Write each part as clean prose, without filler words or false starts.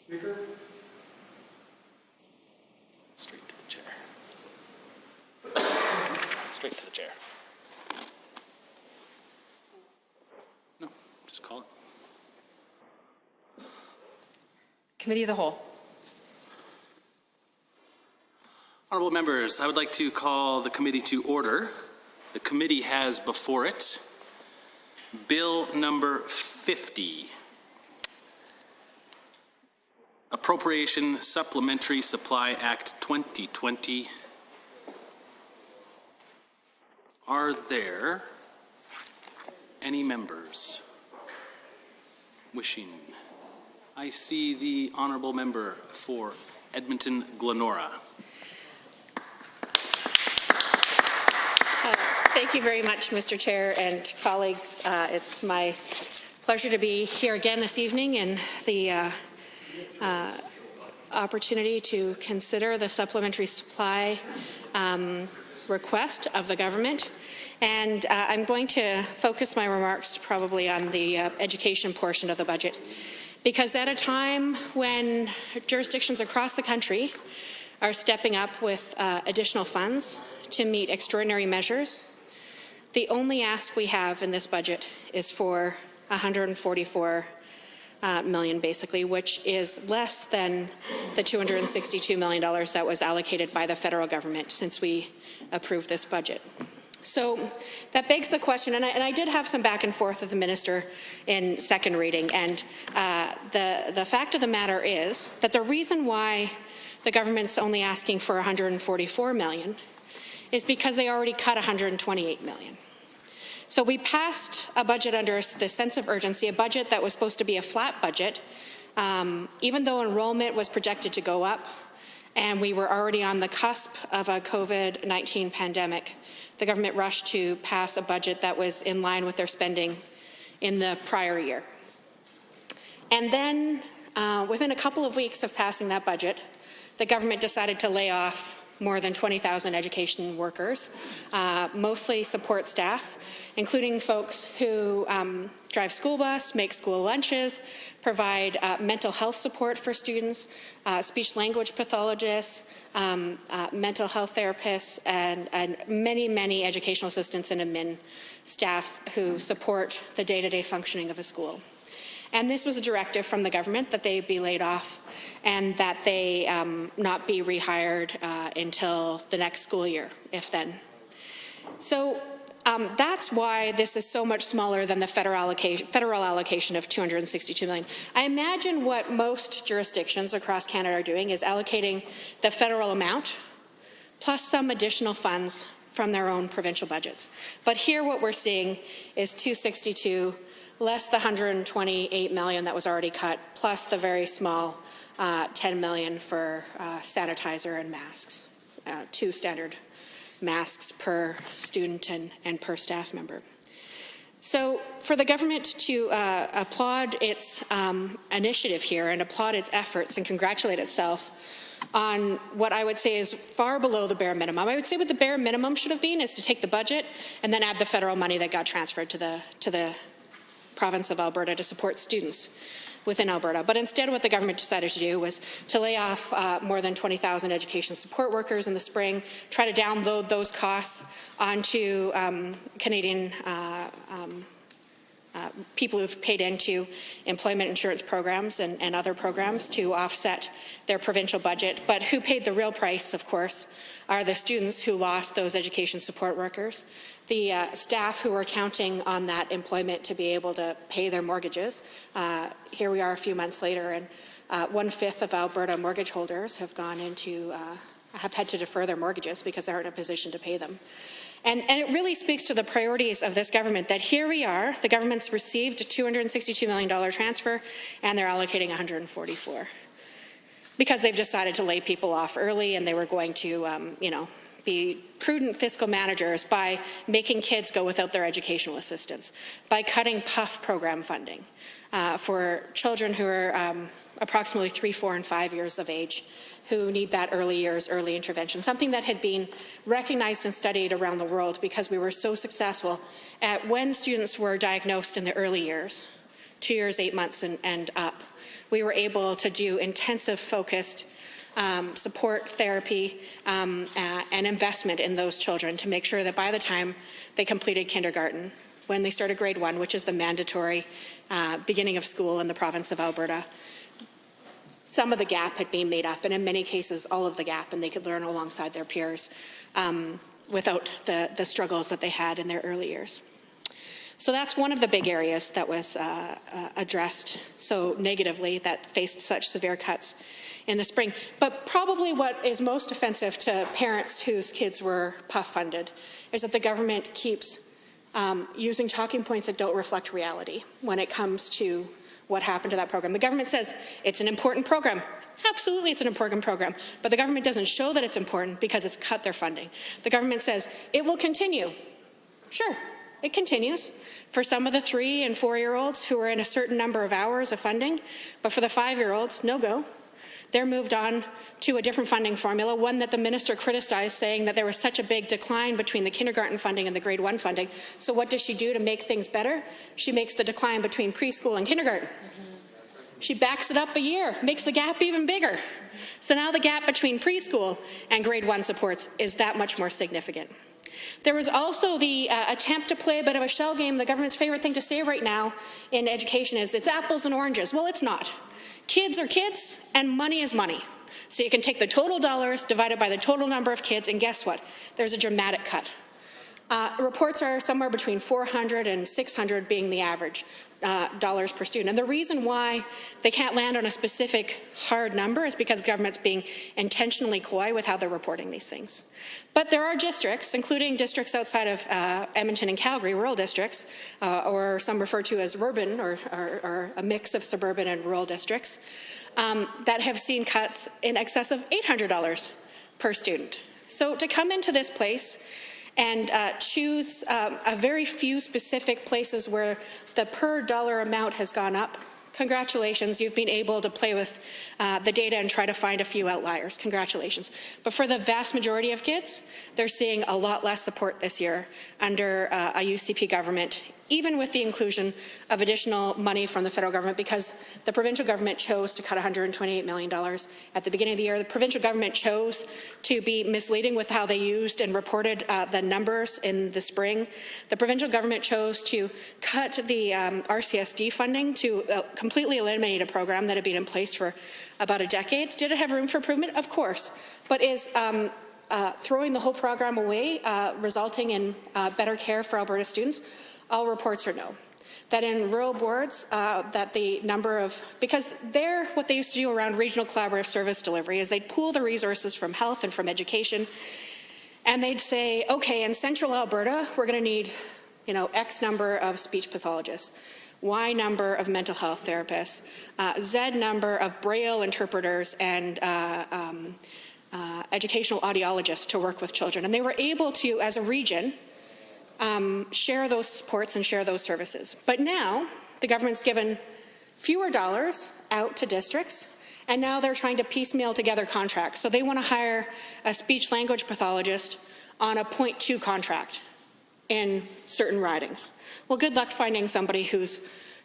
Speaker? Straight to the chair. Straight to the chair. No, just call it. Committee of the Whole. Honourable members, I would like to call the committee to order. The committee has before it Bill number 50, Appropriation Supplementary Supply Act 2020. Are there any members wishing? I see the honourable member for Edmonton Glenora. Thank you very much, Mr. Chair and colleagues. It's my pleasure to be here again this evening and the opportunity to consider the supplementary supply request of the government. And I'm going to focus my remarks probably on the education portion of the budget, because at a time when jurisdictions across the country are stepping up with additional funds to meet extraordinary measures, the only ask we have in this budget is for $144 million, basically, which is less than the $262 million that was allocated by the federal government since we approved this budget. So that begs the question, and I did have some back and forth with the minister in second reading, and the fact of the matter is that the reason why the government's only asking for $144 million is because they already cut $128 million. So we passed a budget under the sense of urgency, a budget that was supposed to be a flat budget, even though enrollment was projected to go up, and we were already on the cusp of a COVID-19 pandemic. The government rushed to pass a budget that was in line with their spending in the prior year. And then, within a couple of weeks of passing that budget, the government decided to lay off more than 20,000 education workers, mostly support staff, including folks who drive school bus, make school lunches, provide mental health support for students, speech-language pathologists, mental health therapists, and many, many educational assistants and admin staff who support the day-to-day functioning of a school. And this was a directive from the government that they be laid off and that they not be rehired until the next school year, if then. So that's why this is so much smaller than the federal allocation of $262 million. I imagine what most jurisdictions across Canada are doing is allocating the federal amount plus some additional funds from their own provincial budgets. But here what we're seeing is $262 less the $128 million that was already cut, plus the very small $10 million for sanitizer and masks, 2 standard masks per student and per staff member. So for the government to applaud its initiative here and applaud its efforts and congratulate itself on what I would say is far below the bare minimum. I would say what the bare minimum should have been is to take the budget and then add the federal money that got transferred to the province of Alberta to support students within Alberta. But instead what the government decided to do was to lay off more than 20,000 education support workers in the spring, try to download those costs onto Canadian people who've paid into employment insurance programs and other programs to offset their provincial budget. But who paid the real price, of course, are the students who lost those education support workers, the staff who were counting on that employment to be able to pay their mortgages. Here we are a few months later, and 1/5 of Alberta mortgage holders have gone into, have had to defer their mortgages because they aren't in a position to pay them. And it really speaks to the priorities of this government that here we are, the government's received a $262 million transfer, and they're allocating $144 because they've decided to lay people off early, and they were going to, be prudent fiscal managers by making kids go without their educational assistance, by cutting PUF program funding for children who are approximately 3, 4, and 5 years of age who need that early intervention, something that had been recognized and studied around the world because we were so successful at when students were diagnosed in the early years, 2 years, 8 months and up, we were able to do intensive, focused support, therapy, and investment in those children to make sure that by the time they completed kindergarten, when they started grade 1, which is the mandatory beginning of school in the province of Alberta, some of the gap had been made up, and in many cases, all of the gap, and they could learn alongside their peers without the struggles that they had in their early years. So that's one of the big areas that was addressed so negatively, that faced such severe cuts in the spring. But probably what is most offensive to parents whose kids were PUF funded is that the government keeps using talking points that don't reflect reality when it comes to what happened to that program. The government says it's an important program. Absolutely, it's an important program, but the government doesn't show that it's important because it's cut their funding. The government says it will continue. Sure, it continues for some of the 3- and 4-year-olds who are in a certain number of hours of funding, but for the 5-year-olds, no go. They're moved on to a different funding formula, one that the minister criticized, saying that there was such a big decline between the kindergarten funding and the grade 1 funding. So what does she do to make things better? She makes the decline between preschool and kindergarten. She backs it up a year, makes the gap even bigger. So now the gap between preschool and grade 1 supports is that much more significant. There was also the attempt to play a bit of a shell game. The government's favorite thing to say right now in education is it's apples and oranges. Well, it's not. Kids are kids, and money is money. So you can take the total dollars divided by the total number of kids, and guess what? There's a dramatic cut. Reports are somewhere between $400 and $600 being the average dollars per student. And the reason why they can't land on a specific hard number is because government's being intentionally coy with how they're reporting these things. But there are districts, including districts outside of Edmonton and Calgary, rural districts, or some refer to as urban or a mix of suburban and rural districts, that have seen cuts in excess of $800 per student. So to come into this place and choose a very few specific places where the per dollar amount has gone up, congratulations, you've been able to play with the data and try to find a few outliers. Congratulations. But for the vast majority of kids, they're seeing a lot less support this year under a UCP government, even with the inclusion of additional money from the federal government, because the provincial government chose to cut $128 million at the beginning of the year. The provincial government chose to be misleading with how they used and reported the numbers in the spring. The provincial government chose to cut the RCSD funding to completely eliminate a program that had been in place for about a decade. Did it have room for improvement? Of course. But is throwing the whole program away resulting in better care for Alberta students? All reports are no. That in rural boards, that the number of, because they're what they used to do around regional collaborative service delivery is they'd pool the resources from health and from education, and they'd say, okay, in central Alberta, we're going to need, X number of speech pathologists, Y number of mental health therapists, Z number of Braille interpreters and educational audiologists to work with children. And they were able to, as a region, share those supports and share those services. But now the government's given fewer dollars out to districts, and now they're trying to piecemeal together contracts. So they want to hire a speech language pathologist on a 0.2 contract in certain ridings. Well, good luck finding somebody who's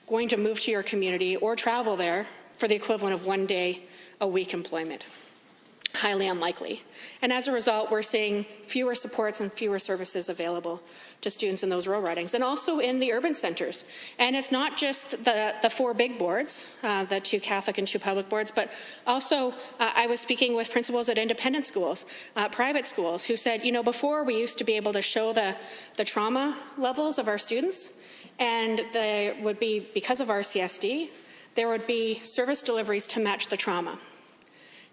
going to move to your community or travel there for the equivalent of 1 day a week employment. Highly unlikely. And as a result, we're seeing fewer supports and fewer services available to students in those rural ridings, and also in the urban centres. And it's not just the 4 big boards, the 2 Catholic and 2 public boards, but also I was speaking with principals at independent schools, private schools, who said, before we used to be able to show the trauma levels of our students, and there would be, because of RCSD, there would be service deliveries to match the trauma.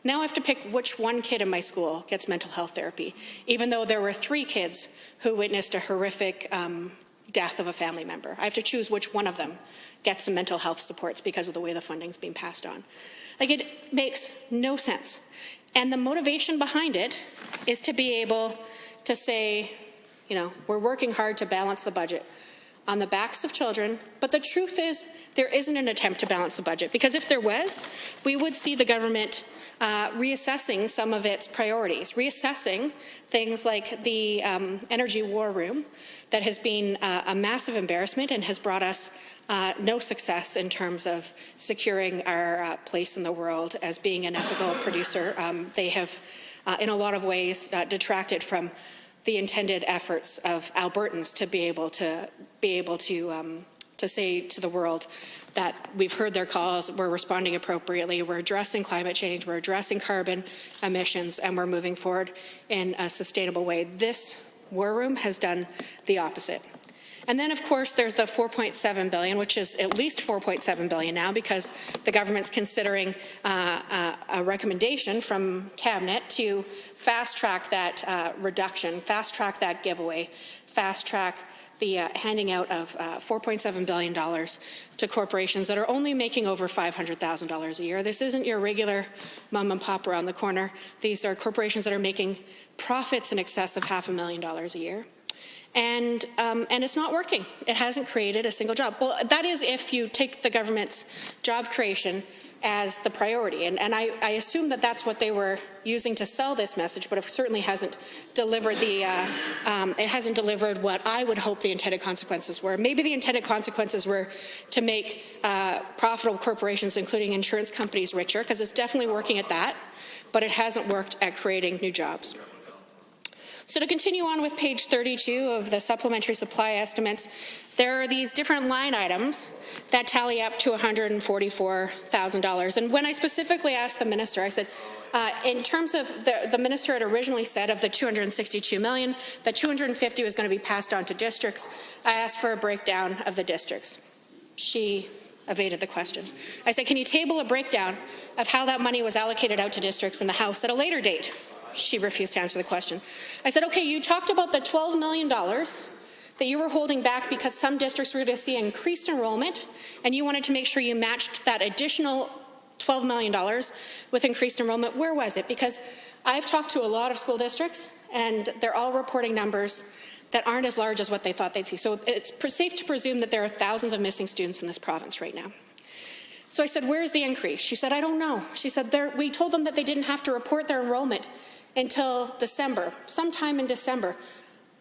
Now I have to pick which one kid in my school gets mental health therapy, even though there were 3 kids who witnessed a horrific death of a family member. I have to choose which one of them gets some mental health supports because of the way the funding's being passed on. It makes no sense. And the motivation behind it is to be able to say, we're working hard to balance the budget on the backs of children, but the truth is there isn't an attempt to balance the budget, because if there was, we would see the government reassessing some of its priorities, reassessing things like the energy war room that has been a massive embarrassment and has brought us no success in terms of securing our place in the world as being an ethical producer. They have, in a lot of ways, detracted from the intended efforts of Albertans to be able to say to the world that we've heard their calls, we're responding appropriately, we're addressing climate change, we're addressing carbon emissions, and we're moving forward in a sustainable way. This war room has done the opposite. And then, of course, there's the $4.7 billion, which is at least $4.7 billion now, because the government's considering a recommendation from Cabinet to fast-track that reduction, fast-track that giveaway, fast-track the handing out of $4.7 billion to corporations that are only making over $500,000 a year. This isn't your regular mom and pop around the corner. These are corporations that are making profits in excess of $500,000 a year. And it's not working. It hasn't created a single job. Well, that is if you take the government's job creation as the priority. And I assume that that's what they were using to sell this message, but it certainly hasn't delivered it hasn't delivered what I would hope the intended consequences were. Maybe the intended consequences were to make profitable corporations, including insurance companies, richer, because it's definitely working at that, but it hasn't worked at creating new jobs. So to continue on with page 32 of the supplementary supply estimates, there are these different line items that tally up to $144,000. And when I specifically asked the minister, I said, in terms of the minister had originally said of the $262 million, that $250 was going to be passed on to districts. I asked for a breakdown of the districts. She evaded the question. I said, can you table a breakdown of how that money was allocated out to districts in the House at a later date? She refused to answer the question. I said, okay, you talked about the $12 million that you were holding back because some districts were going to see increased enrollment, and you wanted to make sure you matched that additional $12 million with increased enrollment. Where was it? Because I've talked to a lot of school districts, and they're all reporting numbers that aren't as large as what they thought they'd see. So it's safe to presume that there are thousands of missing students in this province right now. So I said, where's the increase? She said, I don't know. She said, we told them that they didn't have to report their enrollment until December, sometime in December.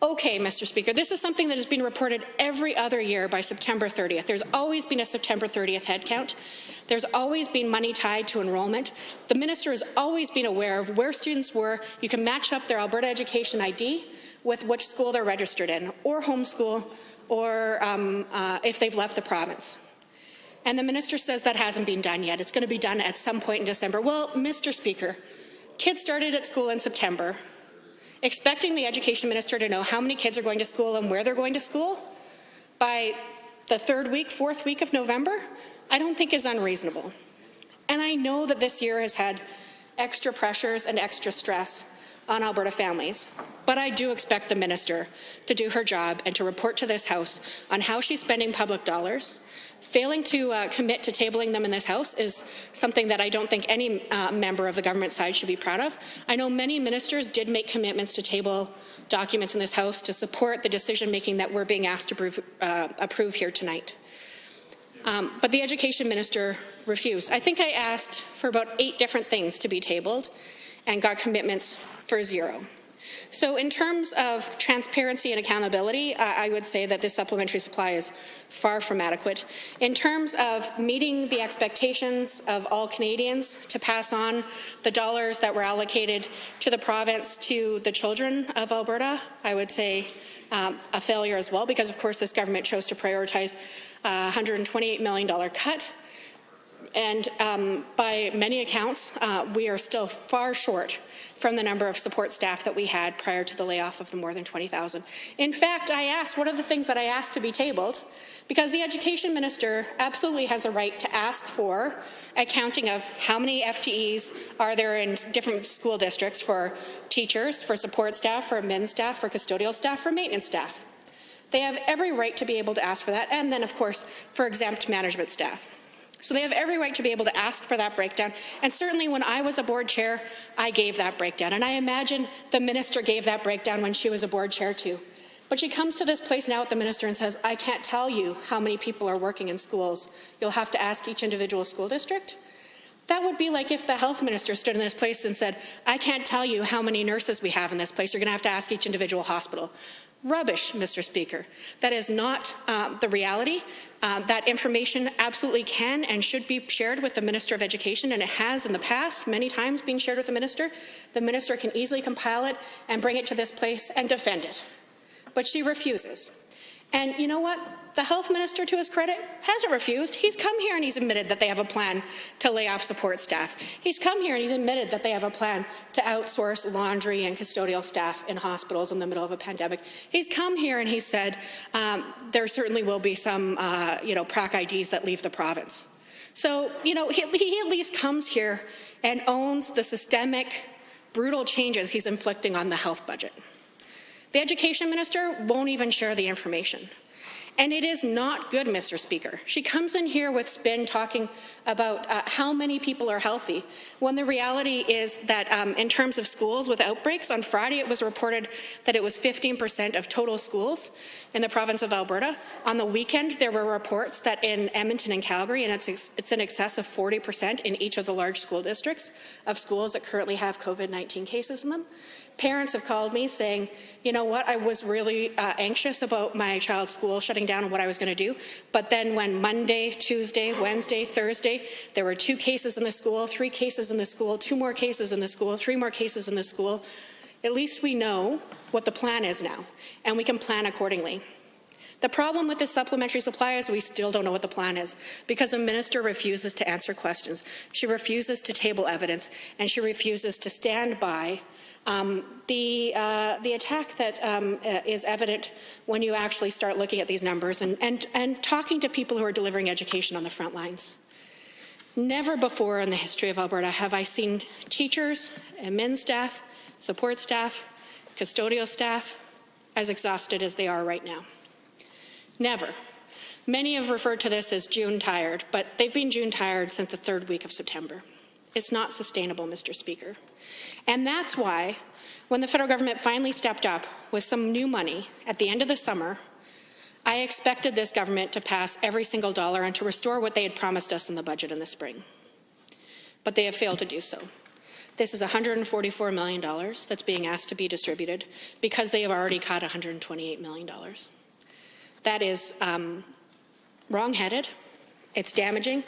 Okay, Mr. Speaker, this is something that has been reported every other year by September 30th. There's always been a September 30th head count. There's always been money tied to enrollment. The minister has always been aware of where students were. You can match up their Alberta Education ID with which school they're registered in, or homeschool, or if they've left the province. And the minister says that hasn't been done yet. It's going to be done at some point in December. Well, Mr. Speaker, kids started at school in September, expecting the education minister to know how many kids are going to school and where they're going to school by the third week, fourth week of November, I don't think is unreasonable. And I know that this year has had extra pressures and extra stress on Alberta families, but I do expect the minister to do her job and to report to this House on how she's spending public dollars. Failing to commit to tabling them in this House is something that I don't think any member of the government side should be proud of. I know many ministers did make commitments to table documents in this House to support the decision-making that we're being asked to approve here tonight. But the education minister refused. I think I asked for about 8 different things to be tabled and got commitments for 0. So in terms of transparency and accountability, I would say that this supplementary supply is far from adequate. In terms of meeting the expectations of all Canadians to pass on the dollars that were allocated to the province to the children of Alberta, I would say a failure as well, because of course this government chose to prioritize a $128 million cut. And by many accounts, we are still far short from the number of support staff that we had prior to the layoff of the more than 20,000. In fact, I asked, what are the things that I asked to be tabled? Because the education minister absolutely has a right to ask for accounting of how many FTEs are there in different school districts for teachers, for support staff, for admin staff, for custodial staff, for maintenance staff. They have every right to be able to ask for that, and then, of course, for exempt management staff. So they have every right to be able to ask for that breakdown. And certainly when I was a board chair, I gave that breakdown. And I imagine the minister gave that breakdown when she was a board chair too. But she comes to this place now with the minister and says, I can't tell you how many people are working in schools. You'll have to ask each individual school district. That would be like if the health minister stood in this place and said, I can't tell you how many nurses we have in this place. You're going to have to ask each individual hospital. Rubbish, Mr. Speaker. That is not the reality. That information absolutely can and should be shared with the Minister of Education, and it has in the past many times been shared with the Minister. The Minister can easily compile it and bring it to this place and defend it. But she refuses. And you know what? The health minister, to his credit, hasn't refused. He's come here and he's admitted that they have a plan to lay off support staff. He's come here and he's admitted that they have a plan to outsource laundry and custodial staff in hospitals in the middle of a pandemic. He's come here and he said there certainly will be some, PRAC IDs that leave the province. So, he at least comes here and owns the systemic, brutal changes he's inflicting on the health budget. The education minister won't even share the information. And it is not good, Mr. Speaker. She comes in here with spin talking about how many people are healthy, when the reality is that in terms of schools with outbreaks, on Friday it was reported that it was 15% of total schools in the province of Alberta. On the weekend, there were reports that in Edmonton and Calgary, and it's in excess of 40% in each of the large school districts of schools that currently have COVID-19 cases in them. Parents have called me saying, you know what, I was really anxious about my child's school shutting down and what I was going to do. But then when Monday, Tuesday, Wednesday, Thursday, there were 2 cases in the school, 3 cases in the school, 2 more cases in the school, 3 more cases in the school, at least we know what the plan is now, and we can plan accordingly. The problem with this supplementary supply is we still don't know what the plan is, because the minister refuses to answer questions. She refuses to table evidence, and she refuses to stand by the attack that is evident when you actually start looking at these numbers and talking to people who are delivering education on the front lines. Never before in the history of Alberta have I seen teachers, admin staff, support staff, custodial staff as exhausted as they are right now. Never. Many have referred to this as June tired, but they've been June tired since the 3rd week of September. It's not sustainable, Mr. Speaker. And that's why, when the federal government finally stepped up with some new money at the end of the summer, I expected this government to pass every single dollar and to restore what they had promised us in the budget in the spring. But they have failed to do so. This is $144 million that's being asked to be distributed because they have already cut $128 million. That is wrong-headed, it's damaging,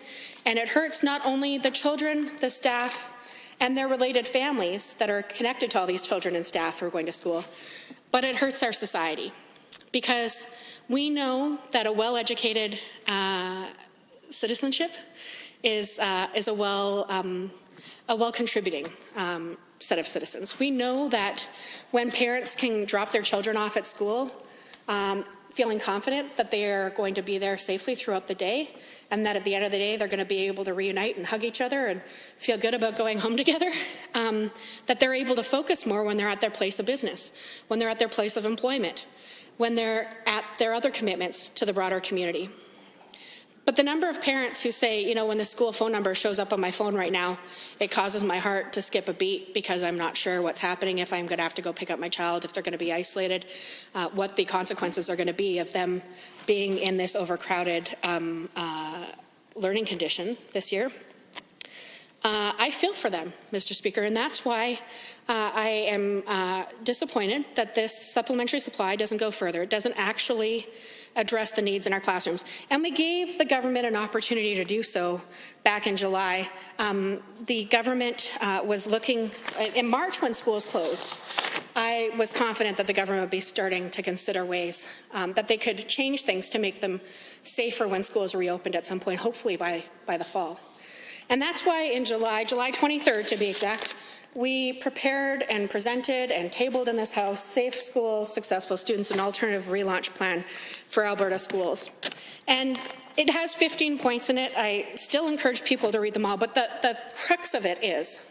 and it hurts not only the children, the staff, and their related families that are connected to all these children and staff who are going to school, but it hurts our society, because we know that a well-educated citizenship is a well-contributing set of citizens. We know that when parents can drop their children off at school, feeling confident that they are going to be there safely throughout the day, and that at the end of the day they're going to be able to reunite and hug each other and feel good about going home together, that they're able to focus more when they're at their place of business, when they're at their place of employment, when they're at their other commitments to the broader community. But the number of parents who say, when the school phone number shows up on my phone right now, it causes my heart to skip a beat because I'm not sure what's happening, if I'm going to have to go pick up my child, if they're going to be isolated, what the consequences are going to be of them being in this overcrowded learning condition this year. I feel for them, Mr. Speaker, and that's why I am disappointed that this supplementary supply doesn't go further. It doesn't actually address the needs in our classrooms. And we gave the government an opportunity to do so back in July. The government was looking, in March when schools closed, I was confident that the government would be starting to consider ways that they could change things to make them safer when schools reopened at some point, hopefully by the fall. And that's why in July 23rd to be exact, we prepared and presented and tabled in this House Safe Schools, Successful Students, an alternative relaunch plan for Alberta schools. And it has 15 points in it. I still encourage people to read them all, but the crux of it is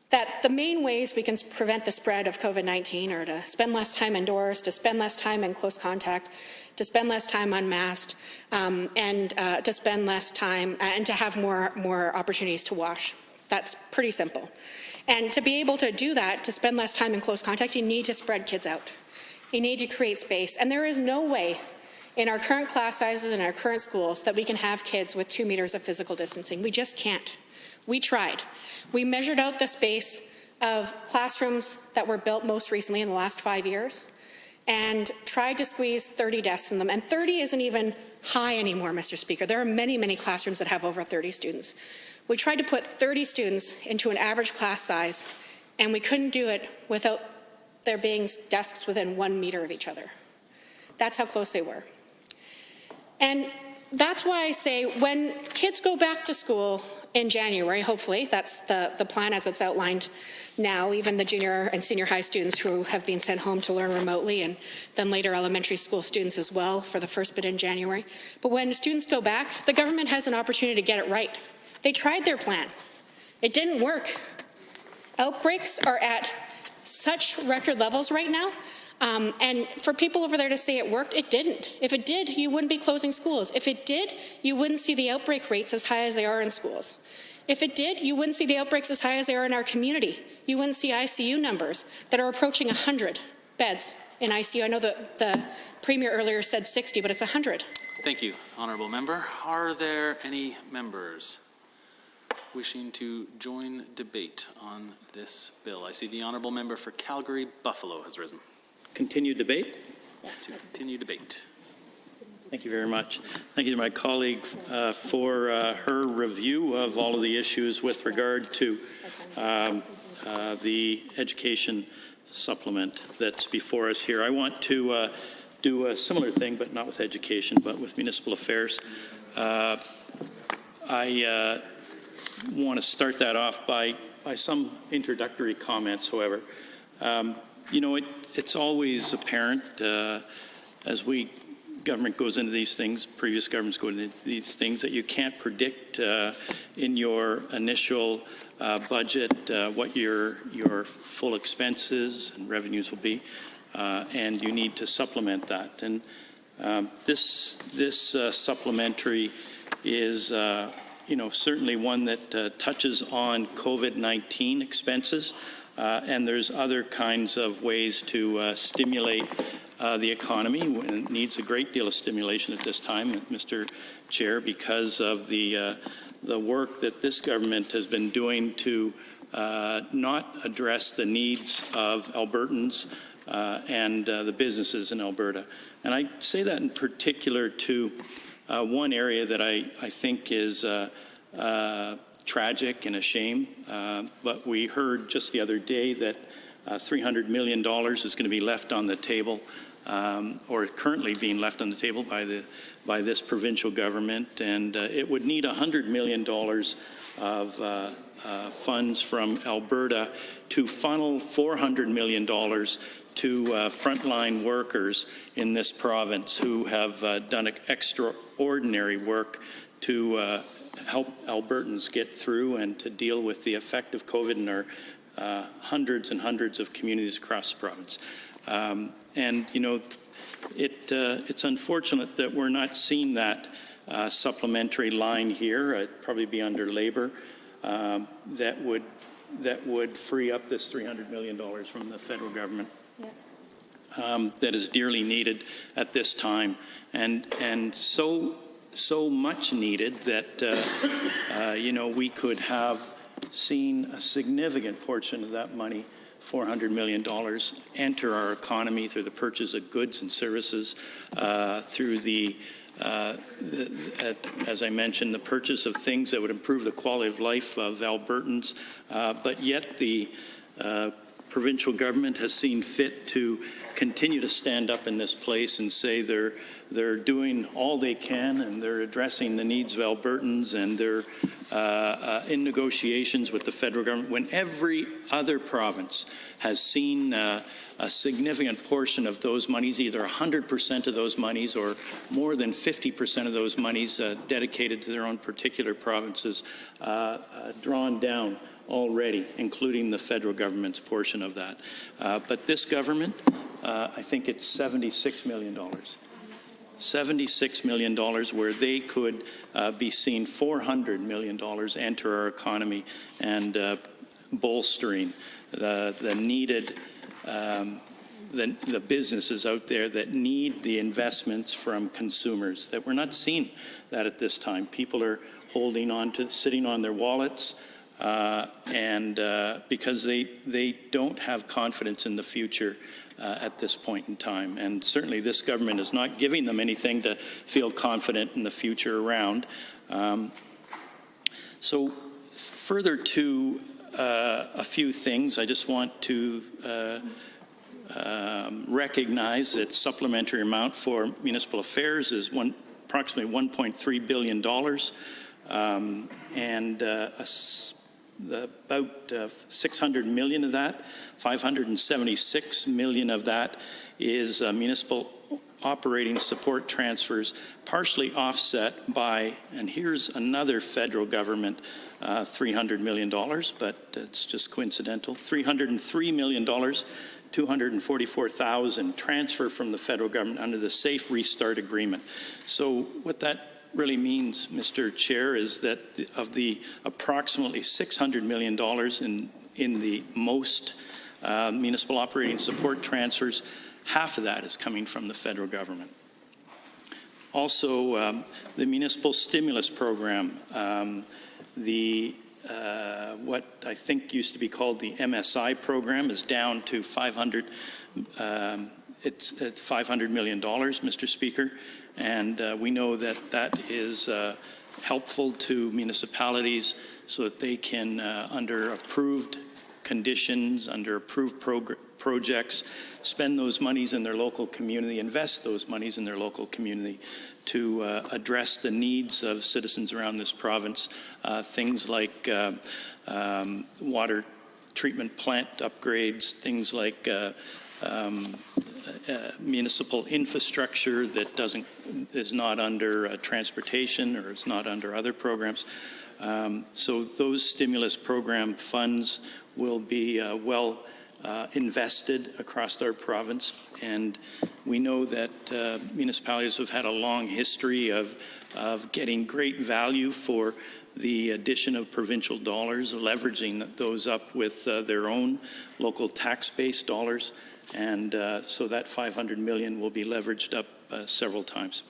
that the main ways we can prevent the spread of COVID-19 are to spend less time indoors, to spend less time in close contact, to spend less time unmasked, and to spend less time and to have more opportunities to wash. That's pretty simple. And to be able to do that, to spend less time in close contact, you need to spread kids out. You need to create space. And there is no way in our current class sizes in our current schools that we can have kids with 2 meters of physical distancing. We just can't. We tried. We measured out the space of classrooms that were built most recently in the last 5 years and tried to squeeze 30 desks in them. And 30 isn't even high anymore, Mr. Speaker. There are many, many classrooms that have over 30 students. We tried to put 30 students into an average class size, and we couldn't do it without there being desks within 1 meter of each other. That's how close they were. And that's why I say when kids go back to school in January, hopefully, that's the plan as it's outlined now, even the junior and senior high students who have been sent home to learn remotely, and then later elementary school students as well for the first bit in January. But when students go back, the government has an opportunity to get it right. They tried their plan. It didn't work. Outbreaks are at such record levels right now. And for people over there to say it worked, it didn't. If it did, you wouldn't be closing schools. If it did, you wouldn't see the outbreak rates as high as they are in schools. If it did, you wouldn't see the outbreaks as high as they are in our community. You wouldn't see ICU numbers that are approaching 100 beds in ICU. I know the Premier earlier said 60, but it's 100. Thank you, Honourable Member. Are there any members wishing to join debate on this bill? I see the Honourable Member for Calgary-Buffalo has risen. Continue debate. To continue debate. Thank you very much. Thank you to my colleague for her review of all of the issues with regard to the education supplement that's before us here. I want to do a similar thing, but not with education, but with municipal affairs. I want to start that off by some introductory comments, however. You know, it's always apparent as government goes into these things, previous governments go into these things, that you can't predict in your initial budget what your full expenses and revenues will be, and you need to supplement that. And this supplementary is you know, certainly one that touches on COVID-19 expenses. And there's other kinds of ways to stimulate the economy. It needs a great deal of stimulation at this time, Mr. Chair, because of the work that this government has been doing to not address the needs of Albertans and the businesses in Alberta. And I say that in particular to one area that I think is tragic and a shame, but we heard just the other day that $300 million is going to be left on the table, or currently being left on the table by this provincial government, and it would need $100 million of funds from Alberta to funnel $400 million to frontline workers in this province who have done extraordinary work to help Albertans get through and to deal with the effect of COVID in our hundreds and hundreds of communities across the province. And, you know, it's unfortunate that we're not seeing that supplementary line here. It'd probably be under Labour that would free up this $300 million from the federal government. Yeah. That is dearly needed at this time, and so much needed that you know, we could have seen a significant portion of that money, $400 million, enter our economy through the purchase of goods and services, through as I mentioned, the purchase of things that would improve the quality of life of Albertans, but yet the provincial government has seen fit to continue to stand up in this place and say they're doing all they can and they're addressing the needs of Albertans, and they're in negotiations with the federal government when every other province has seen a significant portion of those monies, either 100% of those monies or more than 50% of those monies dedicated to their own particular provinces, drawn down already, including the federal government's portion of that. But this government, I think it's $76 million. $76 million, where they could be seeing $400 million enter our economy and bolstering the needed, the businesses out there that need the investments from consumers. That we're not seeing that at this time. People are holding on to, sitting on their wallets, because they don't have confidence in the future at this point in time. And certainly this government is not giving them anything to feel confident in the future around. So further to a few things, I just want to recognize that supplementary amount for municipal affairs is approximately $1.3 billion, and about 600 million of that, 576 million of that is municipal operating support transfers, partially offset by, and here's another federal government $300 million, but it's just coincidental, $303 million, 244,000 transfer from the federal government under the Safe Restart Agreement. So what that really means, Mr. Chair, is that of the approximately $600 million in the most municipal operating support transfers, half of that is coming from the federal government. Also, the municipal stimulus program, what I think used to be called the MSI program, is down to $500 million, Mr. Speaker, and we know that that is helpful to municipalities so that they can, under approved conditions, under approved projects, spend those monies in their local community, invest those monies in their local community to address the needs of citizens around this province. Things like water treatment plant upgrades, things like municipal infrastructure that is not under transportation or is not under other programs. So those stimulus program funds will be invested across our province, and we know that municipalities have had a long history of getting great value for the addition of provincial dollars, leveraging those up with their own local tax-based dollars, and so that $500 million will be leveraged up several times.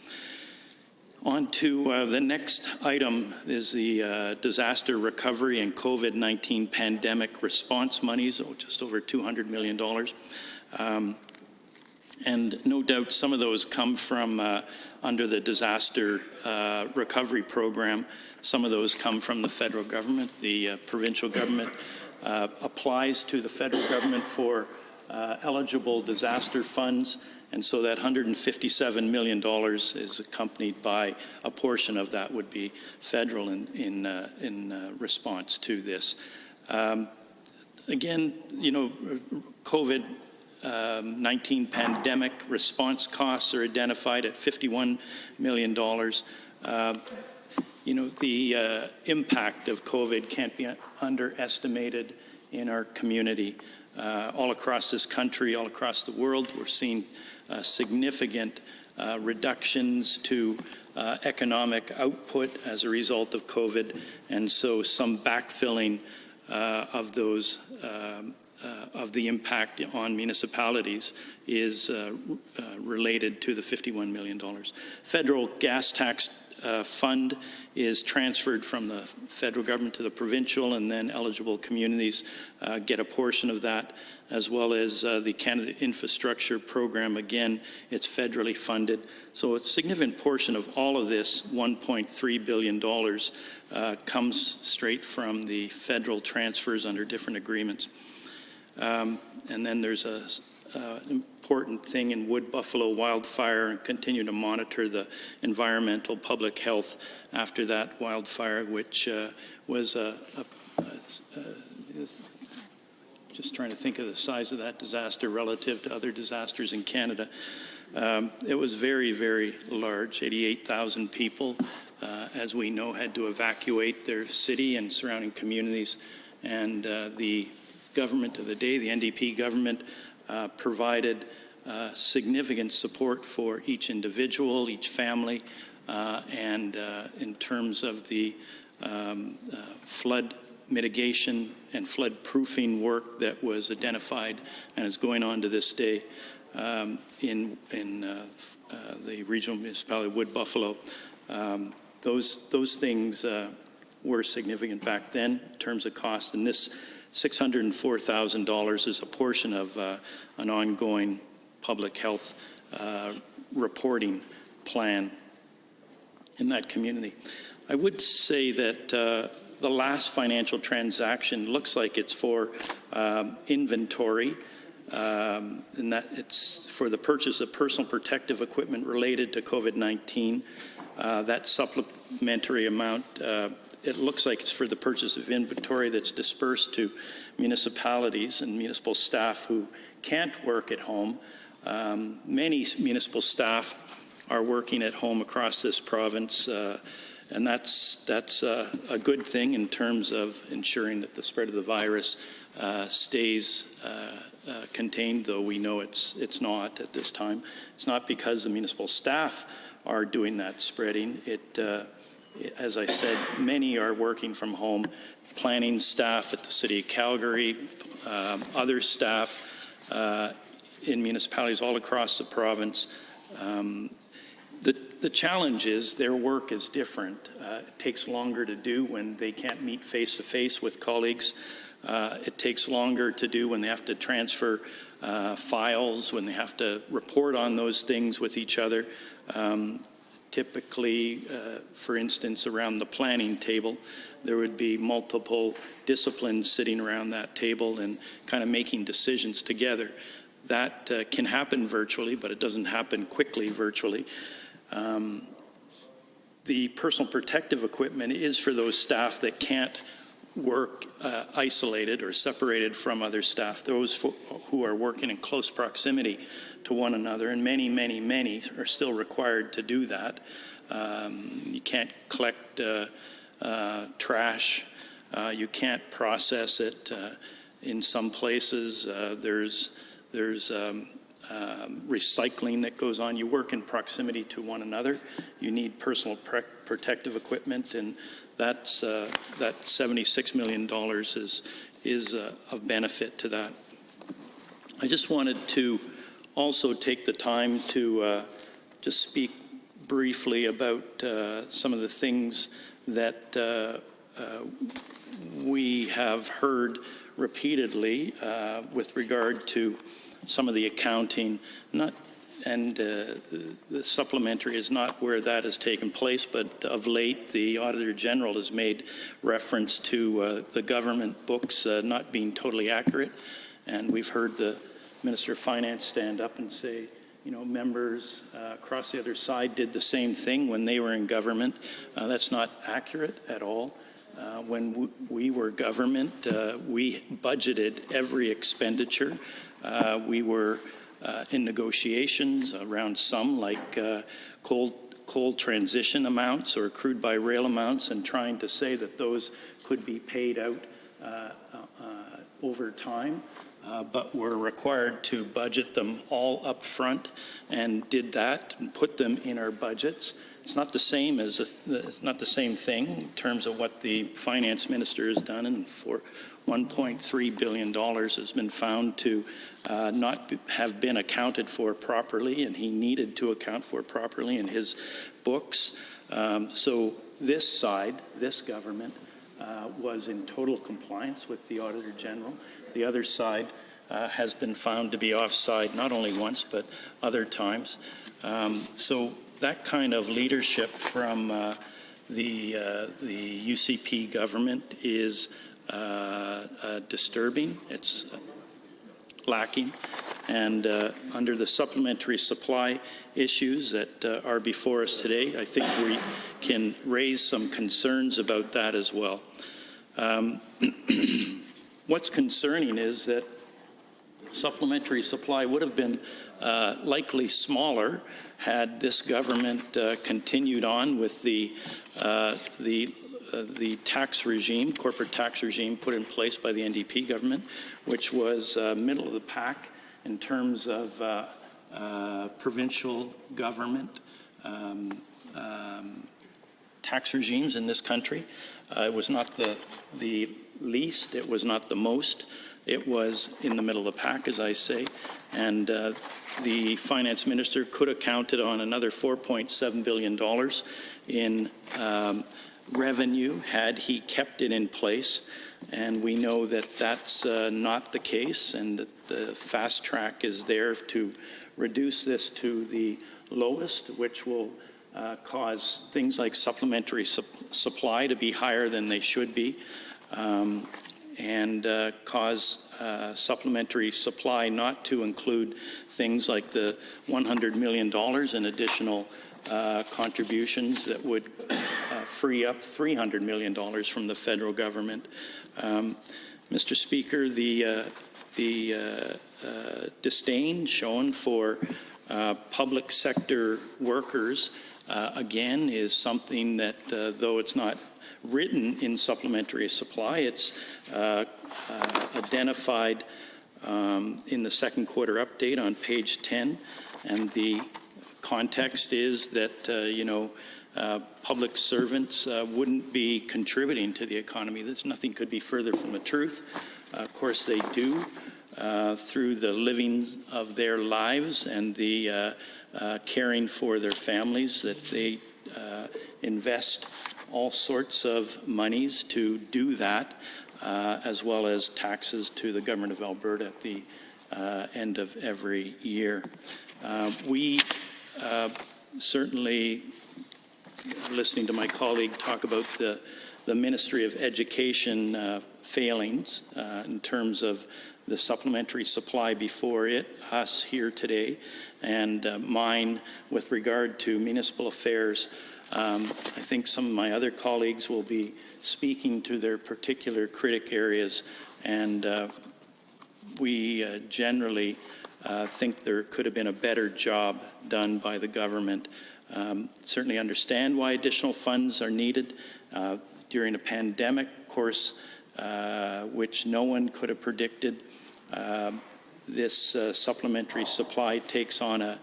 On to the next item is the disaster recovery and COVID-19 pandemic response monies, just over $200 million. And no doubt some of those come from under the disaster recovery program. Some of those come from the federal government. The provincial government applies to the federal government for eligible disaster funds. And so that $157 million is accompanied by a portion of that would be federal in response to this. Again, you know, COVID-19 pandemic response costs are identified at $51 million. You know, the impact of COVID can't be underestimated in our community. All across this country, all across the world, we're seeing significant reductions to economic output as a result of COVID, and so some backfilling of those of the impact on municipalities is related to the $51 million. Federal gas tax fund is transferred from the federal government to the provincial, and then eligible communities get a portion of that, as well as the Canada Infrastructure Program. Again, it's federally funded. So a significant portion of all of this $1.3 billion comes straight from the federal transfers under different agreements. And then there's an important thing in Wood Buffalo wildfire, and continue to monitor the environmental public health after that wildfire, which was just trying to think of the size of that disaster relative to other disasters in Canada. It was very, very large. 88,000 people, as we know, had to evacuate their city and surrounding communities, and the government of the day, the NDP government, provided significant support for each individual, each family, and in terms of the flood mitigation and flood proofing work that was identified and is going on to this day in the regional municipality of Wood Buffalo. Those things were significant back then in terms of cost, and this $604,000 is a portion of an ongoing public health reporting plan in that community. I would say that the last financial transaction looks like it's for inventory, and that it's for the purchase of personal protective equipment related to COVID-19. That supplementary amount, it looks like it's for the purchase of inventory that's dispersed to municipalities and municipal staff who can't work at home. Many municipal staff are working at home across this province, and that's a good thing in terms of ensuring that the spread of the virus stays contained, though we know it's not at this time. It's not because the municipal staff are doing that spreading. As I said, many are working from home. Planning staff at the City of Calgary, other staff in municipalities all across the province. The challenge is their work is different. It takes longer to do when they can't meet face-to-face with colleagues. It takes longer to do when they have to transfer files, when they have to report on those things with each other. Typically, for instance, around the planning table, there would be multiple disciplines sitting around that table and kind of making decisions together. That can happen virtually, but it doesn't happen quickly virtually. The personal protective equipment is for those staff that can't work isolated or separated from other staff, those who are working in close proximity to one another, and many, many, many are still required to do that. You can't collect trash. You can't process it. In some places, there's recycling that goes on. You work in proximity to one another. You need personal protective equipment, and that $76 million is of benefit to that. I just wanted to also take the time to just speak briefly about some of the things that we have heard repeatedly with regard to some of the accounting, the supplementary is not where that has taken place, but of late the Auditor General has made reference to the government books not being totally accurate, and we've heard the Minister of Finance stand up and say, you know, members across the other side did the same thing when they were in government. That's not accurate at all. When we were government, we budgeted every expenditure. We were in negotiations around some like coal transition amounts or crude by rail amounts, and trying to say that those could be paid out over time, but we're required to budget them all up front, and did that and put them in our budgets. It's not the same it's not the same thing in terms of what the finance minister has done, and for $1.3 billion has been found to not have been accounted for properly, and he needed to account for properly in his books. So this side, this government, was in total compliance with the Auditor General. The other side has been found to be offside not only once but other times. So that kind of leadership from the UCP government is disturbing. It's lacking, and under the supplementary supply issues that are before us today, I think we can raise some concerns about that as well. What's concerning is that supplementary supply would have been likely smaller had this government continued on with the tax regime, corporate tax regime put in place by the NDP government, which was middle of the pack in terms of provincial government tax regimes in this country. It was not the least, it was not the most. It was in the middle of the pack, as I say, and the finance minister could have counted on another $4.7 billion in revenue had he kept it in place. And we know that that's not the case, and that the fast track is there to reduce this to the lowest, which will cause things like supplementary supply to be higher than they should be, and cause supplementary supply not to include things like the $100 million in additional contributions that would free up $300 million from the federal government. Mr. Speaker, the disdain shown for public sector workers, again, is something that, though it's not written in supplementary supply, it's identified in the second quarter update on page 10, and the context is that, public servants wouldn't be contributing to the economy. Nothing could be further from the truth. Of course, they do through the living of their lives and the caring for their families, that they invest all sorts of monies to do that, as well as taxes to the government of Alberta at the end of every year. We certainly, listening to my colleague talk about the Ministry of Education failings in terms of the supplementary supply before us here today, and mine with regard to municipal affairs. I think some of my other colleagues will be speaking to their particular critic areas, and we generally think there could have been a better job done by the government. Certainly understand why additional funds are needed during a pandemic, of course, which no one could have predicted. This supplementary supply takes on a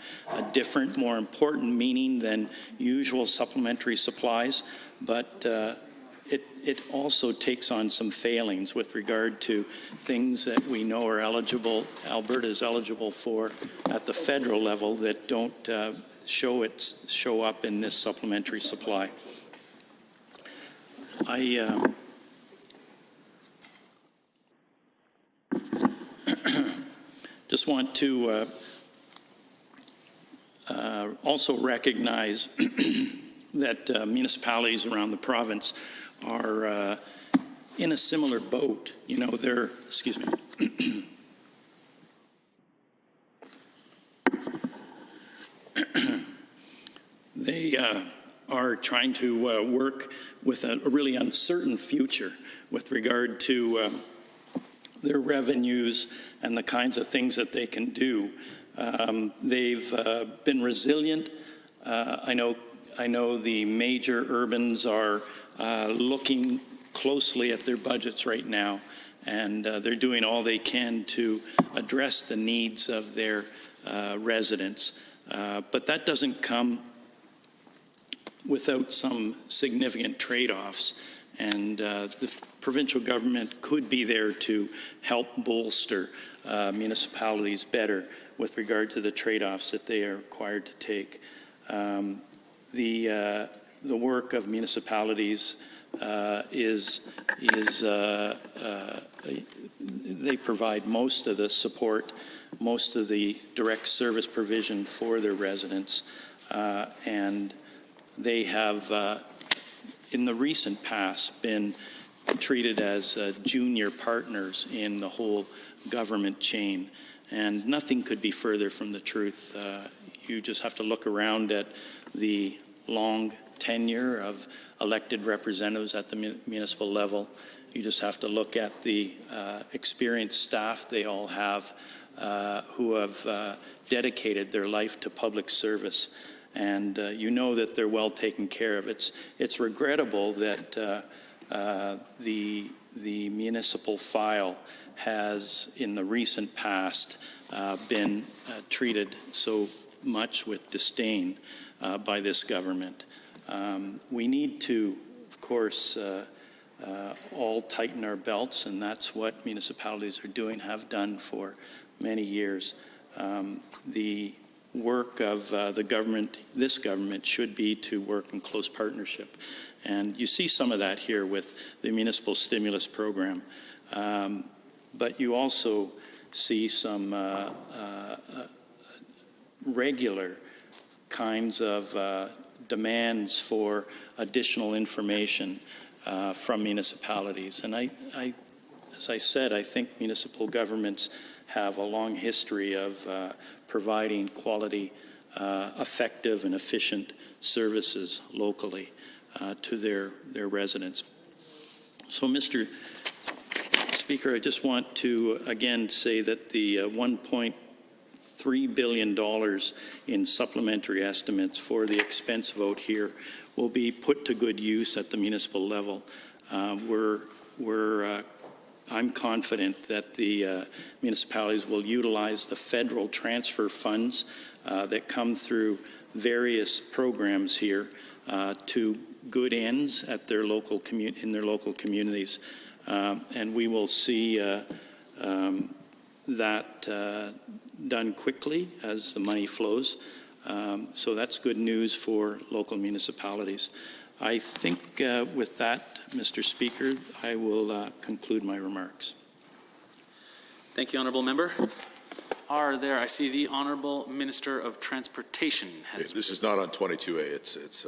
different, more important meaning than usual supplementary supplies, but it also takes on some failings with regard to things that we know are eligible, Alberta is eligible for at the federal level, that don't show up in this supplementary supply. I just want to also recognize that municipalities around the province are in a similar boat. They're, excuse me. They are trying to work with a really uncertain future with regard to their revenues and the kinds of things that they can do. They've been resilient. I know the major urbans are looking closely at their budgets right now, and they're doing all they can to address the needs of their residents. But that doesn't come without some significant trade-offs, and the provincial government could be there to help bolster municipalities better with regard to the trade-offs that they are required to take. The work of municipalities they provide most of the support, most of the direct service provision for their residents, and they have in the recent past been treated as junior partners in the whole government chain, and nothing could be further from the truth. You just have to look around at the long tenure of elected representatives at the municipal level. You just have to look at the experienced staff they all have who have dedicated their life to public service. And you know that they're well taken care of. It's regrettable that the municipal file has, in the recent past, been treated so much with disdain by this government. We need to, of course, all tighten our belts, and that's what municipalities are doing, have done for many years. The work of the government, this government, should be to work in close partnership. And you see some of that here with the municipal stimulus program. But you also see some regular kinds of demands for additional information from municipalities. And as I said, I think municipal governments have a long history of providing quality, effective and efficient services locally to their residents. So, Mr. Speaker, I just want to again say that the $1.3 billion in supplementary estimates for the expense vote here will be put to good use at the municipal level. I'm confident that the municipalities will utilize the federal transfer funds that come through various programs here to good ends at their local in their local communities. And we will see that done quickly as the money flows. So that's good news for local municipalities. I think with that, Mr. Speaker, I will conclude my remarks. Thank you, Honourable Member. I see the Honourable Minister of Transportation has... This is not on 22A, it's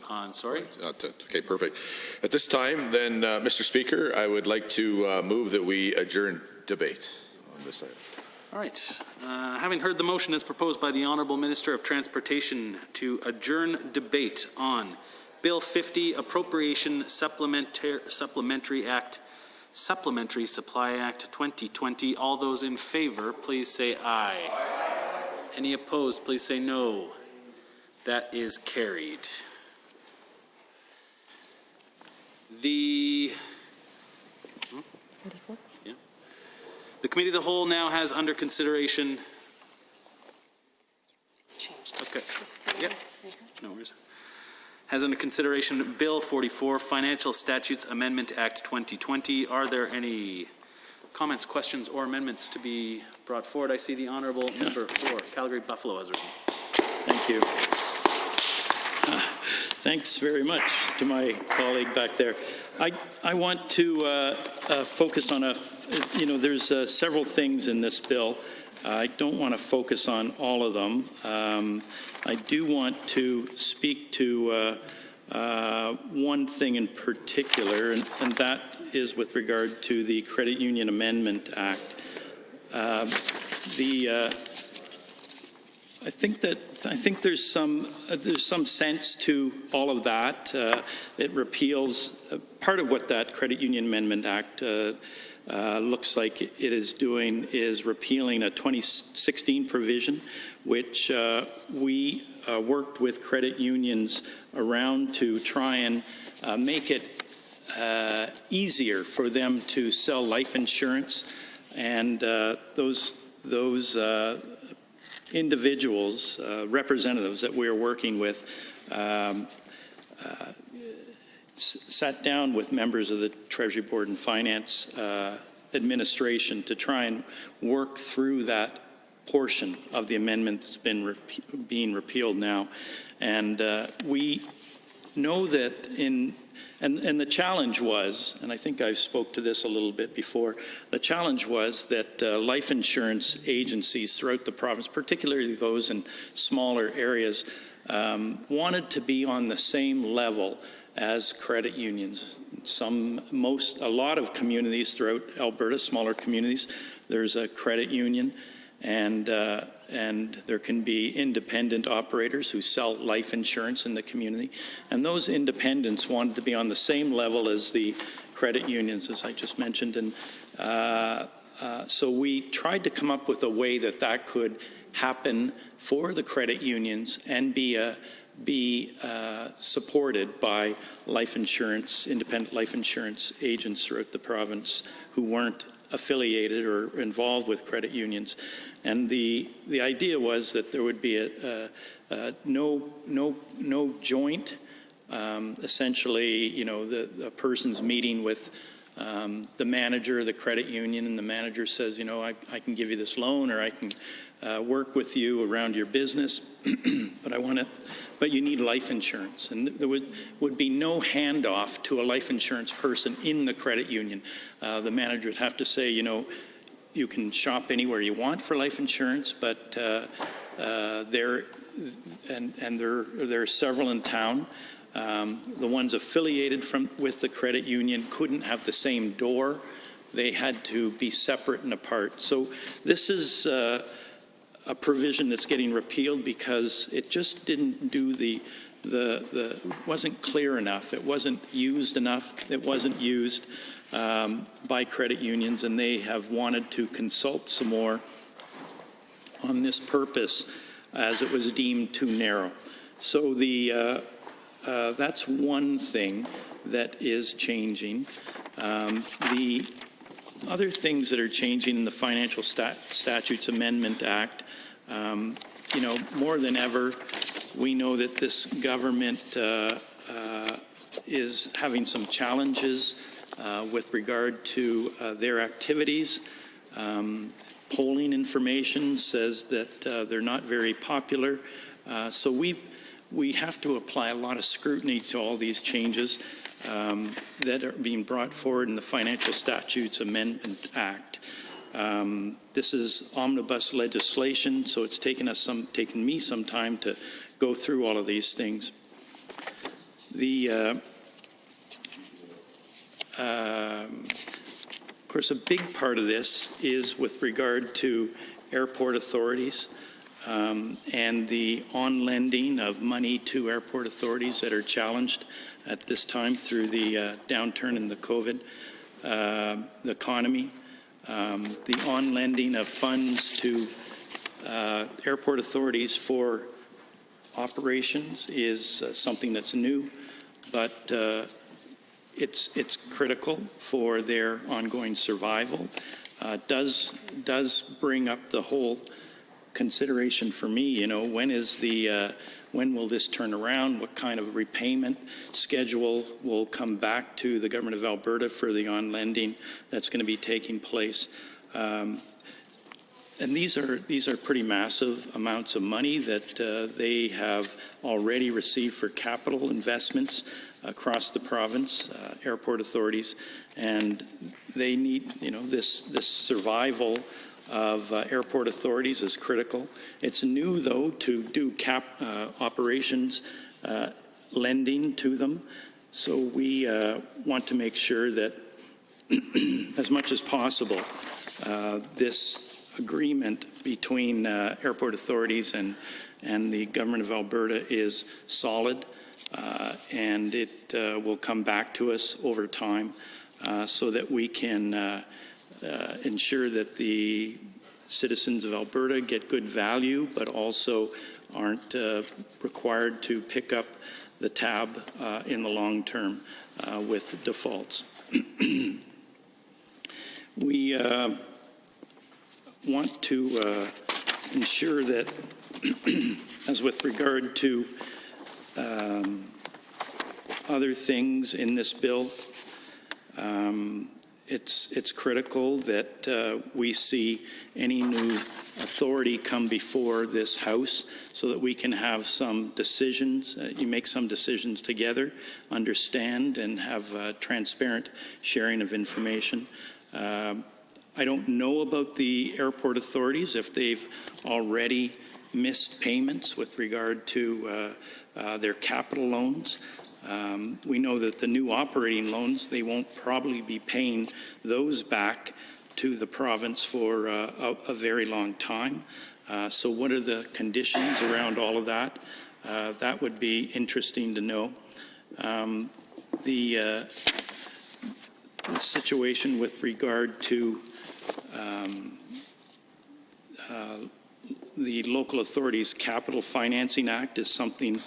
on, sorry? Okay, perfect. At this time, then, Mr. Speaker, I would like to move that we adjourn debate on this item. All right. Having heard the motion as proposed by the Honourable Minister of Transportation to adjourn debate on Bill 50, Appropriation Supplementary Supply Act 2020. All those in favor, please say aye. Aye. Any opposed, please say no. That is carried. The Committee of the Whole now has under consideration. It's changed. Okay. Yep. No worries. Has under consideration Bill 44, Financial Statutes Amendment Act 2020. Are there any comments, questions, or amendments to be brought forward? I see the Honourable Member for Calgary-Buffalo has risen. Thank you. Thanks very much to my colleague back there. I want to focus on there's several things in this bill. I don't want to focus on all of them. I do want to speak to one thing in particular, and that is with regard to the Credit Union Amendment Act. I think there's some sense to all of that. It repeals part of what that Credit Union Amendment Act looks like it is doing is repealing a 2016 provision, which we worked with credit unions around to try and make it easier for them to sell life insurance, and those individuals, representatives that we're working with, sat down with members of the Treasury Board and Finance Administration to try and work through that portion of the amendment that's been being repealed now. And we know that and the challenge was, and I think I've spoke to this a little bit before, the challenge was that life insurance agencies throughout the province, particularly those in smaller areas, wanted to be on the same level as credit unions. A lot of communities throughout Alberta, smaller communities, there's a credit union, and there can be independent operators who sell life insurance in the community. And those independents wanted to be on the same level as the credit unions, as I just mentioned. And so we tried to come up with a way that could happen for the credit unions and be supported by life insurance, independent life insurance agents throughout the province who weren't affiliated or involved with credit unions. And the idea was that there would be no joint, essentially, the person's meeting with the manager of the credit union, and the manager says, you know, I can give you this loan, or I can work with you around your business, but you need life insurance. And there would be no handoff to a life insurance person in the credit union. The manager would have to say, you know, you can shop anywhere you want for life insurance, but there are several in town. The ones affiliated with the credit union couldn't have the same door. They had to be separate and apart. So this is a provision that's getting repealed because it just didn't do wasn't clear enough. It wasn't used enough. It wasn't used by credit unions, and they have wanted to consult some more on this purpose as it was deemed too narrow. So that's one thing that is changing. The other things that are changing in the Financial Statutes Amendment Act, you know, more than ever, we know that this government is having some challenges with regard to their activities. Polling information says that they're not very popular. So we have to apply a lot of scrutiny to all these changes that are being brought forward in the Financial Statutes Amendment Act. This is omnibus legislation, so it's taken me some time to go through all of these things. Of course, a big part of this is with regard to airport authorities and the on-lending of money to airport authorities that are challenged at this time through the downturn in the COVID the economy. The on-lending of funds to airport authorities for operations is something that's new, but it's critical for their ongoing survival. Does bring up the whole consideration for me. You know, when will this turn around? What kind of repayment schedule will come back to the government of Alberta for the on-lending that's going to be taking place? And these are pretty massive amounts of money that they have already received for capital investments across the province, airport authorities, and they need, you know, this survival of airport authorities is critical. It's new, though, to do operations lending to them. So we want to make sure that as much as possible, this agreement between airport authorities and the government of Alberta is solid, and it will come back to us over time so that we can ensure that the citizens of Alberta get good value, but also aren't required to pick up the tab in the long term with defaults. We want to ensure that, as with regard to other things in this bill, it's critical that we see any new authority come before this House so that we can have some decisions, you make some decisions together, understand, and have transparent sharing of information. I don't know about the airport authorities, if they've already missed payments with regard to their capital loans. We know that the new operating loans, they won't probably be paying those back to the province for a very long time. So what are the conditions around all of that? That would be interesting to know. The situation with regard to the Local Authorities Capital Financing Act is something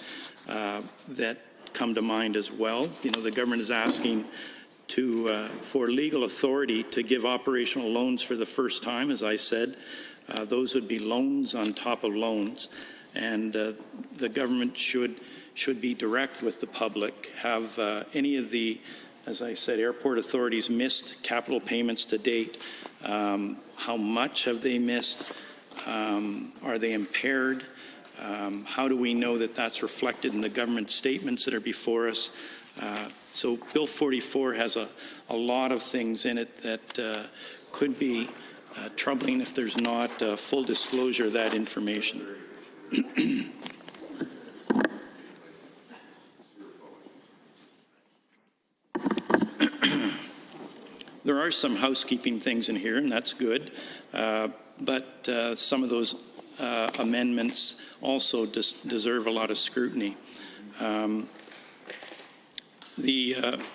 that come to mind as well. You know, the government is asking for legal authority to give operational loans for the first time. As I said, those would be loans on top of loans, and the government should be direct with the public. Have any of the as I said, airport authorities missed capital payments to date. How much have they missed? Are they impaired? How do we know that that's reflected in the government statements that are before us? So Bill 44 has a lot of things in it that could be troubling if there's not full disclosure of that information. There are some housekeeping things in here, and that's good, but some of those amendments also deserve a lot of scrutiny.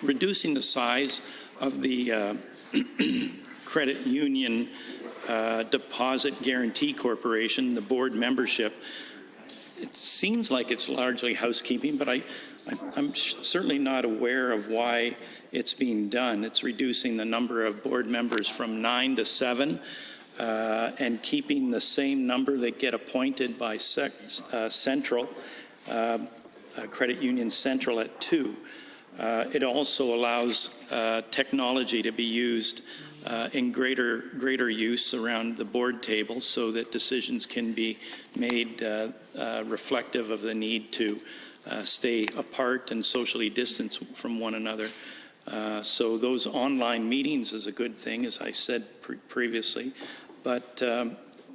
Reducing the size of the credit union deposit guarantee corporation, the board membership, it seems like it's largely housekeeping, but I'm certainly not aware of why it's being done. It's reducing the number of board members from 9 to 7 and keeping the same number that get appointed by Central, Credit Union Central at 2. It also allows technology to be used in greater use around the board table so that decisions can be made reflective of the need to stay apart and socially distance from one another. So those online meetings is a good thing, as I said previously, but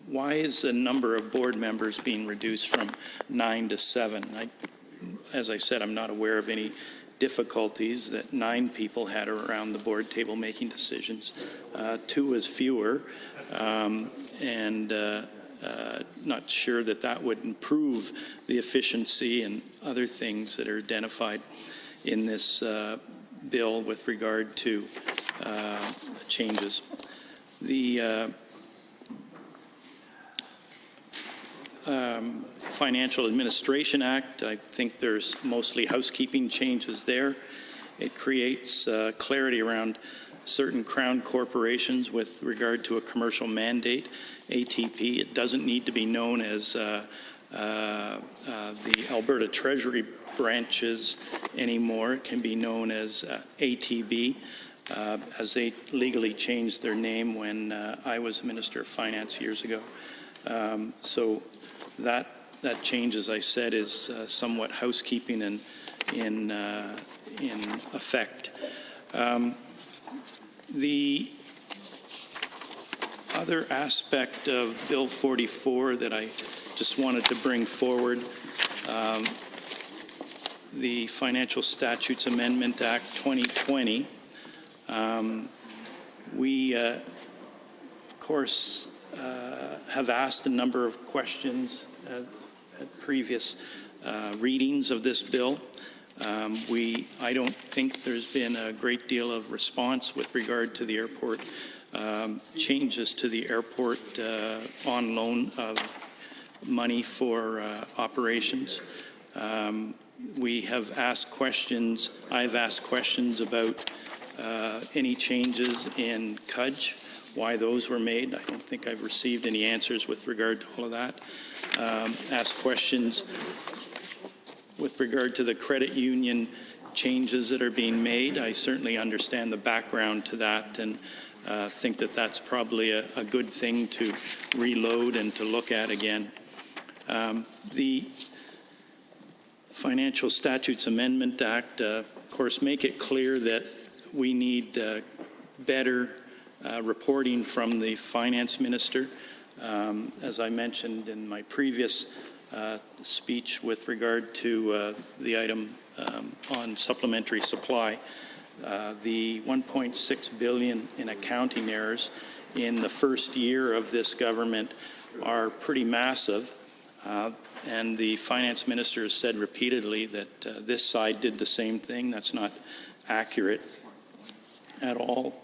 why is the number of board members being reduced from 9 to 7? As I said, I'm not aware of any difficulties that 9 people had around the board table making decisions. 2 is fewer, and not sure that that would improve the efficiency and other things that are identified in this bill with regard to changes. The Financial Administration Act, I think there's mostly housekeeping changes there. It creates clarity around certain Crown corporations with regard to a commercial mandate, ATP. It doesn't need to be known as the Alberta Treasury branches anymore. It can be known as ATB, as they legally changed their name when I was Minister of Finance years ago. So that change, as I said, is somewhat housekeeping and in effect. The other aspect of Bill 44 that I just wanted to bring forward, the Financial Statutes Amendment Act 2020, we, of course, have asked a number of questions at previous readings of this bill. I don't think there's been a great deal of response with regard to the airport changes to the airport on loan of money for operations. We have asked questions. I've asked questions about any changes in CUDG, why those were made. I don't think I've received any answers with regard to all of that. Asked questions with regard to the credit union changes that are being made. I certainly understand the background to that and think that that's probably a good thing to reload and to look at again. The Financial Statutes Amendment Act, of course, make it clear that we need better reporting from the finance minister. As I mentioned in my previous speech with regard to the item on supplementary supply, the $1.6 billion in accounting errors in the first year of this government are pretty massive. And the finance minister has said repeatedly that this side did the same thing. That's not accurate at all.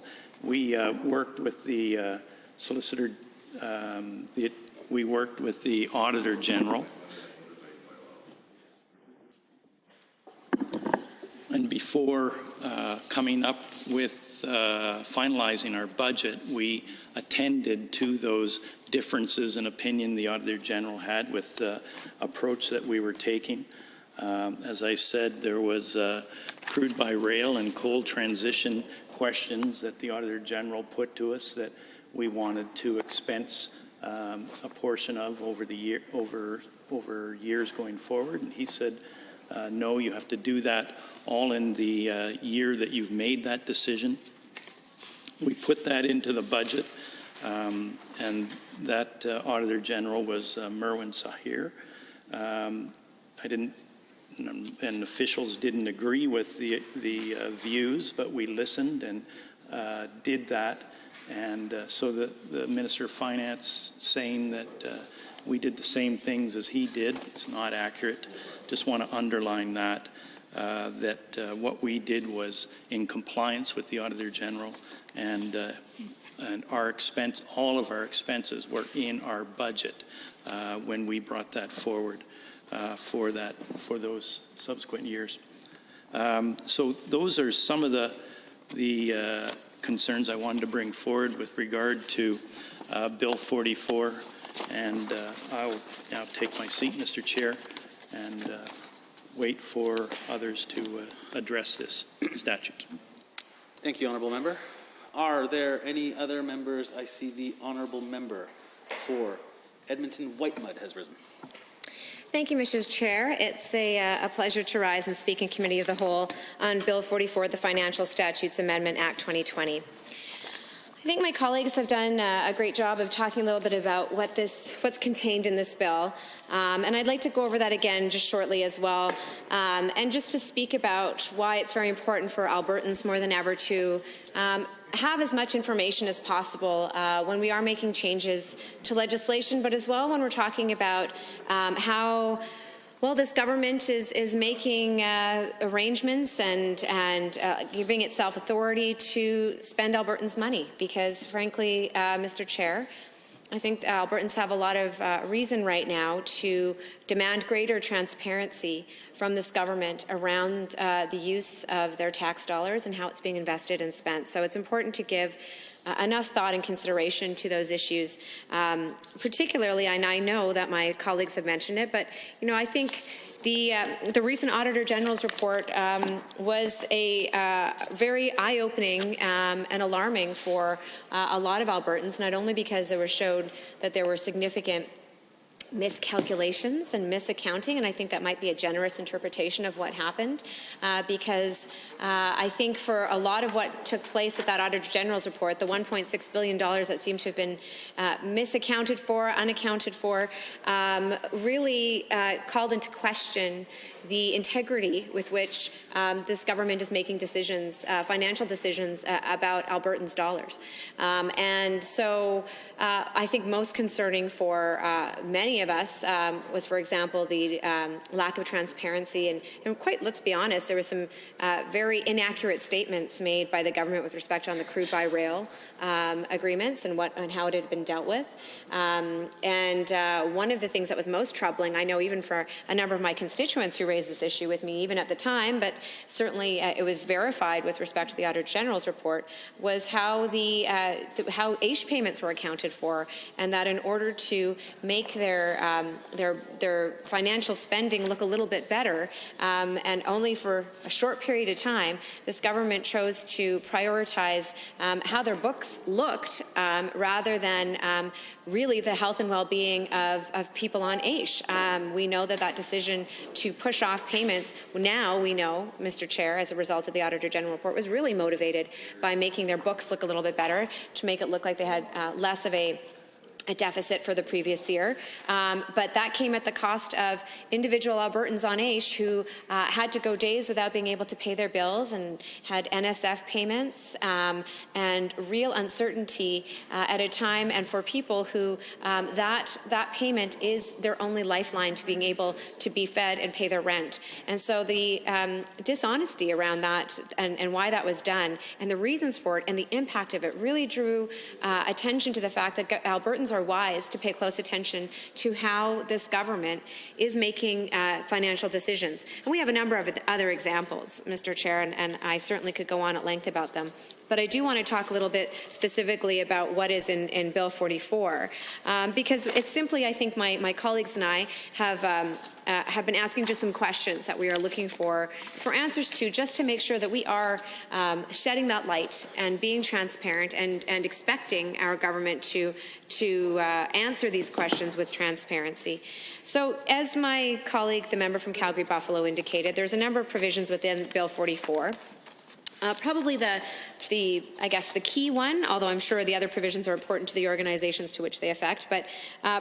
We worked with the solicitor, we worked with the Auditor General. And before coming up with finalizing our budget, we attended to those differences in opinion the Auditor General had with the approach that we were taking. As I said, there was crude by rail and coal transition questions that the Auditor General put to us that we wanted to expense a portion of over the year, over years going forward. And he said, no, you have to do that all in the year that you've made that decision. We put that into the budget, and that Auditor General was Merwin Sahir. I didn't, and officials didn't agree with the views, but we listened and did that. And so the Minister of Finance saying that we did the same things as he did is not accurate. Just want to underline that, what we did was in compliance with the Auditor General, and our expense, all of our expenses were in our budget when we brought that forward for those subsequent years. So those are some of the concerns I wanted to bring forward with regard to Bill 44, and I'll now take my seat, Mr. Chair, and wait for others to address this statute. Thank you, Honourable Member. Are there any other members? I see the Honourable Member for Edmonton Whitemud has risen. Thank you, Mr. Chair. It's a pleasure to rise and speak in Committee of the Whole on Bill 44, the Financial Statutes Amendment Act 2020. I think my colleagues have done a great job of talking a little bit about what's contained in this bill, and I'd like to go over that again just shortly as well, and just to speak about why it's very important for Albertans more than ever to have as much information as possible when we are making changes to legislation, but as well when we're talking about how well this government is making arrangements and giving itself authority to spend Albertans' money. Because frankly, Mr. Chair, I think Albertans have a lot of reason right now to demand greater transparency from this government around the use of their tax dollars and how it's being invested and spent. So it's important to give enough thought and consideration to those issues, particularly, and I know that my colleagues have mentioned it, but I think the recent Auditor General's report was a very eye-opening and alarming for a lot of Albertans, not only because it was showed that there were significant miscalculations and misaccounting, and I think that might be a generous interpretation of what happened, because I think for a lot of what took place with that Auditor General's report, the $1.6 billion that seemed to have been misaccounted for, unaccounted for, really called into question the integrity with which this government is making decisions, financial decisions about Albertans' dollars. And so I think most concerning for many of us was, for example, the lack of transparency and quite, let's be honest, there was some very inaccurate statements made by the government with respect on the crude by rail agreements and how it had been dealt with. And one of the things that was most troubling, I know even for a number of my constituents who raised this issue with me, even at the time, but certainly it was verified with respect to the Auditor General's report, was how how AISH payments were accounted for, and that in order to make their financial spending look a little bit better, and only for a short period of time, this government chose to prioritize how their books looked rather than really the health and well-being of people on AISH. We know that decision to push off payments, now we know, Mr. Chair, as a result of the Auditor General report, was really motivated by making their books look a little bit better, to make it look like they had less of a deficit for the previous year. But that came at the cost of individual Albertans on AISH who had to go days without being able to pay their bills and had NSF payments and real uncertainty at a time, and for people who that payment is their only lifeline to being able to be fed and pay their rent. And so the dishonesty around that and why that was done and the reasons for it and the impact of it really drew attention to the fact that Albertans are wise to pay close attention to how this government is making financial decisions. And we have a number of other examples, Mr. Chair, and I certainly could go on at length about them. But I do want to talk a little bit specifically about what is in Bill 44, because it's simply, I think my colleagues and I have been asking just some questions that we are looking for answers to, just to make sure that we are shedding that light and being transparent and expecting our government to answer these questions with transparency. So as my colleague, the member from Calgary-Buffalo, indicated, there's a number of provisions within Bill 44. Probably I guess the key one, although I'm sure the other provisions are important to the organizations to which they affect, but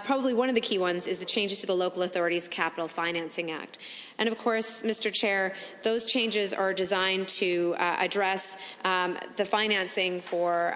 probably one of the key ones is the changes to the Local Authorities Capital Financing Act. And of course, Mr. Chair, those changes are designed to address the financing for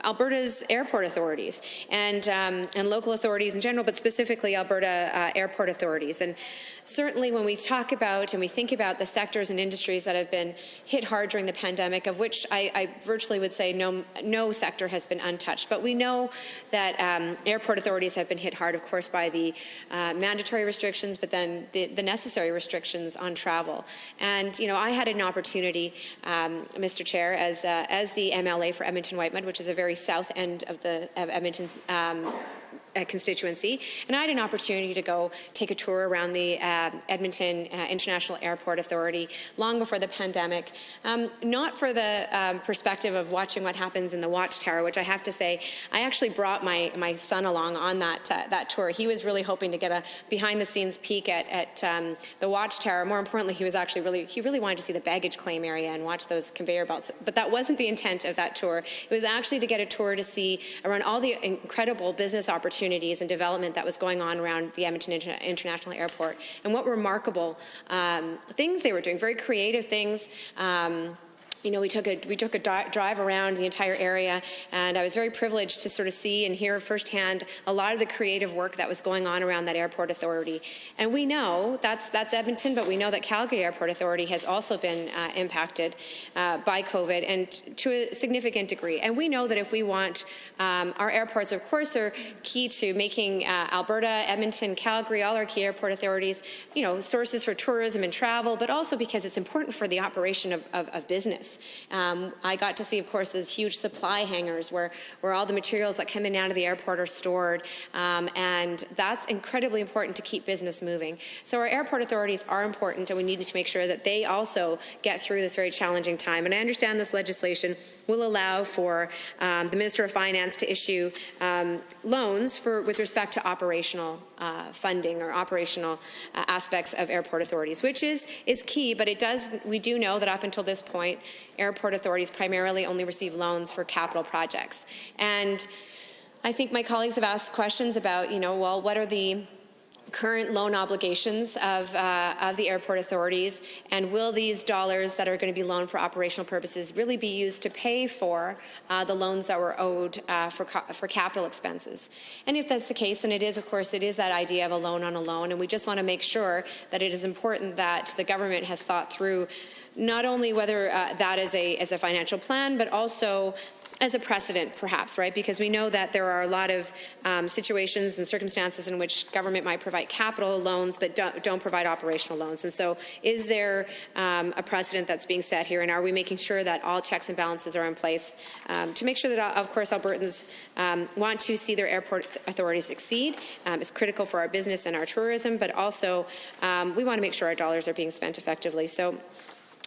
Alberta's airport authorities and local authorities in general, but specifically Alberta airport authorities. And certainly when we talk about and we think about the sectors and industries that have been hit hard during the pandemic, of which I virtually would say no sector has been untouched. But we know that airport authorities have been hit hard, of course, by the mandatory restrictions, but then the necessary restrictions on travel. And, you know, I had an opportunity, Mr. Chair, as the MLA for Edmonton-Whitemud, which is a very south end of Edmonton constituency, and I had an opportunity to go take a tour around the Edmonton International Airport Authority long before the pandemic, not for the perspective of watching what happens in the watchtower, which I have to say, I actually brought my son along on that tour. He was really hoping to get a behind-the-scenes peek at the watchtower. More importantly, he really wanted to see the baggage claim area and watch those conveyor belts. But that wasn't the intent of that tour. It was actually to get a tour to see around all the incredible business opportunities and development that was going on around the Edmonton International Airport, and what remarkable things they were doing, very creative things. You know, we took a drive around the entire area, and I was very privileged to sort of see and hear firsthand a lot of the creative work that was going on around that airport authority. And we know that's Edmonton, but we know that Calgary Airport Authority has also been impacted by COVID, and to a significant degree. And we know that if we want our airports, of course, are key to making Alberta, Edmonton, Calgary, all our key airport authorities, you know, sources for tourism and travel, but also because it's important for the operation of business. I got to see, of course, those huge supply hangars where all the materials that come in and out of the airport are stored, and that's incredibly important to keep business moving. So our airport authorities are important, and we need to make sure that they also get through this very challenging time. And I understand this legislation will allow for the Minister of Finance to issue loans with respect to operational funding or operational aspects of airport authorities, which is key, but we do know that up until this point, airport authorities primarily only receive loans for capital projects. And I think my colleagues have asked questions about, you know, well, what are the current loan obligations of the airport authorities, and will these dollars that are going to be loaned for operational purposes really be used to pay for the loans that were owed for capital expenses? And if that's the case, and it is, of course, it is that idea of a loan on a loan, and we just want to make sure that it is important that the government has thought through not only whether that is a financial plan, but also as a precedent, perhaps, right? Because we know that there are a lot of situations and circumstances in which government might provide capital loans but don't provide operational loans. And so is there a precedent that's being set here, and are we making sure that all checks and balances are in place to make sure that, of course, Albertans want to see their airport authorities succeed? It's critical for our business and our tourism, but also we want to make sure our dollars are being spent effectively. So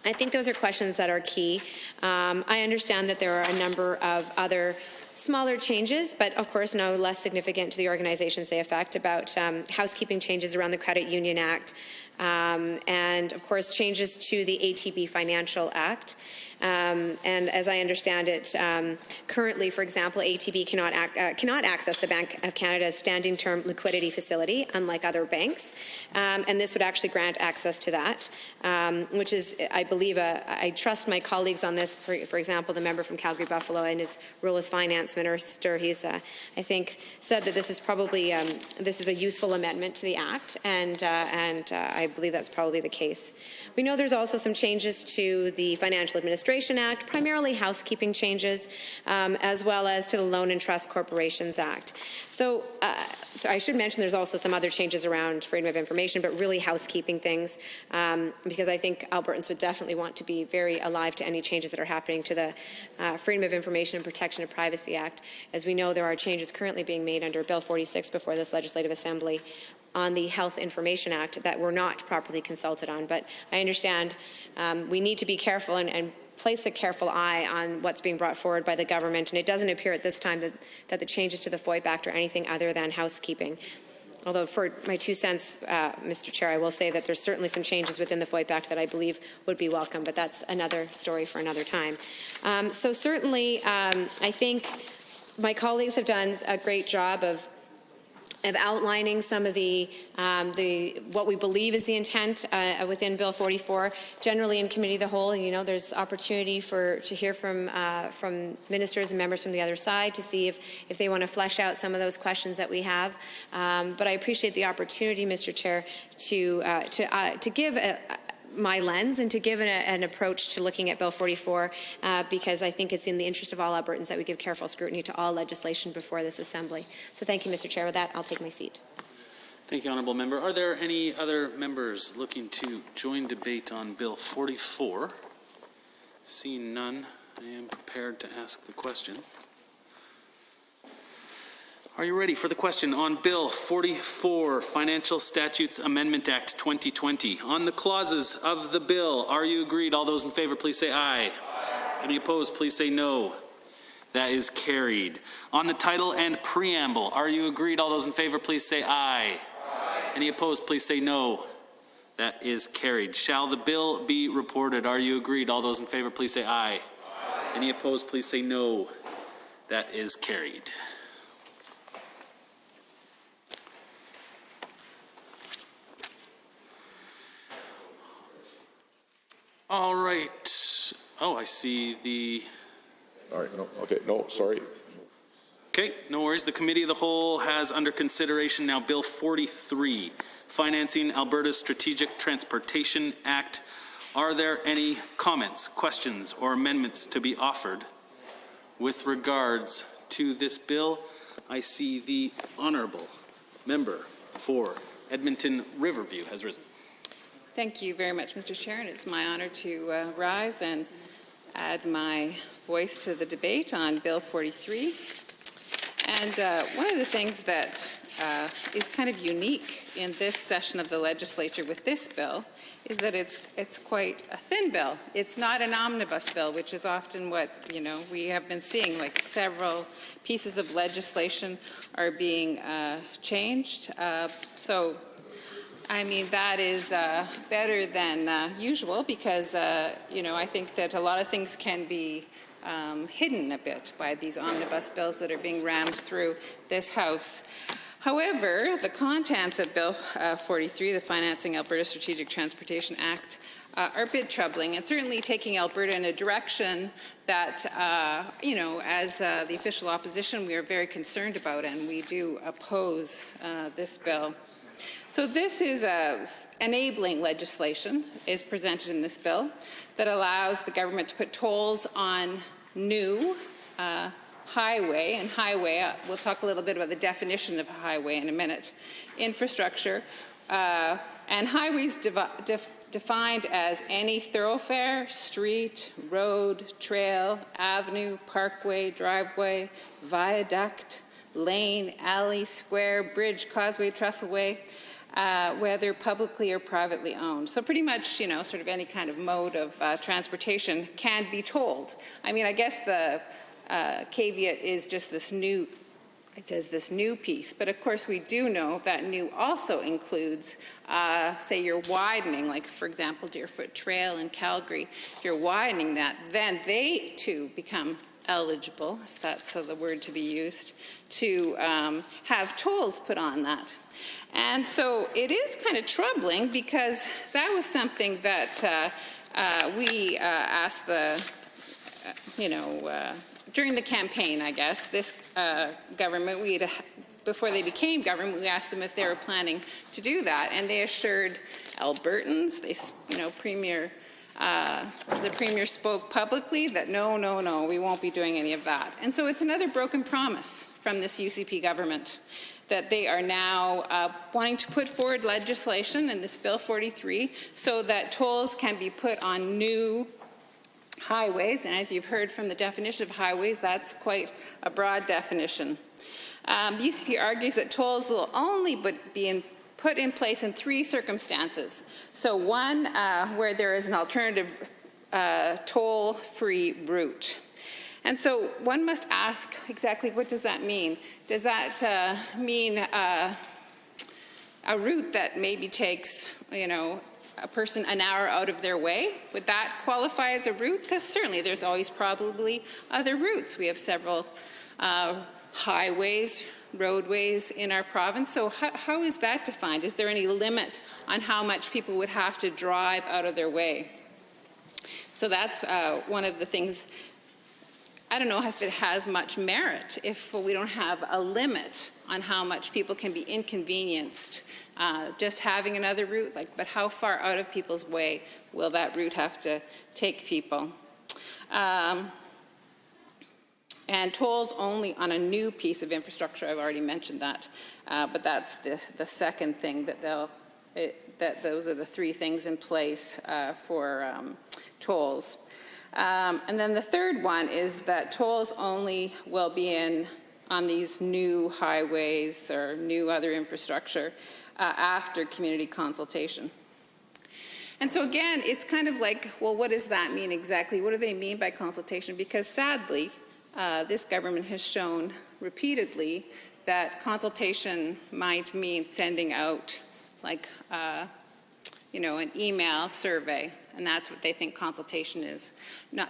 I think those are questions that are key. I understand that there are a number of other smaller changes, but of course no less significant to the organizations they affect, about housekeeping changes around the Credit Union Act, and of course changes to the ATB Financial Act. And as I understand it, currently, for example, ATB cannot access the Bank of Canada's standing term liquidity facility, unlike other banks, and this would actually grant access to that, which is, I believe, I trust my colleagues on this. For example, the member from Calgary-Buffalo and his role as finance minister, he's, I think, said that this is probably this is a useful amendment to the Act, and I believe that's probably the case. We know there's also some changes to the Financial Administration Act, primarily housekeeping changes, as well as to the Loan and Trust Corporations Act. So I should mention there's also some other changes around freedom of information, but really housekeeping things, because I think Albertans would definitely want to be very alive to any changes that are happening to the Freedom of Information and Protection of Privacy Act. As we know, there are changes currently being made under Bill 46 before this Legislative Assembly on the Health Information Act that were not properly consulted on. But I understand we need to be careful and place a careful eye on what's being brought forward by the government, and it doesn't appear at this time that the changes to the FOIP Act are anything other than housekeeping. Although for my 2 cents, Mr. Chair, I will say that there's certainly some changes within the FOIP Act that I believe would be welcome, but that's another story for another time. So certainly, I think my colleagues have done a great job of outlining some of the what we believe is the intent within Bill 44. Generally, in committee of the whole, you know, there's opportunity to hear from ministers and members from the other side to see if they want to flesh out some of those questions that we have. But I appreciate the opportunity, Mr. Chair, to give my lens and to give an approach to looking at Bill 44 because I think it's in the interest of all Albertans that we give careful scrutiny to all legislation before this Assembly. So thank you, Mr. Chair. With that, I'll take my seat. Thank you, Honourable Member. Are there any other members looking to join debate on Bill 44? Seeing none, I am prepared to ask the question. Are you ready for the question on Bill 44, Financial Statutes Amendment Act 2020? On the clauses of the bill, are you agreed? All those in favor, please say aye. Aye. Any opposed, please say no. That is carried. On the title and preamble, are you agreed? All those in favor, please say aye. Aye. Any opposed, please say no. That is carried. Shall the bill be reported? Are you agreed? All those in favor, please say aye. Aye. Any opposed, please say no. That is carried. All right. Oh, I see the... All right, no, okay, no, sorry. Okay, no worries. The Committee of the Whole has under consideration now Bill 43, Financing Alberta's Strategic Transportation Act. Are there any comments, questions, or amendments to be offered with regards to this bill? I see the Honourable Member for Edmonton Riverview has risen. Thank you very much, Mr. Chair, and it's my honor to rise and add my voice to the debate on Bill 43. And one of the things that is kind of unique in this session of the legislature with this bill is that it's quite a thin bill. It's not an omnibus bill, which is often what, you know, we have been seeing, like several pieces of legislation are being changed. So I mean, that is better than usual because, you know, I think that a lot of things can be hidden a bit by these omnibus bills that are being rammed through this House. However, the contents of Bill 43, the Financing Alberta Strategic Transportation Act, are a bit troubling and certainly taking Alberta in a direction that, you know, as the official opposition, we are very concerned about, and we do oppose this bill. So this is enabling legislation is presented in this bill that allows the government to put tolls on new highway, and highway, we'll talk a little bit about the definition of a highway in a minute, infrastructure, and highways defined as any thoroughfare, street, road, trail, avenue, parkway, driveway, viaduct, lane, alley, square, bridge, causeway, trestleway, whether publicly or privately owned. So pretty much, you know, sort of any kind of mode of transportation can be tolled. I mean, I guess the caveat is just this new, it says this new piece, but of course we do know that new also includes, say you're widening, like for example, Deerfoot Trail in Calgary, if you're widening that, then they too become eligible, if that's the word to be used, to have tolls put on that. And so it is kind of troubling because that was something that we asked the, you know, during the campaign, I guess, this government, we had before they became government, we asked them if they were planning to do that, and they assured Albertans, the Premier spoke publicly that no, we won't be doing any of that. And so it's another broken promise from this UCP government that they are now wanting to put forward legislation in this Bill 43 so that tolls can be put on new highways. And as you've heard from the definition of highways, that's quite a broad definition. The UCP argues that tolls will only be put in place in 3 circumstances. So one, where there is an alternative toll-free route. And so one must ask exactly what does that mean? Does that mean a route that maybe takes, a person an hour out of their way? Would that qualify as a route? Because certainly there's always probably other routes. We have several highways, roadways in our province. So how is that defined? Is there any limit on how much people would have to drive out of their way? So that's one of the things. I don't know if it has much merit if we don't have a limit on how much people can be inconvenienced just having another route, but how far out of people's way will that route have to take people? And tolls only on a new piece of infrastructure. I've already mentioned that, but that's the second thing that those are the 3 things in place for tolls. And then the third one is that tolls only will be on these new highways or new other infrastructure after community consultation. And so again, it's kind of like, well, what does that mean exactly? What do they mean by consultation? Because sadly, this government has shown repeatedly that consultation might mean sending out an email survey. And that's what they think consultation is.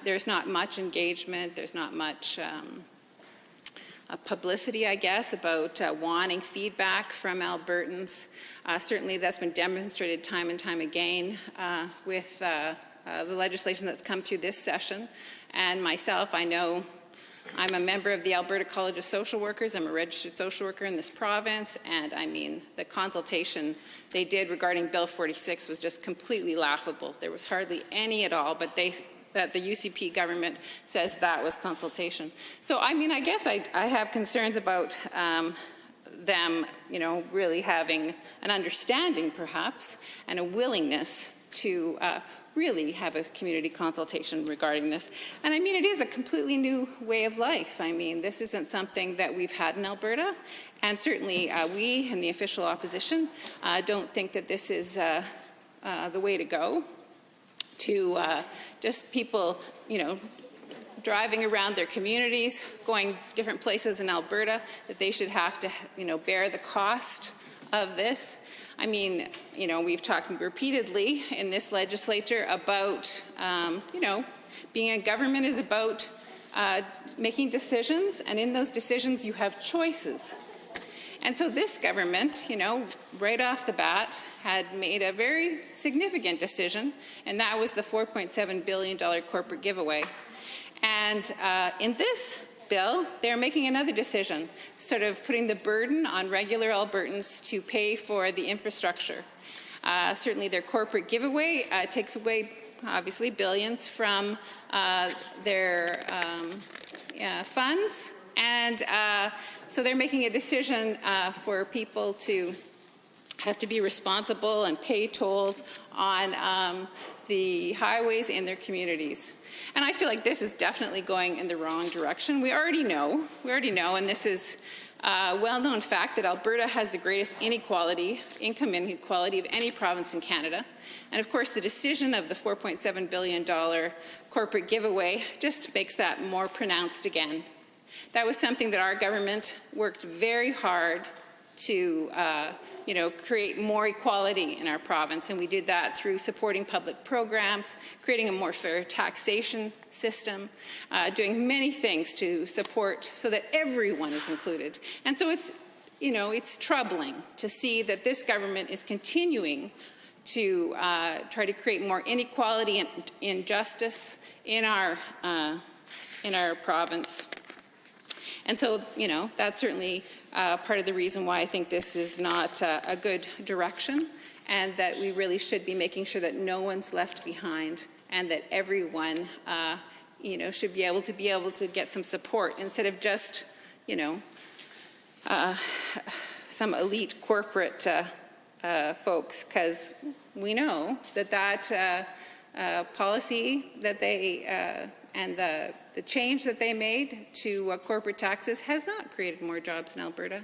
There's not much engagement. There's not much publicity, I guess, about wanting feedback from Albertans. Certainly that's been demonstrated time and time again with the legislation that's come through this session. And myself, I know I'm a member of the Alberta College of Social Workers. I'm a registered social worker in this province, and I mean, the consultation they did regarding Bill 46 was just completely laughable. There was hardly any at all, but that the UCP government says that was consultation. So, I mean, I guess I have concerns about them, really having an understanding, perhaps, and a willingness to really have a community consultation regarding this. And I mean, it is a completely new way of life. I mean, this isn't something that we've had in Alberta, and certainly we in the official opposition don't think that this is the way to go, to just people, driving around their communities, going different places in Alberta, that they should have to, bear the cost of this. I mean, we've talked repeatedly in this legislature about, being a government is about making decisions, and in those decisions you have choices. And so this government, right off the bat, had made a very significant decision, and that was the $4.7 billion corporate giveaway. And in this bill, they're making another decision, sort of putting the burden on regular Albertans to pay for the infrastructure. Certainly their corporate giveaway takes away, obviously, billions from their funds. And so they're making a decision for people to have to be responsible and pay tolls on the highways in their communities. And I feel like this is definitely going in the wrong direction. We already know, and this is a well-known fact, that Alberta has the greatest income inequality of any province in Canada. And of course, the decision of the $4.7 billion corporate giveaway just makes that more pronounced again. That was something that our government worked very hard to create more equality in our province, and we did that through supporting public programs, creating a more fair taxation system, doing many things to support so that everyone is included. And so it's troubling to see that this government is continuing to try to create more inequality and injustice in our province. And so, that's certainly part of the reason why I think this is not a good direction, and that we really should be making sure that no one's left behind, and that everyone, should be able to get some support instead of just, some elite corporate folks, because we know that policy that they and the change that they made to corporate taxes has not created more jobs in Alberta.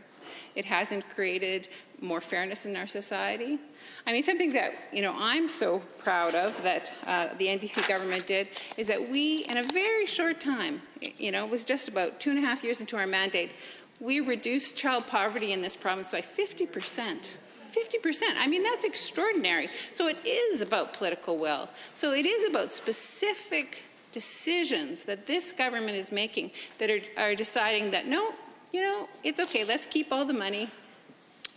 It hasn't created more fairness in our society. I mean, something that, I'm so proud of that the NDP government did is that we, in a very short time, it was just about 2.5 years into our mandate, we reduced child poverty in this province by 50%. 50%. I mean, that's extraordinary. So it is about political will. So it is about specific decisions that this government is making that are deciding that, no, it's okay, let's keep all the money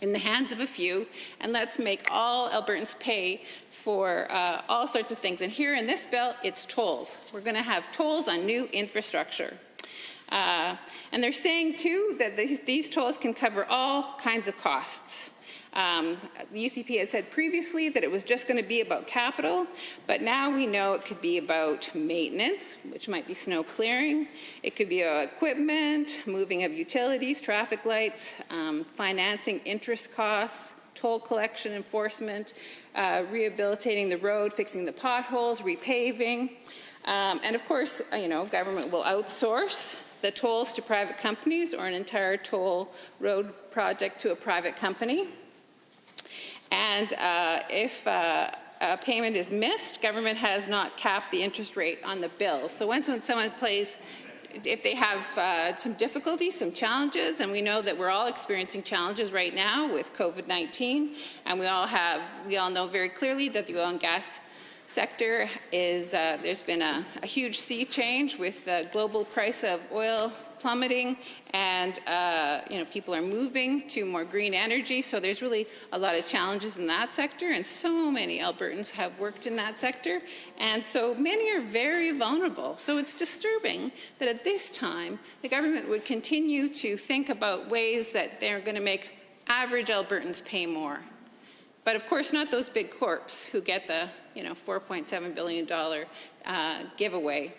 in the hands of a few, and let's make all Albertans pay for all sorts of things. And here in this bill, it's tolls. We're going to have tolls on new infrastructure. And they're saying, too, that these tolls can cover all kinds of costs. The UCP had said previously that it was just going to be about capital, but now we know it could be about maintenance, which might be snow clearing. It could be equipment, moving of utilities, traffic lights, financing interest costs, toll collection enforcement, rehabilitating the road, fixing the potholes, repaving. And of course, government will outsource the tolls to private companies or an entire toll road project to a private company. And if a payment is missed, government has not capped the interest rate on the bill. So when someone if they have some difficulties, some challenges, and we know that we're all experiencing challenges right now with COVID-19, and we all know very clearly that the oil and gas sector is, there's been a huge sea change with the global price of oil plummeting, and people are moving to more green energy, so there's really a lot of challenges in that sector, and so many Albertans have worked in that sector, and so many are very vulnerable. So it's disturbing that at this time the government would continue to think about ways that they're going to make average Albertans pay more. But of course not those big corps who get the $4.7 billion giveaway.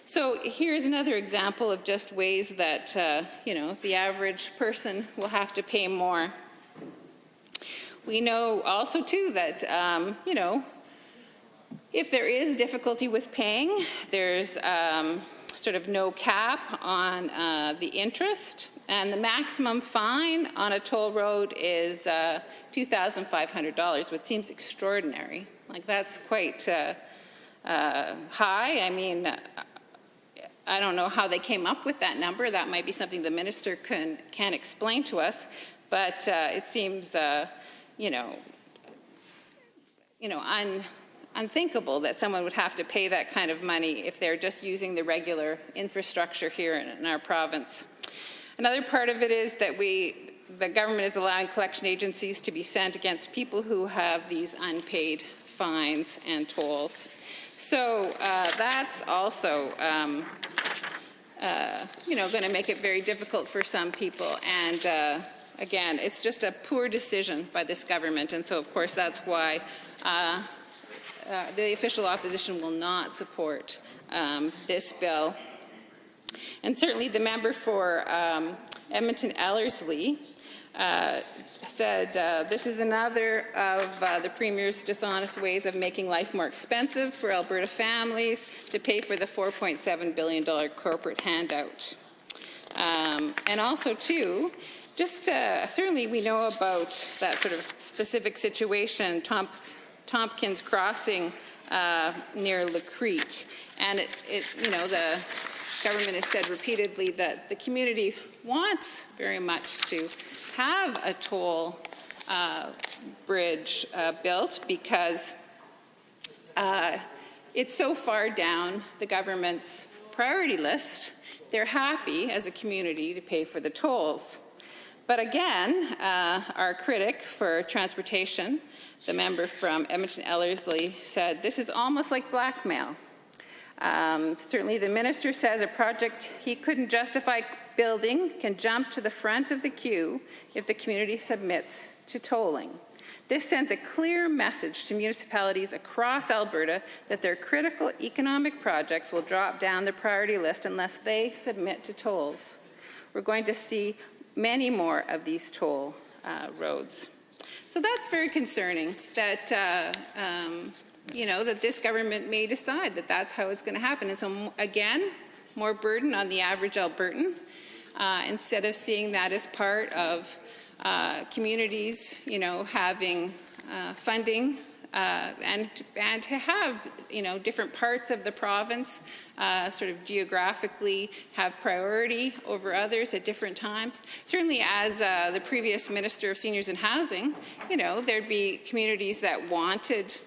So here's another example of just ways that, the average person will have to pay more. We know also, too, that, if there is difficulty with paying, there's sort of no cap on the interest, and the maximum fine on a toll road is $2,500, which seems extraordinary. Like, that's quite high. I mean, I don't know how they came up with that number. That might be something the minister can explain to us, but it seems, unthinkable that someone would have to pay that kind of money if they're just using the regular infrastructure here in our province. Another part of it is that the government is allowing collection agencies to be sent against people who have these unpaid fines and tolls. So that's also, going to make it very difficult for some people. And again, it's just a poor decision by this government. And so, of course, that's why the official opposition will not support this bill. And certainly the member for Edmonton-Ellerslie said this is another of the Premier's dishonest ways of making life more expensive for Alberta families to pay for the $4.7 billion corporate handout. And also, too, just certainly we know about that sort of specific situation, Tompkins Crossing near Lacrete. And the government has said repeatedly that the community wants very much to have a toll bridge built because it's so far down the government's priority list. They're happy as a community to pay for the tolls. But again, our critic for transportation, the member from Edmonton-Ellerslie, said this is almost like blackmail. Certainly the minister says a project he couldn't justify building can jump to the front of the queue if the community submits to tolling. This sends a clear message to municipalities across Alberta that their critical economic projects will drop down the priority list unless they submit to tolls. We're going to see many more of these toll roads. So that's very concerning that, that this government may decide that that's how it's going to happen. And so, again, more burden on the average Albertan instead of seeing that as part of communities, having funding and to have, different parts of the province sort of geographically have priority over others at different times. Certainly as the previous Minister of Seniors and Housing, there'd be communities that wanted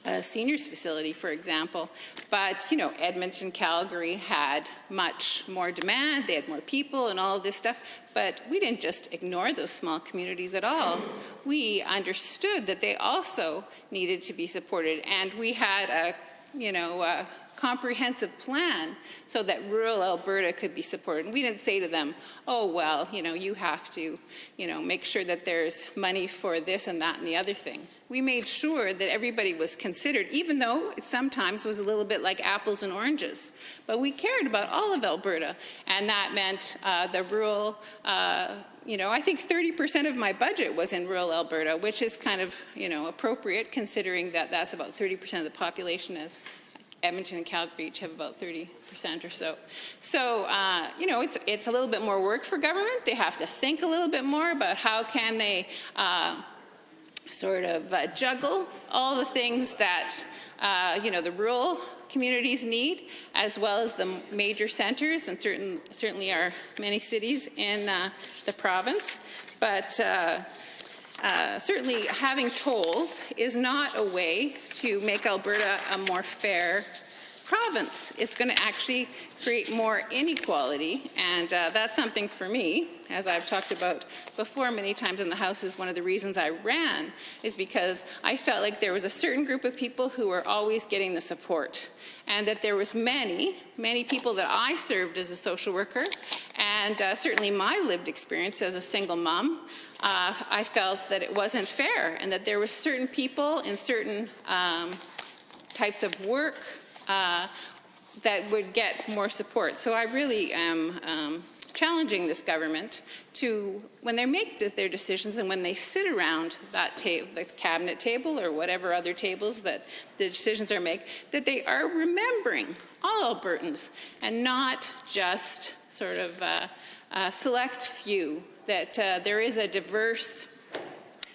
a seniors facility, for example. But, Edmonton, Calgary had much more demand. They had more people and all of this stuff. But we didn't just ignore those small communities at all. We understood that they also needed to be supported. And we had a comprehensive plan so that rural Alberta could be supported. And we didn't say to them, oh, well, you have to, make sure that there's money for this and that and the other thing. We made sure that everybody was considered, even though it sometimes was a little bit like apples and oranges. But we cared about all of Alberta, and that meant the rural, I think 30% of my budget was in rural Alberta, which is kind of, appropriate considering that that's about 30% of the population, as Edmonton and Calgary each have about 30% or so. So, it's a little bit more work for government. They have to think a little bit more about how can they juggle all the things that, the rural communities need, as well as the major centers, and certainly our many cities in the province. But certainly having tolls is not a way to make Alberta a more fair province. It's going to actually create more inequality, and that's something for me, as I've talked about before many times in the House, is one of the reasons I ran, is because I felt like there was a certain group of people who were always getting the support, and that there was many people that I served as a social worker, and certainly my lived experience as a single mom, I felt that it wasn't fair, and that there were certain people in certain types of work that would get more support. So I really am challenging this government to, when they make their decisions and when they sit around that the cabinet table or whatever other tables that the decisions are made, that they are remembering all Albertans and not just sort of a select few, that there is a diverse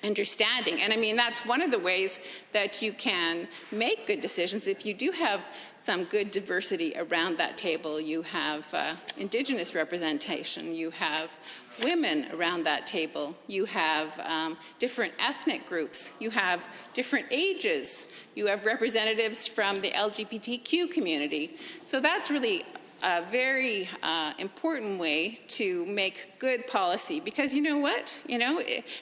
understanding. And I mean, that's one of the ways that you can make good decisions. If you do have some good diversity around that table, you have Indigenous representation, you have women around that table, you have different ethnic groups, you have different ages, you have representatives from the LGBTQ community. So that's really a very important way to make good policy, because you know what?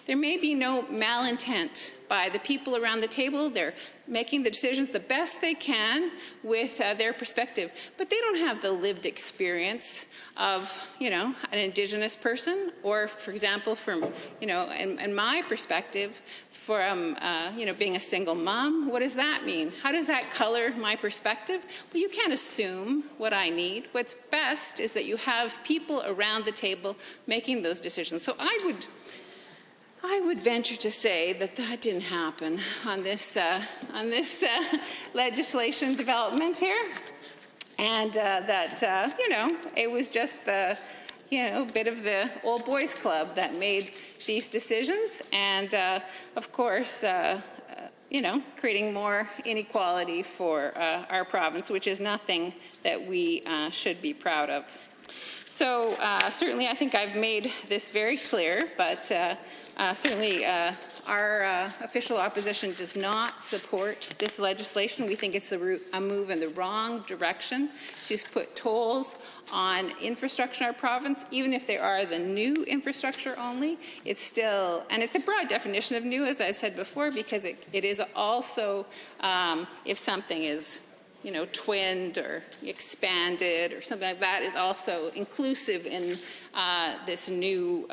There may be no malintent by the people around the table. They're making the decisions the best they can with their perspective, but they don't have the lived experience of, an Indigenous person, or, for example, from, in my perspective, from, being a single mom. What does that mean? How does that color my perspective? Well, you can't assume what I need. What's best is that you have people around the table making those decisions. So I would venture to say that didn't happen on this legislation development here, and that it was just the bit of the old boys club that made these decisions, and of course creating more inequality for our province, which is nothing that we should be proud of. So certainly I think I've made this very clear, but certainly our official opposition does not support this legislation. We think it's a move in the wrong direction to put tolls on infrastructure in our province. Even if they are the new infrastructure only, it's still, and it's a broad definition of new, as I've said before, because it is also, if something is twinned or expanded or something like that is also inclusive in this new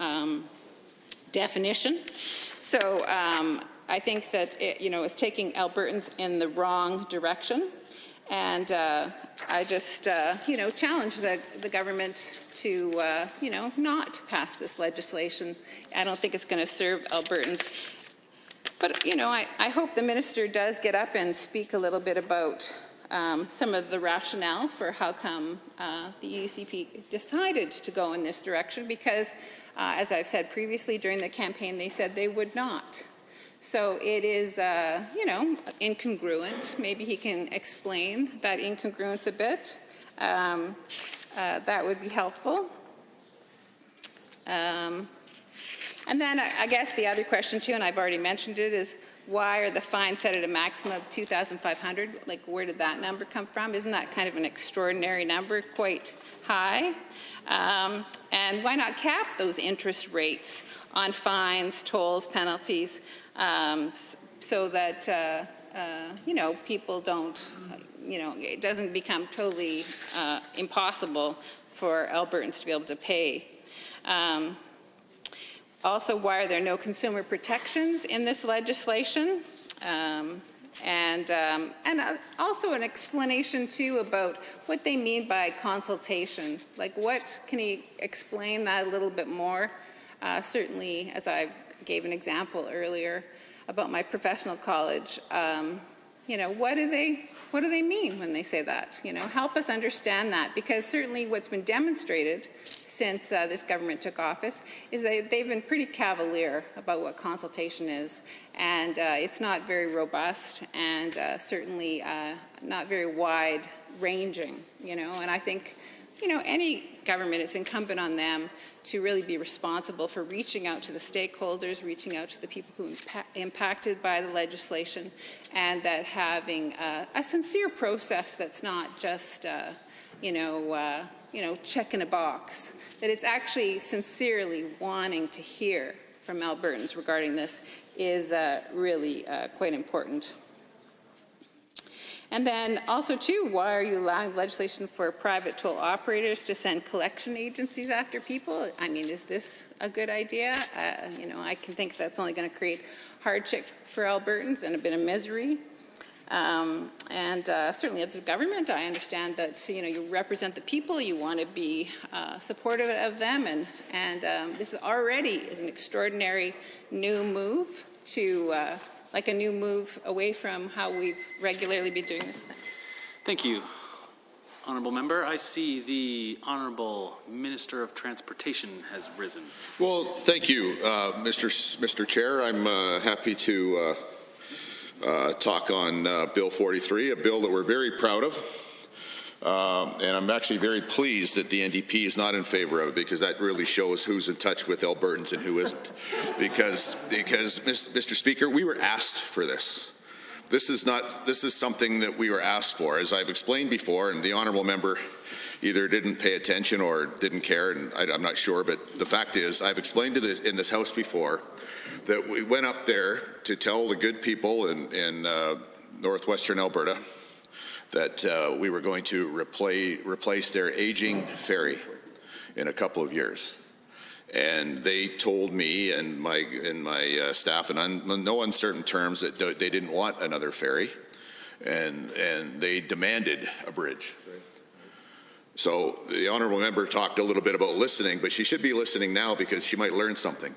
definition. So I think that it's taking Albertans in the wrong direction. And I just, challenge the government to, not pass this legislation. I don't think it's going to serve Albertans. But, I hope the minister does get up and speak a little bit about some of the rationale for how come the UCP decided to go in this direction, because, as I've said previously during the campaign, they said they would not. So it is, incongruent. Maybe he can explain that incongruence a bit. That would be helpful. And then I guess the other question too, and I've already mentioned it, is why are the fines set at a maximum of $2,500? Like, where did that number come from? Isn't that kind of an extraordinary number, quite high? And why not cap those interest rates on fines, tolls, penalties, so that, people don't, it doesn't become totally impossible for Albertans to be able to pay. Also, why are there no consumer protections in this legislation? And also an explanation too about what they mean by consultation. Like, what, can he explain that a little bit more? Certainly, as I gave an example earlier about my professional college, what do they mean when they say that? Help us understand that, because certainly what's been demonstrated since this government took office is that they've been pretty cavalier about what consultation is, and it's not very robust, and certainly not very wide-ranging, and I think, any government, it's incumbent on them to really be responsible for reaching out to the stakeholders, reaching out to the people who are impacted by the legislation, and that having a sincere process that's not just, checking a box, that it's actually sincerely wanting to hear from Albertans regarding this is really quite important. And then also too, why are you allowing legislation for private toll operators to send collection agencies after people? I mean, is this a good idea? I can think that's only going to create hardship for Albertans and a bit of misery. Certainly as a government, I understand that, you represent the people, you want to be supportive of them, and this already is an extraordinary new move to like a new move away from how we've regularly been doing this thing. Thank you, Honourable Member. I see the Honourable Minister of Transportation has risen. Well, thank you, Mr. Chair. I'm happy to talk on Bill 43, a bill that we're very proud of. And I'm actually very pleased that the NDP is not in favor of it, because that really shows who's in touch with Albertans and who isn't. Because Mr. Speaker, we were asked for this. This is something that we were asked for. As I've explained before, and the honourable member either didn't pay attention or didn't care, and I'm not sure, but the fact is, I've explained to this in this House before that we went up there to tell the good people in northwestern Alberta that we were going to replace their aging ferry in a couple of years. And they told me and my staff in no uncertain terms that they didn't want another ferry, and they demanded a bridge. So the honourable member talked a little bit about listening, but she should be listening now, because she might learn something.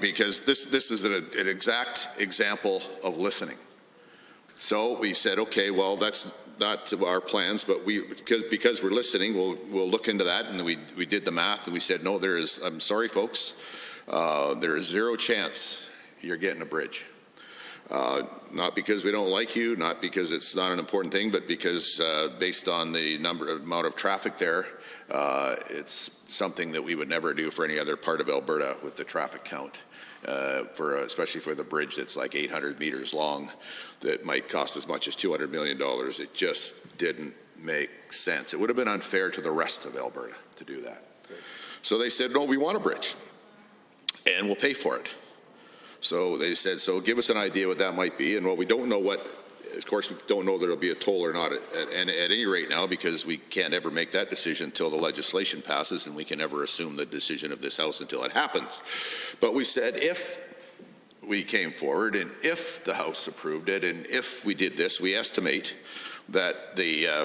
Because this is an exact example of listening. So we said, okay, well, that's not our plans, but because we're listening, we'll look into that. And we did the math, and we said, no, I'm sorry, folks, there is zero chance you're getting a bridge. Not because we don't like you, not because it's not an important thing, but because based on the amount of traffic there, it's something that we would never do for any other part of Alberta with the traffic count. Especially for the bridge that's like 800 meters long, that might cost as much as $200 million. It just didn't make sense. It would have been unfair to the rest of Alberta to do that. Great. So they said, no, we want a bridge, and we'll pay for it. So they said, so give us an idea what that might be. And well, we don't know what of course, we don't know that there'll be a toll or not at any rate now, because we can't ever make that decision until the legislation passes, and we can never assume the decision of this House until it happens. But we said if we came forward and if the House approved it and if we did this, we estimate that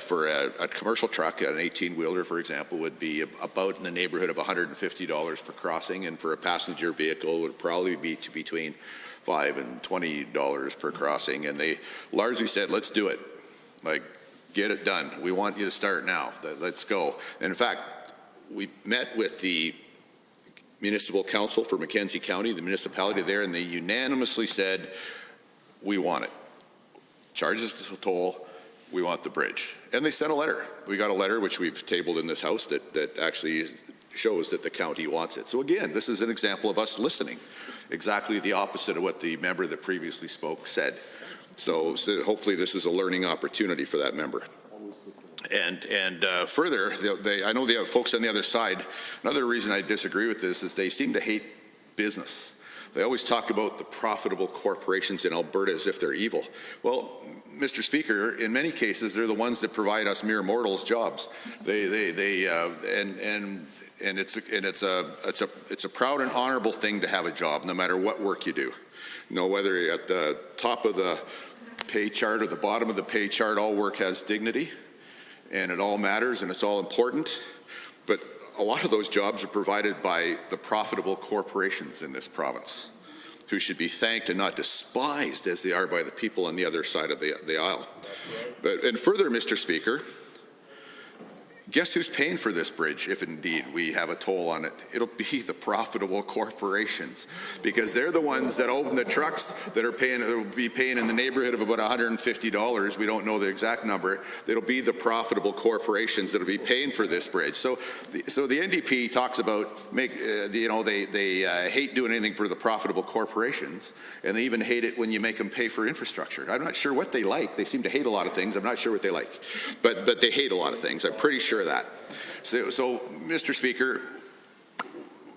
for a commercial truck, an 18-wheeler, for example, would be about in the neighborhood of $150 per crossing, and for a passenger vehicle would probably be between $5 and $20 per crossing. And they largely said, let's do it. Like, get it done. We want you to start now. Let's go. And in fact, we met with the municipal council for Mackenzie County, the municipality there, and they unanimously said, we want it. Charges the toll. We want the bridge. And they sent a letter. We got a letter which we've tabled in this House that actually shows that the county wants it. So again, this is an example of us listening. Exactly the opposite of what the member that previously spoke said. So hopefully this is a learning opportunity for that member. And further, I know they have folks on the other side. Another reason I disagree with this is they seem to hate business. They always talk about the profitable corporations in Alberta as if they're evil. Well, Mr. Speaker, in many cases, they're the ones that provide us mere mortals jobs. It's a proud and honorable thing to have a job, no matter what work you do. You know, whether you're at the top of the pay chart or the bottom of the pay chart, all work has dignity, and it all matters, and it's all important. But a lot of those jobs are provided by the profitable corporations in this province, who should be thanked and not despised as they are by the people on the other side of the aisle. And further, Mr. Speaker, guess who's paying for this bridge if indeed we have a toll on it? It'll be the profitable corporations, because they're the ones that own the trucks that will be paying in the neighborhood of about $150. We don't know the exact number. It'll be the profitable corporations that'll be paying for this bridge. So the NDP talks about they hate doing anything for the profitable corporations, and they even hate it when you make them pay for infrastructure. I'm not sure what they like. They seem to hate a lot of things. I'm not sure what they like, but they hate a lot of things. I'm pretty sure of that. So, Mr. Speaker,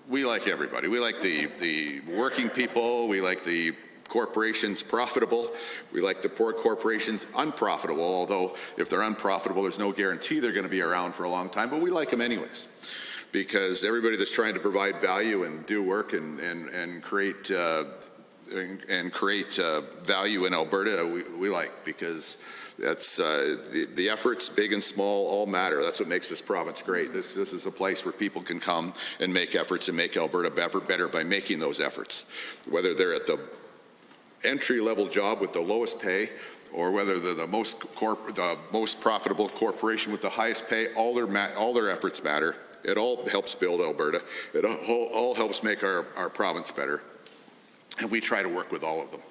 we like everybody. We like the working people. We like the corporations profitable. We like the poor corporations unprofitable, although if they're unprofitable, there's no guarantee they're going to be around for a long time, but we like them anyways, because everybody that's trying to provide value and do work and create value in Alberta, we like, because that's the efforts, big and small, all matter. That's what makes this province great. This is a place where people can come and make efforts and make Alberta better by making those efforts, whether they're at the entry-level job with the lowest pay, or whether they're the most profitable corporation with the highest pay. All their efforts matter. It all helps build Alberta. It all helps make our province better, and we try to work with all of them.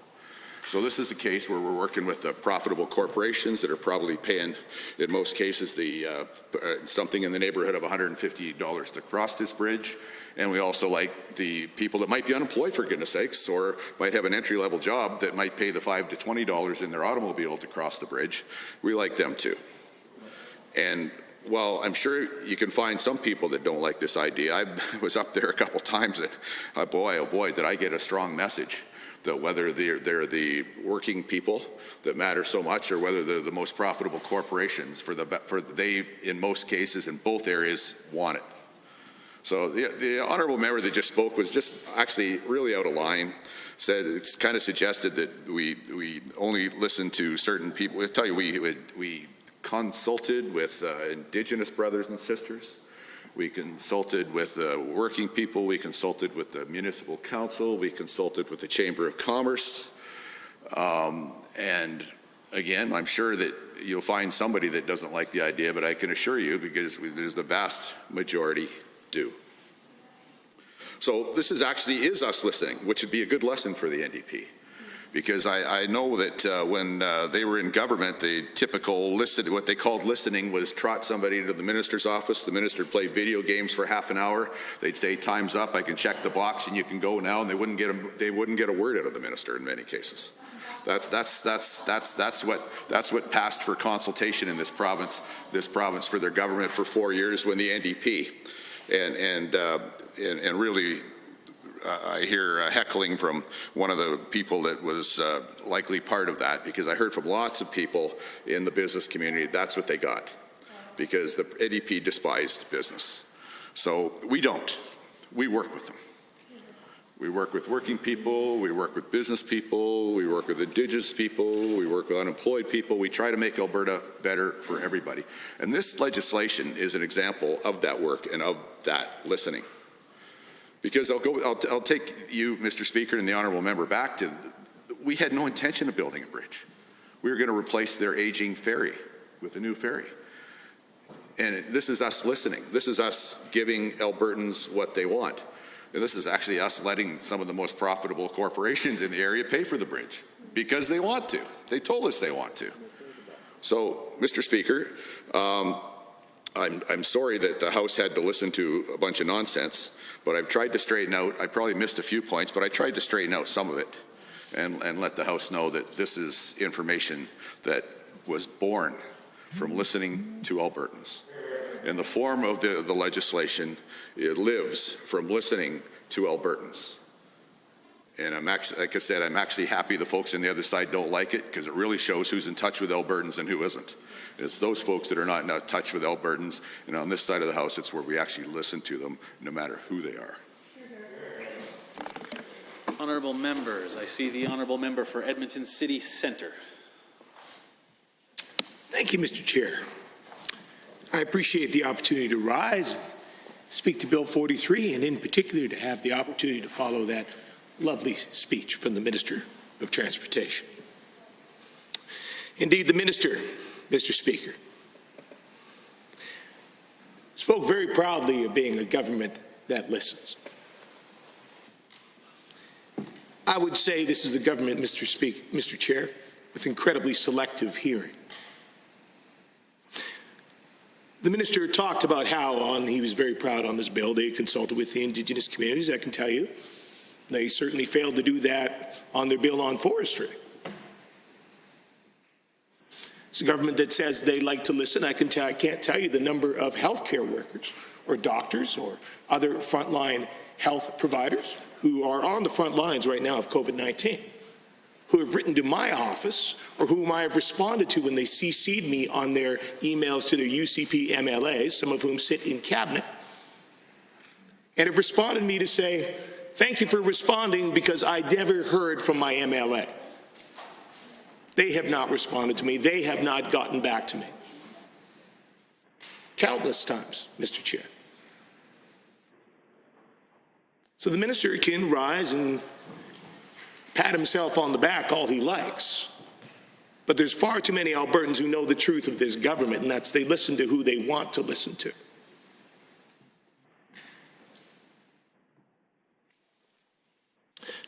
So this is a case where we're working with the profitable corporations that are probably paying, in most cases, something in the neighborhood of $150 to cross this bridge. And we also like the people that might be unemployed, for goodness sakes, or might have an entry-level job that might pay the $5 to $20 in their automobile to cross the bridge. We like them too. And while I'm sure you can find some people that don't like this idea, I was up there a couple times, and oh boy, did I get a strong message that whether they're the working people that matter so much, or whether they're the most profitable corporations, they in most cases in both areas want it. So the honourable member that just spoke was just actually really out of line. It's kind of suggested that we only listen to certain people. I'll tell you, we consulted with Indigenous brothers and sisters. We consulted with working people. We consulted with the municipal council. We consulted with the Chamber of Commerce. And again, I'm sure that you'll find somebody that doesn't like the idea, but I can assure you, because there's the vast majority do. So this is us listening, which would be a good lesson for the NDP. Because I know that when they were in government, the typical what they called listening was trot somebody into the minister's office. The minister would play video games for half an hour. They'd say, "Time's up. I can check the box, and you can go now." And they wouldn't get a word out of the minister in many cases. That's what passed for consultation in this province for their government for 4 years when the NDP and really I hear heckling from one of the people that was likely part of that, because I heard from lots of people in the business community that's what they got, because the NDP despised business. So we don't. We work with them. We work with working people, we work with business people, we work with Indigenous people, we work with unemployed people. We try to make Alberta better for everybody. And this legislation is an example of that work and of that listening. Because I'll take you, Mr. Speaker, and the honourable member back to, we had no intention of building a bridge. We were going to replace their aging ferry with a new ferry. And this is us listening. This is us giving Albertans what they want. And this is actually us letting some of the most profitable corporations in the area pay for the bridge because they want to. They told us they want to. So, Mr. Speaker, I'm sorry that the House had to listen to a bunch of nonsense, but I've tried to straighten out, I probably missed a few points, but I tried to straighten out some of it and let the House know that this is information that was born from listening to Albertans. In the form of the legislation, it lives from listening to Albertans. And I'm actually, like I said, I'm actually happy the folks on the other side don't like it, because it really shows who's in touch with Albertans and who isn't. It's those folks that are not in touch with Albertans, and on this side of the House, it's where we actually listen to them, no matter who they are. Honourable members, I see the honourable member for Edmonton City Centre. Thank you, Mr. Chair. I appreciate the opportunity to rise and speak to Bill 43, and in particular to have the opportunity to follow that lovely speech from the Minister of Transportation. Indeed, the Minister, Mr. Speaker, spoke very proudly of being a government that listens. I would say this is a government, Mr. Chair, with incredibly selective hearing. The minister talked about how he was very proud on this bill. They consulted with the Indigenous communities. I can tell you, they certainly failed to do that on their bill on forestry. It's a government that says they like to listen. I can't tell you the number of healthcare workers or doctors or other frontline health providers who are on the front lines right now of COVID-19, who have written to my office or whom I have responded to when they CC'd me on their emails to their UCP MLAs, some of whom sit in cabinet, and have responded to me to say, thank you for responding because I never heard from my MLA. They have not responded to me. They have not gotten back to me. Countless times, Mr. Chair. So the minister can rise and pat himself on the back all he likes. But there's far too many Albertans who know the truth of this government, and that's they listen to who they want to listen to.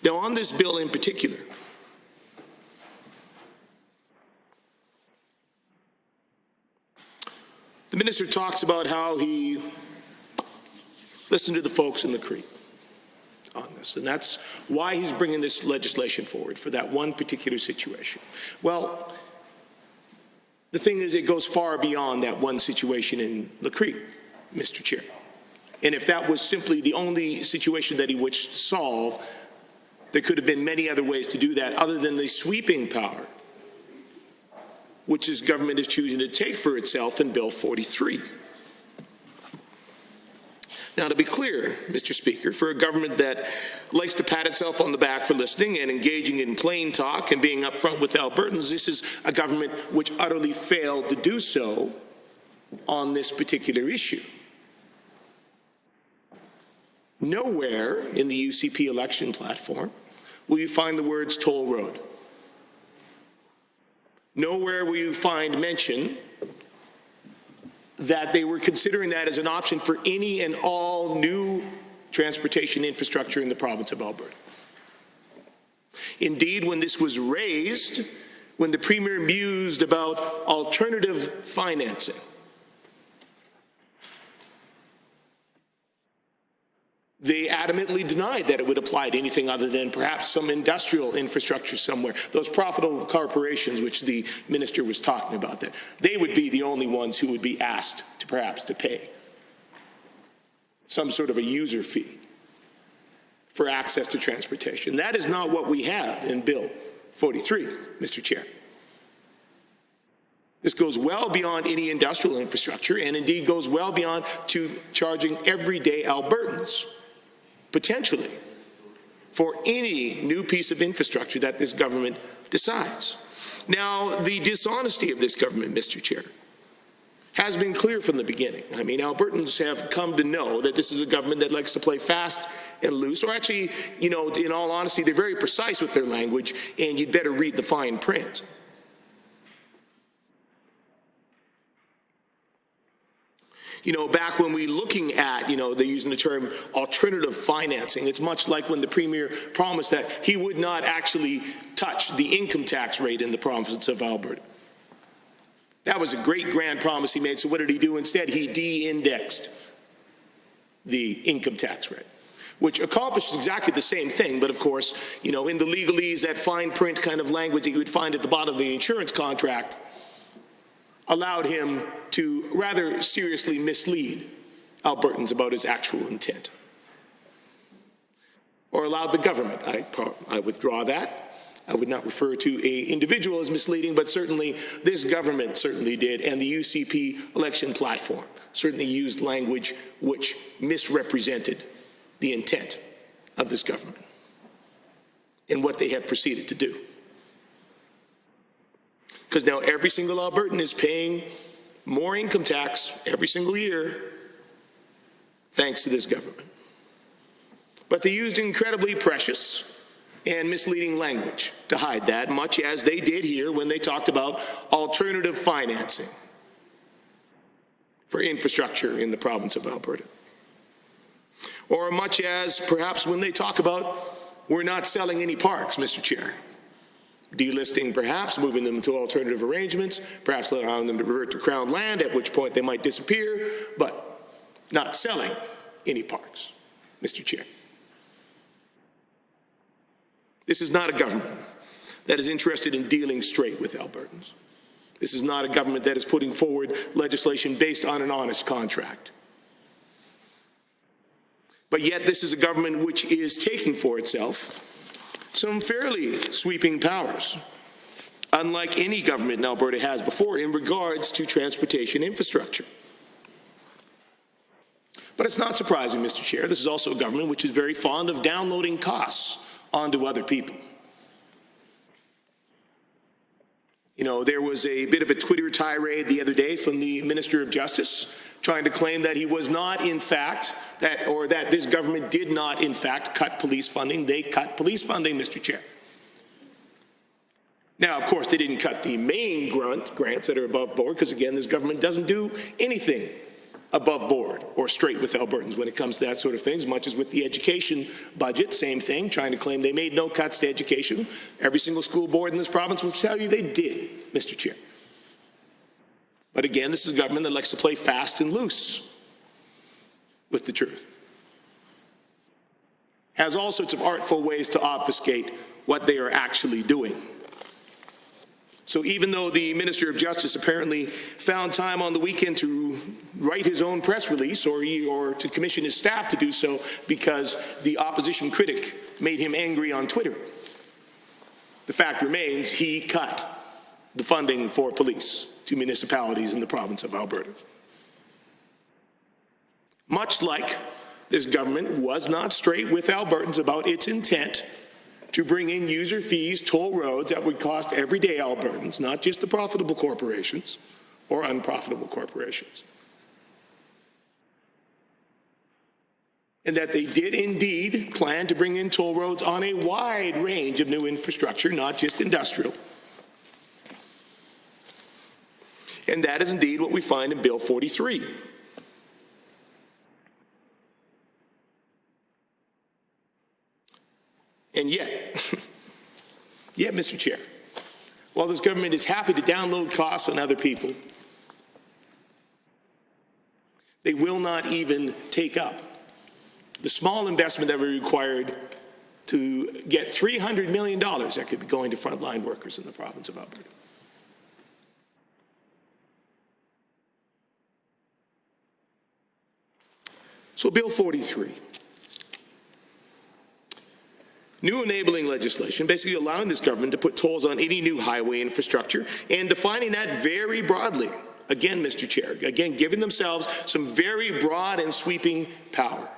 Now, on this bill in particular, the minister talks about how he listened to the folks in the Cree on this, and that's why he's bringing this legislation forward for that one particular situation. Well, the thing is, it goes far beyond that one situation in La Cree, Mr. Chair. And if that was simply the only situation that he wished to solve, there could have been many other ways to do that other than the sweeping power which this government is choosing to take for itself in Bill 43. Now, to be clear, Mr. Speaker, for a government that likes to pat itself on the back for listening and engaging in plain talk and being upfront with Albertans, this is a government which utterly failed to do so on this particular issue. Nowhere in the UCP election platform will you find the words toll road. Nowhere will you find mention that they were considering that as an option for any and all new transportation infrastructure in the province of Alberta. Indeed, when this was raised, when the Premier mused about alternative financing, they adamantly denied that it would apply to anything other than perhaps some industrial infrastructure somewhere. Those profitable corporations which the minister was talking about, that they would be the only ones who would be asked to perhaps to pay some sort of a user fee for access to transportation. That is not what we have in Bill 43, Mr. Chair. This goes well beyond any industrial infrastructure and indeed goes well beyond to charging everyday Albertans, potentially, for any new piece of infrastructure that this government decides. Now, the dishonesty of this government, Mr. Chair, has been clear from the beginning. I mean, Albertans have come to know that this is a government that likes to play fast and loose, or actually, you know, in all honesty, they're very precise with their language, and you'd better read the fine print. You know, back when we're looking at, you know, they're using the term alternative financing, it's much like when the Premier promised that he would not actually touch the income tax rate in the province of Alberta. That was a great grand promise he made, so what did he do instead? He de-indexed the income tax rate, which accomplished exactly the same thing, but of course, you know, in the legalese, that fine print kind of language that you would find at the bottom of the insurance contract allowed him to rather seriously mislead Albertans about his actual intent. Or allowed the government, I withdraw that. I would not refer to an individual as misleading, but certainly this government certainly did, and the UCP election platform certainly used language which misrepresented the intent of this government and what they have proceeded to do. Because now every single Albertan is paying more income tax every single year thanks to this government. But they used incredibly precious and misleading language to hide that, much as they did here when they talked about alternative financing for infrastructure in the province of Alberta. Or much as perhaps when they talk about we're not selling any parks, Mr. Chair. Delisting perhaps, moving them to alternative arrangements, perhaps allowing them to revert to Crown land, at which point they might disappear, but not selling any parks, Mr. Chair. This is not a government that is interested in dealing straight with Albertans. This is not a government that is putting forward legislation based on an honest contract. But yet this is a government which is taking for itself some fairly sweeping powers, unlike any government in Alberta has before in regards to transportation infrastructure. But it's not surprising, Mr. Chair, this is also a government which is very fond of downloading costs onto other people. You know, there was a bit of a Twitter tirade the other day from the Minister of Justice trying to claim that he was not in fact, that this government did not in fact cut police funding. They cut police funding, Mr. Chair. Now, of course, they didn't cut the main grants that are above board, because again, this government doesn't do anything above board or straight with Albertans when it comes to that sort of thing, as much as with the education budget, same thing, trying to claim they made no cuts to education. Every single school board in this province will tell you they did, Mr. Chair. But again, this is a government that likes to play fast and loose with the truth. Has all sorts of artful ways to obfuscate what they are actually doing. So even though the Minister of Justice apparently found time on the weekend to write his own press release or to commission his staff to do so because the opposition critic made him angry on Twitter, the fact remains he cut the funding for police to municipalities in the province of Alberta. Much like this government was not straight with Albertans about its intent to bring in user fees, toll roads that would cost everyday Albertans, not just the profitable corporations or unprofitable corporations. And that they did indeed plan to bring in toll roads on a wide range of new infrastructure, not just industrial. And that is indeed what we find in Bill 43. And yet, Mr. Chair, while this government is happy to download costs on other people, they will not even take up the small investment that we required to get $300 million that could be going to frontline workers in the province of Alberta. So Bill 43. New enabling legislation, basically allowing this government to put tolls on any new highway infrastructure and defining that very broadly. Again, Mr. Chair, again, giving themselves some very broad and sweeping power.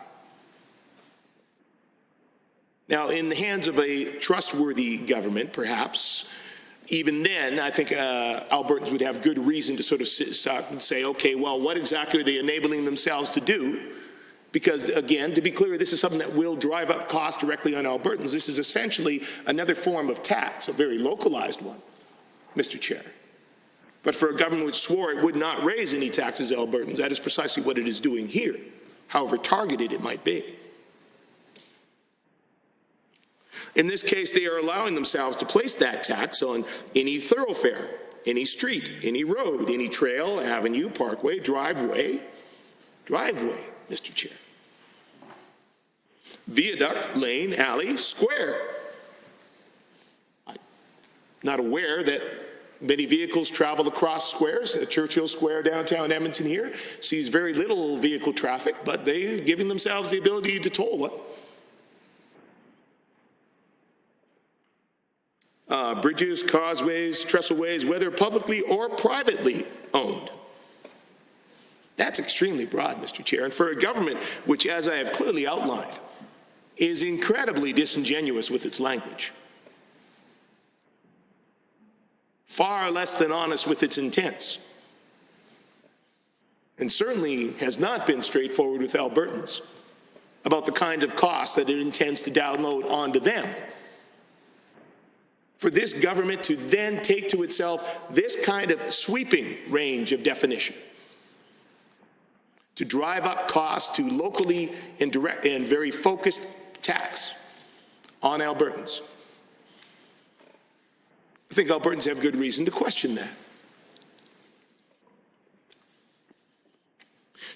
Now, in the hands of a trustworthy government, perhaps, even then, I think Albertans would have good reason to sort of stop and say, okay, well, what exactly are they enabling themselves to do? Because, again, to be clear, this is something that will drive up costs directly on Albertans. This is essentially another form of tax, a very localized one, Mr. Chair. But for a government which swore it would not raise any taxes to Albertans, that is precisely what it is doing here, however targeted it might be. In this case, they are allowing themselves to place that tax on any thoroughfare, any street, any road, any trail, avenue, parkway, driveway, Mr. Chair. Viaduct, lane, alley, square. I'm not aware that many vehicles travel across squares. Churchill Square downtown Edmonton here sees very little vehicle traffic, but they're giving themselves the ability to toll one. Bridges, causeways, trestleways, whether publicly or privately owned. That's extremely broad, Mr. Chair. And for a government which, as I have clearly outlined, is incredibly disingenuous with its language, far less than honest with its intents, and certainly has not been straightforward with Albertans about the kind of costs that it intends to download onto them. For this government to then take to itself this kind of sweeping range of definition, to drive up costs to locally and direct and very focused tax on Albertans. I think Albertans have good reason to question that.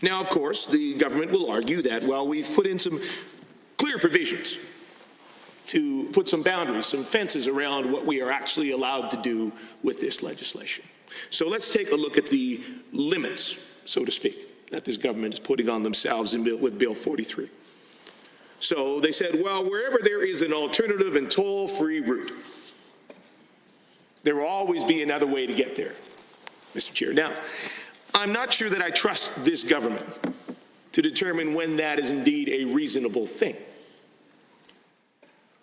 Now, of course, the government will argue that, well, we've put in some clear provisions to put some boundaries, some fences around what we are actually allowed to do with this legislation. So let's take a look at the limits, so to speak, that this government is putting on themselves with Bill 43. So they said, well, wherever there is an alternative and toll-free route, there will always be another way to get there, Mr. Chair. Now, I'm not sure that I trust this government to determine when that is indeed a reasonable thing.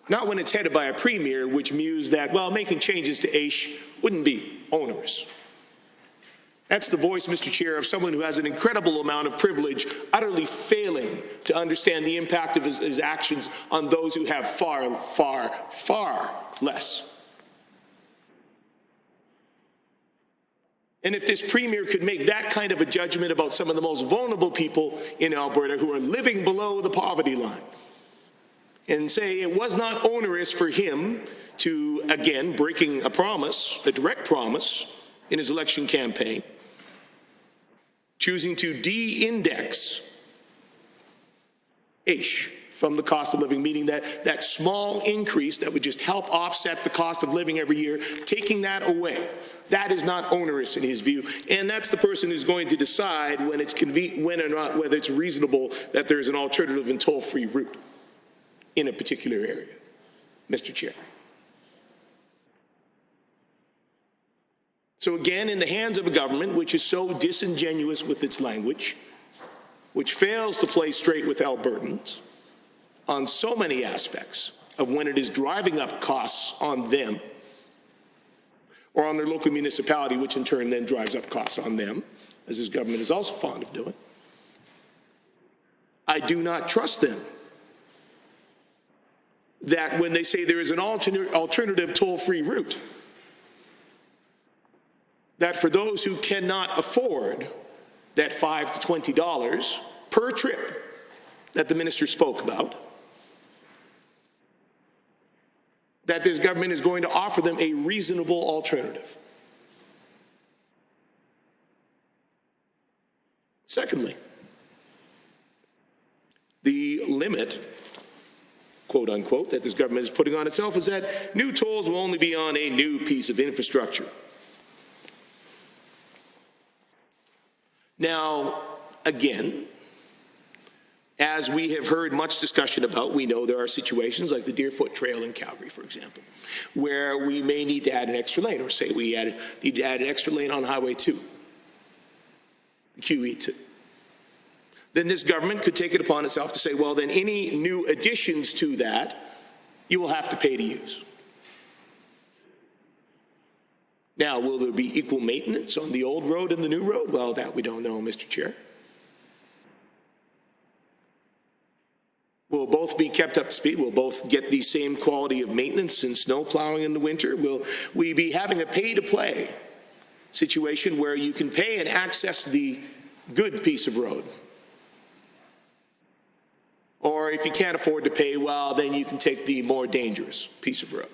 Not when it's headed by a premier which mused that, well, making changes to AISH wouldn't be onerous. That's the voice, Mr. Chair, of someone who has an incredible amount of privilege, utterly failing to understand the impact of his actions on those who have far, far, far less. And if this premier could make that kind of a judgment about some of the most vulnerable people in Alberta who are living below the poverty line, and say it was not onerous for him to, again, breaking a promise, a direct promise in his election campaign, choosing to de-index AISH from the cost of living, meaning that small increase that would just help offset the cost of living every year, taking that away. That is not onerous in his view, and that's the person who's going to decide when it's whether it's reasonable that there is an alternative and toll-free route in a particular area, Mr. Chair. So again, in the hands of a government which is so disingenuous with its language, which fails to play straight with Albertans on so many aspects of when it is driving up costs on them or on their local municipality, which in turn then drives up costs on them, as this government is also fond of doing, I do not trust them that when they say there is an alternative toll-free route, that for those who cannot afford that $5 to $20 per trip that the minister spoke about, that this government is going to offer them a reasonable alternative. Secondly, the limit, quote unquote, that this government is putting on itself is that new tolls will only be on a new piece of infrastructure. Now, again, as we have heard much discussion about, we know there are situations like the Deerfoot Trail in Calgary, for example, where we may need to add an extra lane, or say we need to add an extra lane on Highway 2, QE2. Then this government could take it upon itself to say, well, then any new additions to that, you will have to pay to use. Now, will there be equal maintenance on the old road and the new road? Well, that we don't know, Mr. Chair. Will both be kept up to speed? Will both get the same quality of maintenance and snow plowing in the winter? Will we be having a pay-to-play situation where you can pay and access the good piece of road? Or if you can't afford to pay, well, then you can take the more dangerous piece of road.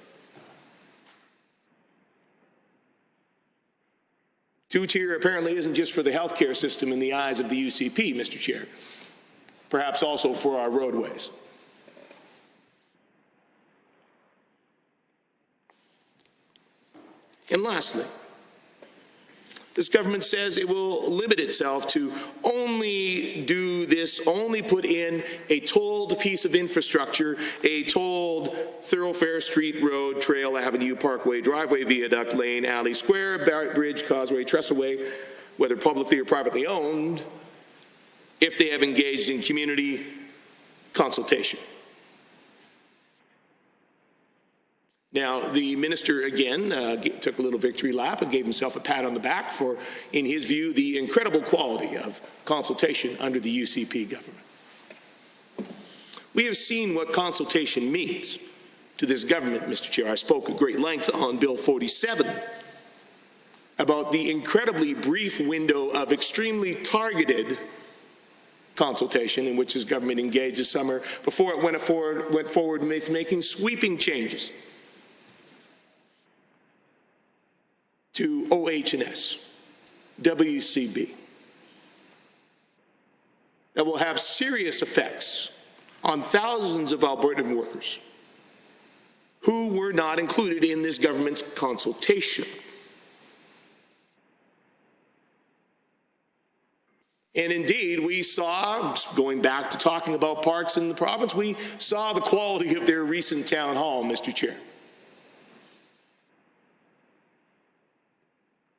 Two-tier apparently isn't just for the healthcare system in the eyes of the UCP, Mr. Chair. Perhaps also for our roadways. And lastly, this government says it will limit itself to only do this, only put in a tolled piece of infrastructure, a tolled thoroughfare, street, road, trail, avenue, parkway, driveway, viaduct, lane, alley, square, bridge, causeway, trestleway, whether publicly or privately owned, if they have engaged in community consultation. Now, the minister, again, took a little victory lap and gave himself a pat on the back for, in his view, the incredible quality of consultation under the UCP government. We have seen what consultation means to this government, Mr. Chair. I spoke at great length on Bill 47 about the incredibly brief window of extremely targeted consultation in which this government engaged this summer before it went forward making sweeping changes to OH&S, WCB, that will have serious effects on thousands of Albertan workers who were not included in this government's consultation. And indeed, we saw, going back to talking about parks in the province, we saw the quality of their recent town hall, Mr. Chair,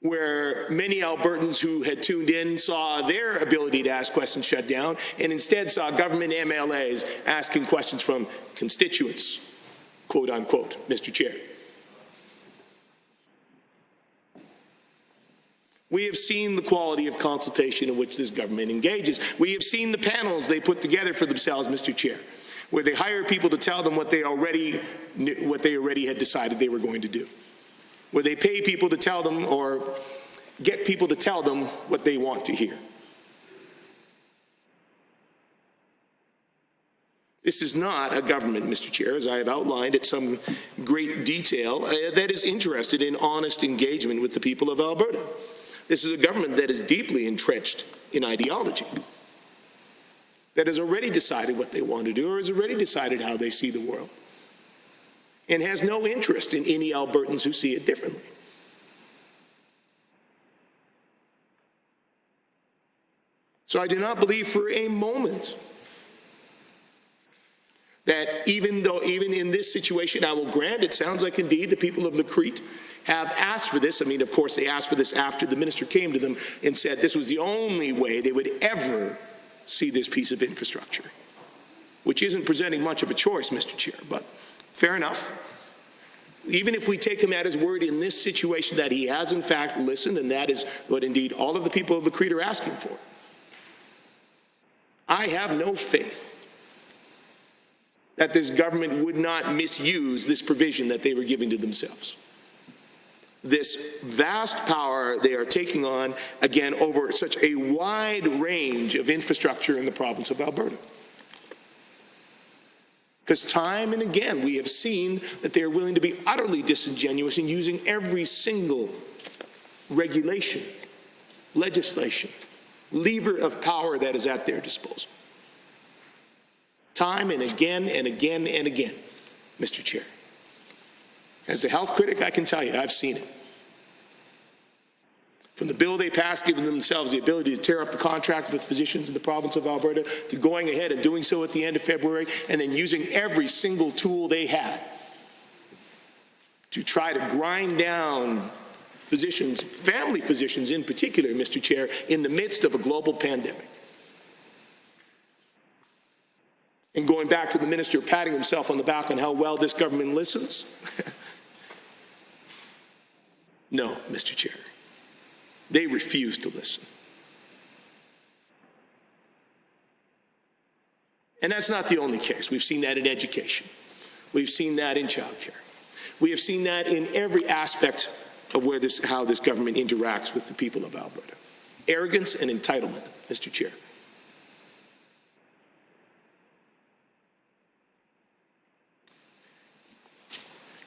where many Albertans who had tuned in saw their ability to ask questions shut down and instead saw government MLAs asking questions from constituents, quote unquote, Mr. Chair. We have seen the quality of consultation in which this government engages. We have seen the panels they put together for themselves, Mr. Chair, where they hire people to tell them what they already had decided they were going to do, where they pay people to tell them or get people to tell them what they want to hear. This is not a government, Mr. Chair, as I have outlined at some great detail, that is interested in honest engagement with the people of Alberta. This is a government that is deeply entrenched in ideology, that has already decided what they want to do or has already decided how they see the world, and has no interest in any Albertans who see it differently. So I do not believe for a moment that even in this situation, I will grant, it sounds like indeed the people of the Crete have asked for this. I mean, of course, they asked for this after the minister came to them and said this was the only way they would ever see this piece of infrastructure, which isn't presenting much of a choice, Mr. Chair, but fair enough. Even if we take him at his word in this situation that he has in fact listened, and that is what indeed all of the people of the Crete are asking for, I have no faith that this government would not misuse this provision that they were giving to themselves. This vast power they are taking on, again, over such a wide range of infrastructure in the province of Alberta. Because time and again, we have seen that they are willing to be utterly disingenuous in using every single regulation, legislation, lever of power that is at their disposal. Time and again and again and again, Mr. Chair. As a health critic, I can tell you, I've seen it. From the bill they passed, giving themselves the ability to tear up the contract with physicians in the province of Alberta, to going ahead and doing so at the end of February, and then using every single tool they had to try to grind down physicians, family physicians in particular, Mr. Chair, in the midst of a global pandemic. And going back to the minister patting himself on the back on how well this government listens. No, Mr. Chair. They refuse to listen. And that's not the only case. We've seen that in education. We've seen that in childcare. We have seen that in every aspect of how this government interacts with the people of Alberta. Arrogance and entitlement, Mr. Chair.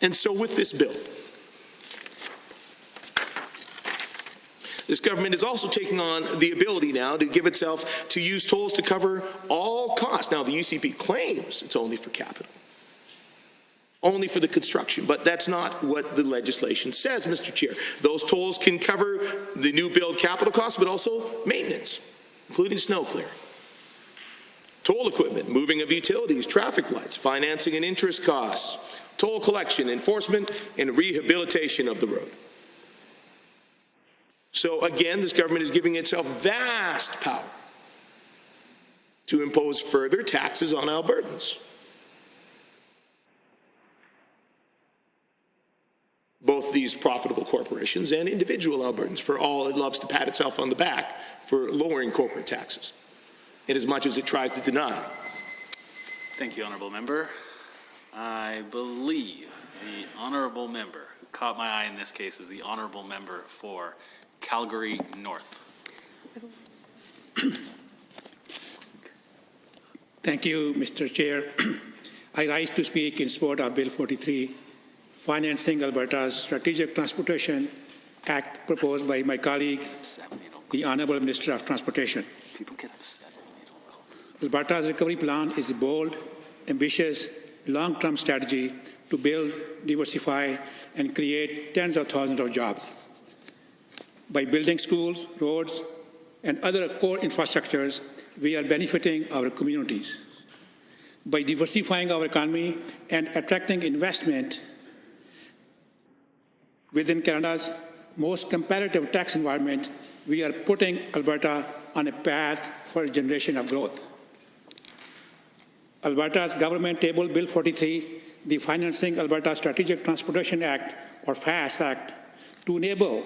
And so with this bill, this government is also taking on the ability now to give itself to use tolls to cover all costs. Now, the UCP claims it's only for capital, only for the construction, but that's not what the legislation says, Mr. Chair. Those tolls can cover the new build capital costs, but also maintenance, including snow clearing, toll equipment, moving of utilities, traffic lights, financing and interest costs, toll collection, enforcement, and rehabilitation of the road. So again, this government is giving itself vast power to impose further taxes on Albertans. Both these profitable corporations and individual Albertans, for all it loves to pat itself on the back for lowering corporate taxes, in as much as it tries to deny. Thank you, Honourable Member. I believe the Honourable Member who caught my eye in this case is the Honourable Member for Calgary North. Thank you, Mr. Chair. I rise to speak in support of Bill 43, financing Alberta's Strategic Transportation Act proposed by my colleague, the Honourable Minister of Transportation. People get upset when they don't call. Alberta's recovery plan is a bold, ambitious, long-term strategy to build, diversify, and create tens of thousands of jobs. By building schools, roads, and other core infrastructures, we are benefiting our communities. By diversifying our economy and attracting investment within Canada's most competitive tax environment, we are putting Alberta on a path for a generation of growth. Alberta's government tabled Bill 43, the Financing Alberta Strategic Transportation Act, or FAST Act, to enable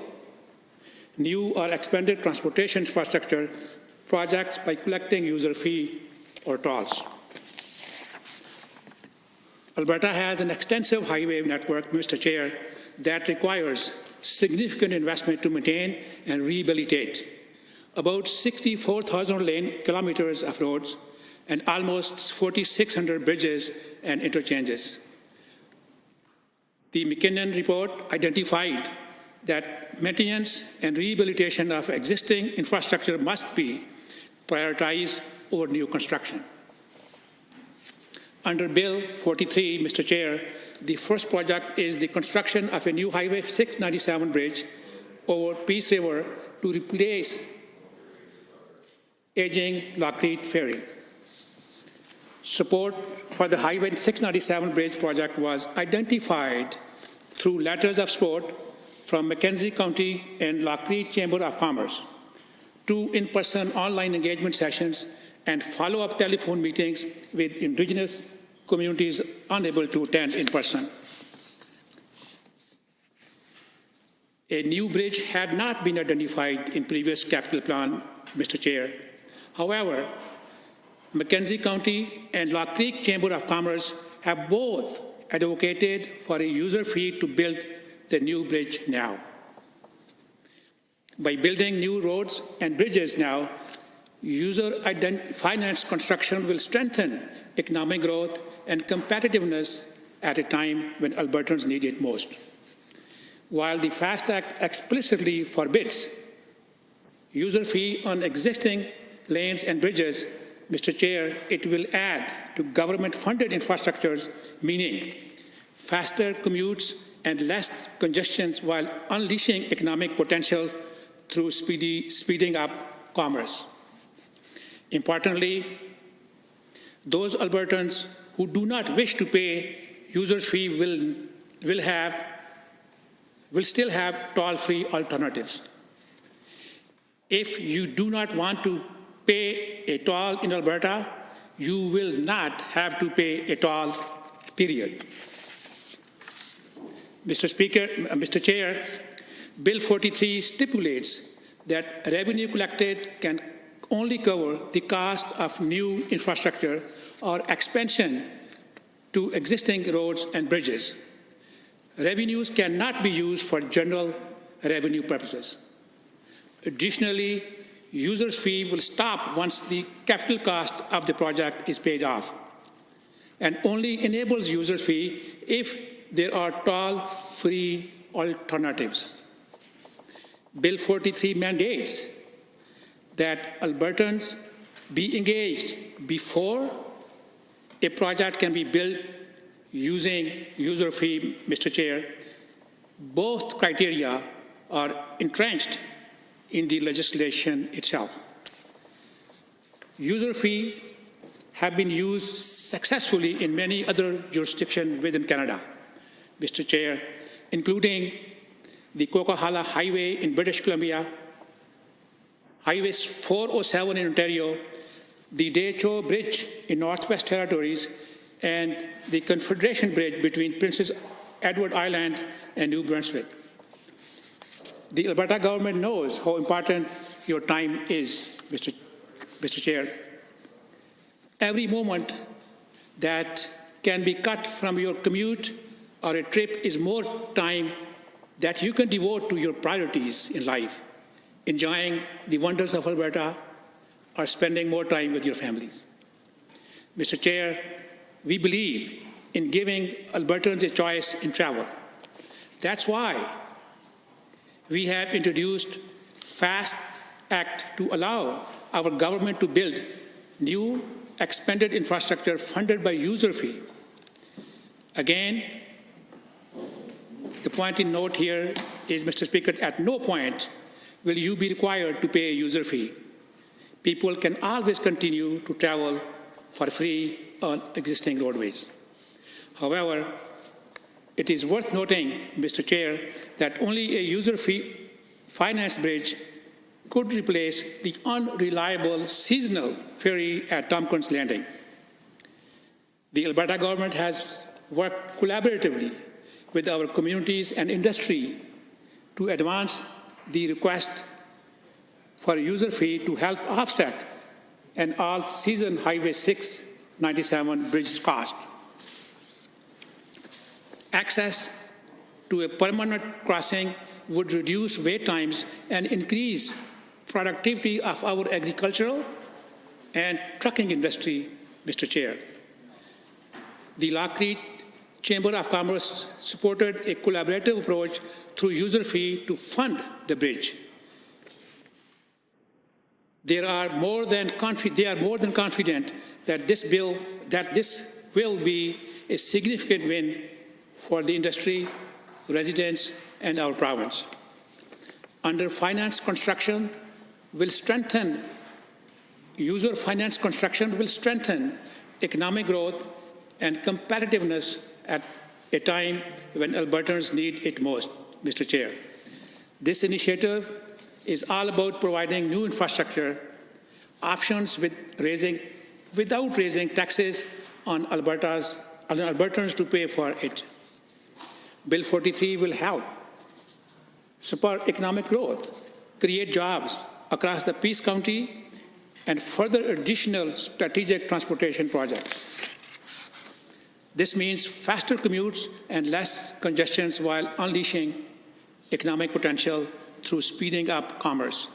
new or expanded transportation infrastructure projects by collecting user fee or tolls. Alberta has an extensive highway network, Mr. Chair, that requires significant investment to maintain and rehabilitate. About 64,000 lane kilometers of roads and almost 4,600 bridges and interchanges. The McKinnon report identified that maintenance and rehabilitation of existing infrastructure must be prioritized over new construction. Under Bill 43, Mr. Chair, the first project is the construction of a new Highway 697 bridge over Peace River to replace aging Lockheed Ferry. Support for the Highway 697 bridge project was identified through letters of support from Mackenzie County and Lockheed Chamber of Commerce, 2 in-person online engagement sessions, and follow-up telephone meetings with Indigenous communities unable to attend in person. A new bridge had not been identified in previous capital plan, Mr. Chair. However, Mackenzie County and Lockheed Chamber of Commerce have both advocated for a user fee to build the new bridge now. By building new roads and bridges now, user-financed construction will strengthen economic growth and competitiveness at a time when Albertans need it most. While the FAST Act explicitly forbids user fee on existing lanes and bridges, Mr. Chair, it will add to government-funded infrastructures, meaning faster commutes and less congestion while unleashing economic potential through speeding up commerce. Importantly, those Albertans who do not wish to pay user's fee will still have toll-free alternatives. If you do not want to pay a toll in Alberta, you will not have to pay a toll, period. Mr. Chair, Bill 43 stipulates that revenue collected can only cover the cost of new infrastructure or expansion to existing roads and bridges. Revenues cannot be used for general revenue purposes. Additionally, user's fee will stop once the capital cost of the project is paid off, and only enables user's fee if there are toll-free alternatives. Bill 43 mandates that Albertans be engaged before a project can be built using user fee, Mr. Chair. Both criteria are entrenched in the legislation itself. User fees have been used successfully in many other jurisdictions within Canada, Mr. Chair, including the Coquihalla Highway in British Columbia, Highway 407 in Ontario, the Deschaux Bridge in Northwest Territories, and the Confederation Bridge between Prince Edward Island and New Brunswick. The Alberta government knows how important your time is, Mr. Chair. Every moment that can be cut from your commute or a trip is more time that you can devote to your priorities in life, enjoying the wonders of Alberta or spending more time with your families. Mr. Chair, we believe in giving Albertans a choice in travel. That's why we have introduced FAST Act to allow our government to build new expanded infrastructure funded by user fee. Again, the point in note here is, Mr. Speaker, at no point will you be required to pay a user fee. People can always continue to travel for free on existing roadways. However, it is worth noting, Mr. Chair, that only a user fee finance bridge could replace the unreliable seasonal ferry at Tompkins Landing. The Alberta government has worked collaboratively with our communities and industry to advance the request for a user fee to help offset an all-season Highway 697 bridge cost. Access to a permanent crossing would reduce wait times and increase productivity of our agricultural and trucking industry, Mr. Chair. The Lac Creek Chamber of Commerce supported a collaborative approach through user fee to fund the bridge. They are more than confident that this will be a significant win for the industry, residents, and our province. Under finance construction will strengthen, user finance construction will strengthen economic growth and competitiveness at a time when Albertans need it most, Mr. Chair. This initiative is all about providing new infrastructure options without raising taxes on Albertans to pay for it. Bill 43 will help support economic growth, create jobs across the Peace County, and further additional strategic transportation projects. This means faster commutes and less congestions while unleashing economic potential through speeding up commerce.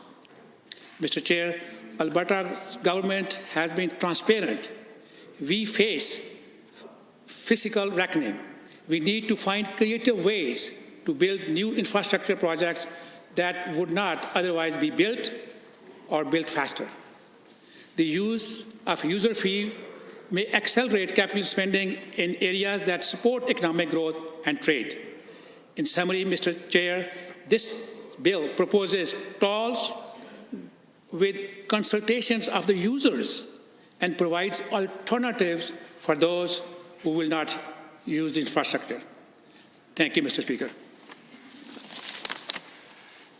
Mr. Chair, Alberta's government has been transparent. We face fiscal reckoning. We need to find creative ways to build new infrastructure projects that would not otherwise be built or built faster. The use of user fee may accelerate capital spending in areas that support economic growth and trade. In summary, Mr. Chair, this bill proposes tolls with consultations of the users and provides alternatives for those who will not use the infrastructure. Thank you, Mr. Speaker.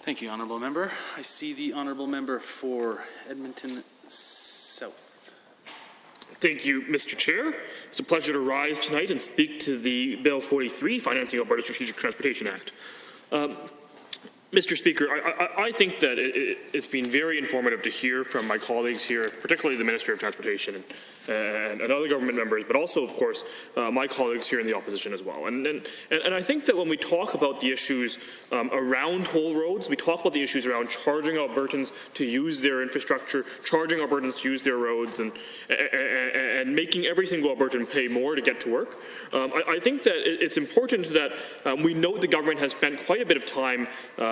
Thank you, Honourable Member. I see the Honourable Member for Edmonton South. Thank you, Mr. Chair. It's a pleasure to rise tonight and speak to the Bill 43, Financing Alberta Strategic Transportation Act. Mr. Speaker, I think that it's been very informative to hear from my colleagues here, particularly the Minister of Transportation and other government members, but also, of course, my colleagues here in the opposition as well. And I think that when we talk about the issues around toll roads, we talk about the issues around charging Albertans to use their infrastructure, charging Albertans to use their roads, and making every single Albertan pay more to get to work. I think that it's important that we note the government has spent quite a bit of time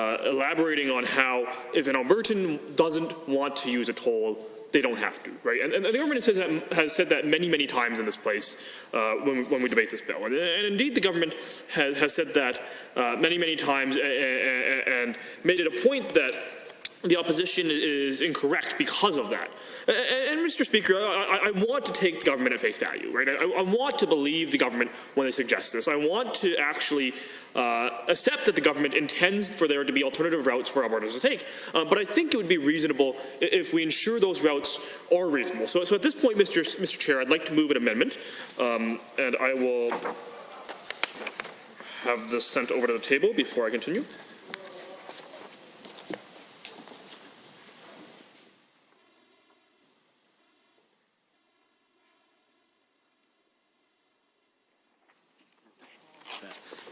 elaborating on how if an Albertan doesn't want to use a toll, they don't have to, right? And the government has said that many, many times in this place when we debate this bill. And indeed, the government has said that many, many times and made it a point that the opposition is incorrect because of that. And Mr. Speaker, I want to take the government at face value, right? I want to believe the government when they suggest this. I want to actually accept that the government intends for there to be alternative routes for Albertans to take. But I think it would be reasonable if we ensure those routes are reasonable. So at this point, Mr. Chair, I'd like to move an amendment, and I will have this sent over to the table before I continue.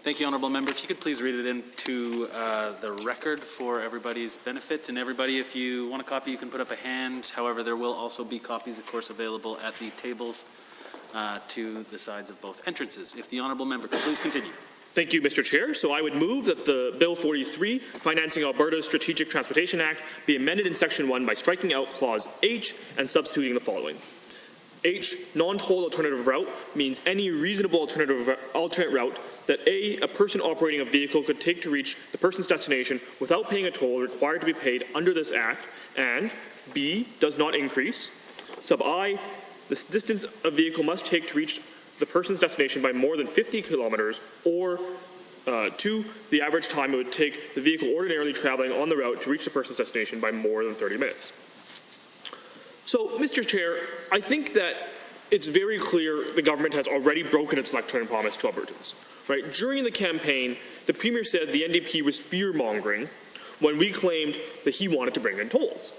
Thank you, Honourable Member. If you could please read it into the record for everybody's benefit. And everybody, if you want a copy, you can put up a hand. However, there will also be copies, of course, available at the tables to the sides of both entrances. If the Honourable Member could please continue. Thank you, Mr. Chair. So I would move that the Bill 43, Financing Alberta's Strategic Transportation Act, be amended in Section 1 by striking out Clause H and substituting the following. H, non-toll alternative route, means any reasonable alternate route that A, person operating a vehicle could take to reach the person's destination without paying a toll required to be paid under this Act, and B, does not increase. Sub I, the distance a vehicle must take to reach the person's destination by more than 50 kilometers, or 2, the average time it would take the vehicle ordinarily traveling on the route to reach the person's destination by more than 30 minutes. So, Mr. Chair, I think that it's very clear the government has already broken its electoral promise to Albertans. Right? During the campaign, the Premier said the NDP was fear-mongering when we claimed that he wanted to bring in tolls.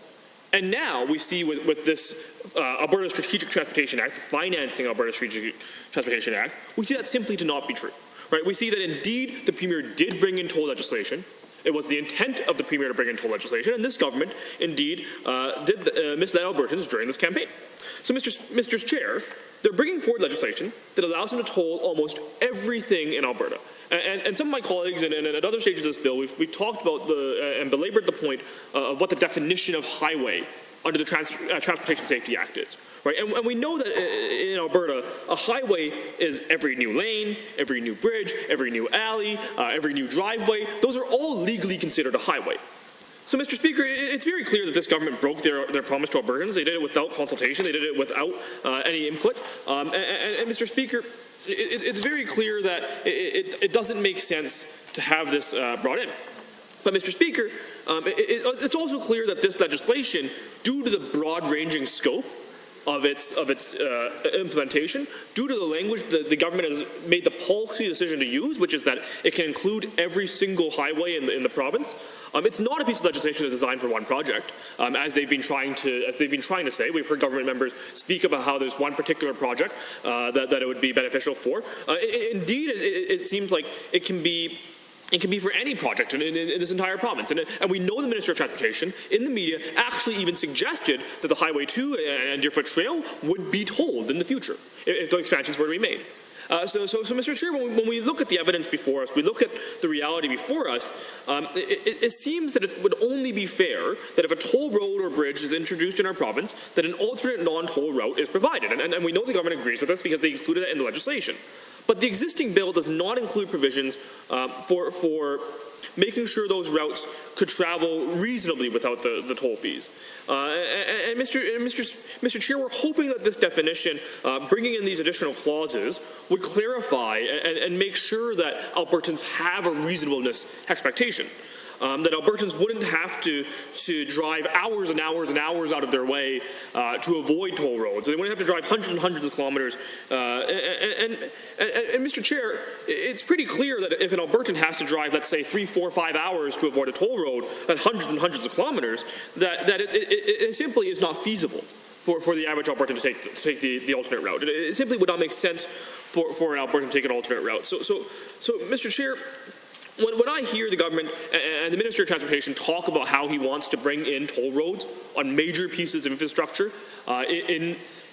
And now we see with this Alberta Strategic Transportation Act, the Financing Alberta Strategic Transportation Act, we see that simply to not be true. Right? We see that indeed the Premier did bring in toll legislation. It was the intent of the Premier to bring in toll legislation, and this government indeed did misled Albertans during this campaign. So, Mr. Chair, they're bringing forward legislation that allows them to toll almost everything in Alberta. And some of my colleagues and at other stages of this bill, we've talked about and belabored the point of what the definition of highway under the Transportation Safety Act is, right? And we know that in Alberta, a highway is every new lane, every new bridge, every new alley, every new driveway. Those are all legally considered a highway. So, Mr. Speaker, it's very clear that this government broke their promise to Albertans. They did it without consultation. They did it without any input. And Mr. Speaker, it's very clear that it doesn't make sense to have this brought in. But, Mr. Speaker, it's also clear that this legislation, due to the broad-ranging scope of its implementation, due to the language that the government has made the policy decision to use, which is that it can include every single highway in the province, it's not a piece of legislation that's designed for one project, as they've been trying to say. We've heard government members speak about how there's one particular project that it would be beneficial for. Indeed, it seems like it can be for any project in this entire province. And we know the Minister of Transportation in the media actually even suggested that the Highway 2 and Deerfoot Trail would be tolled in the future if the expansions were to be made. So, Mr. Chair, when we look at the evidence before us, we look at the reality before us, it seems that it would only be fair that if a toll road or bridge is introduced in our province, that an alternate non-toll route is provided. And we know the government agrees with us because they included it in the legislation. But the existing bill does not include provisions for making sure those routes could travel reasonably without the toll fees. And Mr. Chair, we're hoping that this definition, bringing in these additional clauses, would clarify and make sure that Albertans have a reasonableness expectation. That Albertans wouldn't have to drive hours and hours and hours out of their way to avoid toll roads. They wouldn't have to drive hundreds and hundreds of kilometers. And Mr. Chair, it's pretty clear that if an Albertan has to drive, let's say, 3, 4, 5 hours to avoid a toll road at hundreds and hundreds of kilometers, that it simply is not feasible for the average Albertan to take the alternate route. It simply would not make sense for an Albertan to take an alternate route. So Mr. Chair, when I hear the government and the Minister of Transportation talk about how he wants to bring in toll roads on major pieces of infrastructure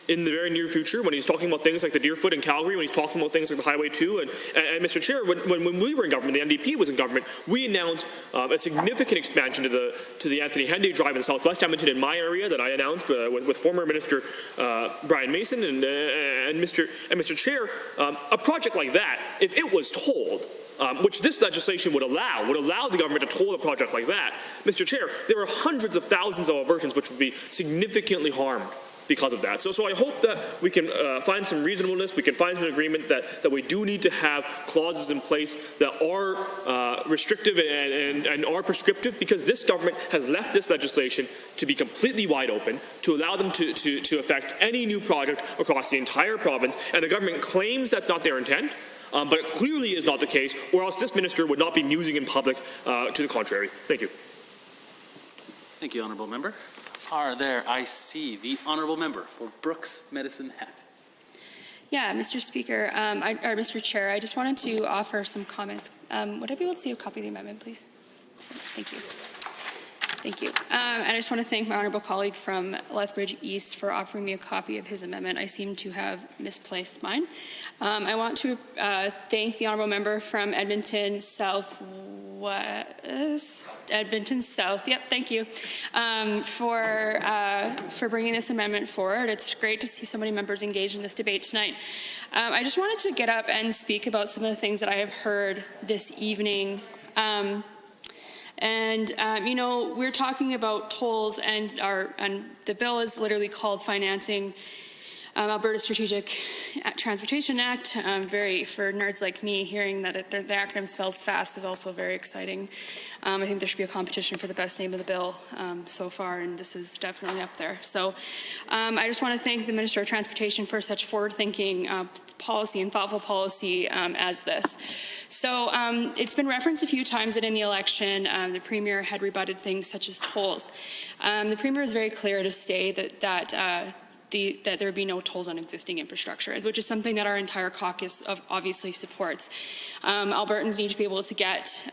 in the very near future, when he's talking about things like the Deerfoot in Calgary, when he's talking about things like the Highway 2, and Mr. Chair, when we were in government, the NDP was in government, we announced a significant expansion to the Anthony Henday Drive in Southwest Edmonton in my area that I announced with former Minister Brian Mason and Mr. Chair. A project like that, if it was tolled, which this legislation would allow the government to toll a project like that, Mr. Chair, there are hundreds of thousands of Albertans which would be significantly harmed because of that. So I hope that we can find some reasonableness, we can find some agreement that we do need to have clauses in place that are restrictive and are prescriptive, because this government has left this legislation to be completely wide open, to allow them to affect any new project across the entire province, and the government claims that's not their intent. But it clearly is not the case, or else this minister would not be musing in public to the contrary. Thank you. Thank you, Honourable Member. I see the Honourable Member for Brooks Medicine Hat. Yeah, Mr. Speaker, or Mr. Chair, I just wanted to offer some comments. Would I be able to see a copy of the amendment, please? Thank you. Thank you. And I just want to thank my honourable colleague from Lethbridge East for offering me a copy of his amendment. I seem to have misplaced mine. I want to thank the honourable member from Edmonton South. Yep, thank you, for bringing this amendment forward. It's great to see so many members engaged in this debate tonight. I just wanted to get up and speak about some of the things that I have heard this evening. You know, we're talking about tolls, and the bill is literally called Financing Alberta Strategic Transportation Act. For nerds like me, hearing that the acronym spells fast is also very exciting. I think there should be a competition for the best name of the bill so far, and this is definitely up there. So I just want to thank the Minister of Transportation for such forward-thinking policy and thoughtful policy as this. So it's been referenced a few times that in the election, the Premier had rebutted things such as tolls. The Premier is very clear to say that there would be no tolls on existing infrastructure, which is something that our entire caucus obviously supports. Albertans need to be able to get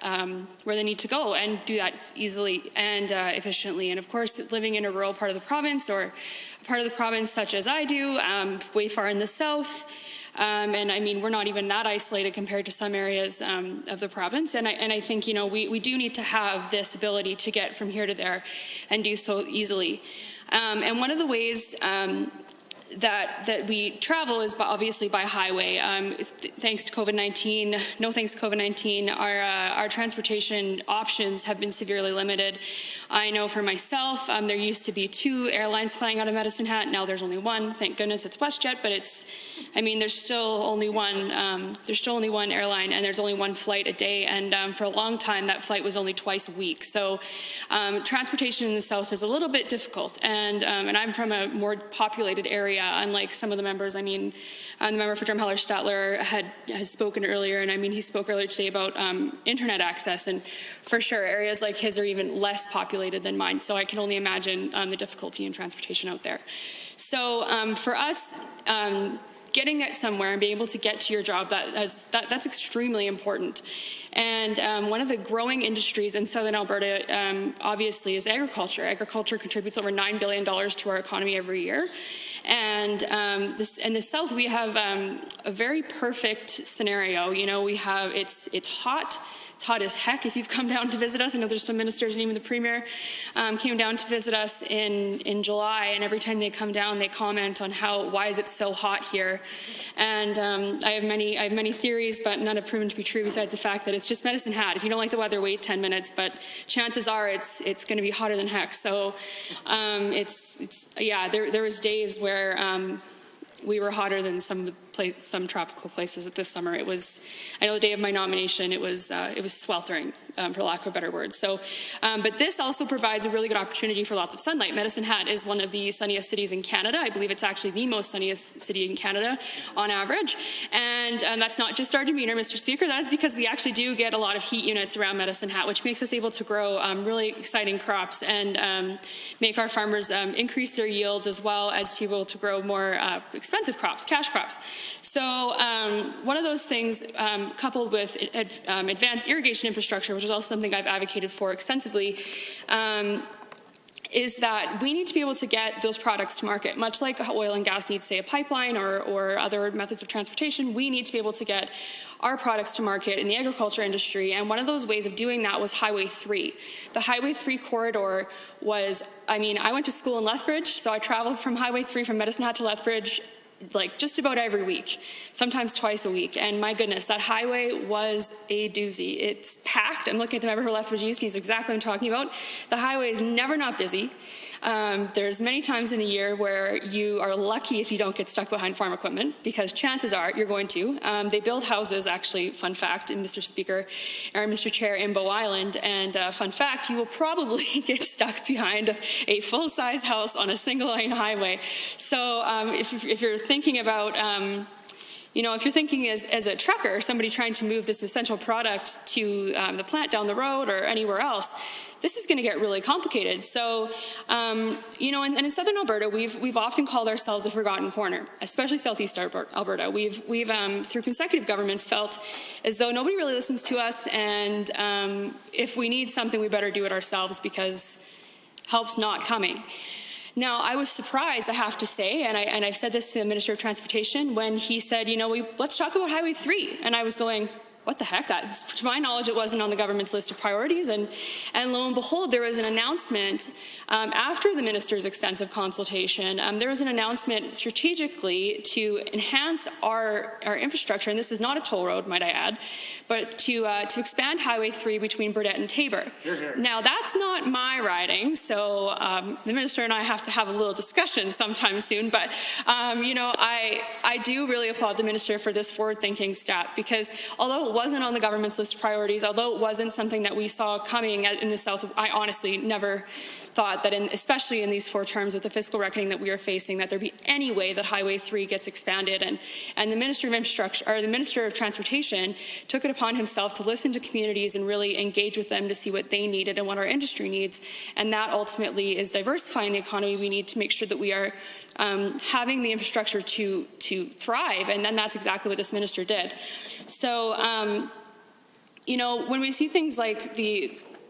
where they need to go and do that easily and efficiently. And of course, living in a rural part of the province, or a part of the province such as I do, way far in the south, and I mean, we're not even that isolated compared to some areas of the province. And I think, you know, we do need to have this ability to get from here to there and do so easily. And one of the ways that we travel is obviously by highway. Thanks to COVID-19, our transportation options have been severely limited. I know for myself, there used to be 2 airlines flying out of Medicine Hat. Now there's only 1. Thank goodness it's WestJet, but there's still only one. There's still only 1 airline, and there's only 1 flight a day. And for a long time, that flight was only twice a week. So transportation in the south is a little bit difficult. And I'm from a more populated area, unlike some of the members. I mean, the member for Drumheller-Statler has spoken earlier, and I mean, he spoke earlier today about internet access, and for sure, areas like his are even less populated than mine, so I can only imagine the difficulty in transportation out there. So for us, getting it somewhere and being able to get to your job, that's extremely important. And one of the growing industries in southern Alberta, obviously, is agriculture. Agriculture contributes over $9 billion to our economy every year. And in the south, we have a very perfect scenario. You know, it's hot, It's hot as heck if you've come down to visit us. I know there's some ministers and even the Premier came down to visit us in July, and every time they come down, they comment on why is it so hot here. And I have many theories, but none have proven to be true besides the fact that it's just Medicine Hat. If you don't like the weather, wait 10 minutes, but chances are it's going to be hotter than heck. So there was days where we were hotter than some tropical places this summer. I know the day of my nomination, it was sweltering, for lack of a better word. So, but this also provides a really good opportunity for lots of sunlight. Medicine Hat is one of the sunniest cities in Canada. I believe it's actually the most sunniest city in Canada on average. And that's not just our demeanor, Mr. Speaker. That is because we actually do get a lot of heat units around Medicine Hat, which makes us able to grow really exciting crops and make our farmers increase their yields, as well as to be able to grow more expensive crops, cash crops. So one of those things, coupled with advanced irrigation infrastructure, which is also something I've advocated for extensively, is that we need to be able to get those products to market. Much like oil and gas needs, say, a pipeline or other methods of transportation, we need to be able to get our products to market in the agriculture industry. And one of those ways of doing that was Highway 3. The Highway 3 corridor was, I went to school in Lethbridge, so I traveled from Highway 3 from Medicine Hat to Lethbridge like just about every week, sometimes twice a week. And my goodness, that highway was a doozy. It's packed. I'm looking at the member for Lethbridge East. He's exactly what I'm talking about. The highway is never not busy. There's many times in the year where you are lucky if you don't get stuck behind farm equipment, because chances are you're going to. They build houses, actually, fun fact, in Mr. Speaker, or Mr. Chair, in Bow Island, and fun fact, you will probably get stuck behind a full-size house on a single-lane highway. So if you're thinking about if you're thinking as a trucker, somebody trying to move this essential product to the plant down the road or anywhere else, this is going to get really complicated. So, and in southern Alberta, we've often called ourselves a forgotten corner, especially southeast Alberta. We've through consecutive governments felt as though nobody really listens to us, and if we need something, we better do it ourselves because help's not coming. Now, I was surprised, I have to say, and I've said this to the Minister of Transportation, when he said, let's talk about Highway 3. And I was going, what the heck? To my knowledge, it wasn't on the government's list of priorities. And lo and behold, there was an announcement after the minister's extensive consultation. There was an announcement strategically to enhance our infrastructure, and this is not a toll road, might I add, but to expand Highway 3 between Burdett and Taber. Now, that's not my riding, so the minister and I have to have a little discussion sometime soon. But I do really applaud the minister for this forward-thinking step, because although it wasn't on the government's list of priorities, although it wasn't something that we saw coming in the South, I honestly never thought that, especially in these 4 terms with the fiscal reckoning that we are facing, that there'd be any way that Highway 3 gets expanded. And the Minister of Infrastructure, or the Minister of Transportation, took it upon himself to listen to communities and really engage with them to see what they needed and what our industry needs. And that ultimately is diversifying the economy. We need to make sure that we are having the infrastructure to thrive, and then that's exactly what this minister did. So, when we see things like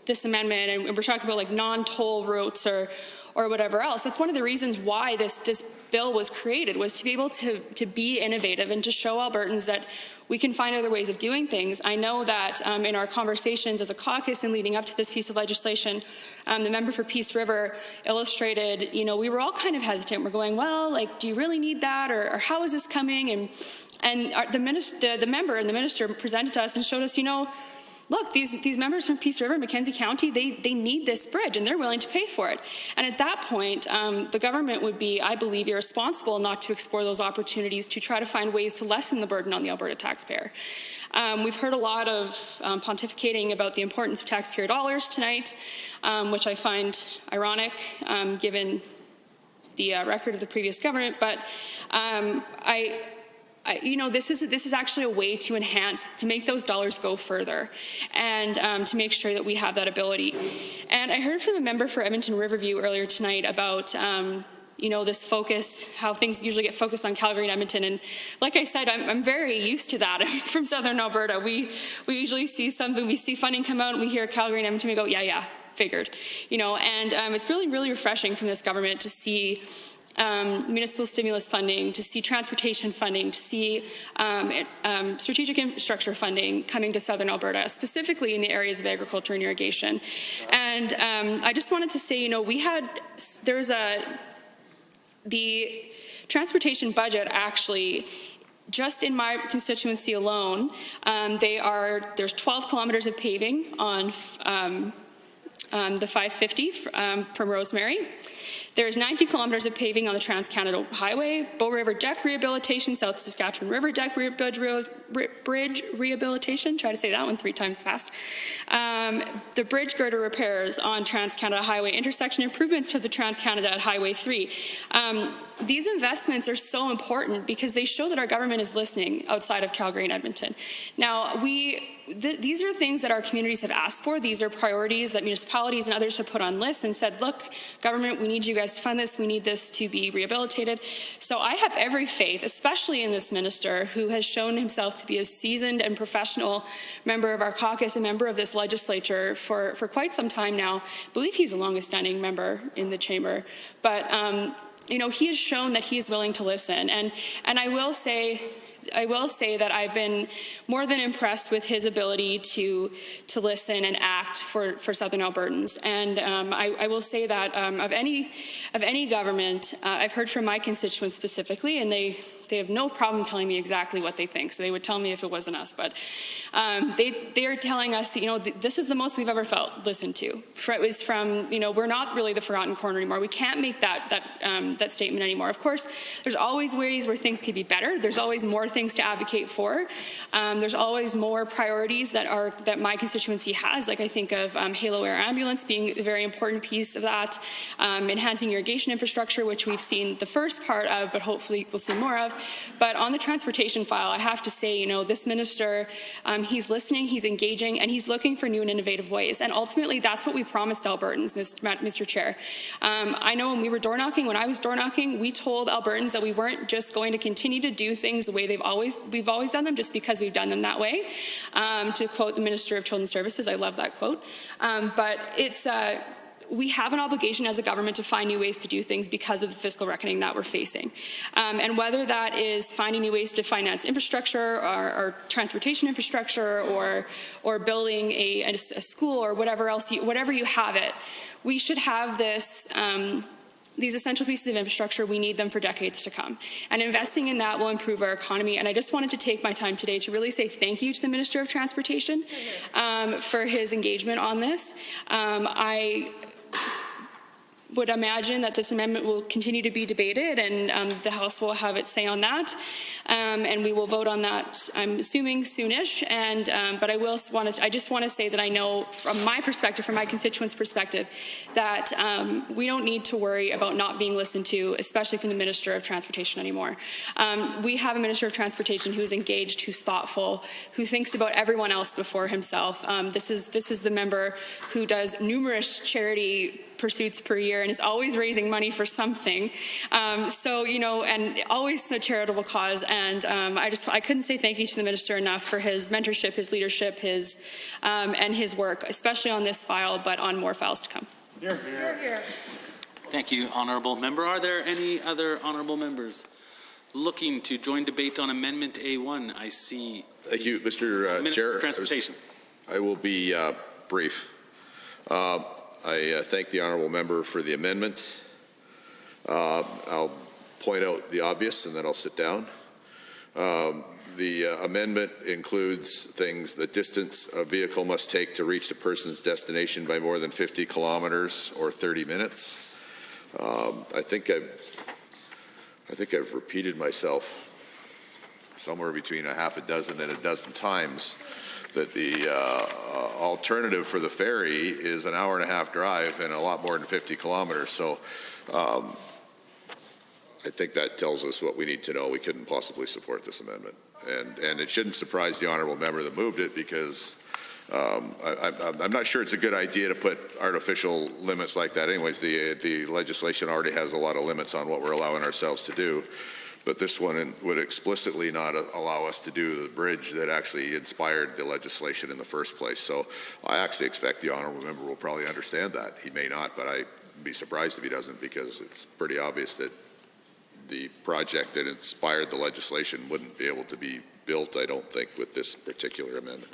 this amendment, and we're talking about like non-toll routes or whatever else, that's one of the reasons why this bill was created, was to be able to be innovative and to show Albertans that we can find other ways of doing things. I know that in our conversations as a caucus and leading up to this piece of legislation, the member for Peace River illustrated, we were all kind of hesitant. We're going, well, like, do you really need that, or how is this coming? And the member and the minister presented to us and showed us, look, these members from Peace River, Mackenzie County, they need this bridge, and they're willing to pay for it. And at that point, the government would be, I believe, irresponsible not to explore those opportunities to try to find ways to lessen the burden on the Alberta taxpayer. We've heard a lot of pontificating about the importance of taxpayer dollars tonight, which I find ironic, given the record of the previous government. But this is actually a way to enhance, to make those dollars go further, and to make sure that we have that ability. And I heard from the member for Edmonton Riverview earlier tonight about this focus, how things usually get focused on Calgary and Edmonton. And like I said, I'm very used to that. I'm from southern Alberta. We usually see something, we see funding come out, and we hear Calgary and Edmonton, we go, yeah, figured. And it's really, really refreshing from this government to see municipal stimulus funding, to see transportation funding, to see strategic infrastructure funding coming to Southern Alberta, specifically in the areas of agriculture and irrigation. And I just wanted to say, the transportation budget actually, just in my constituency alone, there's 12 kilometers of paving on the 550 from Rosemary. There's 90 kilometers of paving on the Trans-Canada Highway, Bow River Deck Rehabilitation, South Saskatchewan River Deck Bridge Rehabilitation, try to say that one 3 times fast. The bridge girder repairs on Trans-Canada Highway, intersection improvements for the Trans-Canada at Highway 3. These investments are so important because they show that our government is listening outside of Calgary and Edmonton. Now, these are things that our communities have asked for. These are priorities that municipalities and others have put on lists and said, look, government, we need you guys to fund this. We need this to be rehabilitated. So I have every faith, especially in this minister who has shown himself to be a seasoned and professional member of our caucus, a member of this legislature for quite some time now. I believe he's the longest standing member in the chamber. But he has shown that he is willing to listen. And I will say that I've been more than impressed with his ability to listen and act for Southern Albertans. And I will say that of any government, I've heard from my constituents specifically, and they have no problem telling me exactly what they think. So they would tell me if it wasn't us, but they are telling us that, this is the most we've ever felt listened to. It was from, we're not really the forgotten corner anymore. We can't make that statement anymore. Of course, there's always ways where things could be better. There's always more things to advocate for. There's always more priorities that my constituency has. Like I think of Halo Air Ambulance being a very important piece of that, enhancing irrigation infrastructure, which we've seen the first part of, but hopefully we'll see more of. But on the transportation file, I have to say, this minister, he's listening, he's engaging, and he's looking for new and innovative ways. And ultimately, that's what we promised Albertans, Mr. Chair. I know when I was door knocking, we told Albertans that we weren't just going to continue to do things the way we've always done them just because we've done them that way. To quote the Minister of Children's Services, I love that quote. But we have an obligation as a government to find new ways to do things because of the fiscal reckoning that we're facing. And whether that is finding new ways to finance infrastructure or transportation infrastructure or building a school or whatever else, whatever you have it, we should have this these essential pieces of infrastructure. We need them for decades to come. And investing in that will improve our economy. And I just wanted to take my time today to really say thank you to the Minister of Transportation for his engagement on this. I would imagine that this amendment will continue to be debated, and the House will have its say on that, and we will vote on that, I'm assuming, soonish. But I just want to say that I know from my perspective, from my constituents' perspective, that we don't need to worry about not being listened to, especially from the Minister of Transportation anymore. We have a Minister of Transportation who's engaged, who's thoughtful, who thinks about everyone else before himself. This is the member who does numerous charity pursuits per year and is always raising money for something. And always a charitable cause. And I couldn't say thank you to the minister enough for his mentorship, his leadership, and his work, especially on this file, but on more files to come. Here. Thank you, honourable member. Are there any other honourable members looking to join debate on Amendment A1? I see. Thank you, Mr. Chair. Of Transportation. I will be brief. I thank the honourable member for the amendment. I'll point out the obvious and then I'll sit down. The amendment includes things: the distance a vehicle must take to reach the person's destination by more than 50 kilometers or 30 minutes. I think I've repeated myself somewhere between a half a dozen and a dozen times that the alternative for the ferry is an hour-and-a-half drive and a lot more than 50 kilometers. So I think that tells us what we need to know. We couldn't possibly support this amendment. And it shouldn't surprise the honourable member that moved it, because I'm not sure it's a good idea to put artificial limits like that. Anyways, the legislation already has a lot of limits on what we're allowing ourselves to do. But this one would explicitly not allow us to do the bridge that actually inspired the legislation in the first place. So I actually expect the honourable member will probably understand that. He may not, but I'd be surprised if he doesn't, because it's pretty obvious that the project that inspired the legislation wouldn't be able to be built, I don't think, with this particular amendment.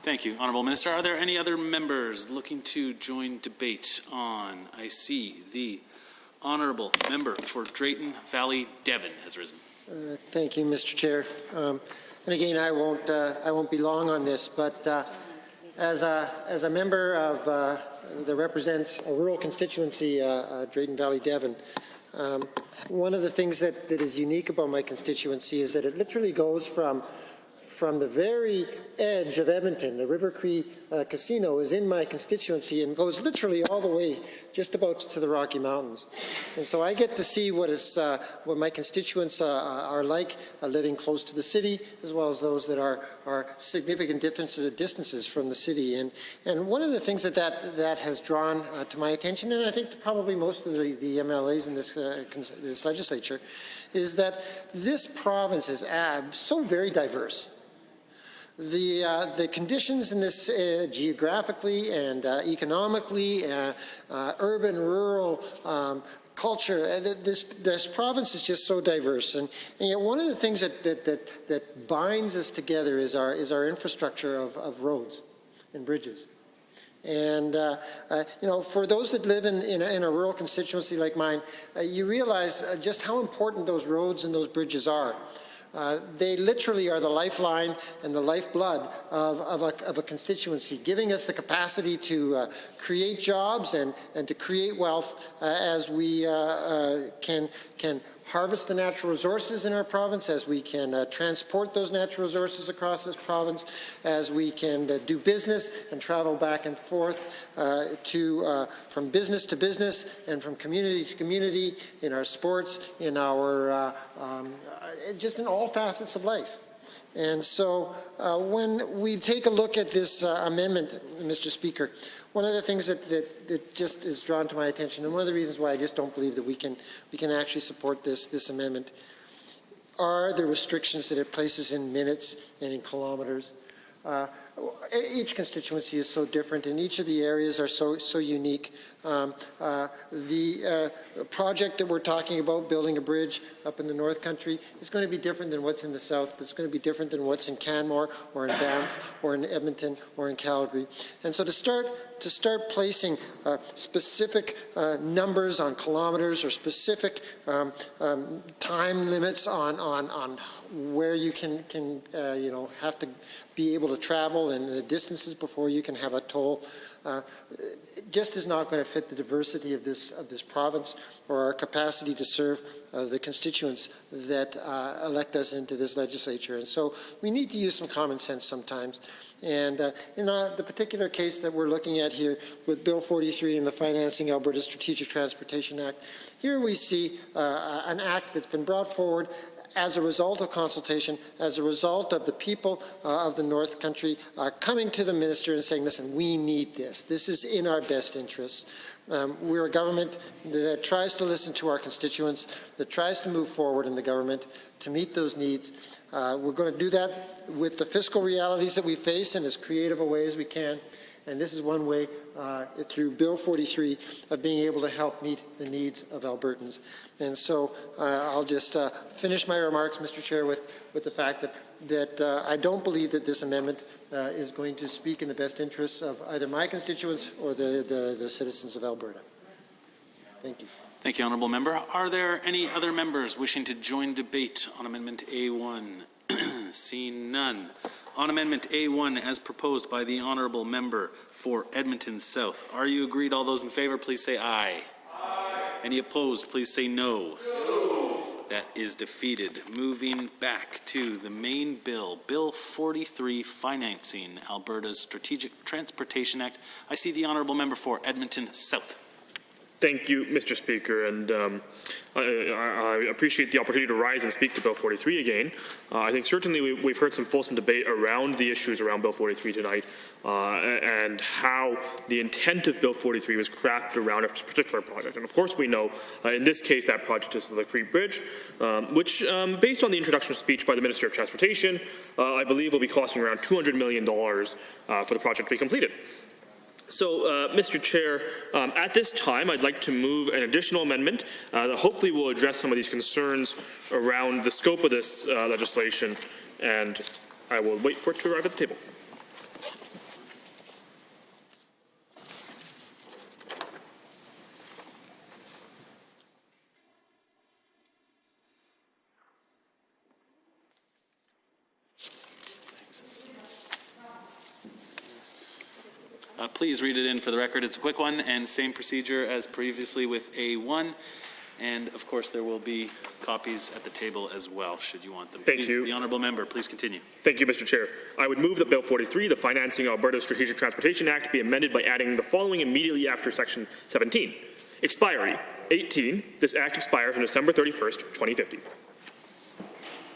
Thank you, Honourable Minister. Are there any other members looking to join debate on? I see the Honourable Member for Drayton Valley Devon has risen. Thank you, Mr. Chair. And again, I won't be long on this, but as a member of that represents a rural constituency, Drayton Valley Devon, one of the things that is unique about my constituency is that it literally goes from the very edge of Edmonton. The River Cree Casino is in my constituency and goes literally all the way just about to the Rocky Mountains. And so I get to see what my constituents are like living close to the city, as well as those that are significant distances from the city. And one of the things that has drawn to my attention, and I think probably most of the MLAs in this legislature, is that this province is so very diverse. The conditions in this geographically and economically, urban, rural, culture, this province is just so diverse, and yet one of the things that binds us together is our infrastructure of roads and bridges. And for those that live in a rural constituency like mine, you realize just how important those roads and those bridges are. They literally are the lifeline and the lifeblood of a constituency, giving us the capacity to create jobs and to create wealth as we can harvest the natural resources in our province, as we can transport those natural resources across this province, as we can do business and travel back and forth from business to business and from community to community in our sports, in our just in all facets of life. And so when we take a look at this amendment, Mr. Speaker, one of the things that just is drawn to my attention, and one of the reasons why I just don't believe that we can actually support this amendment, are the restrictions that it places in minutes and in kilometers. Each constituency is so different, and each of the areas are so unique. The project that we're talking about, building a bridge up in the North Country, is going to be different than what's in the South. It's going to be different than what's in Canmore or in Banff or in Edmonton or in Calgary. And so to start placing specific numbers on kilometers or specific time limits on where you can have to be able to travel and the distances before you can have a toll, just is not going to fit the diversity of this province or our capacity to serve the constituents that elect us into this legislature. And so we need to use some common sense sometimes. And in the particular case that we're looking at here with Bill 43 and the Financing Alberta Strategic Transportation Act, here we see an act that's been brought forward as a result of consultation, as a result of the people of the North Country coming to the minister and saying, listen, we need this. This is in our best interests. We're a government that tries to listen to our constituents, that tries to move forward in the government to meet those needs. We're going to do that with the fiscal realities that we face in as creative a way as we can. And this is one way, through Bill 43, of being able to help meet the needs of Albertans. And so I'll just finish my remarks, Mr. Chair, with the fact that I don't believe that this amendment is going to speak in the best interests of either my constituents or the citizens of Alberta. Thank you. Thank you, Honourable Member. Are there any other members wishing to join debate on Amendment A1? Seeing none. On Amendment A1 as proposed by the Honourable Member for Edmonton South, are you agreed? All those in favour, please say aye. Aye. Any opposed, please say no. No. That is defeated. Moving back to the main bill, Bill 43, Financing Alberta's Strategic Transportation Act. I see the Honourable Member for Edmonton South. Thank you, Mr. Speaker, and I appreciate the opportunity to rise and speak to Bill 43 again. I think certainly we've heard some fulsome debate around the issues around Bill 43 tonight and how the intent of Bill 43 was crafted around a particular project. And of course we know in this case that project is the Cree Bridge, which based on the introduction speech by the Minister of Transportation, I believe will be costing around $200 million for the project to be completed. So, Mr. Chair, at this time, I'd like to move an additional amendment that hopefully will address some of these concerns around the scope of this legislation, and I will wait for it to arrive at the table. Please read it in for the record. It's a quick one, and same procedure as previously with A1. And of course, there will be copies at the table as well, should you want them. Thank you. The honourable member, please continue. Thank you, Mr. Chair. I would move that Bill 43, the Financing Alberta Strategic Transportation Act, be amended by adding the following immediately after Section 17. Expiry. 18. This Act expires on December 31st, 2050.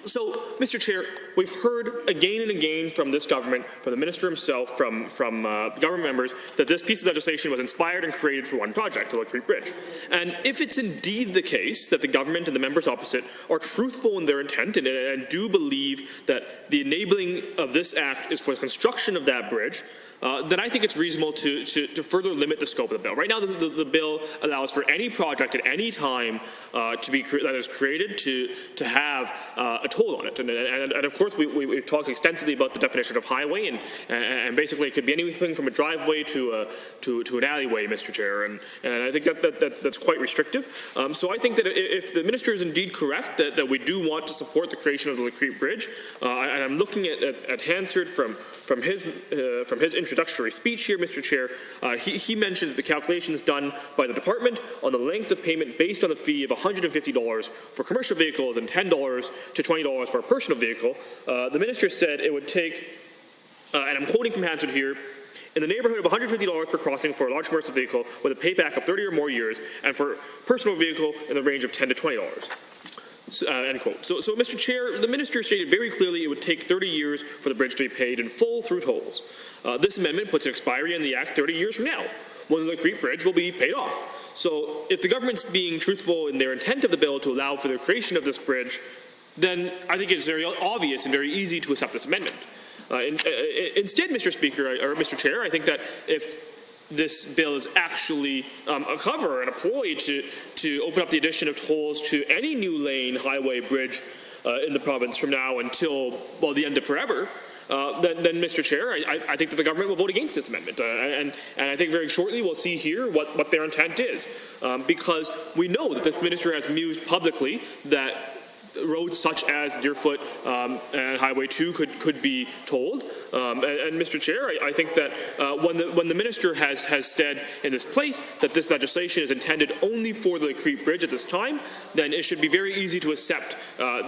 So, Mr. Chair, we've heard again and again from this government, from the minister himself, from government members, that this piece of legislation was inspired and created for one project, the Creek Bridge. And if it's indeed the case that the government and the members opposite are truthful in their intent and do believe that the enabling of this act is for the construction of that bridge, then I think it's reasonable to further limit the scope of the bill. Right now, the bill allows for any project at any time that is created to have a toll on it. And of course, we've talked extensively about the definition of highway, and basically it could be anything from a driveway to an alleyway, Mr. Chair. And I think that's quite restrictive. So I think that if the minister is indeed correct that we do want to support the creation of the Creek Bridge, and I'm looking at Hansard from his introductory speech here, Mr. Chair, he mentioned that the calculations done by the department on the length of payment based on the fee of $150 for commercial vehicles and $10 to $20 for a personal vehicle. The minister said it would take, and I'm quoting from Hansard here, in the neighborhood of $150 per crossing for a large commercial vehicle with a payback of 30 or more years, and for personal vehicle in the range of $10 to $20. End quote. So, Mr. Chair, the minister stated very clearly it would take 30 years for the bridge to be paid in full through tolls. This amendment puts an expiry in the Act 30 years from now, when the Creek Bridge will be paid off. So if the government's being truthful in their intent of the bill to allow for the creation of this bridge, then I think it's very obvious and very easy to accept this amendment. Instead, Mr. Chair, I think that if this bill is actually a cover and a ploy to open up the addition of tolls to any new lane, highway, bridge in the province from now until, well, the end of forever, then Mr. Chair, I think that the government will vote against this amendment. And I think very shortly we'll see here what their intent is. Because we know that this minister has mused publicly that roads such as Deerfoot and Highway 2 could be tolled. And Mr. Chair, I think that when the minister has said in this place that this legislation is intended only for the Creek Bridge at this time, then it should be very easy to accept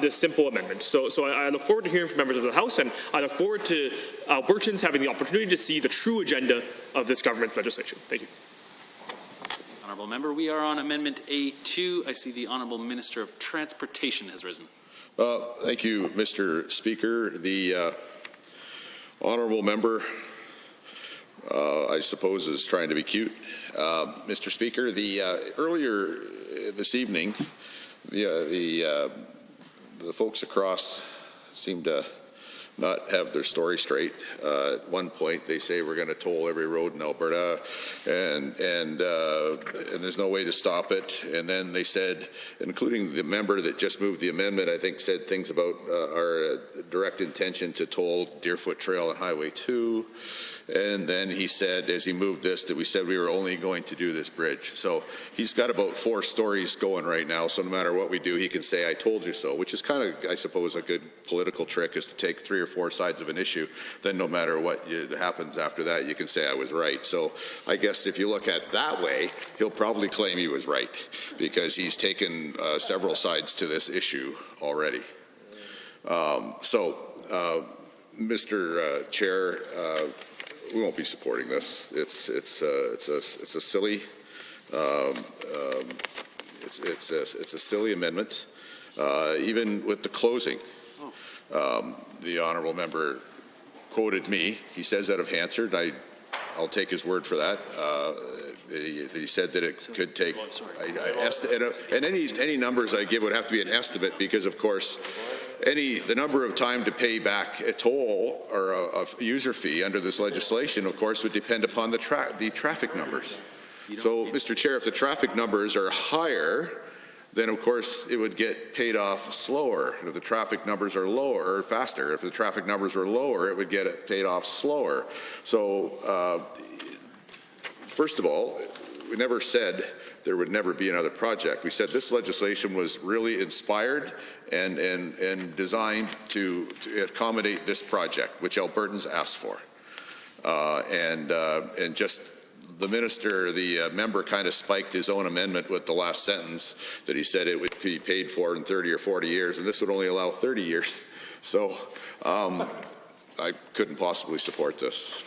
this simple amendment. So I look forward to hearing from members of the House, and I look forward to Albertans having the opportunity to see the true agenda of this government's legislation. Thank you. Honourable member, we are on Amendment A2. I see the Honourable Minister of Transportation has risen. Thank you, Mr. Speaker. The honourable member, I suppose, is trying to be cute. Mr. Speaker, earlier this evening, the folks across seemed to not have their story straight. At one point, they say we're going to toll every road in Alberta, and there's no way to stop it. And then they said, including the member that just moved the amendment, I think said things about our direct intention to toll Deerfoot Trail and Highway 2. And then he said, as he moved this, that we said we were only going to do this bridge. So he's got about 4 stories going right now. So no matter what we do, he can say, I told you so, which is kind of, I suppose, a good political trick, is to take 3 or 4 sides of an issue. Then no matter what happens after that, you can say I was right. So I guess if you look at it that way, he'll probably claim he was right, because he's taken several sides to this issue already. Mr. Chair, we won't be supporting this. It's a silly it's a silly amendment. Even with the closing, the honourable member quoted me. He says that of Hansard. I'll take his word for that. He said that it could take, and any numbers I give would have to be an estimate, because of course the number of time to pay back a toll or a user fee under this legislation, of course, would depend upon the traffic numbers. So, Mr. Chair, if the traffic numbers are higher, then of course it would get paid off slower. If the traffic numbers are lower, or faster. If the traffic numbers were lower, it would get paid off slower. So, first of all, we never said there would never be another project. We said this legislation was really inspired and designed to accommodate this project, which Albertans asked for. And just the minister, the member kind of spiked his own amendment with the last sentence that he said it would be paid for in 30 or 40 years, and this would only allow 30 years. So I couldn't possibly support this.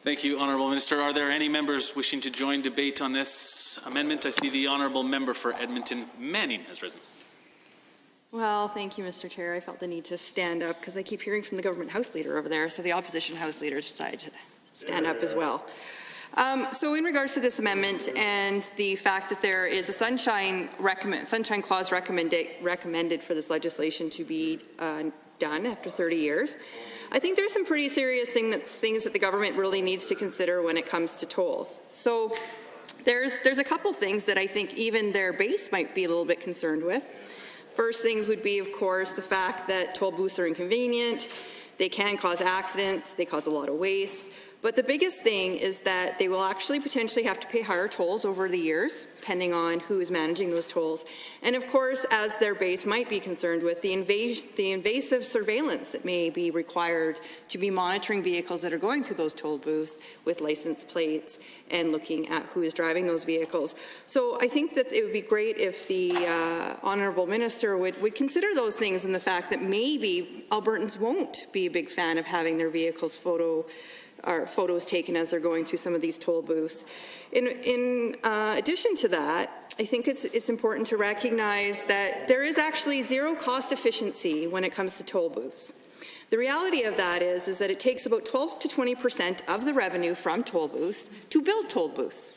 Thank you, Honourable Minister. Are there any members wishing to join debate on this amendment? I see the Honourable Member for Edmonton Manning has risen. Well, thank you, Mr. Chair. I felt the need to stand up because I keep hearing from the government House Leader over there, so the opposition House Leader decided to stand up as well. So in regards to this amendment and the fact that there is a sunshine clause recommended for this legislation to be done after 30 years, I think there's some pretty serious things that the government really needs to consider when it comes to tolls. So there's a couple things that I think even their base might be a little bit concerned with. First things would be, of course, the fact that toll booths are inconvenient, they can cause accidents, they cause a lot of waste. But the biggest thing is that they will actually potentially have to pay higher tolls over the years, depending on who is managing those tolls. And of course, as their base might be concerned with, the invasive surveillance that may be required to be monitoring vehicles that are going through those toll booths with license plates and looking at who is driving those vehicles. So I think that it would be great if the Honourable Minister would consider those things, and the fact that maybe Albertans won't be a big fan of having their vehicles photos taken as they're going through some of these toll booths. In addition to that, I think it's important to recognize that there is actually zero cost efficiency when it comes to toll booths. The reality of that is that it takes about 12 to 20% of the revenue from toll booths to build toll booths,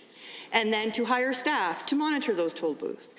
and then to hire staff to monitor those toll booths,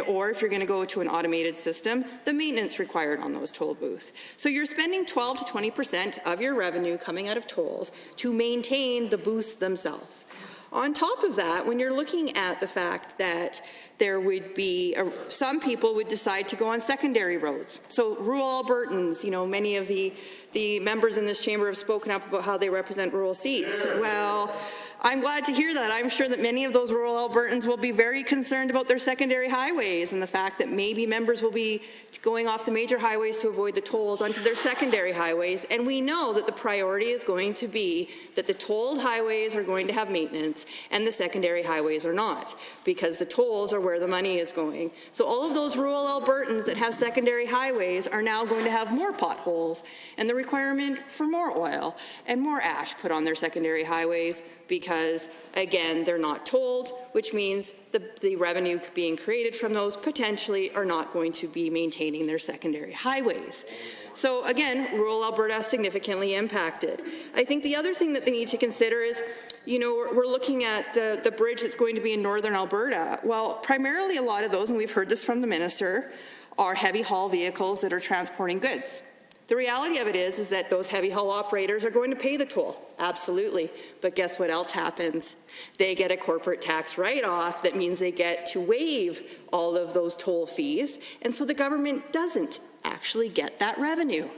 or if you're going to go to an automated system, the maintenance required on those toll booths. So you're spending 12 to 20% of your revenue coming out of tolls to maintain the booths themselves. On top of that, when you're looking at the fact that there would be, some people would decide to go on secondary roads. So rural Albertans, many of the members in this chamber have spoken up about how they represent rural seats. Well, I'm glad to hear that. I'm sure that many of those rural Albertans will be very concerned about their secondary highways and the fact that maybe members will be going off the major highways to avoid the tolls onto their secondary highways. And we know that the priority is going to be that the tolled highways are going to have maintenance and the secondary highways are not, because the tolls are where the money is going. So all of those rural Albertans that have secondary highways are now going to have more potholes and the requirement for more oil and more ash put on their secondary highways, because, again, they're not tolled, which means the revenue being created from those potentially are not going to be maintaining their secondary highways. So, again, rural Alberta significantly impacted. I think the other thing that they need to consider is, we're looking at the bridge that's going to be in northern Alberta. Well, primarily a lot of those, and we've heard this from the minister, are heavy haul vehicles that are transporting goods. The reality of it is that those heavy haul operators are going to pay the toll, absolutely. But guess what else happens? They get a corporate tax write-off that means they get to waive all of those toll fees, and so the government doesn't actually get that revenue.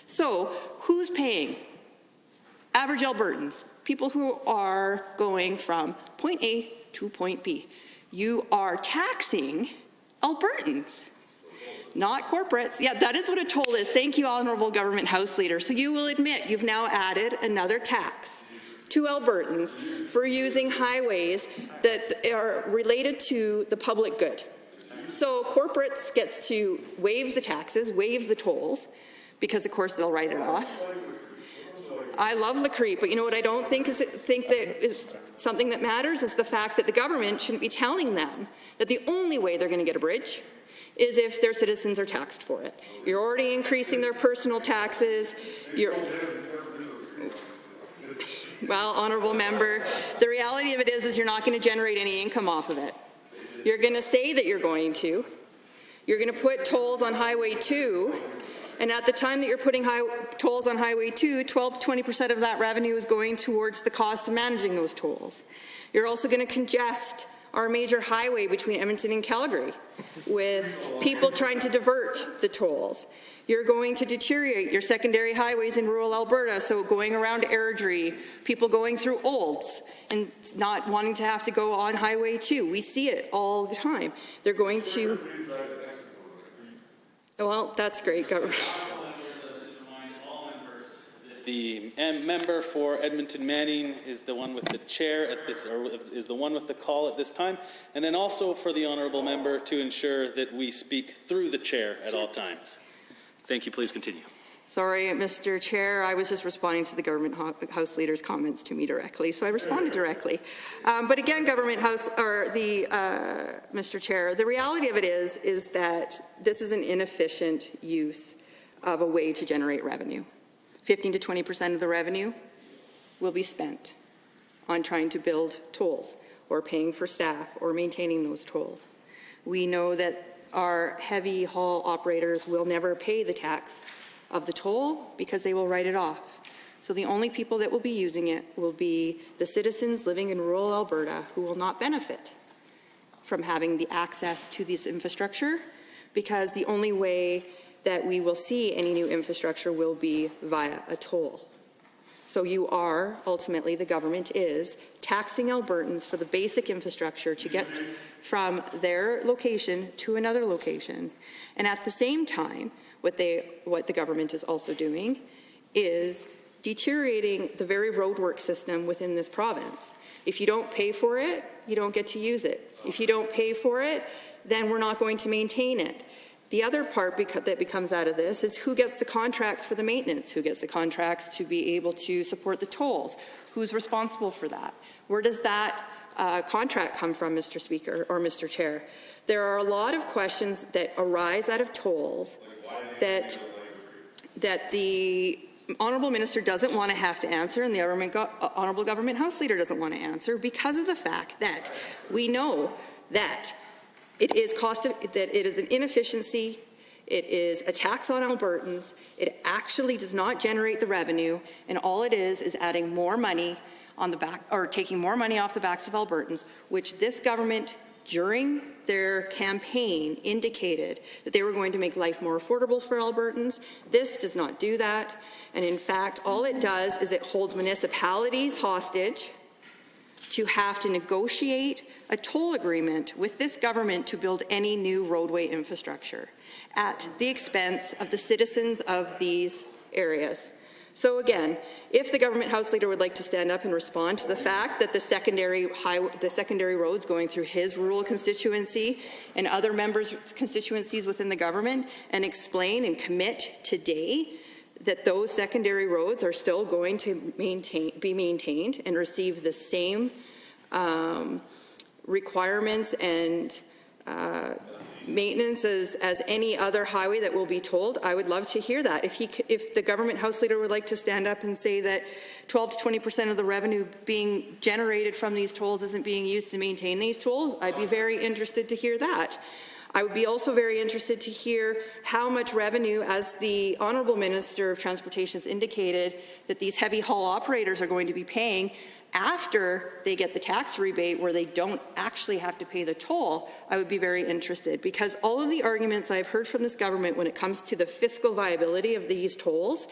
So who's paying? Average Albertans, people who are going from point A to point B. You are taxing Albertans, not corporates. Yeah, that is what a toll is. Thank you, Honourable Government House Leader. So you will admit you've now added another tax to Albertans for using highways that are related to the public good. So corporates gets to waive the taxes, waive the tolls, because of course they'll write it off. I love the creep, but you know what I don't think that is something that matters is the fact that the government shouldn't be telling them that the only way they're going to get a bridge is if their citizens are taxed for it. You're already increasing their personal taxes. Well, Honourable Member, the reality of it is you're not going to generate any income off of it. You're going to say that you're going to, You're going to put tolls on Highway 2, and at the time that you're putting tolls on Highway 2, 12 to 20% of that revenue is going towards the cost of managing those tolls. You're also going to congest our major highway between Edmonton and Calgary with people trying to divert the tolls. You're going to deteriorate your secondary highways in rural Alberta, so going around Airdrie, people going through Olds and not wanting to have to go on Highway 2. We see it all the time. They're going to... Well, that's great, government. The member for Edmonton Manning is the one with the chair at this, or is the one with the call at this time, and then also for the honourable member to ensure that we speak through the chair at all times. Thank you. Please continue. Sorry, Mr. Chair, I was just responding to the government House Leader's comments to me directly, so I responded directly. But again, Mr. Chair, the reality of it is that this is an inefficient use of a way to generate revenue. 15 to 20% of the revenue will be spent on trying to build tolls or paying for staff or maintaining those tolls. We know that our heavy haul operators will never pay the tax of the toll because they will write it off. So the only people that will be using it will be the citizens living in rural Alberta who will not benefit from having the access to this infrastructure, because the only way that we will see any new infrastructure will be via a toll. So you are, ultimately, the government is taxing Albertans for the basic infrastructure to get from their location to another location. And at the same time, what the government is also doing is deteriorating the very roadwork system within this province. If you don't pay for it, you don't get to use it. If you don't pay for it, then we're not going to maintain it. The other part that becomes out of this is who gets the contracts for the maintenance, who gets the contracts to be able to support the tolls, who's responsible for that. Where does that contract come from, Mr. Speaker or Mr. Chair? There are a lot of questions that arise out of tolls that the Honourable Minister doesn't want to have to answer, and the Honourable Government House Leader doesn't want to answer, because of the fact that we know that it is an inefficiency, it is a tax on Albertans, it actually does not generate the revenue, and all it is adding more money on the back, or taking more money off the backs of Albertans, which this government, during their campaign, indicated that they were going to make life more affordable for Albertans. This does not do that, and in fact, all it does is it holds municipalities hostage to have to negotiate a toll agreement with this government to build any new roadway infrastructure at the expense of the citizens of these areas. So again, if the Government House Leader would like to stand up and respond to the fact that the secondary roads going through his rural constituency and other members' constituencies within the government, and explain and commit today that those secondary roads are still going to be maintained and receive the same requirements and maintenance as any other highway that will be tolled, I would love to hear that. If the Government House Leader would like to stand up and say that 12 to 20% of the revenue being generated from these tolls isn't being used to maintain these tolls, I'd be very interested to hear that. I would be also very interested to hear how much revenue, as the Honourable Minister of Transportation has indicated, that these heavy haul operators are going to be paying after they get the tax rebate where they don't actually have to pay the toll. I would be very interested, because all of the arguments I've heard from this government when it comes to the fiscal viability of these tolls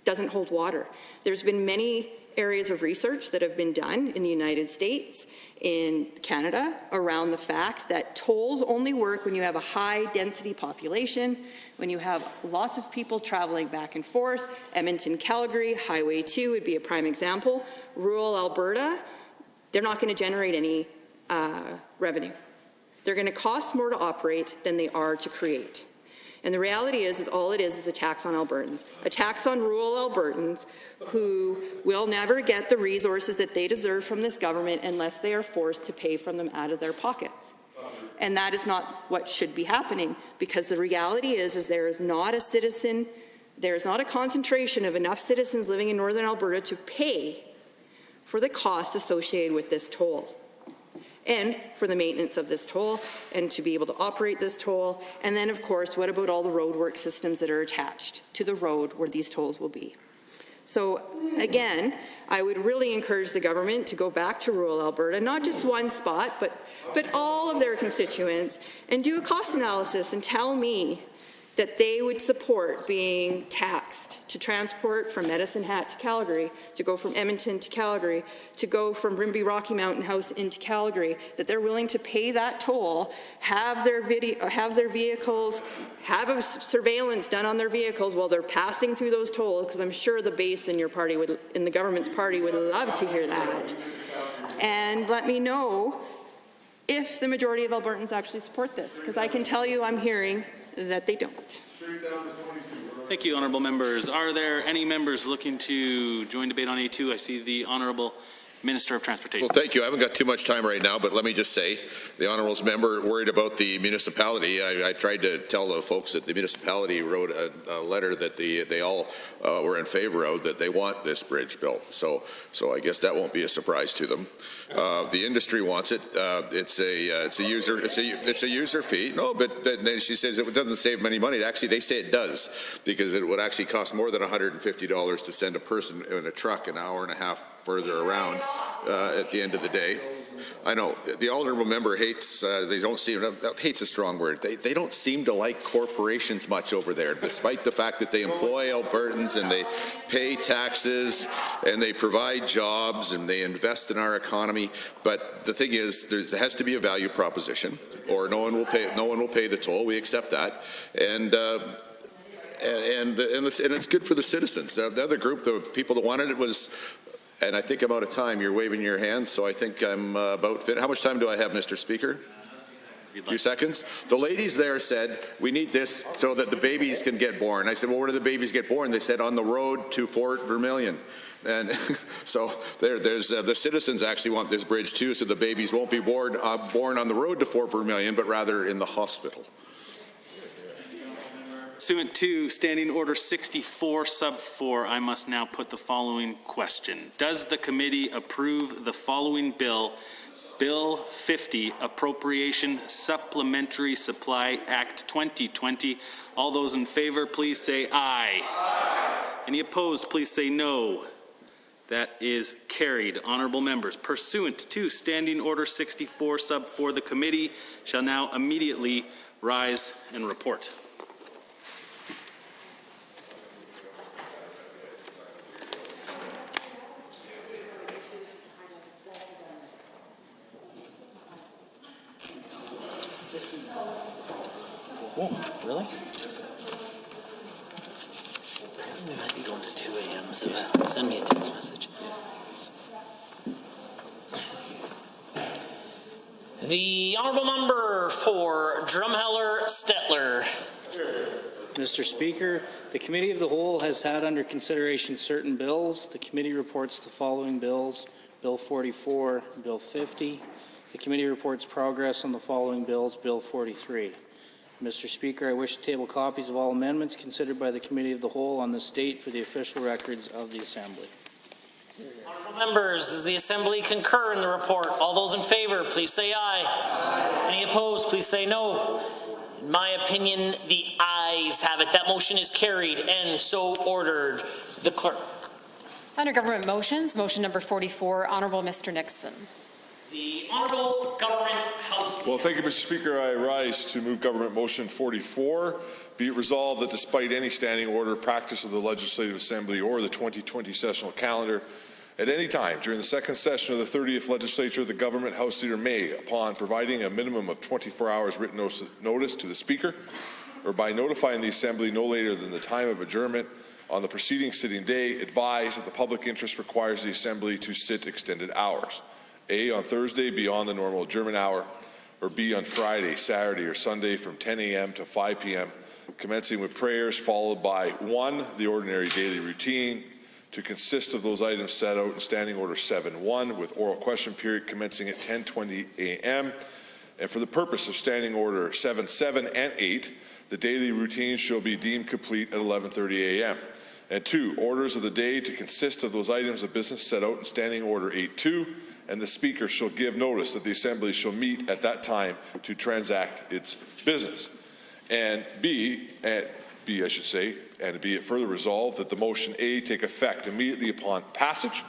doesn't hold water. There's been many areas of research that have been done in the United States, in Canada, around the fact that tolls only work when you have a high density population, when you have lots of people traveling back and forth. Edmonton, Calgary, Highway 2 would be a prime example. Rural Alberta, they're not going to generate any revenue. They're going to cost more to operate than they are to create. And the reality is all it is a tax on Albertans, a tax on rural Albertans who will never get the resources that they deserve from this government unless they are forced to pay from them out of their pockets. And that is not what should be happening, because the reality is there is not a concentration of enough citizens living in Northern Alberta to pay for the cost associated with this toll. and for the maintenance of this toll and to be able to operate this toll. And then, of course, what about all the roadwork systems that are attached to the road where these tolls will be? So again, I would really encourage the government to go back to rural Alberta, not just one spot, but all of their constituents, and do a cost analysis and tell me that they would support being taxed to transport from Medicine Hat to Calgary, to go from Edmonton to Calgary, to go from Rimbey Rocky Mountain House into Calgary, that they're willing to pay that toll, have their vehicles, have a surveillance done on their vehicles while they're passing through those tolls, because I'm sure the base in your party in the government's party would love to hear that. And let me know if the majority of Albertans actually support this, because I can tell you I'm hearing that they don't. Thank you, honourable members. Are there any members looking to join debate on A2? I see the Honourable Minister of Transportation. Well, thank you. I haven't got too much time right now, but let me just say, the honourable member worried about the municipality. I tried to tell the folks that the municipality wrote a letter that they all were in favour of, that they want this bridge built. So I guess that won't be a surprise to them. The industry wants it. It's a user fee. No, but then she says it doesn't save many money. Actually, they say it does, because it would actually cost more than $150 to send a person in a truck an hour and a half further around at the end of the day. I know the honourable member hates. Hate's a strong word. They don't seem to like corporations much over there, despite the fact that they employ Albertans and they pay taxes and they provide jobs and they invest in our economy. But the thing is, there has to be a value proposition, or no one will pay. No one will pay the toll. We accept that, and it's good for the citizens. The other group, the people that wanted it, was. And I think I'm out of time. You're waving your hands, so I think I'm about fit. How much time do I have, Mr. Speaker? A few seconds. The ladies there said, we need this so that the babies can get born. I said, well, where do the babies get born? They said, on the road to Fort Vermilion. And so there's the citizens actually want this bridge too, so the babies won't be born on the road to Fort Vermilion, but rather in the hospital. Pursuant to Standing Order 64 sub 4, I must now put the following question. Does the committee approve the following bill, Bill 50, Appropriation Supplementary Supply Act 2020? All those in favor, please say aye. Aye. Any opposed, please say no. That is carried. Honourable members, pursuant to Standing Order 64 sub 4, the committee shall now immediately rise and report. Oh, really? We might be going to 2 a.m., so send me a text message. The honourable member for Drumheller-Stettler. Mr. Speaker, the Committee of the Whole has had under consideration certain bills. The committee reports the following bills: Bill 44, Bill 50. The committee reports progress on the following bills: Bill 43. Mr. Speaker, I wish to table copies of all amendments considered by the Committee of the Whole on this date for the official records of the Assembly. Honourable members, does the Assembly concur in the report? All those in favour, please say aye. Aye. Any opposed, please say no. In my opinion, the ayes have it. That motion is carried and so ordered. The clerk. Under government motions, motion number 44, Honourable Mr. Nixon. The Honourable Government House. Well, thank you, Mr. Speaker. I rise to move Government Motion 44. Be it resolved that despite any standing order, practice of the Legislative Assembly or the 2020 sessional calendar, at any time during the second session of the 30th Legislature, the Government House Leader may, upon providing a minimum of 24 hours written notice to the Speaker, or by notifying the Assembly no later than the time of adjournment on the preceding sitting day, advise that the public interest requires the Assembly to sit extended hours. A, on Thursday beyond the normal adjournment hour, or B, on Friday, Saturday, or Sunday from 10 a.m. to 5 p.m., commencing with prayers followed by 1, the ordinary daily routine, to consist of those items set out in Standing Order 7.1, with oral question period commencing at 10:20 a.m. And for the purpose of Standing Order 7.7 and 8, the daily routine shall be deemed complete at 11:30 a.m. And 2, orders of the day to consist of those items of business set out in Standing Order 8.2, and the Speaker shall give notice that the Assembly shall meet at that time to transact its business. And B, I should say, and be it further resolved that the motion A take effect immediately upon passage,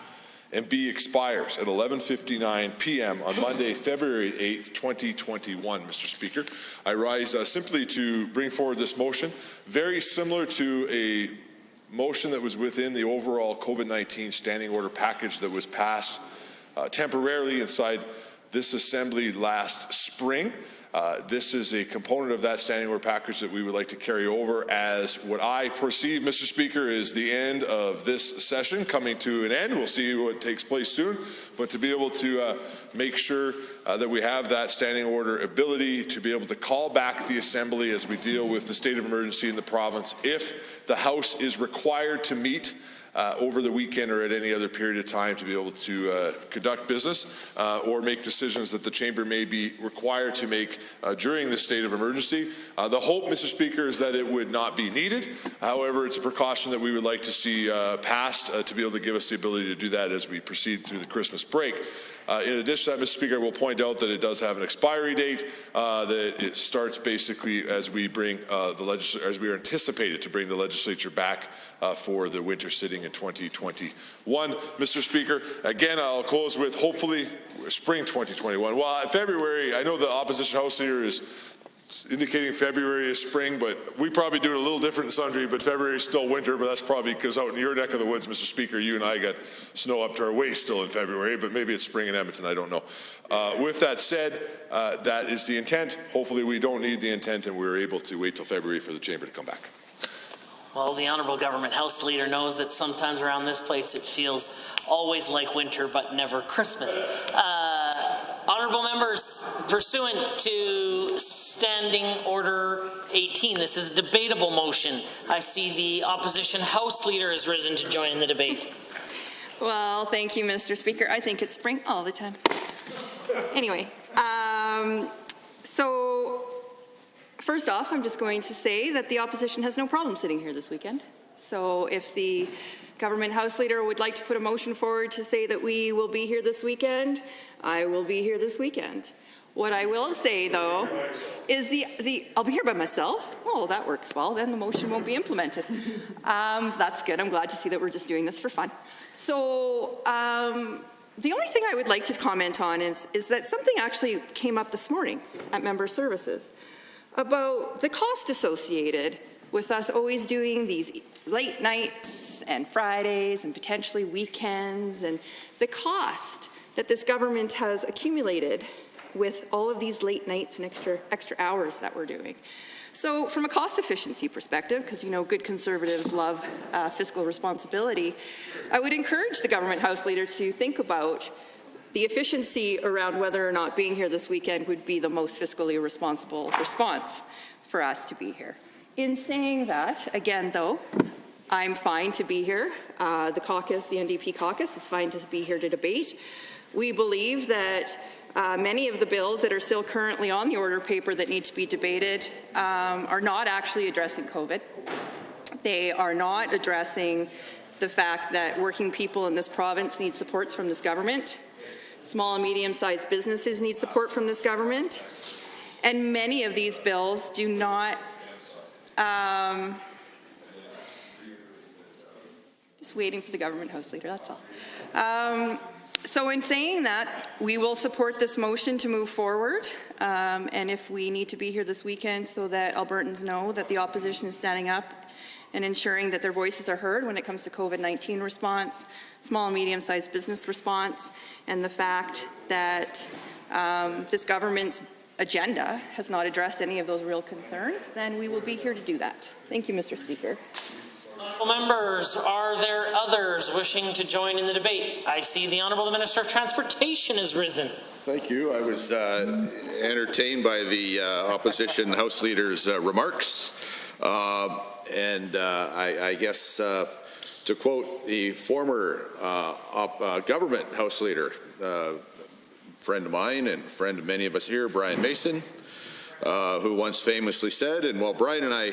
and B expires at 11:59 p.m. on Monday, February 8th, 2021, Mr. Speaker. I rise simply to bring forward this motion, very similar to a motion that was within the overall COVID-19 standing order package that was passed temporarily inside this Assembly last spring. This is a component of that standing order package that we would like to carry over as what I perceive, Mr. Speaker, is the end of this session coming to an end. We'll see what takes place soon, but to be able to make sure that we have that standing order ability to be able to call back the Assembly as we deal with the state of emergency in the province if the House is required to meet over the weekend or at any other period of time to be able to conduct business or make decisions that the Chamber may be required to make during the state of emergency. The hope, Mr. Speaker, is that it would not be needed. However, it's a precaution that we would like to see passed to be able to give us the ability to do that as we proceed through the Christmas break. In addition to that, Mr. Speaker, I will point out that it does have an expiry date. That it starts basically as we bring as we are anticipated to bring the legislature back for the winter sitting in 2021. Mr. Speaker, again, I'll close with hopefully spring 2021. Well, February, I know the opposition House Leader is indicating February is spring, but we probably do it a little different in Sundre, but February is still winter, but that's probably because out in your neck of the woods, Mr. Speaker, you and I got snow up to our waist still in February, but maybe it's spring in Edmonton, I don't know. With that said, that is the intent. Hopefully we don't need the intent and we're able to wait till February for the Chamber to come back. Well, the Honourable Government House Leader knows that sometimes around this place it feels always like winter but never Christmas. Honourable members, pursuant to Standing Order 18, this is a debatable motion. I see the Opposition House Leader has risen to join in the debate. Well, thank you, Mr. Speaker. I think it's spring all the time. Anyway, so first off, I'm just going to say that the opposition has no problem sitting here this weekend. So if the Government House Leader would like to put a motion forward to say that we will be here this weekend, I will be here this weekend. What I will say, though, is I'll be here by myself. Oh, that works well. Then the motion won't be implemented. That's good. I'm glad to see that we're just doing this for fun. So the only thing I would like to comment on is that something actually came up this morning at Member Services about the cost associated with us always doing these late nights and Fridays and potentially weekends, and the cost that this government has accumulated with all of these late nights and extra hours that we're doing. So from a cost efficiency perspective, because you know good Conservatives love fiscal responsibility, I would encourage the Government House Leader to think about the efficiency around whether or not being here this weekend would be the most fiscally responsible response for us to be here. In saying that, again though, I'm fine to be here. The caucus, the NDP caucus, is fine to be here to debate. We believe that many of the bills that are still currently on the order paper that need to be debated are not actually addressing COVID. They are not addressing the fact that working people in this province need supports from this government. Small and medium-sized businesses need support from this government. And many of these bills do not just waiting for the Government House Leader, that's all. So in saying that, we will support this motion to move forward, and if we need to be here this weekend so that Albertans know that the opposition is standing up and ensuring that their voices are heard when it comes to COVID-19 response, small and medium-sized business response, and the fact that this government's agenda has not addressed any of those real concerns, then we will be here to do that. Thank you, Mr. Speaker. Members, are there others wishing to join in the debate? I see the Honourable Minister of Transportation has risen. Thank you. I was entertained by the Opposition House Leader's remarks. I guess to quote the former Government House Leader, friend of mine and friend of many of us here, Brian Mason, who once famously said, and while Brian and I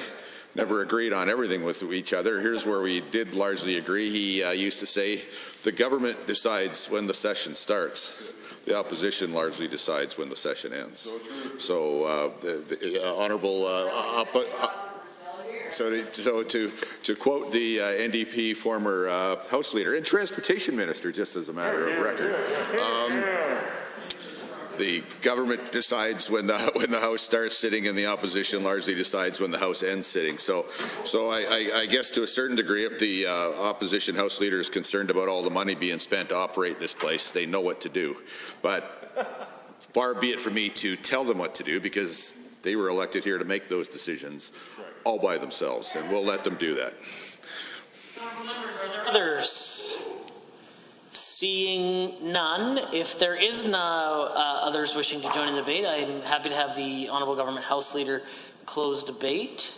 never agreed on everything with each other, here's where we did largely agree. He used to say, the government decides when the session starts. the opposition largely decides when the session ends. So the honourable So to quote the NDP former House Leader and Transportation Minister, just as a matter of record, the government decides when the House starts sitting, and the opposition largely decides when the House ends sitting. So I guess to a certain degree, if the opposition House Leader is concerned about all the money being spent to operate this place, they know what to do. But far be it from me to tell them what to do, because they were elected here to make those decisions all by themselves, and we'll let them do that. Are there others? Seeing none, if there is no others wishing to join in the debate, I'm happy to have the Honourable Government House Leader close debate.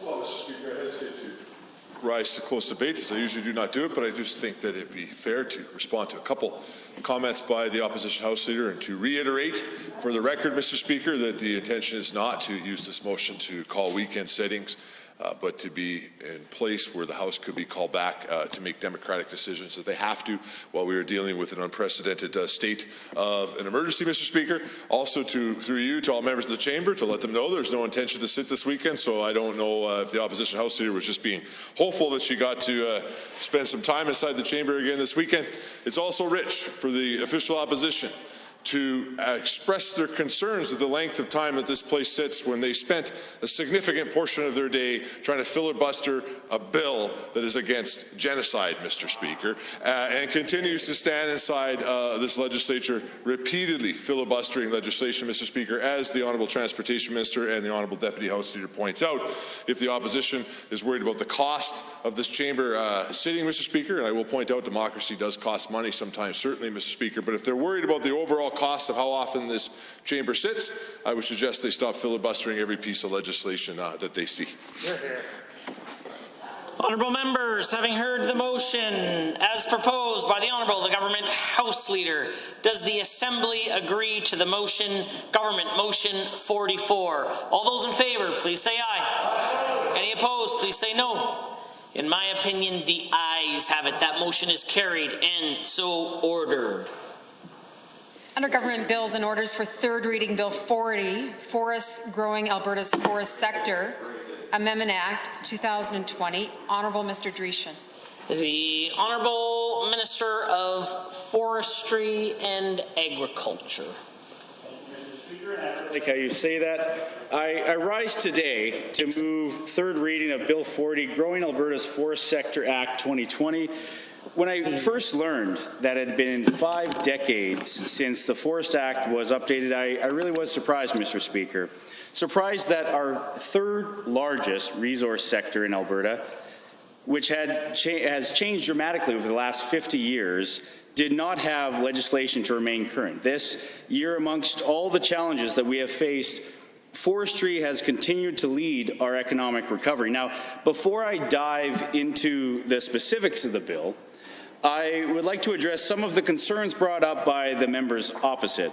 Well, Mr. Speaker, I hesitate to rise to close debate, as I usually do not do it, but I just think that it'd be fair to respond to a couple comments by the opposition House Leader, and to reiterate for the record, Mr. Speaker, that the intention is not to use this motion to call weekend sittings, but to be in place where the House could be called back to make democratic decisions that they have to while we are dealing with an unprecedented state of an emergency, Mr. Speaker. Also, through you to all members of the chamber, to let them know there's no intention to sit this weekend, so I don't know if the opposition House Leader was just being hopeful that she got to spend some time inside the chamber again this weekend. It's also rich for the official opposition to express their concerns at the length of time that this place sits, when they spent a significant portion of their day trying to filibuster a bill that is against genocide, Mr. Speaker, and continues to stand inside this legislature repeatedly filibustering legislation, Mr. Speaker, as the Honourable Transportation Minister and the Honourable Deputy House Leader points out. If the opposition is worried about the cost of this chamber sitting, Mr. Speaker, and I will point out democracy does cost money sometimes, certainly, Mr. Speaker, but if they're worried about the overall cost of how often this chamber sits, I would suggest they stop filibustering every piece of legislation that they see. Honourable members, having heard the motion as proposed by the Honourable Government House Leader, does the Assembly agree to the motion, Government Motion 44? All those in favour, please say aye. Any opposed, please say no. In my opinion, the ayes have it. That motion is carried and so ordered. Under Government Bills and Orders for third reading, Bill 40, Forests Growing Alberta's Forest Sector Amendment Act 2020. Honourable Mr. Dreeshen. The Honourable Minister of Forestry and Agriculture. I like how you say that. I rise today to move third reading of Bill 40, Growing Alberta's Forest Sector Act 2020. When I first learned that it had been 5 decades since the Forest Act was updated, I really was surprised, Mr. Speaker. Surprised that our third largest resource sector in Alberta, which has changed dramatically over the last 50 years, did not have legislation to remain current. This year, amongst all the challenges that we have faced, forestry has continued to lead our economic recovery. Now, before I dive into the specifics of the bill, I would like to address some of the concerns brought up by the members opposite.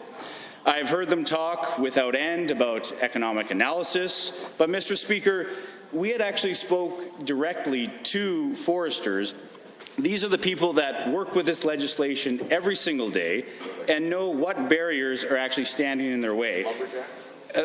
I've heard them talk without end about economic analysis, but Mr. Speaker, we had actually spoke directly to foresters. These are the people that work with this legislation every single day and know what barriers are actually standing in their way.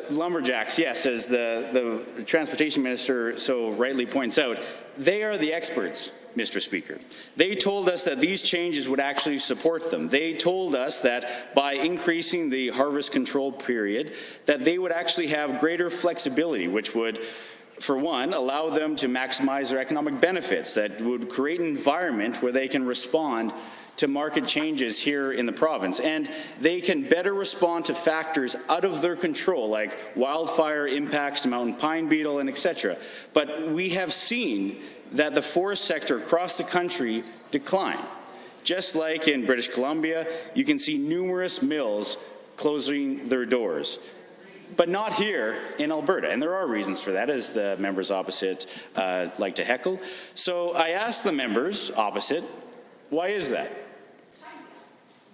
Lumberjacks, yes, as the Transportation Minister so rightly points out, they are the experts, Mr. Speaker. They told us that these changes would actually support them. They told us that by increasing the harvest control period, that they would actually have greater flexibility, which would, for one, allow them to maximize their economic benefits, that would create an environment where they can respond to market changes here in the province, and they can better respond to factors out of their control, like wildfire impacts to mountain pine beetle and etc. But we have seen that the forest sector across the country decline. Just like in British Columbia, you can see numerous mills closing their doors. But not here in Alberta, and there are reasons for that, as the members opposite like to heckle. So I asked the members opposite, why is that?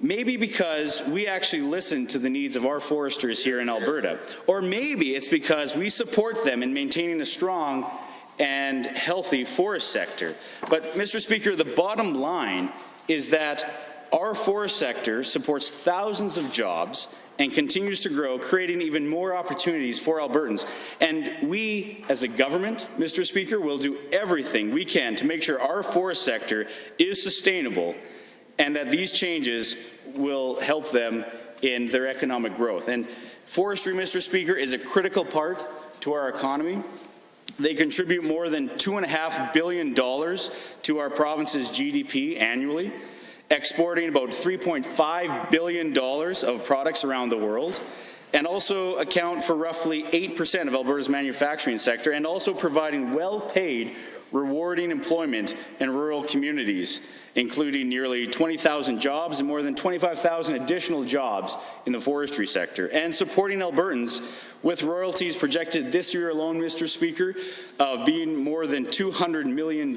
Maybe because we actually listen to the needs of our foresters here in Alberta. Or maybe it's because we support them in maintaining a strong and healthy forest sector. But, Mr. Speaker, the bottom line is that our forest sector supports thousands of jobs and continues to grow, creating even more opportunities for Albertans. And we, as a government, Mr. Speaker, will do everything we can to make sure our forest sector is sustainable and that these changes will help them in their economic growth. And forestry, Mr. Speaker, is a critical part to our economy. They contribute more than $2.5 billion to our province's GDP annually, exporting about $3.5 billion of products around the world, and also account for roughly 8% of Alberta's manufacturing sector, and also providing well-paid, rewarding employment in rural communities, including nearly 20,000 jobs and more than 25,000 additional jobs in the forestry sector, and supporting Albertans with royalties projected this year alone, Mr. Speaker, of being more than $200 million.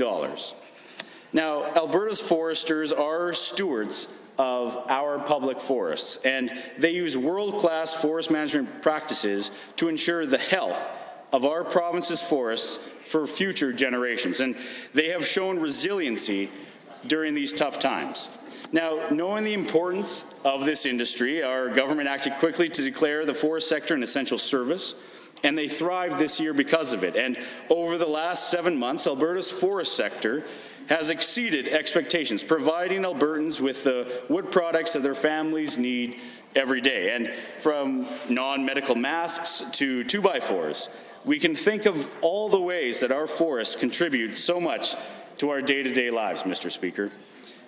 Now, Alberta's foresters are stewards of our public forests, and they use world-class forest management practices to ensure the health of our province's forests for future generations. And they have shown resiliency during these tough times. Now, knowing the importance of this industry, our government acted quickly to declare the forest sector an essential service, and they thrived this year because of it. And over the last 7 months, Alberta's forest sector has exceeded expectations, providing Albertans with the wood products that their families need every day. And from non-medical masks to 2x4s, we can think of all the ways that our forests contribute so much to our day-to-day lives, Mr. Speaker.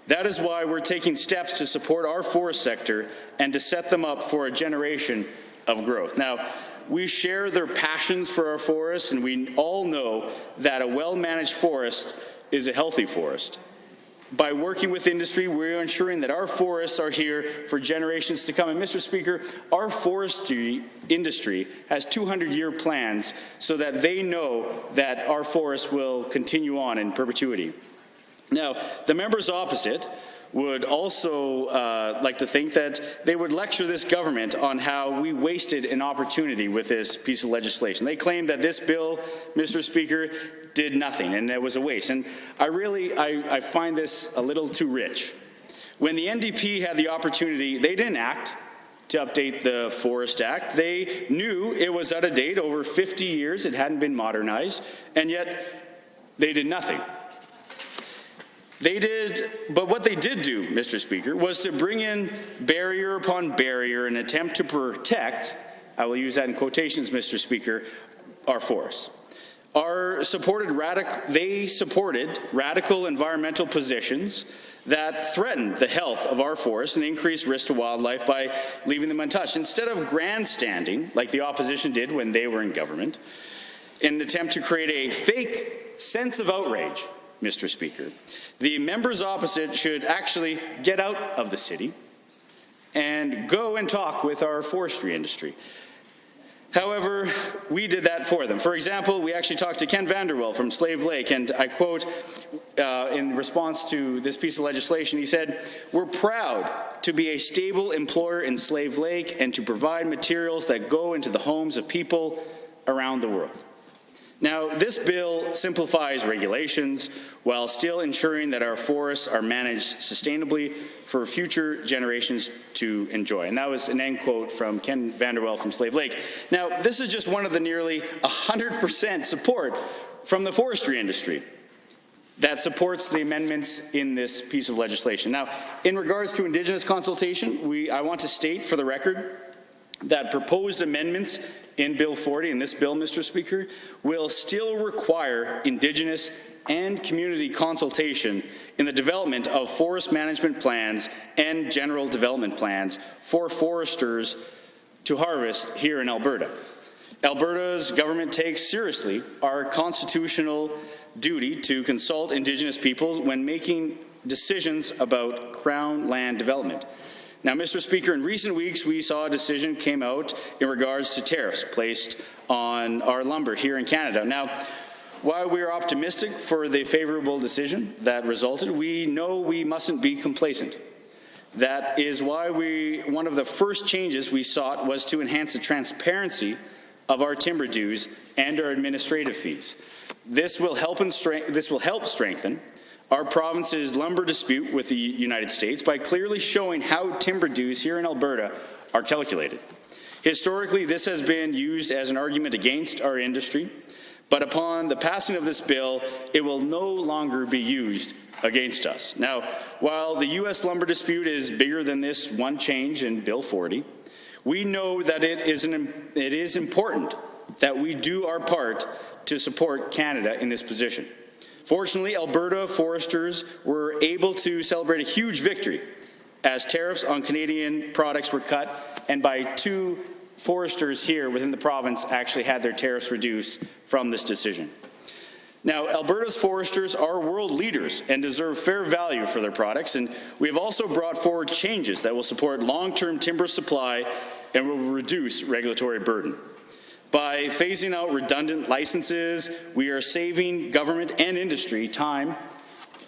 That is why we're taking steps to support our forest sector and to set them up for a generation of growth. Now, we share their passions for our forests, and we all know that a well-managed forest is a healthy forest. By working with industry, we're ensuring that our forests are here for generations to come. And Mr. Speaker, our forestry industry has 200-year plans so that they know that our forests will continue on in perpetuity. Now, the members opposite would also like to think that they would lecture this government on how we wasted an opportunity with this piece of legislation. They claim that this bill, Mr. Speaker, did nothing and it was a waste. And I find this a little too rich. When the NDP had the opportunity, they didn't act to update the Forest Act. They knew it was out of date, over 50 years, it hadn't been modernized, and yet they did nothing. But what they did do, Mr. Speaker, was to bring in barrier upon barrier in an attempt to protect, I will use that in quotations, Mr. Speaker, our forests. They supported radical environmental positions that threatened the health of our forests and increased risk to wildlife by leaving them untouched. Instead of grandstanding, like the opposition did when they were in government, in an attempt to create a fake sense of outrage, Mr. Speaker, the members opposite should actually get out of the city and go and talk with our forestry industry. However, we did that for them. For example, we actually talked to Ken Vanderwell from Slave Lake, and I quote, in response to this piece of legislation, he said, "We're proud to be a stable employer in Slave Lake and to provide materials that go into the homes of people around the world." Now, this bill simplifies regulations while still ensuring that our forests are managed sustainably for future generations to enjoy. And that was an end quote from Ken Vanderwell from Slave Lake. Now, this is just one of the nearly 100% support from the forestry industry that supports the amendments in this piece of legislation. Now, in regards to Indigenous consultation, I want to state for the record that proposed amendments in Bill 40, in this bill, Mr. Speaker, will still require Indigenous and community consultation in the development of forest management plans and general development plans for foresters to harvest here in Alberta. Alberta's government takes seriously our constitutional duty to consult Indigenous peoples when making decisions about Crown land development. Now, Mr. Speaker, in recent weeks, we saw a decision came out in regards to tariffs placed on our lumber here in Canada. Now, while we are optimistic for the favorable decision that resulted, we know we mustn't be complacent. That is why one of the first changes we sought was to enhance the transparency of our timber dues and our administrative fees. This will help strengthen our province's lumber dispute with the United States by clearly showing how timber dues here in Alberta are calculated. Historically, this has been used as an argument against our industry, but upon the passing of this bill, it will no longer be used against us. Now, while the U.S. lumber dispute is bigger than this one change in Bill 40, we know that it is important that we do our part to support Canada in this position. Fortunately, Alberta foresters were able to celebrate a huge victory as tariffs on Canadian products were cut, and by 2 foresters here within the province actually had their tariffs reduced from this decision. Now, Alberta's foresters are world leaders and deserve fair value for their products, and we have also brought forward changes that will support long-term timber supply and will reduce regulatory burden. By phasing out redundant licenses, we are saving government and industry time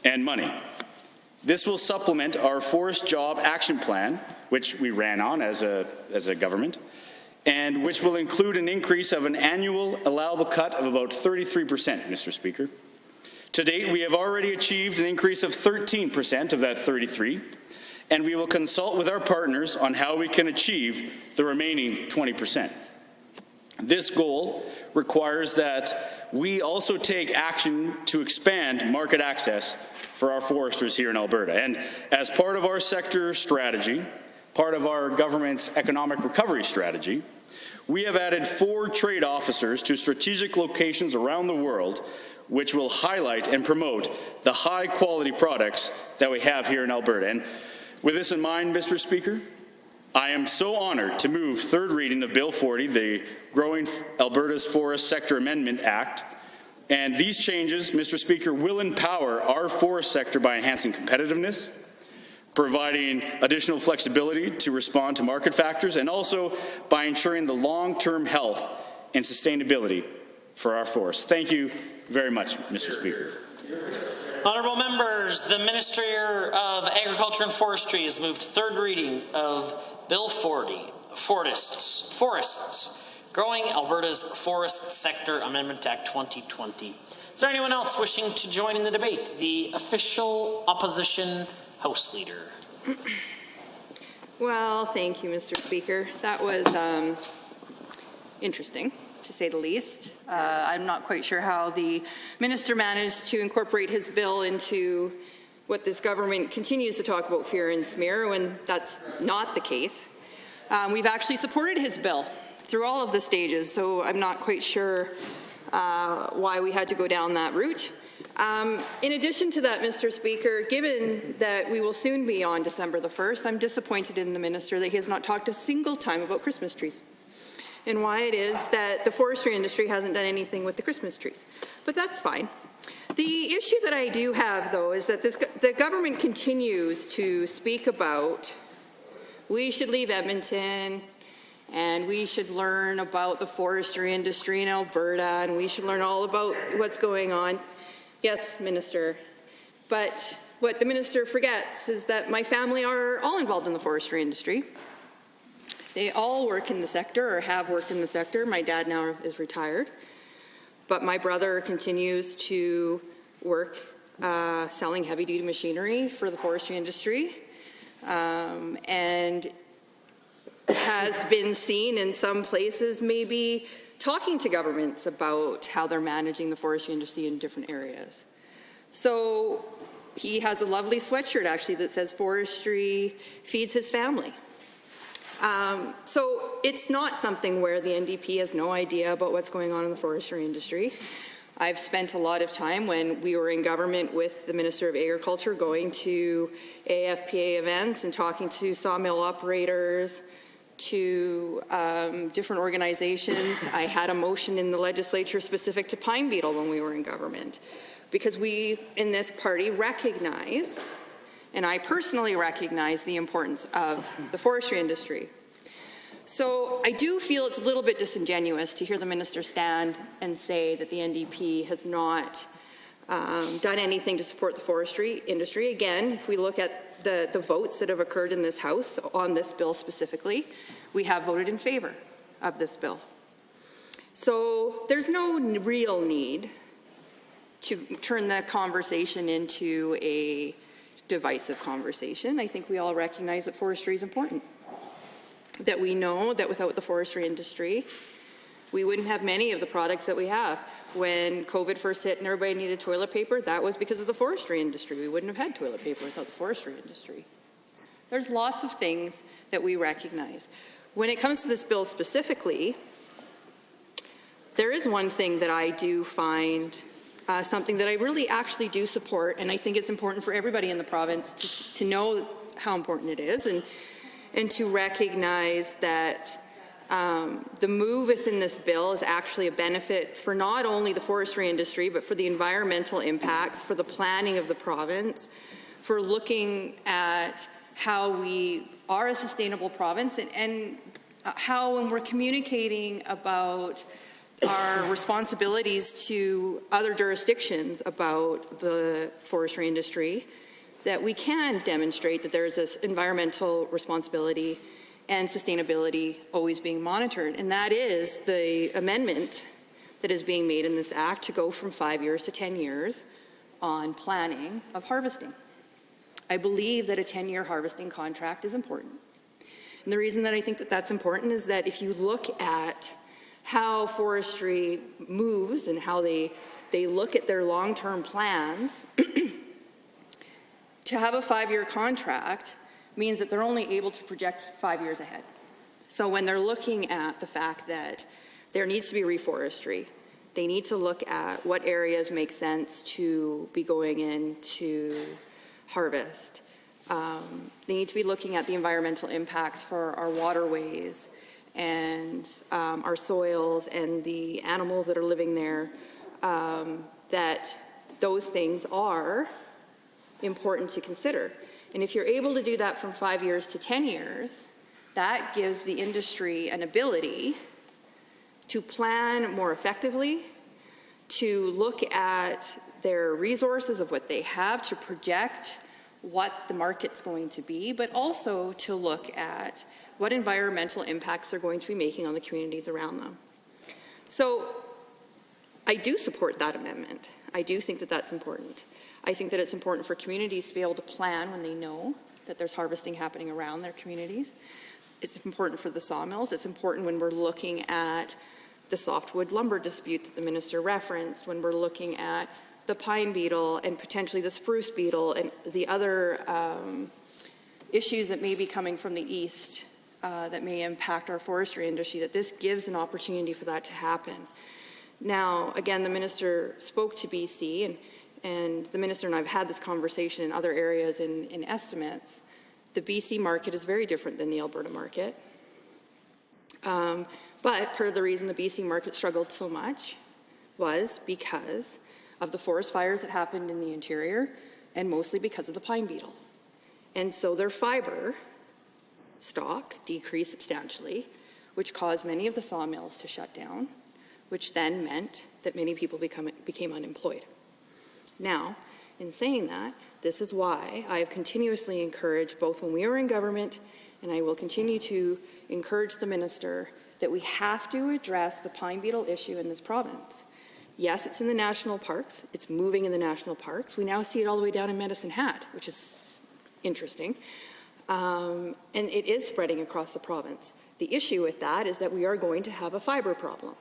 and money. This will supplement our Forest Job Action Plan, which we ran on as a government, and which will include an increase of an annual allowable cut of about 33%, Mr. Speaker. To date, we have already achieved an increase of 13% of that 33%, and we will consult with our partners on how we can achieve the remaining 20%. This goal requires that we also take action to expand market access for our foresters here in Alberta. And as part of our sector strategy, part of our government's economic recovery strategy, we have added 4 trade officers to strategic locations around the world, which will highlight and promote the high-quality products that we have here in Alberta. And with this in mind, Mr. Speaker, I am so honored to move third reading of Bill 40, the Growing Alberta's Forest Sector Amendment Act. And these changes, Mr. Speaker, will empower our forest sector by enhancing competitiveness, providing additional flexibility to respond to market factors, and also by ensuring the long-term health and sustainability for our forests. Thank you very much, Mr. Speaker. Honourable members, the Minister of Agriculture and Forestry has moved third reading of Bill 40, Forests, Growing Alberta's Forest Sector Amendment Act 2020. Is there anyone else wishing to join in the debate? The official opposition House Leader. Well, thank you, Mr. Speaker. That was interesting, to say the least. I'm not quite sure how the minister managed to incorporate his bill into what this government continues to talk about fear and smear when that's not the case. We've actually supported his bill through all of the stages, so I'm not quite sure why we had to go down that route. In addition to that, Mr. Speaker, given that we will soon be on December the 1st, I'm disappointed in the minister that he has not talked a single time about Christmas trees and why it is that the forestry industry hasn't done anything with the Christmas trees. But that's fine. The issue that I do have, though, is that the government continues to speak about we should leave Edmonton and we should learn about the forestry industry in Alberta and we should learn all about what's going on. Yes, Minister, but what the minister forgets is that my family are all involved in the forestry industry. They all work in the sector or have worked in the sector. My dad now is retired, but my brother continues to work selling heavy-duty machinery for the forestry industry and has been seen in some places maybe talking to governments about how they're managing the forestry industry in different areas. So he has a lovely sweatshirt actually that says forestry feeds his family. So it's not something where the NDP has no idea about what's going on in the forestry industry. I've spent a lot of time when we were in government with the Minister of Agriculture going to AFPA events and talking to sawmill operators, to different organizations. I had a motion in the legislature specific to pine beetle when we were in government, because we in this party recognize, and I personally recognize, the importance of the forestry industry. So I do feel it's a little bit disingenuous to hear the minister stand and say that the NDP has not done anything to support the forestry industry. Again, if we look at the votes that have occurred in this House on this bill specifically, we have voted in favor of this bill. So there's no real need to turn the conversation into a divisive conversation. I think we all recognize that forestry is important. That we know that without the forestry industry, we wouldn't have many of the products that we have. When COVID first hit and everybody needed toilet paper, that was because of the forestry industry. We wouldn't have had toilet paper without the forestry industry. There's lots of things that we recognize. When it comes to this bill specifically, there is one thing that I do find something that I really actually do support, and I think it's important for everybody in the province to know how important it is and to recognize that the move within this bill is actually a benefit for not only the forestry industry, but for the environmental impacts, for the planning of the province, for looking at how we are a sustainable province and how when we're communicating about our responsibilities to other jurisdictions about the forestry industry, that we can demonstrate that there is this environmental responsibility and sustainability always being monitored. And that is the amendment that is being made in this act to go from 5 years to 10 years on planning of harvesting. I believe that a 10-year harvesting contract is important. And the reason that I think that that's important is that if you look at how forestry moves and how they look at their long-term plans, to have a 5-year contract means that they're only able to project 5 years ahead. So when they're looking at the fact that there needs to be reforestry, they need to look at what areas make sense to be going into harvest. They need to be looking at the environmental impacts for our waterways and our soils and the animals that are living there, that those things are important to consider. And if you're able to do that from 5 years to 10 years, that gives the industry an ability to plan more effectively, to look at their resources of what they have, to project what the market's going to be, but also to look at what environmental impacts they're going to be making on the communities around them. So I do support that amendment. I do think that that's important. I think that it's important for communities to be able to plan when they know that there's harvesting happening around their communities. It's important for the sawmills. It's important when we're looking at the softwood lumber dispute that the minister referenced, when we're looking at the pine beetle and potentially the spruce beetle and the other issues that may be coming from the east that may impact our forestry industry, that this gives an opportunity for that to happen. Now, again, the minister spoke to BC, and the minister and I have had this conversation in other areas in estimates. The BC market is very different than the Alberta market. But part of the reason the BC market struggled so much was because of the forest fires that happened in the interior, and mostly because of the pine beetle. And so their fiber stock decreased substantially, which caused many of the sawmills to shut down, which then meant that many people became unemployed. Now, in saying that, this is why I have continuously encouraged, both when we were in government, and I will continue to encourage the minister, that we have to address the pine beetle issue in this province. Yes, it's in the national parks. It's moving in the national parks. We now see it all the way down in Medicine Hat, which is interesting. And it is spreading across the province. The issue with that is that we are going to have a fiber problem.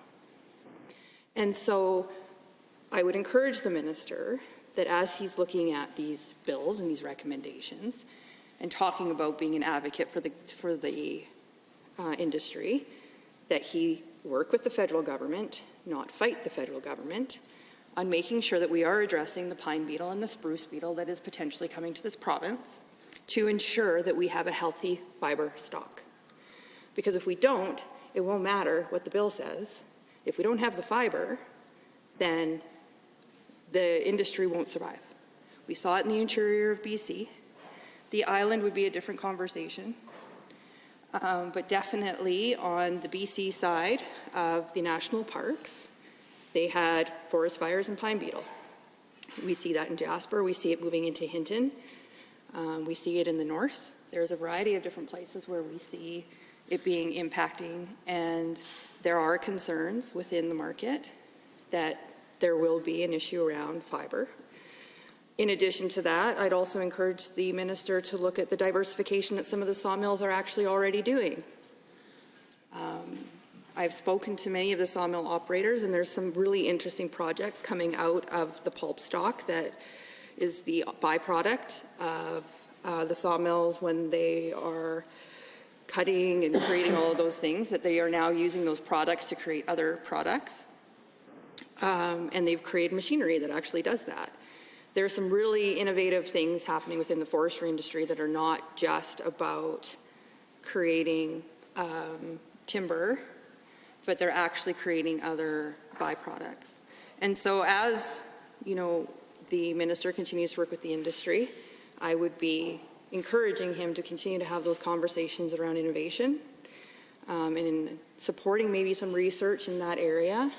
And so I would encourage the minister that as he's looking at these bills and these recommendations and talking about being an advocate for the industry, that he work with the federal government, not fight the federal government, on making sure that we are addressing the pine beetle and the spruce beetle that is potentially coming to this province to ensure that we have a healthy fiber stock. Because if we don't, it won't matter what the bill says. If we don't have the fiber, then the industry won't survive. We saw it in the interior of BC. The island would be a different conversation. But definitely on the BC side of the national parks, they had forest fires and pine beetle. We see that in Jasper. We see it moving into Hinton. We see it in the north. There's a variety of different places where we see it being impacting, and there are concerns within the market that there will be an issue around fiber. In addition to that, I'd also encourage the minister to look at the diversification that some of the sawmills are actually already doing. I've spoken to many of the sawmill operators, and there's some really interesting projects coming out of the pulp stock that is the byproduct of the sawmills when they are cutting and creating all of those things, that they are now using those products to create other products. And they've created machinery that actually does that. There are some really innovative things happening within the forestry industry that are not just about creating timber, but they're actually creating other byproducts. And so as, you know, the minister continues to work with the industry, I would be encouraging him to continue to have those conversations around innovation and in supporting maybe some research in that area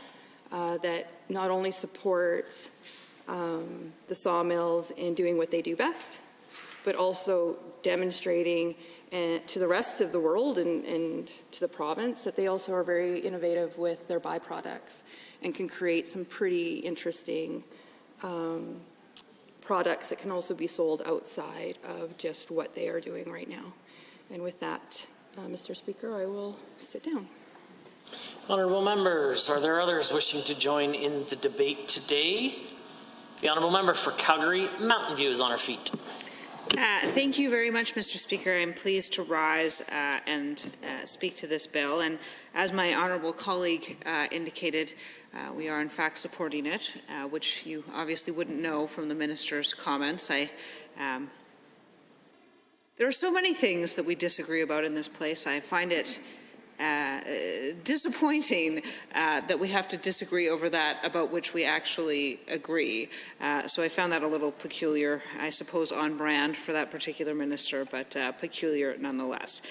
that not only supports the sawmills in doing what they do best, but also demonstrating to the rest of the world and to the province that they also are very innovative with their byproducts and can create some pretty interesting products that can also be sold outside of just what they are doing right now. And with that, Mr. Speaker, I will sit down. Honourable members, are there others wishing to join in the debate today? The Honourable Member for Calgary Mountain View is on her feet. Thank you very much, Mr. Speaker. I'm pleased to rise and speak to this bill. And as my honourable colleague indicated, we are in fact supporting it, which you obviously wouldn't know from the minister's comments. There are so many things that we disagree about in this place. I find it disappointing that we have to disagree over that about which we actually agree. So I found that a little peculiar, I suppose on brand for that particular minister, but peculiar nonetheless.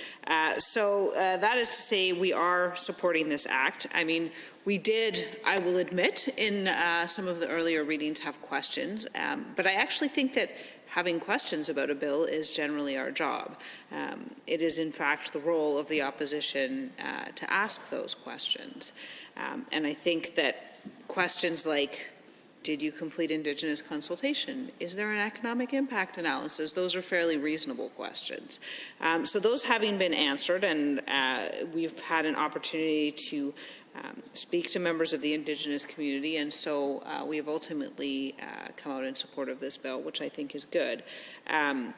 So that is to say we are supporting this act. I mean, we did, I will admit, in some of the earlier readings have questions, but I actually think that having questions about a bill is generally our job. It is in fact the role of the opposition to ask those questions. And I think that questions like, did you complete Indigenous consultation? Is there an economic impact analysis? Those are fairly reasonable questions. So those having been answered, and we've had an opportunity to speak to members of the Indigenous community, and so we have ultimately come out in support of this bill, which I think is good. I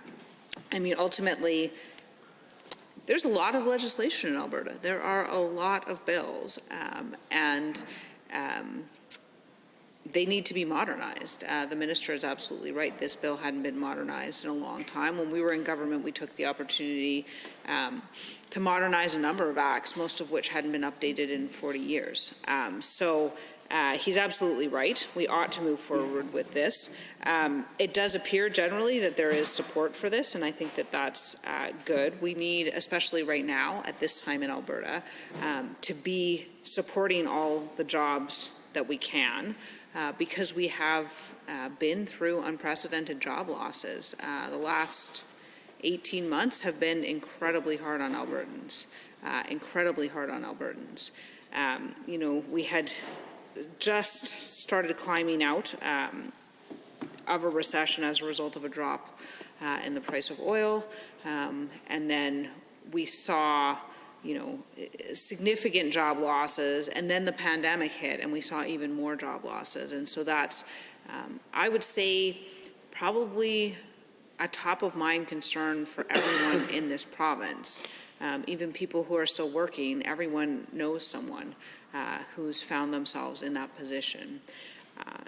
mean, ultimately, there's a lot of legislation in Alberta. There are a lot of bills, and they need to be modernized. The minister is absolutely right. This bill hadn't been modernized in a long time. When we were in government, we took the opportunity to modernize a number of acts, most of which hadn't been updated in 40 years. So he's absolutely right. We ought to move forward with this. It does appear generally that there is support for this, and I think that that's good. We need, especially right now at this time in Alberta, to be supporting all the jobs that we can. Because we have been through unprecedented job losses. The last 18 months have been incredibly hard on Albertans, you know, we had just started climbing out of a recession as a result of a drop in the price of oil, and then we saw significant job losses, and then the pandemic hit and we saw even more job losses. And so that's, I would say, probably a top of mind concern for everyone in this province. Even people who are still working, everyone knows someone who's found themselves in that position.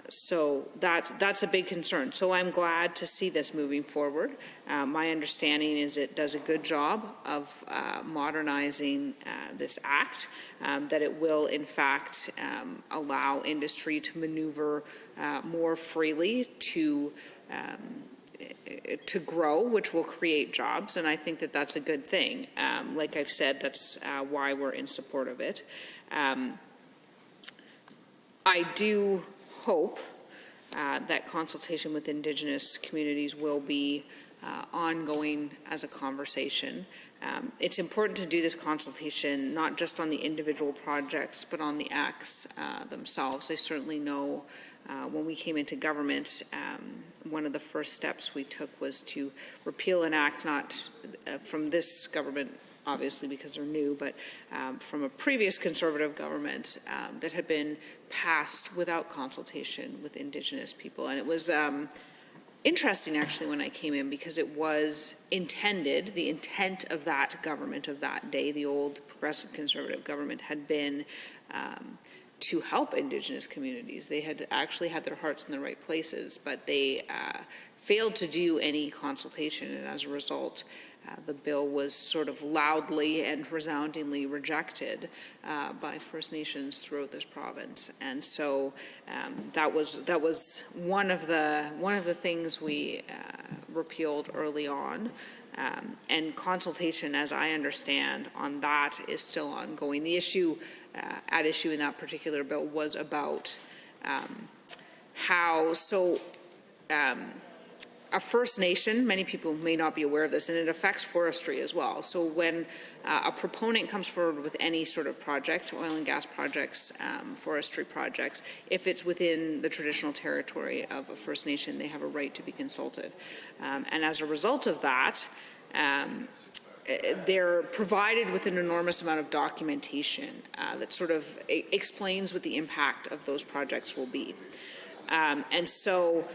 So that's a big concern. So I'm glad to see this moving forward. My understanding is it does a good job of modernizing this act, that it will in fact allow industry to maneuver more freely to grow, which will create jobs, and I think that that's a good thing. Like I've said, that's why we're in support of it. I do hope that consultation with Indigenous communities will be ongoing as a conversation. It's important to do this consultation not just on the individual projects, but on the acts themselves. They certainly know when we came into government, one of the first steps we took was to repeal an act, not from this government, obviously because they're new, but from a previous Conservative government that had been passed without consultation with Indigenous people. And it was interesting, actually, when I came in, because it was intended, the intent of that government of that day, the old Progressive Conservative government, had been to help Indigenous communities. They had actually had their hearts in the right places, but they failed to do any consultation, and as a result, the bill was sort of loudly and resoundingly rejected by First Nations throughout this province. And so that was one of the things we repealed early on. And consultation, as I understand, on that is still ongoing. The issue at issue in that particular bill was about how a First Nation, many people may not be aware of this, and it affects forestry as well. So when a proponent comes forward with any sort of project, oil and gas projects, forestry projects, if it's within the traditional territory of a First Nation, they have a right to be consulted. And as a result of that, they're provided with an enormous amount of documentation that sort of explains what the impact of those projects will be. And so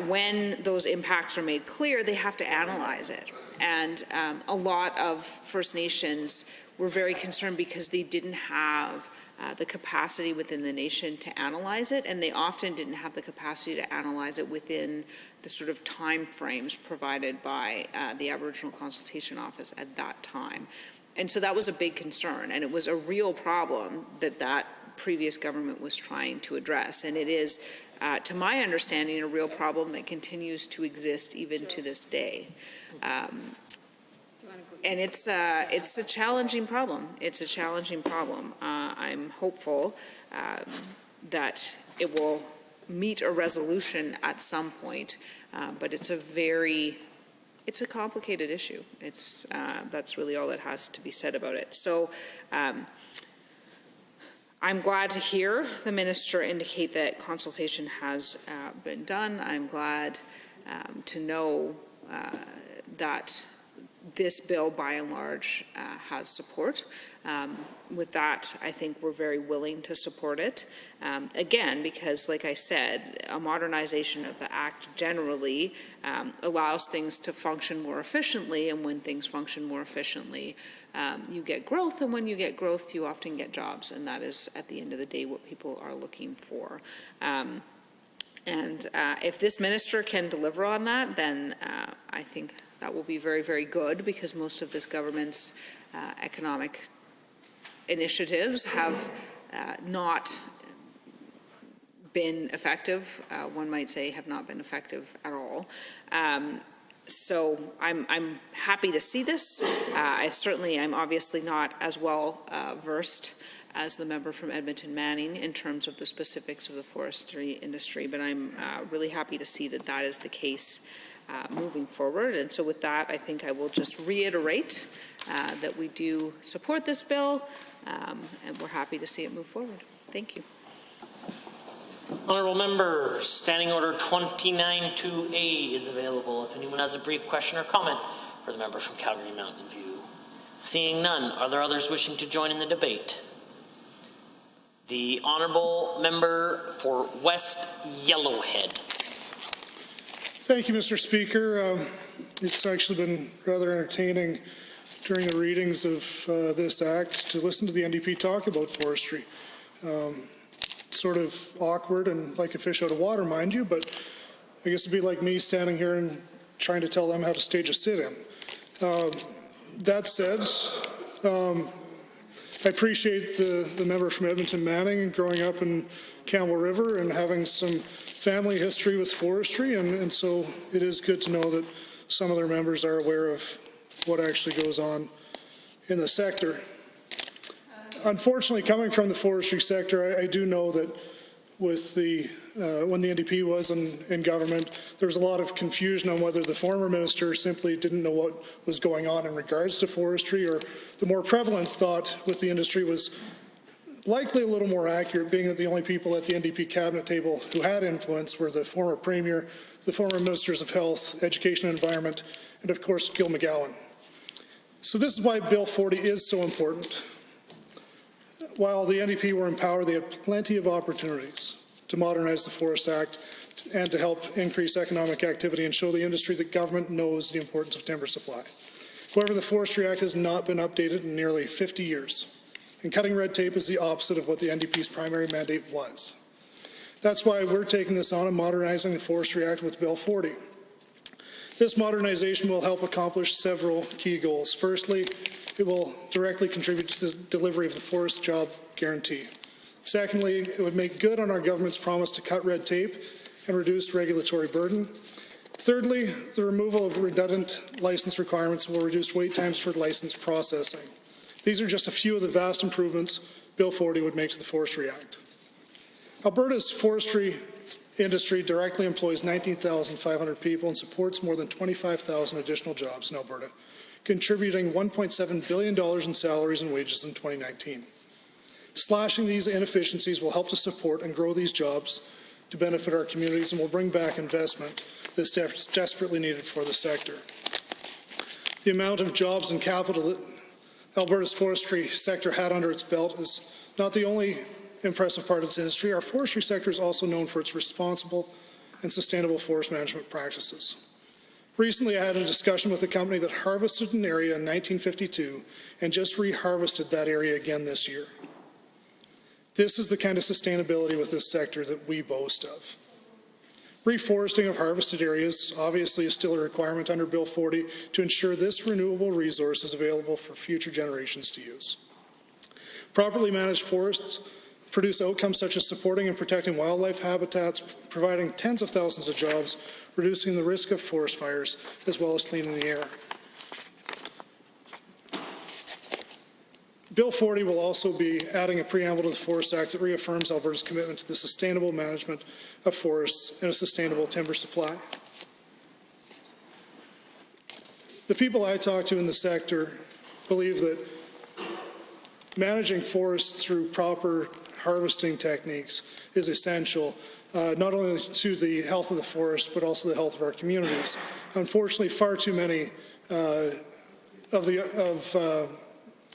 when those impacts are made clear, they have to analyze it. And a lot of First Nations were very concerned because they didn't have the capacity within the nation to analyze it, and they often didn't have the capacity to analyze it within the sort of time frames provided by the Aboriginal Consultation Office at that time. And so that was a big concern, and it was a real problem that previous government was trying to address. And it is, to my understanding, a real problem that continues to exist even to this day. And it's a challenging problem. It's a challenging problem. I'm hopeful that it will meet a resolution at some point, but it's a complicated issue. That's really all that has to be said about it. So I'm glad to hear the minister indicate that consultation has been done. I'm glad to know that this bill, by and large, has support. With that, I think we're very willing to support it. Again, because, like I said, a modernization of the Act generally allows things to function more efficiently, and when things function more efficiently, you get growth, and when you get growth, you often get jobs, and that is, at the end of the day, what people are looking for. And if this minister can deliver on that, then I think that will be very, very good, because most of this government's economic initiatives have not been effective. One might say have not been effective at all. So I'm happy to see this. I'm obviously not as well versed as the member from Edmonton Manning in terms of the specifics of the forestry industry, but I'm really happy to see that that is the case moving forward. And so with that, I think I will just reiterate that we do support this bill, and we're happy to see it move forward. Thank you. Honourable members, Standing Order 29-2A is available if anyone has a brief question or comment for the member from Calgary Mountain View. Seeing none, are there others wishing to join in the debate? The Honourable Member for West Yellowhead. Thank you, Mr. Speaker. It's actually been rather entertaining during the readings of this act to listen to the NDP talk about forestry. Sort of awkward and like a fish out of water, mind you, but I guess it'd be like me standing here and trying to tell them how to stage a sit-in. That said, I appreciate the member from Edmonton Manning growing up in Campbell River and having some family history with forestry, and so it is good to know that some of their members are aware of what actually goes on in the sector. Unfortunately, coming from the forestry sector, I do know that with when the NDP was in government, there was a lot of confusion on whether the former minister simply didn't know what was going on in regards to forestry, or the more prevalent thought with the industry was Likely a little more accurate, being that the only people at the NDP cabinet table who had influence were the former Premier, the former Ministers of Health, Education and Environment, and of course Gil McGowan. So this is why Bill 40 is so important. While the NDP were in power, they had plenty of opportunities to modernize the Forest Act and to help increase economic activity and show the industry that government knows the importance of timber supply. However, the Forestry Act has not been updated in nearly 50 years. And cutting red tape is the opposite of what the NDP's primary mandate was. That's why we're taking this on and modernizing the Forestry Act with Bill 40. This modernization will help accomplish several key goals. Firstly, it will directly contribute to the delivery of the Forest Job Guarantee. Secondly, it would make good on our government's promise to cut red tape and reduce regulatory burden. Thirdly, the removal of redundant license requirements will reduce wait times for license processing. These are just a few of the vast improvements Bill 40 would make to the Forestry Act. Alberta's forestry industry directly employs 19,500 people and supports more than 25,000 additional jobs in Alberta, contributing $1.7 billion in salaries and wages in 2019. Slashing these inefficiencies will help to support and grow these jobs to benefit our communities and will bring back investment that's desperately needed for the sector. The amount of jobs and capital that Alberta's forestry sector had under its belt is not the only impressive part of this industry. Our forestry sector is also known for its responsible and sustainable forest management practices. Recently, I had a discussion with a company that harvested an area in 1952 and just reharvested that area again this year. This is the kind of sustainability with this sector that we boast of. Reforesting of harvested areas obviously is still a requirement under Bill 40 to ensure this renewable resource is available for future generations to use. Properly managed forests produce outcomes such as supporting and protecting wildlife habitats, providing tens of thousands of jobs, reducing the risk of forest fires, as well as cleaning the air. Bill 40 will also be adding a preamble to the Forest Act that reaffirms Alberta's commitment to the sustainable management of forests and a sustainable timber supply. The people I talk to in the sector believe that managing forests through proper harvesting techniques is essential, not only to the health of the forest, but also the health of our communities. Unfortunately, far too many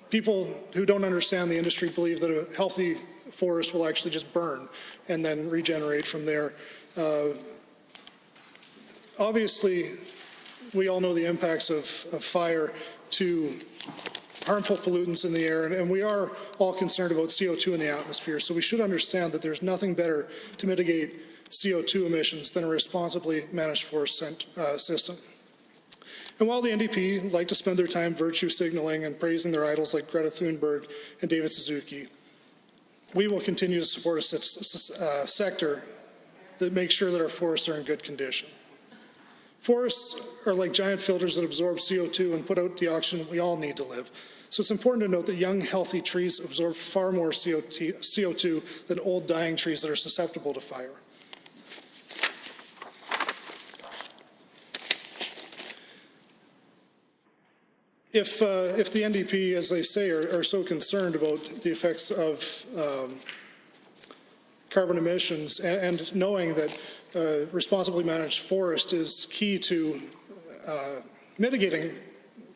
people who don't understand the industry believe that a healthy forest will actually just burn and then regenerate from there. Obviously, we all know the impacts of fire to harmful pollutants in the air, and we are all concerned about CO2 in the atmosphere, so we should understand that there's nothing better to mitigate CO2 emissions than a responsibly managed forest system. And while the NDP like to spend their time virtue signaling and praising their idols like Greta Thunberg and David Suzuki, we will continue to support a sector that makes sure that our forests are in good condition. Forests are like giant filters that absorb CO2 and put out the oxygen we all need to live. So it's important to note that young, healthy trees absorb far more CO2 than old, dying trees that are susceptible to fire. If the NDP, as they say, are so concerned about the effects of carbon emissions and knowing that responsibly managed forest is key to mitigating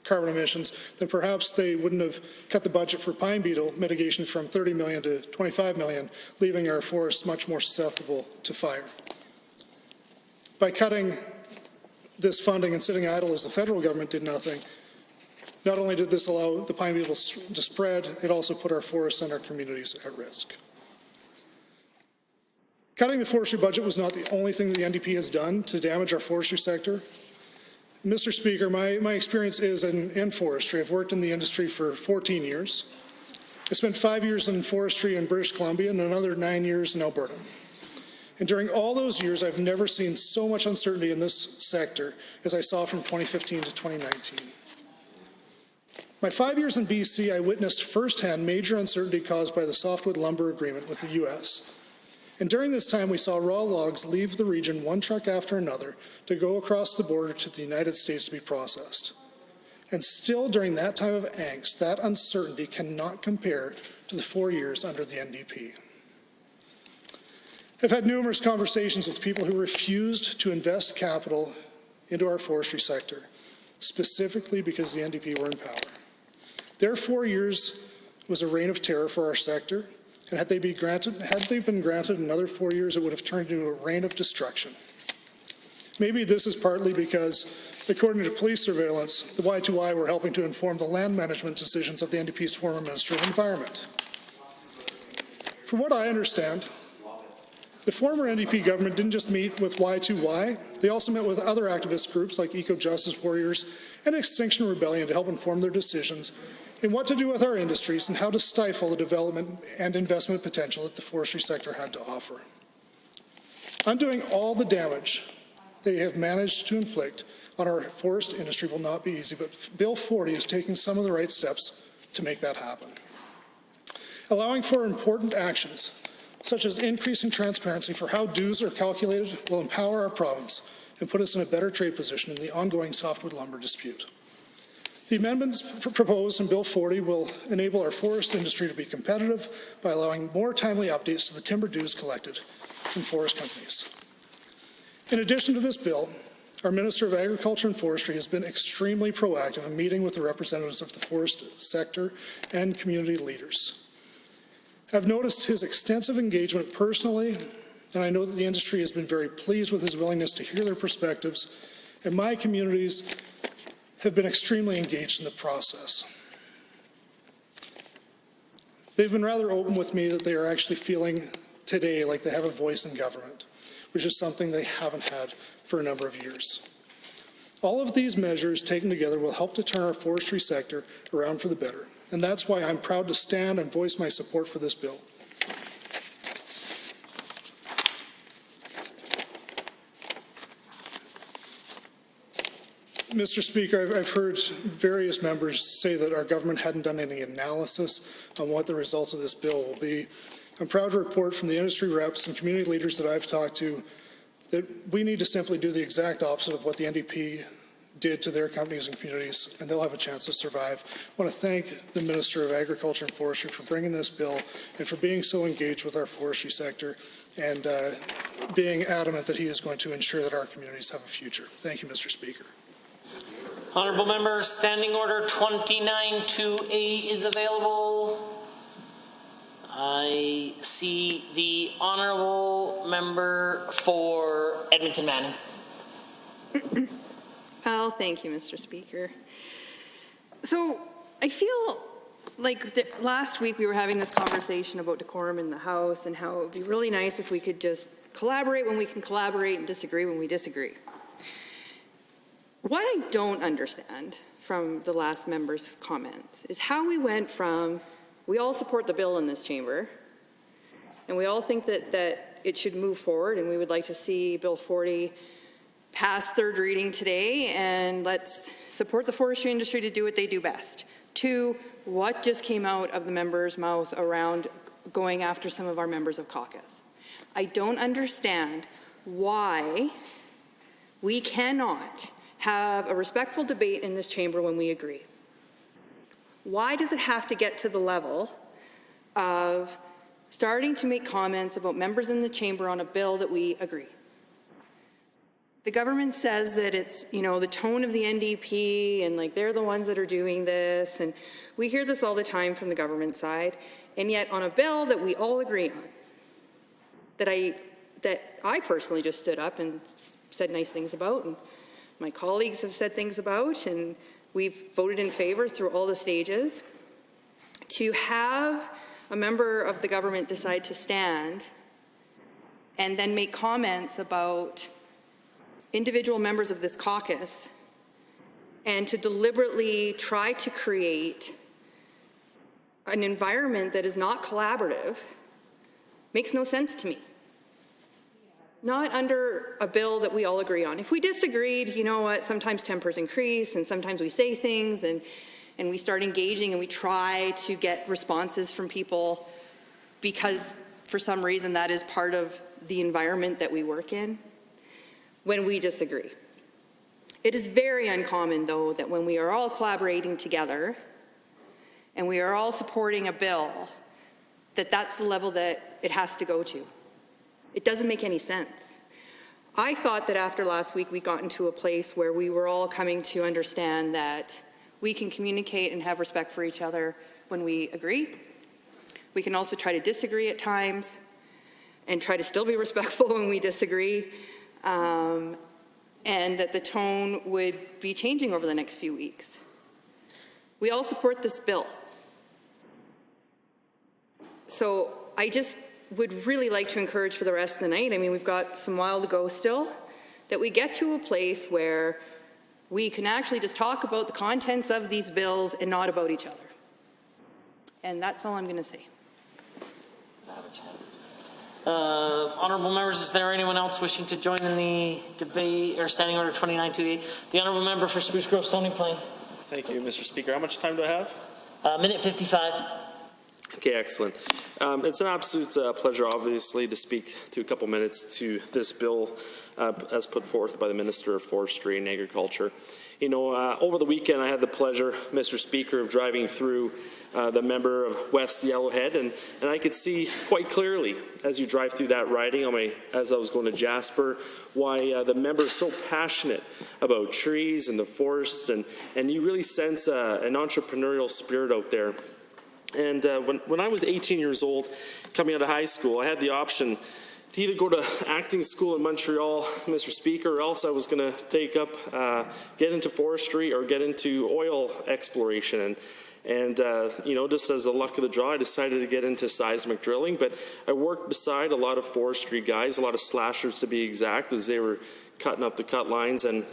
carbon emissions, then perhaps they wouldn't have cut the budget for pine beetle mitigation from $30 million to $25 million, leaving our forests much more susceptible to fire. By cutting this funding and sitting idle as the federal government did nothing, not only did this allow the pine beetles to spread, it also put our forests and our communities at risk. Cutting the forestry budget was not the only thing the NDP has done to damage our forestry sector. Mr. Speaker, my experience is in forestry. I've worked in the industry for 14 years. I spent 5 years in forestry in British Columbia and another 9 years in Alberta. And during all those years, I've never seen so much uncertainty in this sector as I saw from 2015 to 2019. My 5 years in BC, I witnessed firsthand major uncertainty caused by the softwood lumber agreement with the U.S. And during this time, we saw raw logs leave the region one truck after another to go across the border to the United States to be processed. And still during that time of angst, that uncertainty cannot compare for the 4 years under the NDP. I've had numerous conversations with people who refused to invest capital into our forestry sector, specifically because the NDP were in power. Their 4 years was a reign of terror for our sector, and had they been granted another 4 years, it would have turned into a reign of destruction. Maybe this is partly because, according to police surveillance, the Y2Y were helping to inform the land management decisions of the NDP's former Minister of Environment. From what I understand, the former NDP government didn't just meet with Y2Y, they also met with other activist groups like Eco-Justice Warriors and Extinction Rebellion to help inform their decisions in what to do with our industries and how to stifle the development and investment potential that the forestry sector had to offer. Undoing all the damage they have managed to inflict on our forest industry will not be easy, but Bill 40 is taking some of the right steps to make that happen. Allowing for important actions such as increasing transparency for how dues are calculated, will empower our province and put us in a better trade position in the ongoing softwood lumber dispute. The amendments proposed in Bill 40 will enable our forest industry to be competitive by allowing more timely updates to the timber dues collected from forest companies. In addition to this bill, our Minister of Agriculture and Forestry has been extremely proactive in meeting with the representatives of the forest sector and community leaders. I've noticed his extensive engagement personally, and I know that the industry has been very pleased with his willingness to hear their perspectives, and my communities have been extremely engaged in the process. They've been rather open with me that they are actually feeling today like they have a voice in government, which is something they haven't had for a number of years. All of these measures taken together will help to turn our forestry sector around for the better. And that's why I'm proud to stand and voice my support for this bill. Mr. Speaker, I've heard various members say that our government hadn't done any analysis on what the results of this bill will be. I'm proud to report from the industry reps and community leaders that I've talked to that we need to simply do the exact opposite of what the NDP did to their companies and communities, and they'll have a chance to survive. I want to thank the Minister of Agriculture and Forestry for bringing this bill and for being so engaged with our forestry sector and being adamant that he is going to ensure that our communities have a future. Thank you, Mr. Speaker. Honourable Member, Standing Order 29-2A is available. I see the Honourable Member for Edmonton Manning. Well, thank you, Mr. Speaker. So I feel like last week we were having this conversation about decorum in the House and how it would be really nice if we could just collaborate when we can collaborate and disagree when we disagree. What I don't understand from the last member's comments is how we went from, we all support the bill in this chamber, and we all think that it should move forward, and we would like to see Bill 40 pass third reading today, and let's support the forestry industry to do what they do best. To what just came out of the member's mouth around going after some of our members of caucus. I don't understand why we cannot have a respectful debate in this chamber when we agree. Why does it have to get to the level of starting to make comments about members in the chamber on a bill that we agree? The government says that it's, you know, the tone of the NDP and like they're the ones that are doing this, and we hear this all the time from the government side, and yet on a bill that we all agree on, that I personally just stood up and said nice things about, and my colleagues have said things about, and we've voted in favor through all the stages, to have a member of the government decide to stand and then make comments about individual members of this caucus and to deliberately try to create an environment that is not collaborative makes no sense to me. Not under a bill that we all agree on. If we disagreed, you know what, sometimes tempers increase and sometimes we say things and we start engaging and we try to get responses from people because for some reason that is part of the environment that we work in when we disagree. It is very uncommon, though, that when we are all collaborating together and we are all supporting a bill, that that's the level that it has to go to. It doesn't make any sense. I thought that after last week, we got into a place where we were all coming to understand that we can communicate and have respect for each other when we agree. We can also try to disagree at times and try to still be respectful when we disagree, and that the tone would be changing over the next few weeks. We all support this bill. So I just would really like to encourage for the rest of the night, I mean, we've got some while to go still, that we get to a place where we can actually just talk about the contents of these bills and not about each other. And that's all I'm going to say. Honourable members, is there anyone else wishing to join in the debate or Standing Order 2928? The Honourable Member for Spruce Grove Stony Plain. Thank you, Mr. Speaker. How much time do I have? Minute 55. Okay, excellent. It's an absolute pleasure, obviously, to speak to a couple minutes to this bill as put forth by the Minister of Forestry and Agriculture. You know, over the weekend I had the pleasure, Mr. Speaker, of driving through the member of West Yellowhead, and I could see quite clearly as you drive through that riding as I was going to Jasper, why the member is so passionate about trees and the forest, and you really sense an entrepreneurial spirit out there. And when I was 18 years old, coming out of high school, I had the option to either go to acting school in Montreal, Mr. Speaker, or else I was going to get into forestry or get into oil exploration. And you know, just as the luck of the draw, I decided to get into seismic drilling. But I worked beside a lot of forestry guys, a lot of slashers to be exact, as they were cutting up the cut lines. And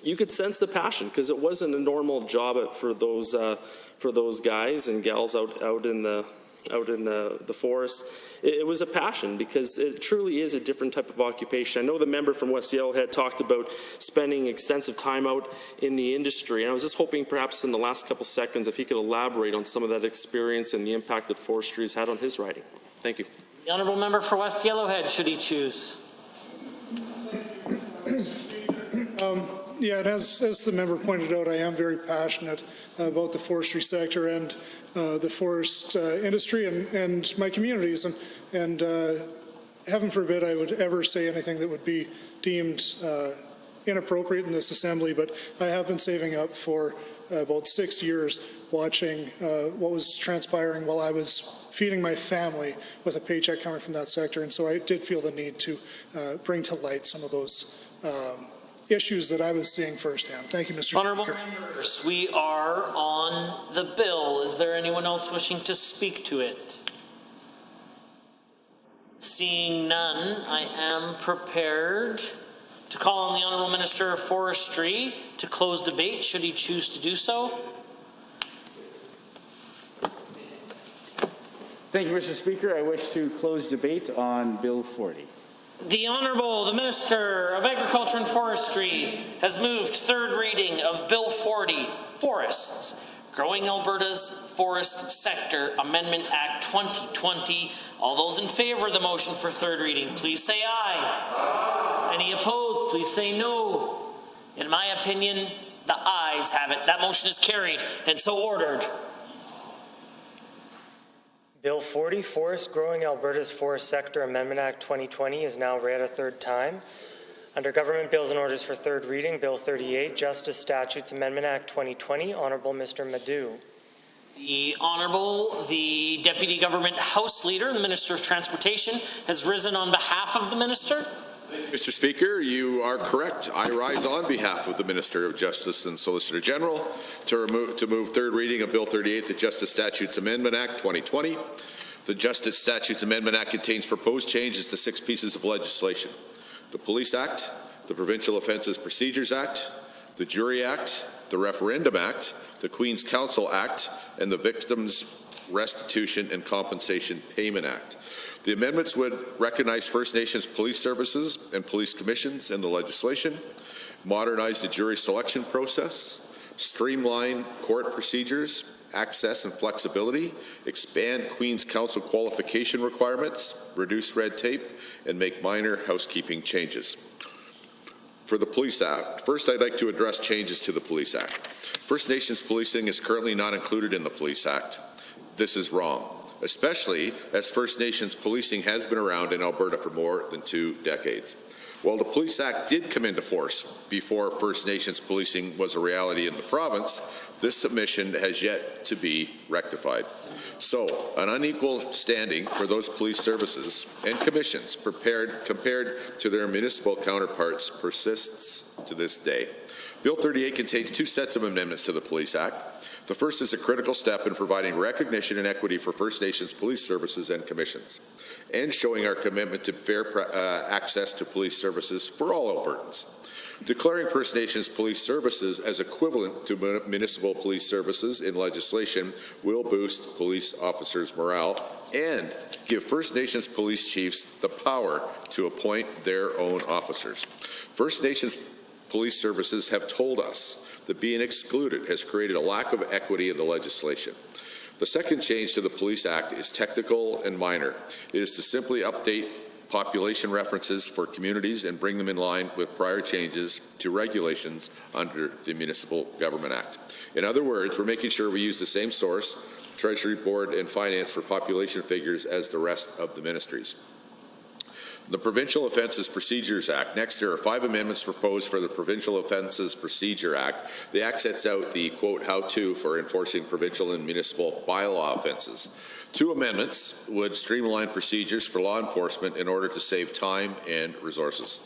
you could sense the passion, because it wasn't a normal job for those guys and gals out in the forest. It was a passion, because it truly is a different type of occupation. I know the member from West Yellowhead talked about spending extensive time out in the industry, and I was just hoping perhaps in the last couple seconds if he could elaborate on some of that experience and the impact that forestry has had on his riding. Thank you. The Honourable Member for West Yellowhead, should he choose. Yeah, and as the member pointed out, I am very passionate about the forestry sector and the forest industry and my communities. And heaven forbid I would ever say anything that would be deemed inappropriate in this assembly, but I have been saving up for about 6 years watching what was transpiring while I was feeding my family with a paycheck coming from that sector. And so I did feel the need to bring to light some of those issues that I was seeing firsthand. Thank you, Mr. Honourable Speaker. members, we are on the bill. Is there anyone else wishing to speak to it? Seeing none, I am prepared to call on the Honourable Minister of Forestry to close debate, should he choose to do so. Thank you, Mr. Speaker. I wish to close debate on Bill 40. The Honourable, the Minister of Agriculture and Forestry has moved third reading of Bill 40, Forests, Growing Alberta's Forest Sector Amendment Act 2020. All those in favour of the motion for third reading, please say aye. Any opposed, please say no. In my opinion, the ayes have it. That motion is carried and so ordered. Bill 40, Forest Growing Alberta's Forest Sector Amendment Act 2020 is now read a third time. Under Government Bills and Orders for third reading, Bill 38, Justice Statutes Amendment Act 2020, Honourable Mr. Madu. The Honourable, the Deputy Government House Leader and the Minister of Transportation has risen on behalf of the Minister. Mr. Speaker, you are correct. I rise on behalf of the Minister of Justice and Solicitor General to move third reading of Bill 38, the Justice Statutes Amendment Act 2020. The Justice Statutes Amendment Act contains proposed changes to 6 pieces of legislation: the Police Act, the Provincial Offences Procedures Act, the Jury Act, the Referendum Act, the Queen's Counsel Act, and the Victims Restitution and Compensation Payment Act. The amendments would recognize First Nations police services and police commissions in the legislation, modernize the jury selection process, streamline court procedures, access and flexibility, expand Queen's Counsel qualification requirements, reduce red tape, and make minor housekeeping changes. For the Police Act, first I'd like to address changes to the Police Act. First Nations policing is currently not included in the Police Act. This is wrong. especially as First Nations policing has been around in Alberta for more than 2 decades. While the Police Act did come into force before First Nations policing was a reality in the province, this submission has yet to be rectified. So, an unequal standing for those police services and commissions compared to their municipal counterparts persists to this day. Bill 38 contains 2 sets of amendments to the Police Act. The first is a critical step in providing recognition and equity for First Nations police services and commissions, and showing our commitment to fair access to police services for all Albertans. Declaring First Nations police services as equivalent to municipal police services in legislation will boost police officers' morale and give First Nations police chiefs the power to appoint their own officers. First Nations police services have told us that being excluded has created a lack of equity in the legislation. The second change to the Police Act is technical and minor. It is to simply update population references for communities and bring them in line with prior changes to regulations under the Municipal Government Act. In other words, we're making sure we use the same source, Treasury Board and Finance, for population figures as the rest of the ministries. The Provincial Offences Procedures Act. Next, there are 5 amendments proposed for the Provincial Offences Procedure Act. The Act sets out the, quote, how-to for enforcing provincial and municipal bylaw offences. 2 amendments would streamline procedures for law enforcement in order to save time and resources.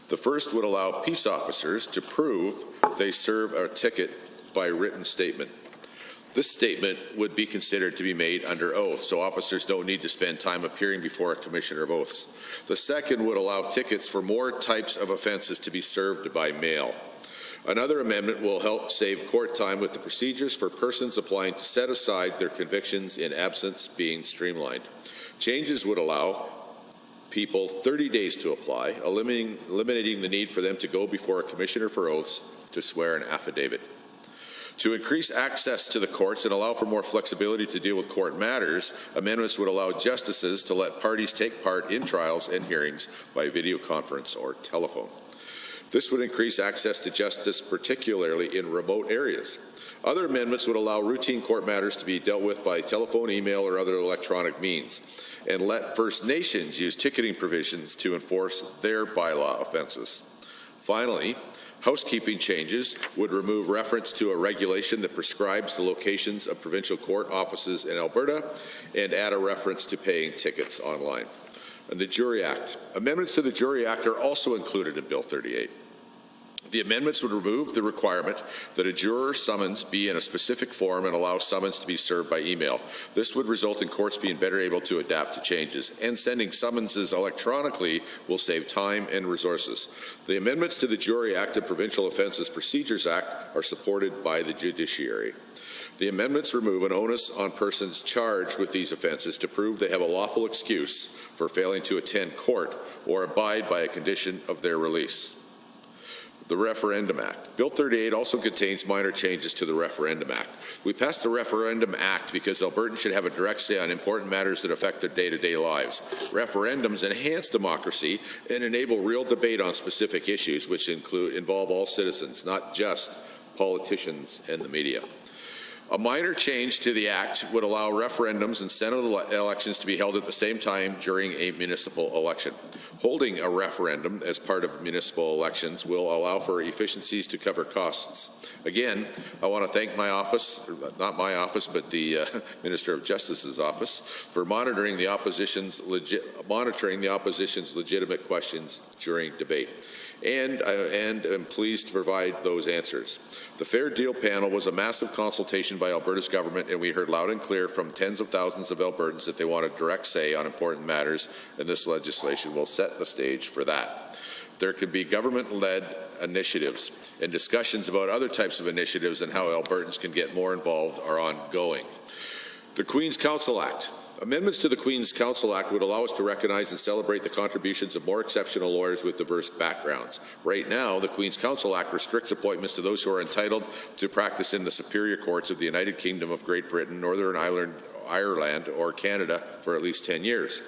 The first would allow peace officers to prove they serve a ticket by written statement. This statement would be considered to be made under oath, so officers don't need to spend time appearing before a commissioner of oaths. The second would allow tickets for more types of offences to be served by mail. Another amendment will help save court time with the procedures for persons applying to set aside their convictions in absence being streamlined. Changes would allow people 30 days to apply, eliminating the need for them to go before a commissioner for oaths to swear an affidavit. To increase access to the courts and allow for more flexibility to deal with court matters, amendments would allow justices to let parties take part in trials and hearings by video conference or telephone. This would increase access to justice, particularly in remote areas. Other amendments would allow routine court matters to be dealt with by telephone, email, or other electronic means, and let First Nations use ticketing provisions to enforce their bylaw offences. Finally, housekeeping changes would remove reference to a regulation that prescribes the locations of provincial court offices in Alberta and add a reference to paying tickets online. And the Jury Act. Amendments to the Jury Act are also included in Bill 38. The amendments would remove the requirement that a juror summons be in a specific form and allow summons to be served by email. This would result in courts being better able to adapt to changes, and sending summonses electronically will save time and resources. The amendments to the Jury Act and Provincial Offences Procedures Act are supported by the judiciary. The amendments remove an onus on persons charged with these offences to prove they have a lawful excuse for failing to attend court or abide by a condition of their release. The Referendum Act. Bill 38 also contains minor changes to the Referendum Act. We passed the Referendum Act because Albertans should have a direct say on important matters that affect their day-to-day lives. Referendums enhance democracy and enable real debate on specific issues, which involve all citizens, not just politicians and the media. A minor change to the Act would allow referendums and Senate elections to be held at the same time during a municipal election. Holding a referendum as part of municipal elections will allow for efficiencies to cover costs. Again, I want to thank my office, not my office, but the Minister of Justice's office, for monitoring the opposition's legitimate questions during debate. And I'm pleased to provide those answers. The Fair Deal panel was a massive consultation by Alberta's government, and we heard loud and clear from tens of thousands of Albertans that they want a direct say on important matters, and this legislation will set the stage for that. There could be government-led initiatives, and discussions about other types of initiatives and how Albertans can get more involved are ongoing. The Queen's Counsel Act. Amendments to the Queen's Counsel Act would allow us to recognize and celebrate the contributions of more exceptional lawyers with diverse backgrounds. Right now, the Queen's Counsel Act restricts appointments to those who are entitled to practice in the Superior Courts of the United Kingdom of Great Britain, Northern Ireland, or Canada for at least 10 years.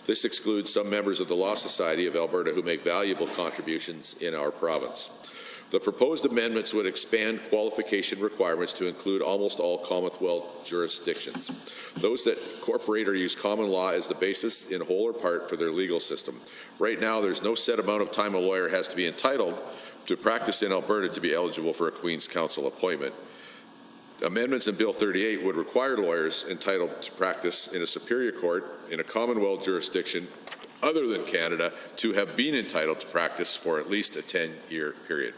This excludes some members of the Law Society of Alberta who make valuable contributions in our province. The proposed amendments would expand qualification requirements to include almost all Commonwealth jurisdictions, those that incorporate or use common law as the basis in whole or part for their legal system. Right now, there's no set amount of time a lawyer has to be entitled to practice in Alberta to be eligible for a Queen's Counsel appointment. Amendments in Bill 38 would require lawyers entitled to practice in a superior court in a Commonwealth jurisdiction other than Canada to have been entitled to practice for at least a 10-year period,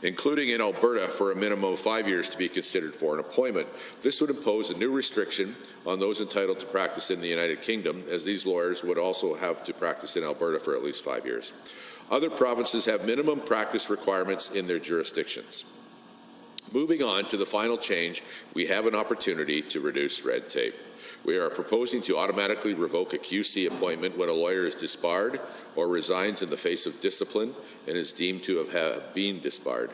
including in Alberta for a minimum of 5 years to be considered for an appointment. This would impose a new restriction on those entitled to practice in the United Kingdom, as these lawyers would also have to practice in Alberta for at least 5 years. Other provinces have minimum practice requirements in their jurisdictions. Moving on to the final change, we have an opportunity to reduce red tape. We are proposing to automatically revoke a QC appointment when a lawyer is disbarred or resigns in the face of discipline and is deemed to have been disbarred.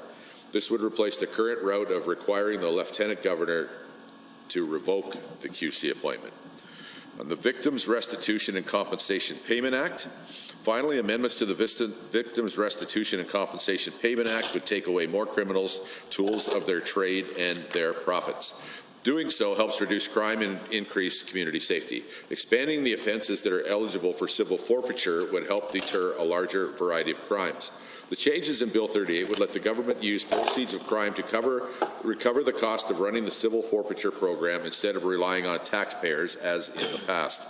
This would replace the current route of requiring the Lieutenant Governor to revoke the QC appointment. On the Victims Restitution and Compensation Payment Act, finally, amendments to the Victims Restitution and Compensation Payment Act would take away more criminals' tools of their trade and their profits. Doing so helps reduce crime and increase community safety. Expanding the offenses that are eligible for civil forfeiture would help deter a larger variety of crimes. The changes in Bill 38 would let the government use proceeds of crime to recover the cost of running the civil forfeiture program instead of relying on taxpayers as in the past.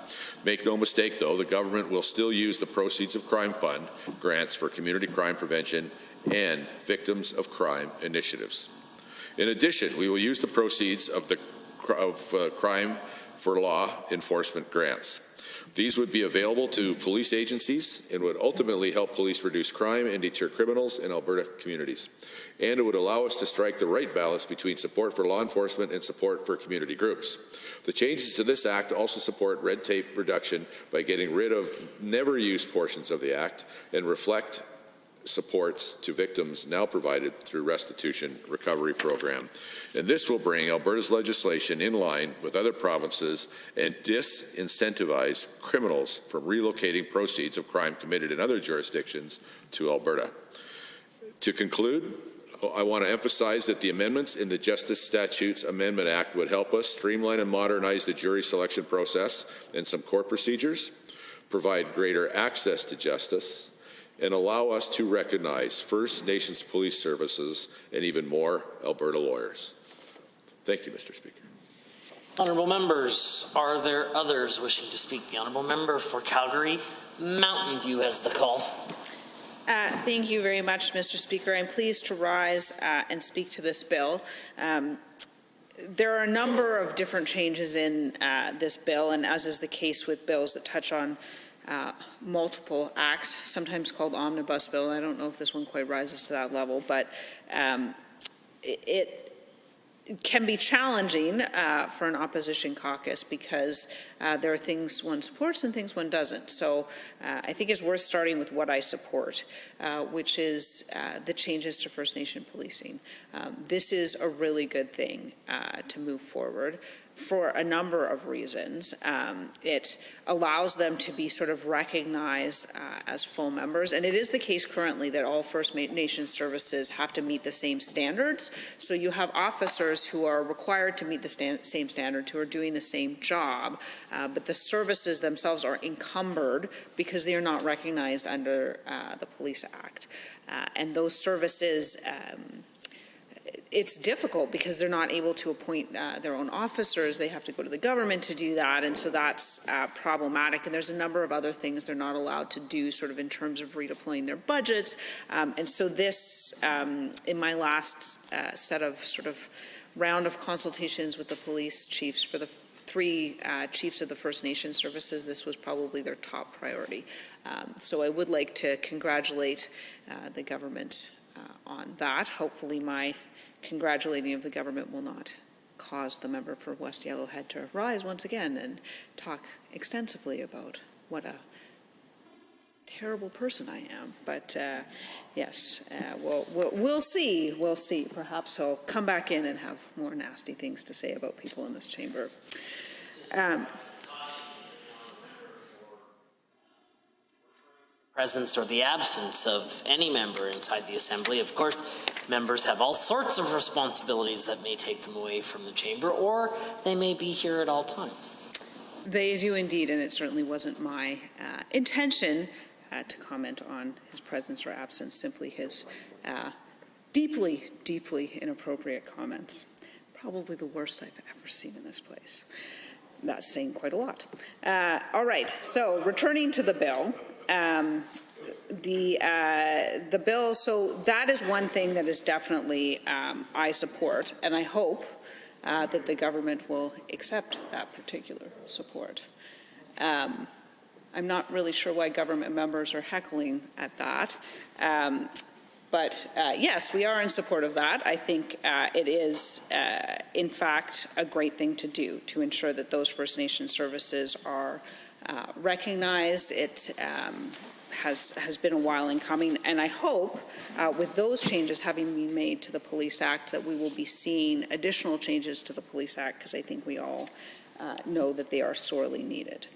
Make no mistake, though, the government will still use the proceeds of crime fund grants for community crime prevention and victims of crime initiatives. In addition, we will use the proceeds of crime for law enforcement grants. These would be available to police agencies and would ultimately help police reduce crime and deter criminals in Alberta communities. And it would allow us to strike the right balance between support for law enforcement and support for community groups. The changes to this act also support red tape reduction by getting rid of never-used portions of the act and reflect supports to victims now provided through restitution recovery program. And this will bring Alberta's legislation in line with other provinces and disincentivize criminals from relocating proceeds of crime committed in other jurisdictions to Alberta. To conclude, I want to emphasize that the amendments in the Justice Statutes Amendment Act would help us streamline and modernize the jury selection process and some court procedures, provide greater access to justice, and allow us to recognize First Nations police services and even more Alberta lawyers. Thank you, Mr. Speaker. Honourable members, are there others wishing to speak? The Honourable Member for Calgary Mountain View has the call. Thank you very much, Mr. Speaker. I'm pleased to rise and speak to this bill. There are a number of different changes in this bill, and as is the case with bills that touch on multiple acts, sometimes called omnibus bill. I don't know if this one quite rises to that level, but it can be challenging for an opposition caucus because there are things one supports and things one doesn't. So I think it's worth starting with what I support, which is the changes to First Nation policing. This is a really good thing to move forward for a number of reasons. It allows them to be sort of recognized as full members, and it is the case currently that all First Nation services have to meet the same standards. So you have officers who are required to meet the same standards, who are doing the same job, but the services themselves are encumbered because they are not recognized under the Police Act. And those services, it's difficult because they're not able to appoint their own officers. They have to go to the government to do that, and so that's problematic. And there's a number of other things they're not allowed to do sort of in terms of redeploying their budgets. And so this, in my last set of sort of round of consultations with the police chiefs for the three chiefs of the First Nation services, this was probably their top priority. So I would like to congratulate the government on that. Hopefully my congratulating of the government will not cause the member for West Yellowhead to rise once again and talk extensively about what a terrible person I am. But yes, we'll see. We'll see. Perhaps he'll come back in and have more nasty things to say about people in this chamber. presence or the absence of any member inside the Assembly. Of course, members have all sorts of responsibilities that may take them away from the chamber, or they may be here at all times. They do indeed, and it certainly wasn't my intention to comment on his presence or absence, simply his deeply, deeply inappropriate comments. Probably the worst I've ever seen in this place. That's saying quite a lot. All right, so returning to the bill. The bill, so that is one thing that is definitely I support, and I hope that the government will accept that particular support. I'm not really sure why government members are heckling at that, but yes, we are in support of that. I think it is, in fact, a great thing to do to ensure that those First Nation services are recognized. It has been a while in coming, and I hope with those changes having been made to the Police Act that we will be seeing additional changes to the Police Act, because I think we all know that they are sorely needed.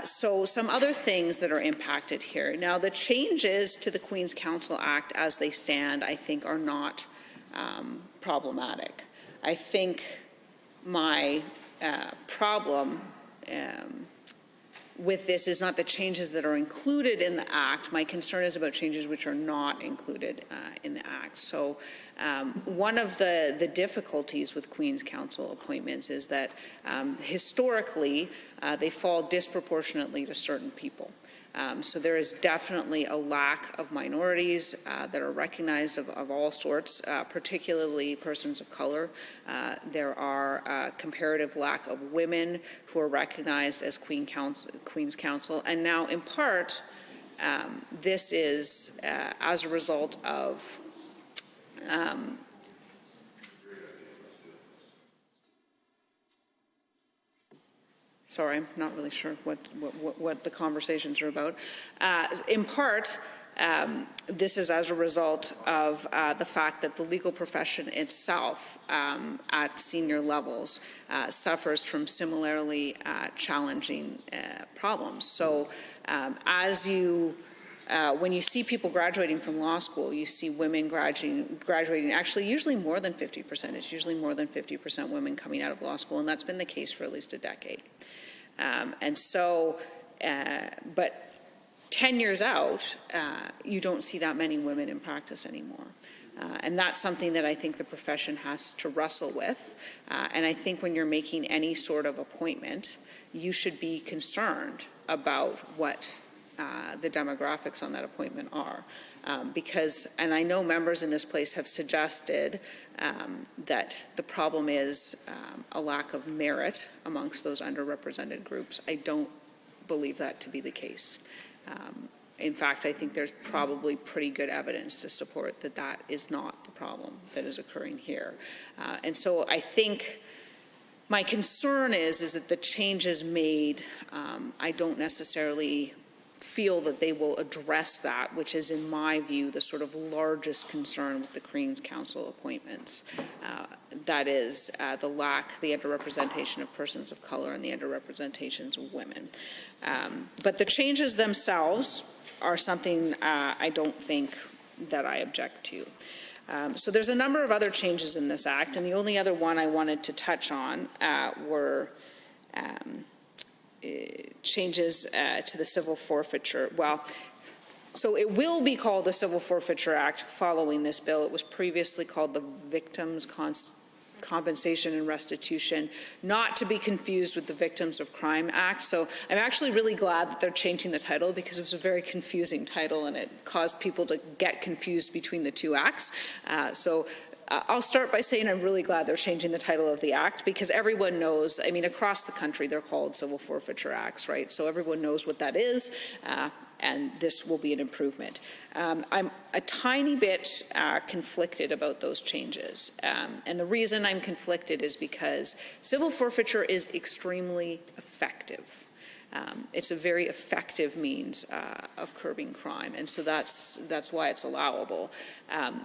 So some other things that are impacted here. Now, the changes to the Queen's Counsel Act as they stand, I think, are not problematic. I think my problem with this is not the changes that are included in the Act. My concern is about changes which are not included in the Act. So one of the difficulties with Queen's Counsel appointments is that historically they fall disproportionately to certain people. So there is definitely a lack of minorities that are recognized of all sorts, particularly persons of color. There are a comparative lack of women who are recognized as Queen's Counsel. And now, in part, this is as a result of sorry, I'm not really sure what the conversations are about. In part, this is as a result of the fact that the legal profession itself at senior levels suffers from similarly challenging problems. So when you see people graduating from law school, you see women graduating actually usually more than 50%. It's usually more than 50% women coming out of law school, and that's been the case for at least a decade. But 10 years out, you don't see that many women in practice anymore. And that's something that I think the profession has to wrestle with. And I think when you're making any sort of appointment, you should be concerned about what the demographics on that appointment are. And I know members in this place have suggested that the problem is a lack of merit amongst those underrepresented groups. I don't believe that to be the case. In fact, I think there's probably pretty good evidence to support that that is not the problem that is occurring here. And so I think my concern is that the changes made, I don't necessarily feel that they will address that, which is, in my view, the sort of largest concern with the Queen's Counsel appointments. That is the underrepresentation of persons of color and the underrepresentations of women. But the changes themselves are something I don't think that I object to. So there's a number of other changes in this Act, and the only other one I wanted to touch on were changes to the civil forfeiture. Well, so it will be called the Civil Forfeiture Act following this bill. It was previously called the Victims Compensation and Restitution, not to be confused with the Victims of Crime Act. So I'm actually really glad that they're changing the title, because it was a very confusing title and it caused people to get confused between the two acts. I'll start by saying I'm really glad they're changing the title of the act, because everyone knows, I mean, across the country, they're called Civil Forfeiture Acts, right? So everyone knows what that is, and this will be an improvement. I'm a tiny bit conflicted about those changes. And the reason I'm conflicted is because civil forfeiture is extremely effective. It's a very effective means of curbing crime, and so that's why it's allowable.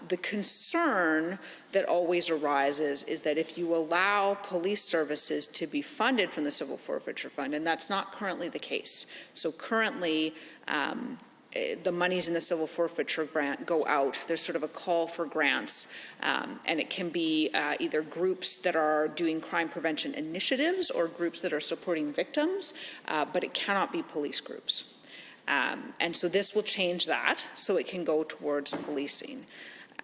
The concern that always arises is that if you allow police services to be funded from the Civil Forfeiture Fund, and that's not currently the case. So currently, the monies in the civil forfeiture grant go out. There's sort of a call for grants, and it can be either groups that are doing crime prevention initiatives or groups that are supporting victims, but it cannot be police groups. And so this will change that so it can go towards policing.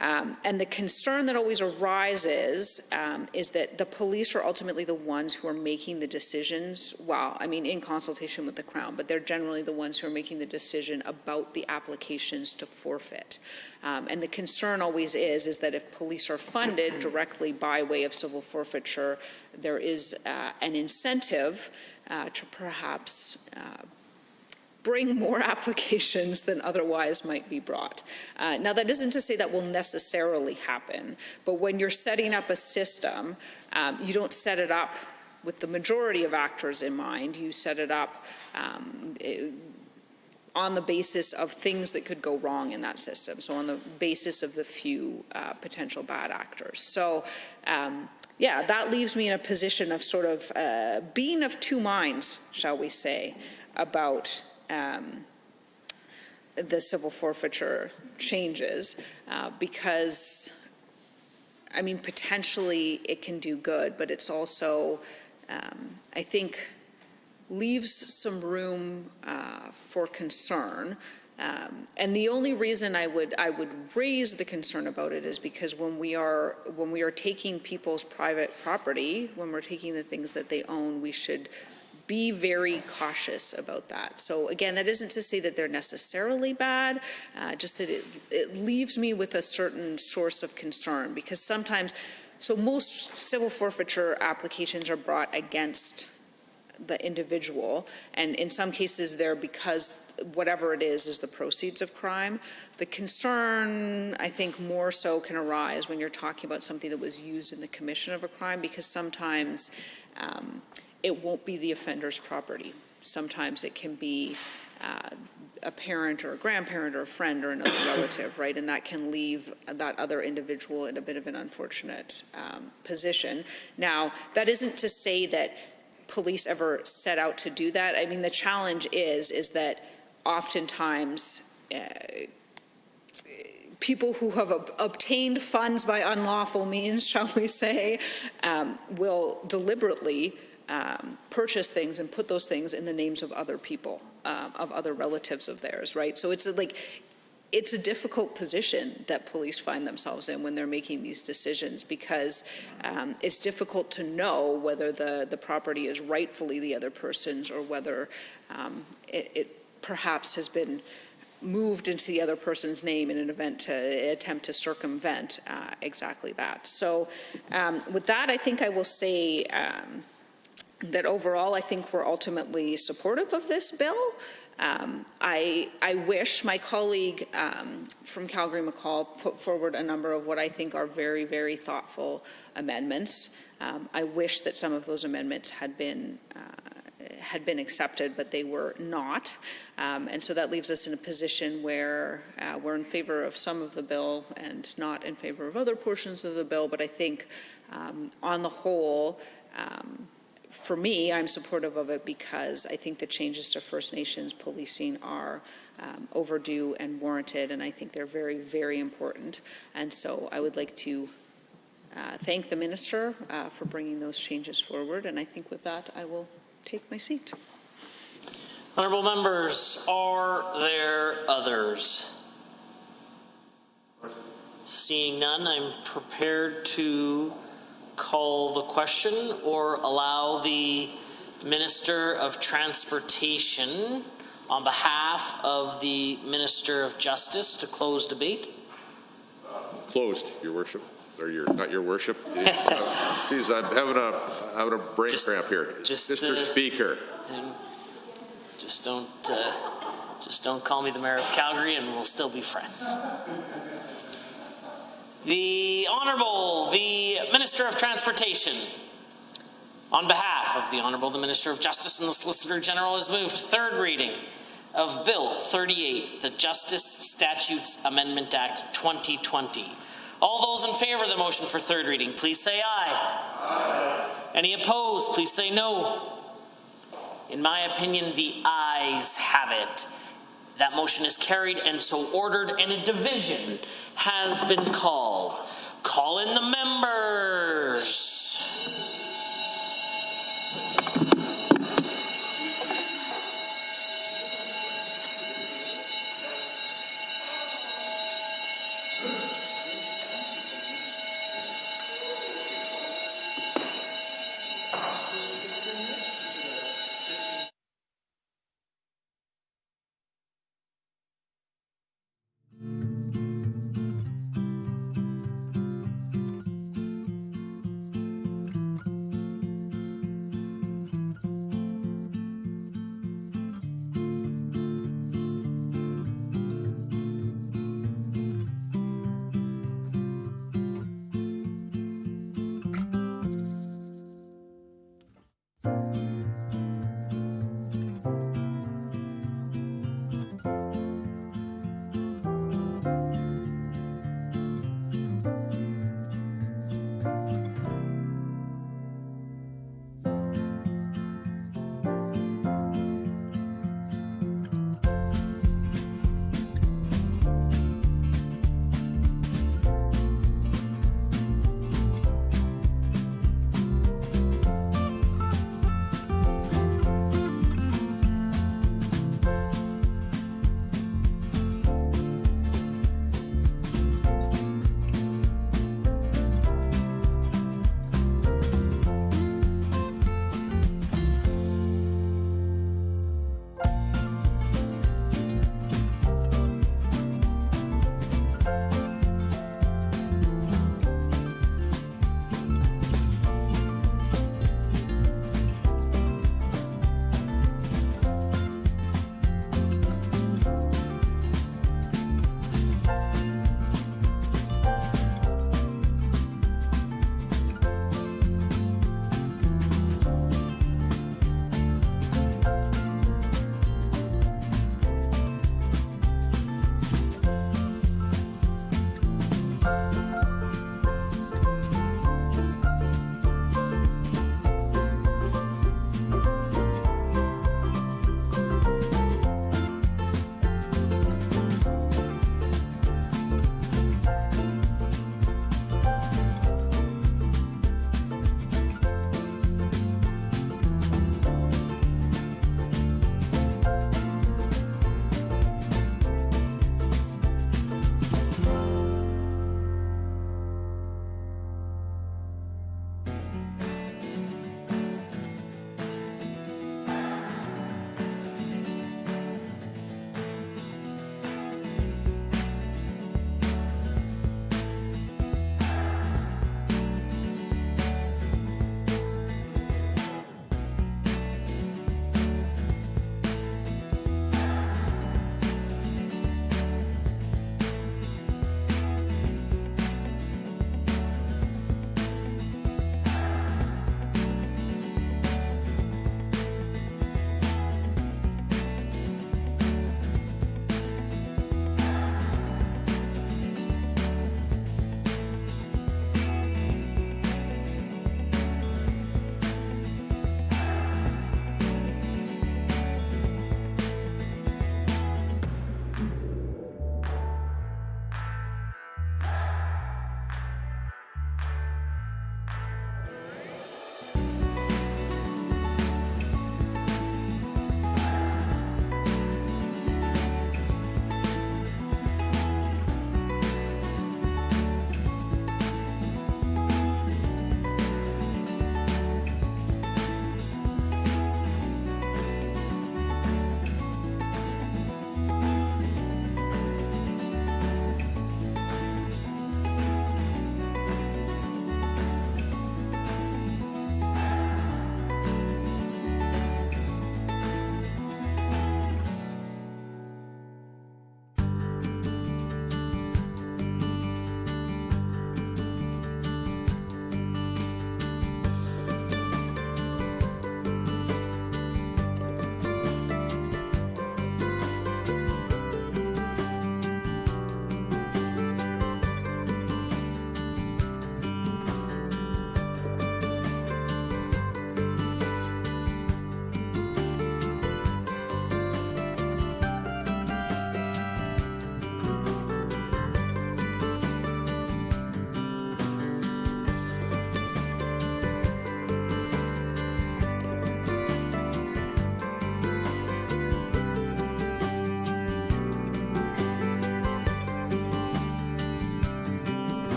And the concern that always arises is that the police are ultimately the ones who are making the decisions, well, I mean, in consultation with the Crown, but they're generally the ones who are making the decision about the applications to forfeit. And the concern always is that if police are funded directly by way of civil forfeiture, there is an incentive to perhaps bring more applications than otherwise might be brought. Now, that isn't to say that will necessarily happen, but when you're setting up a system, you don't set it up with the majority of actors in mind. You set it up on the basis of things that could go wrong in that system, so on the basis of the few potential bad actors. So, yeah, that leaves me in a position of sort of being of two minds, shall we say, about the civil forfeiture changes, because, I mean, potentially it can do good, but it's also, I think, leaves some room for concern. And the only reason I would raise the concern about it is because when we are taking people's private property, when we're taking the things that they own, we should be very cautious about that. So again, that isn't to say that they're necessarily bad, just that it leaves me with a certain source of concern, because sometimes, so most civil forfeiture applications are brought against the individual, and in some cases they're because whatever it is the proceeds of crime. The concern, I think, more so can arise when you're talking about something that was used in the commission of a crime, because sometimes it won't be the offender's property. Sometimes it can be a parent or a grandparent or a friend or another relative, right? And that can leave that other individual in a bit of an unfortunate position. Now, that isn't to say that police ever set out to do that. I mean, the challenge is that oftentimes people who have obtained funds by unlawful means, shall we say, will deliberately purchase things and put those things in the names of other people, of other relatives of theirs, right? So it's a difficult position that police find themselves in when they're making these decisions, because it's difficult to know whether the property is rightfully the other person's, or whether it perhaps has been moved into the other person's name in an attempt to circumvent exactly that. So with that, I think I will say that overall, I think we're ultimately supportive of this bill. I wish my colleague from Calgary-McCall put forward a number of what I think are very, very thoughtful amendments. I wish that some of those amendments had been accepted, but they were not. And so that leaves us in a position where we're in favor of some of the bill and not in favor of other portions of the bill. But I think on the whole, for me, I'm supportive of it because I think the changes to First Nations policing are overdue and warranted, and I think they're very, very important. And so I would like to thank the Minister for bringing those changes forward, and I think with that I will take my seat. Honourable members, are there others? Seeing none, I'm prepared to call the question or allow the Minister of Transportation on behalf of the Minister of Justice to close debate. Closed, Your Worship. Or not Your Worship. Geez, I'm having a brain cramp here. Mr. Speaker. Just don't call me the Mayor of Calgary and we'll still be friends. The Honourable, the Minister of Transportation, on behalf of the Honourable, the Minister of Justice and the Solicitor General, has moved third reading of Bill 38, the Justice Statutes Amendment Act 2020. All those in favour of the motion for third reading, please say aye. Aye. Any opposed, please say no. In my opinion, the ayes have it. That motion is carried and so ordered, and a division has been called. Call in the members.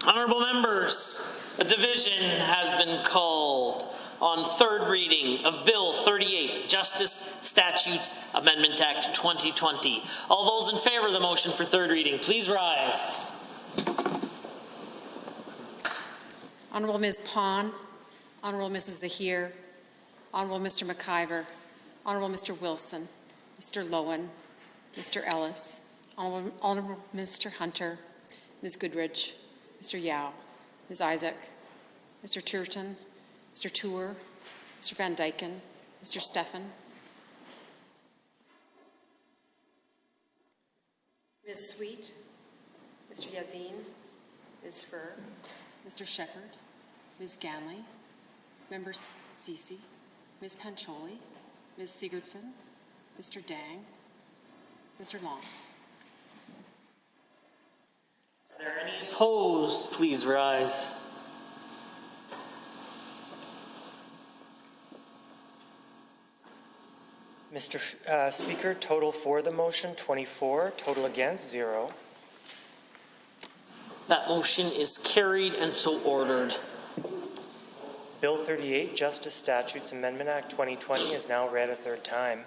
Honourable members, a division has been called on third reading of Bill 38, Justice Statutes Amendment Act 2020. All those in favour of the motion for third reading, please rise. Honourable Ms. Pond, Honourable Mrs. Zahir, Honourable Mr. McIver, Honourable Mr. Wilson, Mr. Lowen, Mr. Ellis, Honourable Mr. Hunter, Ms. Goodridge, Mr. Yao, Ms. Isaac, Mr. Turton, Mr. Tour, Mr. Van Dyken, Mr. Steffen, Ms. Sweet, Mr. Yazin, Ms. Furr, Mr. Shepherd, Ms. Ganley, Member Ceci, Ms. Pancholi, Ms. Sigurdsson, Mr. Dang, Mr. Long. Are there any opposed? Please rise. Mr. Speaker, total for the motion 24, total against 0. That motion is carried and so ordered. Bill 38, Justice Statutes Amendment Act 2020 is now read a third time.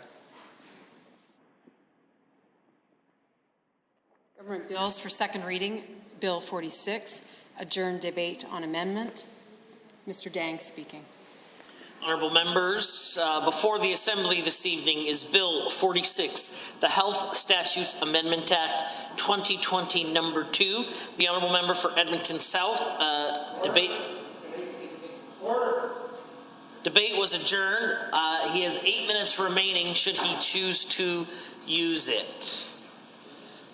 Government bills for second reading. Bill 46, adjourned debate on amendment. Mr. Dang speaking. Honourable members, before the Assembly this evening is Bill 46, the Health Statutes Amendment Act 2020 number 2. The Honourable Member for Edmonton South, debate. Order. Debate was adjourned. He has 8 minutes remaining should he choose to use it.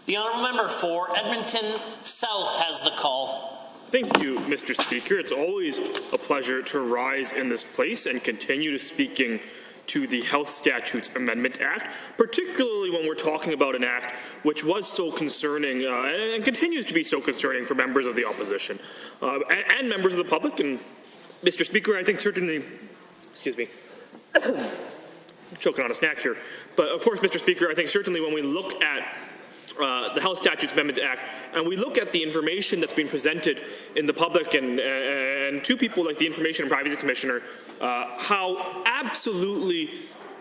The Honourable Member for Edmonton South has the call. Thank you, Mr. Speaker. It's always a pleasure to rise in this place and continue to speaking to the Health Statutes Amendment Act, particularly when we're talking about an act which was so concerning and continues to be so concerning for members of the opposition and members of the public. And Mr. Speaker, I think certainly, excuse me, choking on a snack here, but of course, Mr. Speaker, I think certainly when we look at the Health Statutes Amendment Act, and we look at the information that's been presented in the public and to people like the Information and Privacy Commissioner, how absolutely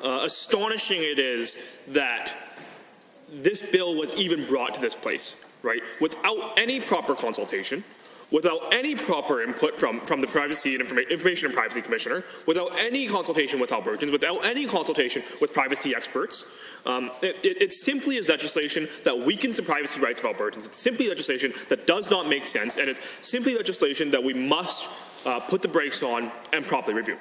astonishing it is that this bill was even brought to this place, right? Without any proper consultation, without any proper input from the Information and Privacy Commissioner, without any consultation with Albertans, without any consultation with privacy experts. It simply is legislation that weakens the privacy rights of Albertans. It's simply legislation that does not make sense, and it's simply legislation that we must put the brakes on and properly review.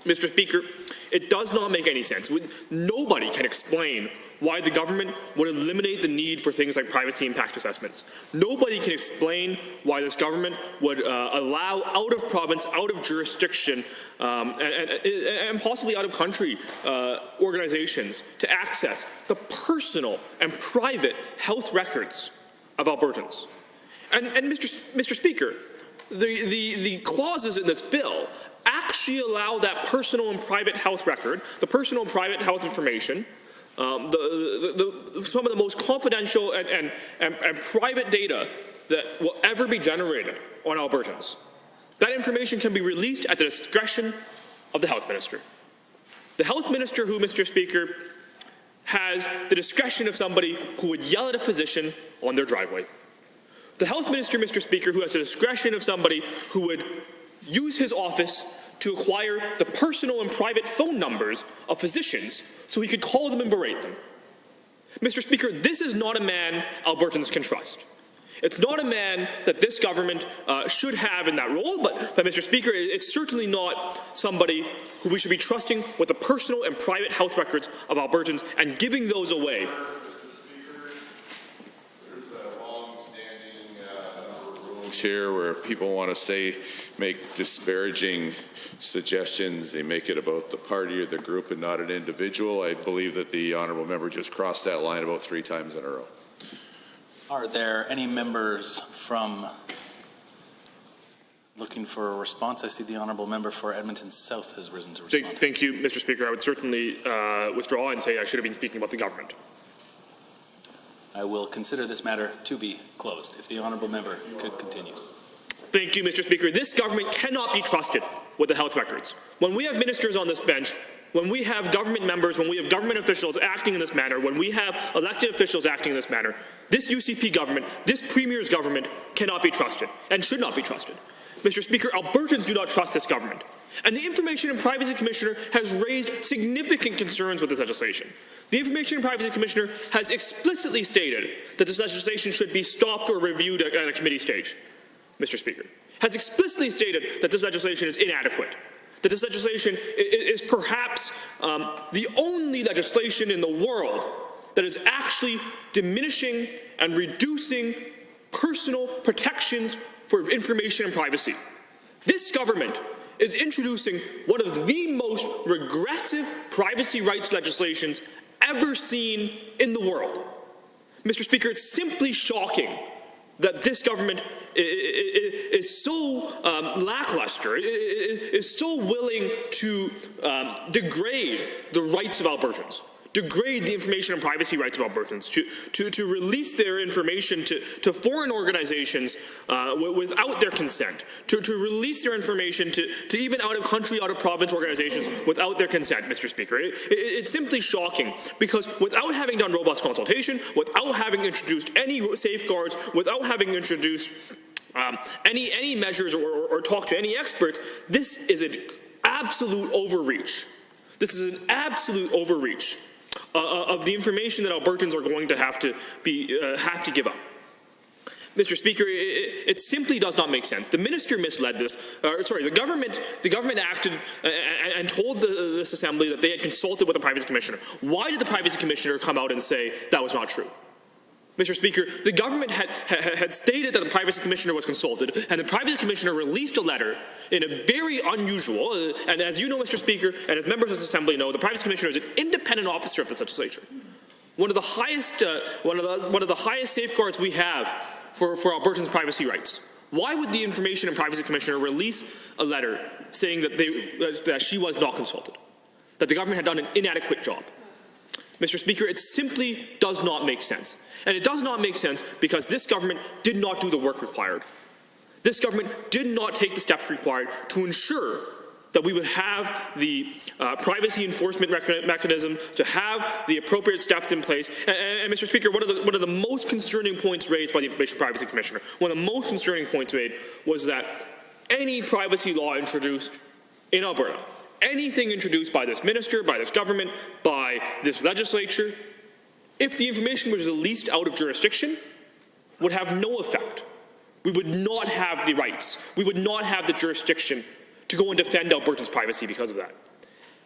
Mr. Speaker, it does not make any sense. Nobody can explain why the government would eliminate the need for things like privacy impact assessments. Nobody can explain why this government would allow out of province, out of jurisdiction, and possibly out of country organizations to access the personal and private health records of Albertans. And Mr. Speaker, the clauses in this bill actually allow that personal and private health record, the personal and private health information, some of the most confidential and private data that will ever be generated on Albertans. That information can be released at the discretion of the health minister. The health minister who, Mr. Speaker, has the discretion of somebody who would yell at a physician on their driveway. The health minister, Mr. Speaker, who has the discretion of somebody who would use his office to acquire the personal and private phone numbers of physicians so he could call them and berate them. Mr. Speaker, this is not a man Albertans can trust. It's not a man that this government should have in that role, but Mr. Speaker, it's certainly not somebody who we should be trusting with the personal and private health records of Albertans and giving those away. Here where people want to make disparaging suggestions. They make it about the party or the group and not an individual. I believe that the honourable member just crossed that line about 3 times in a row. Are there any members from looking for a response? I see the honourable member for Edmonton South has risen to respond. Thank you, Mr. Speaker. I would certainly withdraw and say I should have been speaking about the government. I will consider this matter to be closed. If the honourable member could continue. Thank you, Mr. Speaker. This government cannot be trusted with the health records. When we have ministers on this bench, when we have government members, when we have government officials acting in this manner, when we have elected officials acting in this manner, this UCP government, this Premier's government cannot be trusted and should not be trusted. Mr. Speaker, Albertans do not trust this government. And the Information and Privacy Commissioner has raised significant concerns with this legislation. The Information and Privacy Commissioner has explicitly stated that this legislation should be stopped or reviewed at a committee stage. Mr. Speaker, has explicitly stated that this legislation is inadequate, that this legislation is perhaps the only legislation in the world that is actually diminishing and reducing personal protections for information and privacy. This government is introducing one of the most regressive privacy rights legislations ever seen in the world. Mr. Speaker, it's simply shocking that this government is so lackluster, is so willing to degrade the rights of Albertans, degrade the information and privacy rights of Albertans, to release their information to foreign organizations without their consent, to release their information to even out-of-country, out-of-province organizations without their consent, Mr. Speaker. It's simply shocking because without having done robust consultation, without having introduced any safeguards, without having introduced any measures or talked to any experts, this is an absolute overreach. This is an absolute overreach of the information that Albertans are going to have to give up. Mr. Speaker, it simply does not make sense. The minister misled this. The government acted and told this assembly that they had consulted with the privacy commissioner. Why did the privacy commissioner come out and say that was not true? Mr. Speaker, the government had stated that the Privacy Commissioner was consulted, and the Privacy Commissioner released a letter in a very unusual, and as you know, Mr. Speaker, and as members of this Assembly know, the Privacy Commissioner is an independent officer of the legislature. One of the highest safeguards we have for Albertans' privacy rights. Why would the Information and Privacy Commissioner release a letter saying that she was not consulted, that the government had done an inadequate job? Mr. Speaker, it simply does not make sense. And it does not make sense because this government did not do the work required. This government did not take the steps required to ensure that we would have the privacy enforcement mechanism, to have the appropriate steps in place. And Mr. Speaker, one of the most concerning points raised by the Information Privacy Commissioner, one of the most concerning points made was that any privacy law introduced in Alberta, anything introduced by this minister, by this government, by this legislature, if the information was released out of jurisdiction, would have no effect. We would not have the rights. We would not have the jurisdiction to go and defend Albertans' privacy because of that.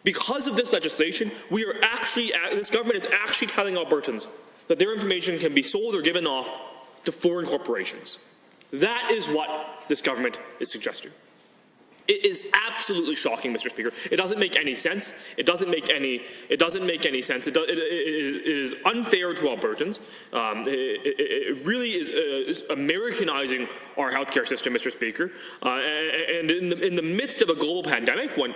Because of this legislation, this government is actually telling Albertans that their information can be sold or given off to foreign corporations. That is what this government is suggesting. It is absolutely shocking, Mr. Speaker. It doesn't make any sense. It doesn't make any sense. It is unfair to Albertans. It really is Americanizing our healthcare system, Mr. Speaker. And in the midst of a global pandemic, when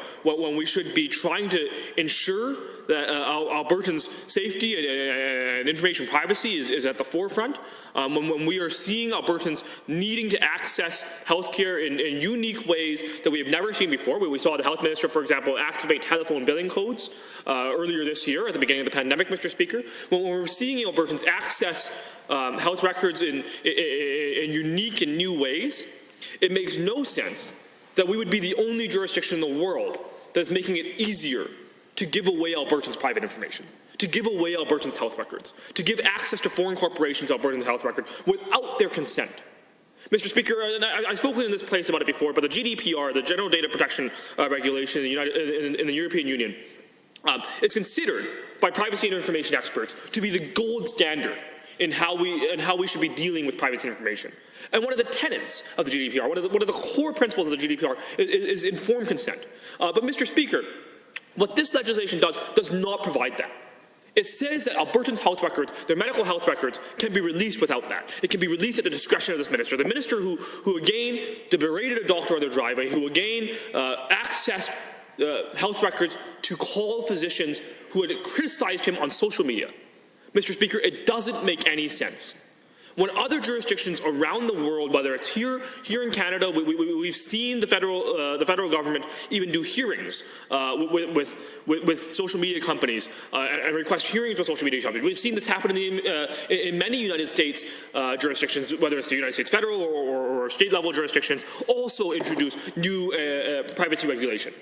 we should be trying to ensure that Albertans' safety and information privacy is at the forefront, when we are seeing Albertans needing to access healthcare in unique ways that we have never seen before. We saw the health minister, for example, activate telephone billing codes earlier this year at the beginning of the pandemic, Mr. Speaker. When we're seeing Albertans access health records in unique and new ways, it makes no sense that we would be the only jurisdiction in the world that is making it easier to give away Albertans' private information, to give away Albertans' health records, to give access to foreign corporations Albertans' health records without their consent. Mr. Speaker, I've spoken in this place about it before, but the GDPR, the General Data Protection Regulation in the European Union, is considered by privacy and information experts to be the gold standard in how we should be dealing with privacy information. And one of the tenets of the GDPR, one of the core principles of the GDPR is informed consent. But Mr. Speaker, what this legislation does not provide that. It says that Albertans' health records, their medical health records, can be released without that. It can be released at the discretion of this minister. The minister who again berated a doctor on their driveway, who again accessed health records to call physicians who had criticized him on social media. Mr. Speaker, it doesn't make any sense. When other jurisdictions around the world, whether it's here in Canada, we've seen the federal government even do hearings with social media companies and request hearings with social media companies. We've seen this happen in many United States jurisdictions, whether it's the United States federal or state level jurisdictions, also introduce new privacy regulation.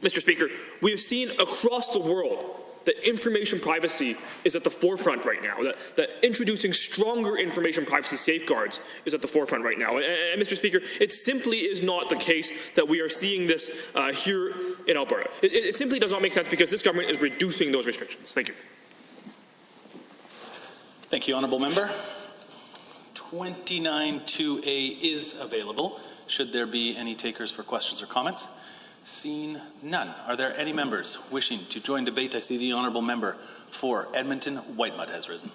Mr. Speaker, we have seen across the world that information privacy is at the forefront right now, that introducing stronger information privacy safeguards is at the forefront right now. And Mr. Speaker, it simply is not the case that we are seeing this here in Alberta. It simply does not make sense because this government is reducing those restrictions. Thank you. Thank you, Honourable Member. 29-2A is available. Should there be any takers for questions or comments? Seen none. Are there any members wishing to join debate? I see the Honourable Member for Edmonton Whitemud has risen.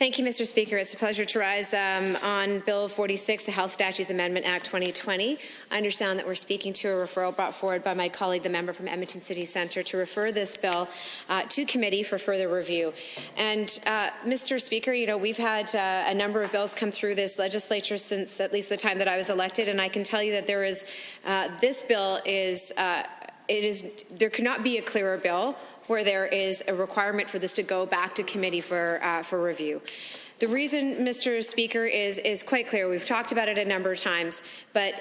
Thank you, Mr. Speaker. It's a pleasure to rise on Bill 46, the Health Statutes Amendment Act 2020. I understand that we're speaking to a referral brought forward by my colleague, the member from Edmonton City Centre, to refer this bill to committee for further review. And Mr. Speaker, you know, we've had a number of bills come through this legislature since at least the time that I was elected, and I can tell you that there is this bill is there cannot be a clearer bill where there is a requirement for this to go back to committee for review. The reason, Mr. Speaker, is quite clear. We've talked about it a number of times, but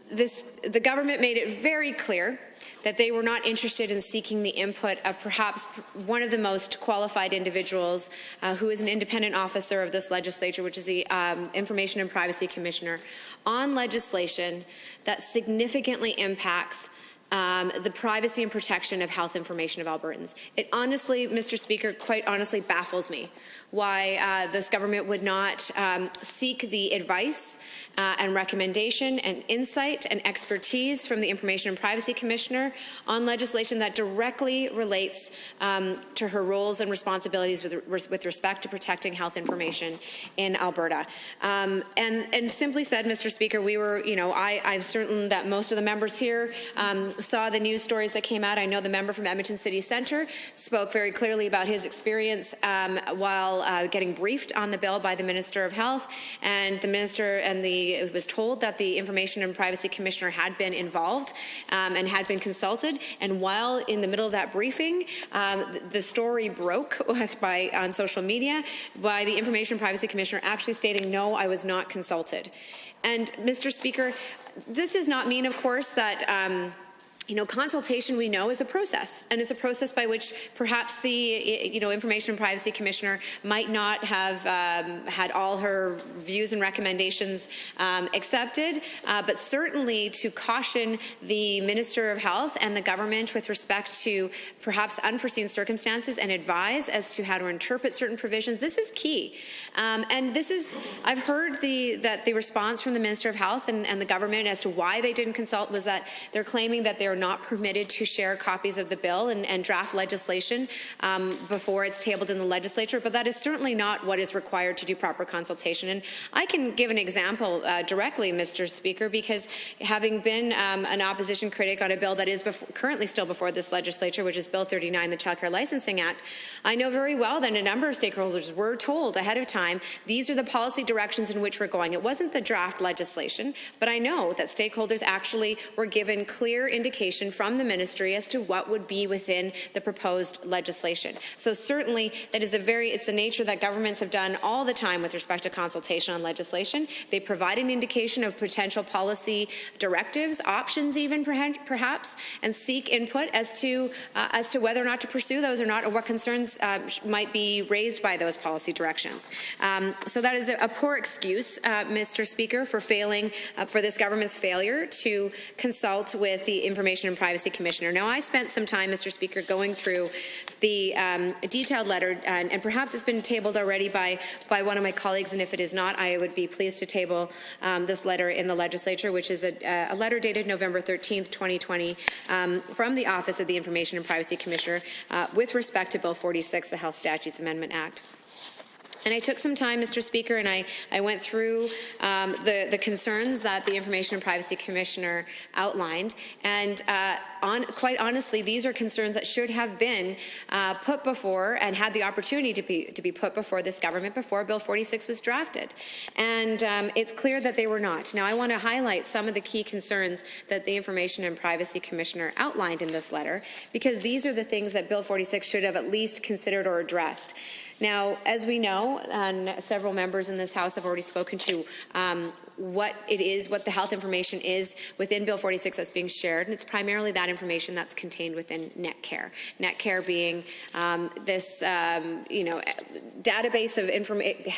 the government made it very clear that they were not interested in seeking the input of perhaps one of the most qualified individuals who is an independent officer of this legislature, which is the Information and Privacy Commissioner, on legislation that significantly impacts the privacy and protection of health information of Albertans. It honestly, Mr. Speaker, quite honestly baffles me why this government would not seek the advice and recommendation and insight and expertise from the Information and Privacy Commissioner on legislation that directly relates to her roles and responsibilities with respect to protecting health information in Alberta. And simply said, Mr. Speaker, we were, I'm certain that most of the members here saw the news stories that came out. I know the member from Edmonton City Centre spoke very clearly about his experience while getting briefed on the bill by the Minister of Health, and the Minister it was told that the Information and Privacy Commissioner had been involved and had been consulted, and while in the middle of that briefing, the story broke on social media by the Information and Privacy Commissioner actually stating, no, I was not consulted. And Mr. Speaker, this does not mean, of course, that consultation, we know, is a process, and it's a process by which perhaps the Information and Privacy Commissioner might not have had all her views and recommendations accepted, but certainly to caution the Minister of Health and the government with respect to perhaps unforeseen circumstances and advise as to how to interpret certain provisions. This is key, and this is. I've heard that the response from the Minister of Health and the government as to why they didn't consult was that they're claiming that they're not permitted to share copies of the bill and draft legislation before it's tabled in the legislature, but that is certainly not what is required to do proper consultation. And I can give an example directly, Mr. Speaker, because having been an opposition critic on a bill that is currently still before this legislature, which is Bill 39, the Child Care Licensing Act, I know very well that a number of stakeholders were told ahead of time, these are the policy directions in which we're going. It wasn't the draft legislation, but I know that stakeholders actually were given clear indication from the ministry as to what would be within the proposed legislation. So certainly that is it's the nature that governments have done all the time with respect to consultation on legislation. They provide an indication of potential policy directives, options even perhaps, and seek input as to whether or not to pursue those or not, or what concerns might be raised by those policy directions. So that is a poor excuse, Mr. Speaker, for this government's failure to consult with the Information and Privacy Commissioner. Now, I spent some time, Mr. Speaker, going through the detailed letter, and perhaps it's been tabled already by one of my colleagues, and if it is not, I would be pleased to table this letter in the legislature, which is a letter dated November 13th, 2020, from the Office of the Information and Privacy Commissioner with respect to Bill 46, the Health Statutes Amendment Act. And I took some time, Mr. Speaker, and I went through the concerns that the Information and Privacy Commissioner outlined. And quite honestly, these are concerns that should have been put before and had the opportunity to be put before this government before Bill 46 was drafted. And it's clear that they were not. Now, I want to highlight some of the key concerns that the Information and Privacy Commissioner outlined in this letter, because these are the things that Bill 46 should have at least considered or addressed. Now, as we know, and several members in this House have already spoken to what the health information is within Bill 46 that's being shared, and it's primarily that information that's contained within NetCare. NetCare being this, database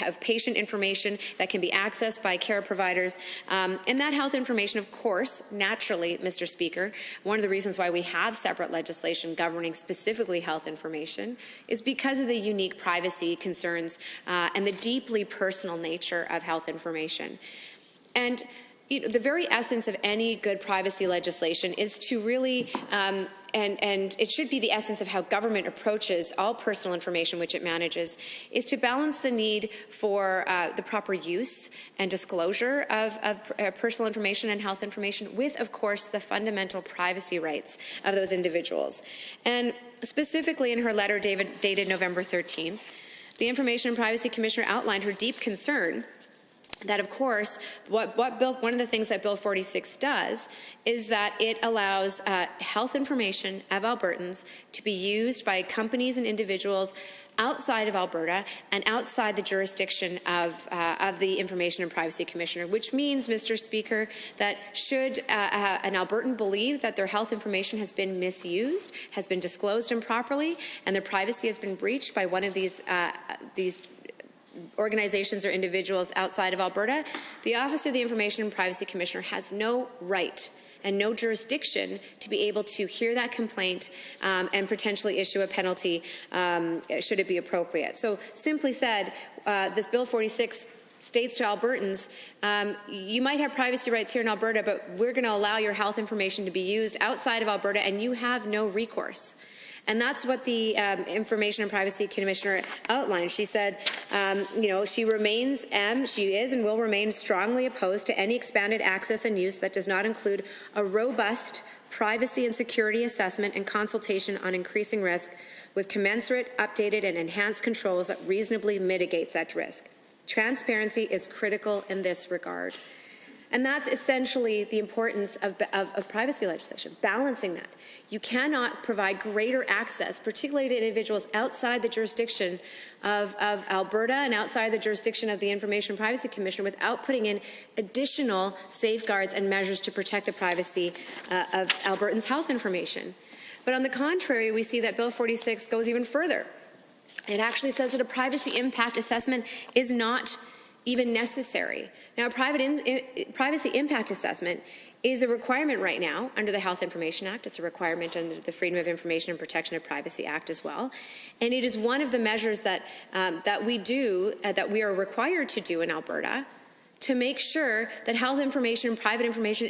of patient information that can be accessed by care providers, and that health information, of course, naturally, Mr. Speaker, one of the reasons why we have separate legislation governing specifically health information is because of the unique privacy concerns and the deeply personal nature of health information. And the very essence of any good privacy legislation is to really, and it should be the essence of how government approaches all personal information which it manages, is to balance the need for the proper use and disclosure of personal information and health information with, of course, the fundamental privacy rights of those individuals. And specifically in her letter dated November 13th, the Information and Privacy Commissioner outlined her deep concern that, of course, one of the things that Bill 46 does is that it allows health information of Albertans to be used by companies and individuals outside of Alberta and outside the jurisdiction of the Information and Privacy Commissioner, which means, Mr. Speaker, that should an Albertan believe that their health information has been misused, has been disclosed improperly, and their privacy has been breached by one of these organizations or individuals outside of Alberta, the Office of the Information and Privacy Commissioner has no right and no jurisdiction to be able to hear that complaint and potentially issue a penalty should it be appropriate. So simply said, this Bill 46 states to Albertans, you might have privacy rights here in Alberta, but we're going to allow your health information to be used outside of Alberta, and you have no recourse. And that's what the Information and Privacy Commissioner outlined. She said, she is and will remain strongly opposed to any expanded access and use that does not include a robust privacy and security assessment and consultation on increasing risk with commensurate, updated, and enhanced controls that reasonably mitigate such risk. Transparency is critical in this regard. And that's essentially the importance of privacy legislation, balancing that. You cannot provide greater access, particularly to individuals outside the jurisdiction of Alberta and outside the jurisdiction of the Information and Privacy Commissioner without putting in additional safeguards and measures to protect the privacy of Albertans' health information. But on the contrary, we see that Bill 46 goes even further. It actually says that a privacy impact assessment is not even necessary. Now, a privacy impact assessment is a requirement right now under the Health Information Act. It's a requirement under the Freedom of Information and Protection of Privacy Act as well. And it is one of the measures that we are required to do in Alberta to make sure that health information and private information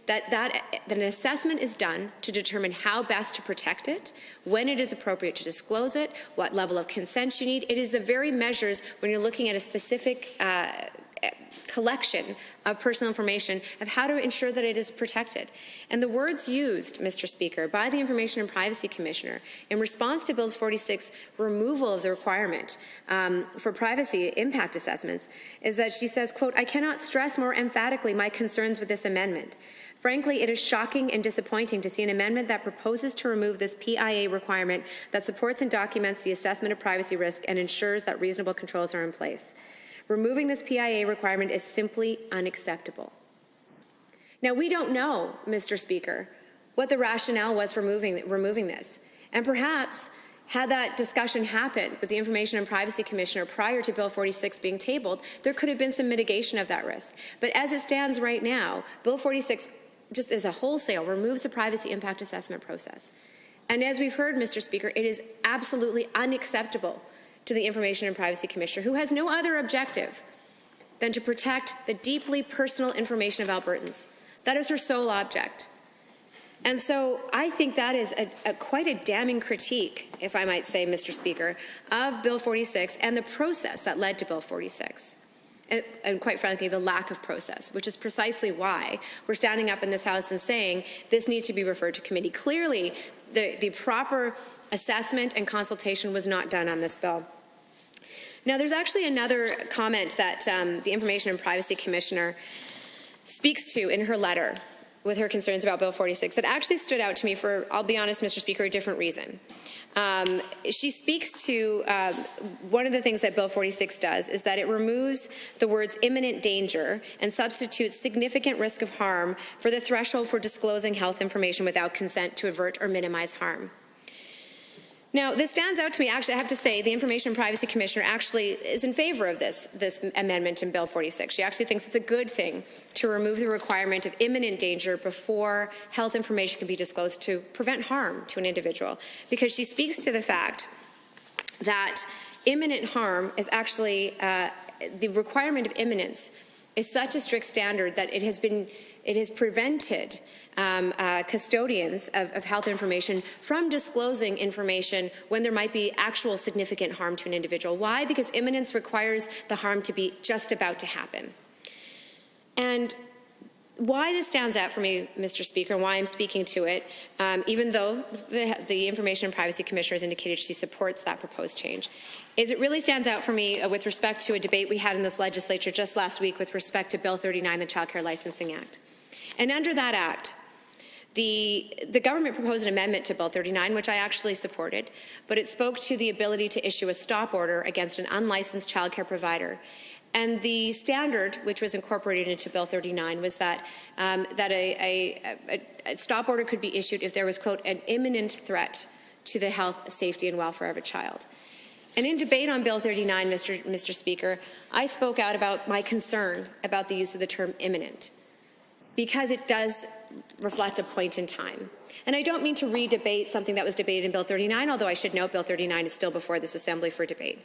that an assessment is done to determine how best to protect it, when it is appropriate to disclose it, what level of consent you need. It is the very measures when you're looking at a specific collection of personal information of how to ensure that it is protected. And the words used, Mr. Speaker, by the Information and Privacy Commissioner in response to Bill 46 removal of the requirement for privacy impact assessments is that she says, quote, "I cannot stress more emphatically my concerns with this amendment. Frankly, it is shocking and disappointing to see an amendment that proposes to remove this PIA requirement that supports and documents the assessment of privacy risk and ensures that reasonable controls are in place. Removing this PIA requirement is simply unacceptable." Now, we don't know, Mr. Speaker, what the rationale was for removing this. And perhaps, had that discussion happened with the Information and Privacy Commissioner prior to Bill 46 being tabled, there could have been some mitigation of that risk. But as it stands right now, Bill 46, just as a wholesale, removes the privacy impact assessment process. And as we've heard, Mr. Speaker, it is absolutely unacceptable to the Information and Privacy Commissioner, who has no other objective than to protect the deeply personal information of Albertans. That is her sole object. And so I think that is quite a damning critique, if I might say, Mr. Speaker, of Bill 46 and the process that led to Bill 46. And quite frankly, the lack of process, which is precisely why we're standing up in this House and saying this needs to be referred to committee. Clearly, the proper assessment and consultation was not done on this bill. Now, there's actually another comment that the Information and Privacy Commissioner speaks to in her letter with her concerns about Bill 46 that actually stood out to me for, I'll be honest, Mr. Speaker, a different reason. She speaks to one of the things that Bill 46 does is that it removes the words imminent danger and substitutes significant risk of harm for the threshold for disclosing health information without consent to avert or minimize harm. Now, this stands out to me. Actually, I have to say, the Information and Privacy Commissioner actually is in favor of this amendment in Bill 46. She actually thinks it's a good thing to remove the requirement of imminent danger before health information can be disclosed to prevent harm to an individual, because she speaks to the fact that imminent harm is actually, the requirement of imminence is such a strict standard that it has prevented custodians of health information from disclosing information when there might be actual significant harm to an individual. Why? Because imminence requires the harm to be just about to happen. And why this stands out for me, Mr. Speaker, and why I'm speaking to it, even though the Information and Privacy Commissioner has indicated she supports that proposed change, is it really stands out for me with respect to a debate we had in this legislature just last week with respect to Bill 39, the Child Care Licensing Act. And under that act, the government proposed an amendment to Bill 39, which I actually supported, but it spoke to the ability to issue a stop order against an unlicensed child care provider. And the standard, which was incorporated into Bill 39, was that a stop order could be issued if there was, quote, an imminent threat to the health, safety, and welfare of a child. And in debate on Bill 39, Mr. Speaker, I spoke out about my concern about the use of the term imminent. because it does reflect a point in time. And I don't mean to re-debate something that was debated in Bill 39, although I should note Bill 39 is still before this Assembly for debate.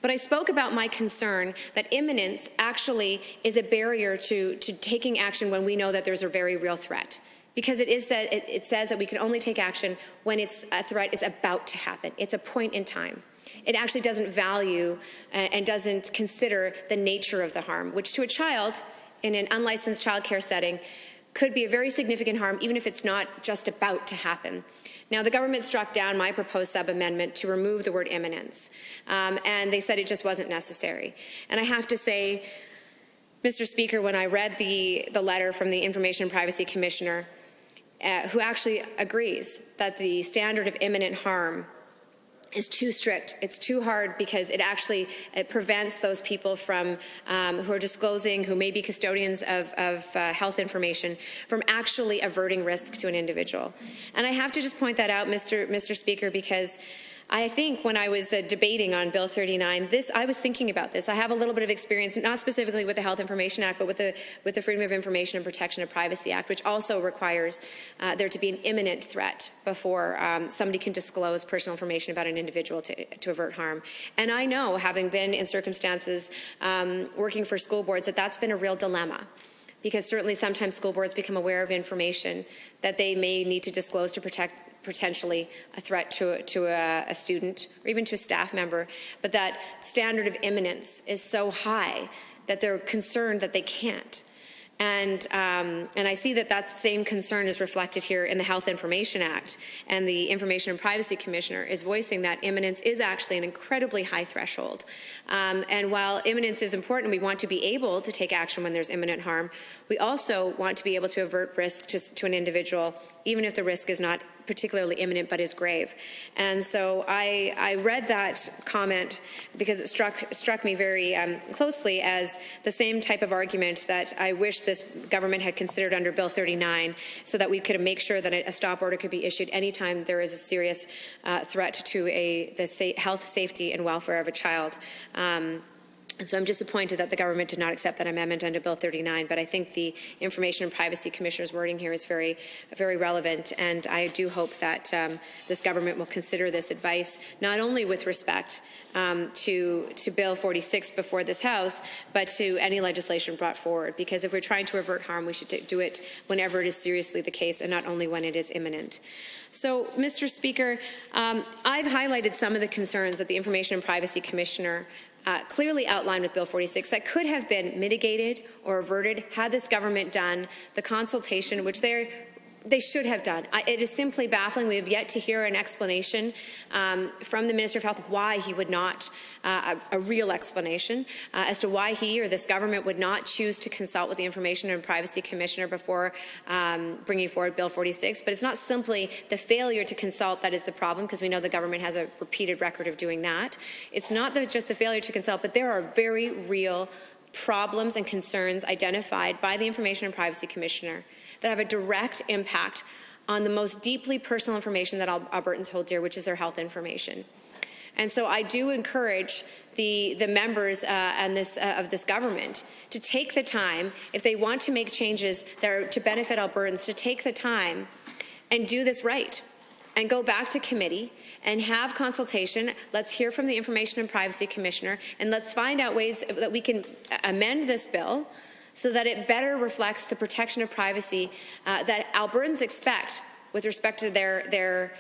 But I spoke about my concern that imminence actually is a barrier to taking action when we know that there's a very real threat. Because it says that we can only take action when a threat is about to happen. It's a point in time. It actually doesn't value and doesn't consider the nature of the harm, which to a child in an unlicensed child care setting could be a very significant harm, even if it's not just about to happen. Now, the government struck down my proposed sub-amendment to remove the word imminence, and they said it just wasn't necessary. And I have to say, Mr. Speaker, when I read the letter from the Information and Privacy Commissioner, who actually agrees that the standard of imminent harm is too strict. It's too hard because it prevents those people from who are disclosing, who may be custodians of health information, from actually averting risk to an individual. And I have to just point that out, Mr. Speaker, because I think when I was debating on Bill 39, I was thinking about this. I have a little bit of experience, not specifically with the Health Information Act, but with the Freedom of Information and Protection of Privacy Act, which also requires there to be an imminent threat before somebody can disclose personal information about an individual to avert harm. And I know, having been in circumstances working for school boards, that that's been a real dilemma. Because certainly sometimes school boards become aware of information that they may need to disclose to protect potentially a threat to a student or even to a staff member, but that standard of imminence is so high that they're concerned that they can't. And I see that same concern is reflected here in the Health Information Act, and the Information and Privacy Commissioner is voicing that imminence is actually an incredibly high threshold. And while imminence is important, we want to be able to take action when there's imminent harm, we also want to be able to avert risk to an individual, even if the risk is not particularly imminent but is grave. And so I read that comment because it struck me very closely as the same type of argument that I wish this government had considered under Bill 39, so that we could make sure that a stop order could be issued anytime there is a serious threat to the health, safety, and welfare of a child. And so I'm disappointed that the government did not accept that amendment under Bill 39, but I think the Information and Privacy Commissioner's wording here is very, very relevant, and I do hope that this government will consider this advice, not only with respect to Bill 46 before this House, but to any legislation brought forward, because if we're trying to avert harm, we should do it whenever it is seriously the case and not only when it is imminent. So, Mr. Speaker, I've highlighted some of the concerns that the Information and Privacy Commissioner clearly outlined with Bill 46 that could have been mitigated or averted had this government done the consultation, which they should have done. It is simply baffling. We have yet to hear an explanation from the Minister of Health why he would not, a real explanation as to why he or this government would not choose to consult with the Information and Privacy Commissioner before bringing forward Bill 46. But it's not simply the failure to consult that is the problem, because we know the government has a repeated record of doing that. It's not just the failure to consult, but there are very real problems and concerns identified by the Information and Privacy Commissioner that have a direct impact on the most deeply personal information that Albertans hold dear, which is their health information. And so I do encourage the members of this government to take the time, if they want to make changes that are to benefit Albertans, to take the time and do this right, and go back to committee and have consultation. Let's hear from the Information and Privacy Commissioner, and let's find out ways that we can amend this bill so that it better reflects the protection of privacy that Albertans expect with respect to their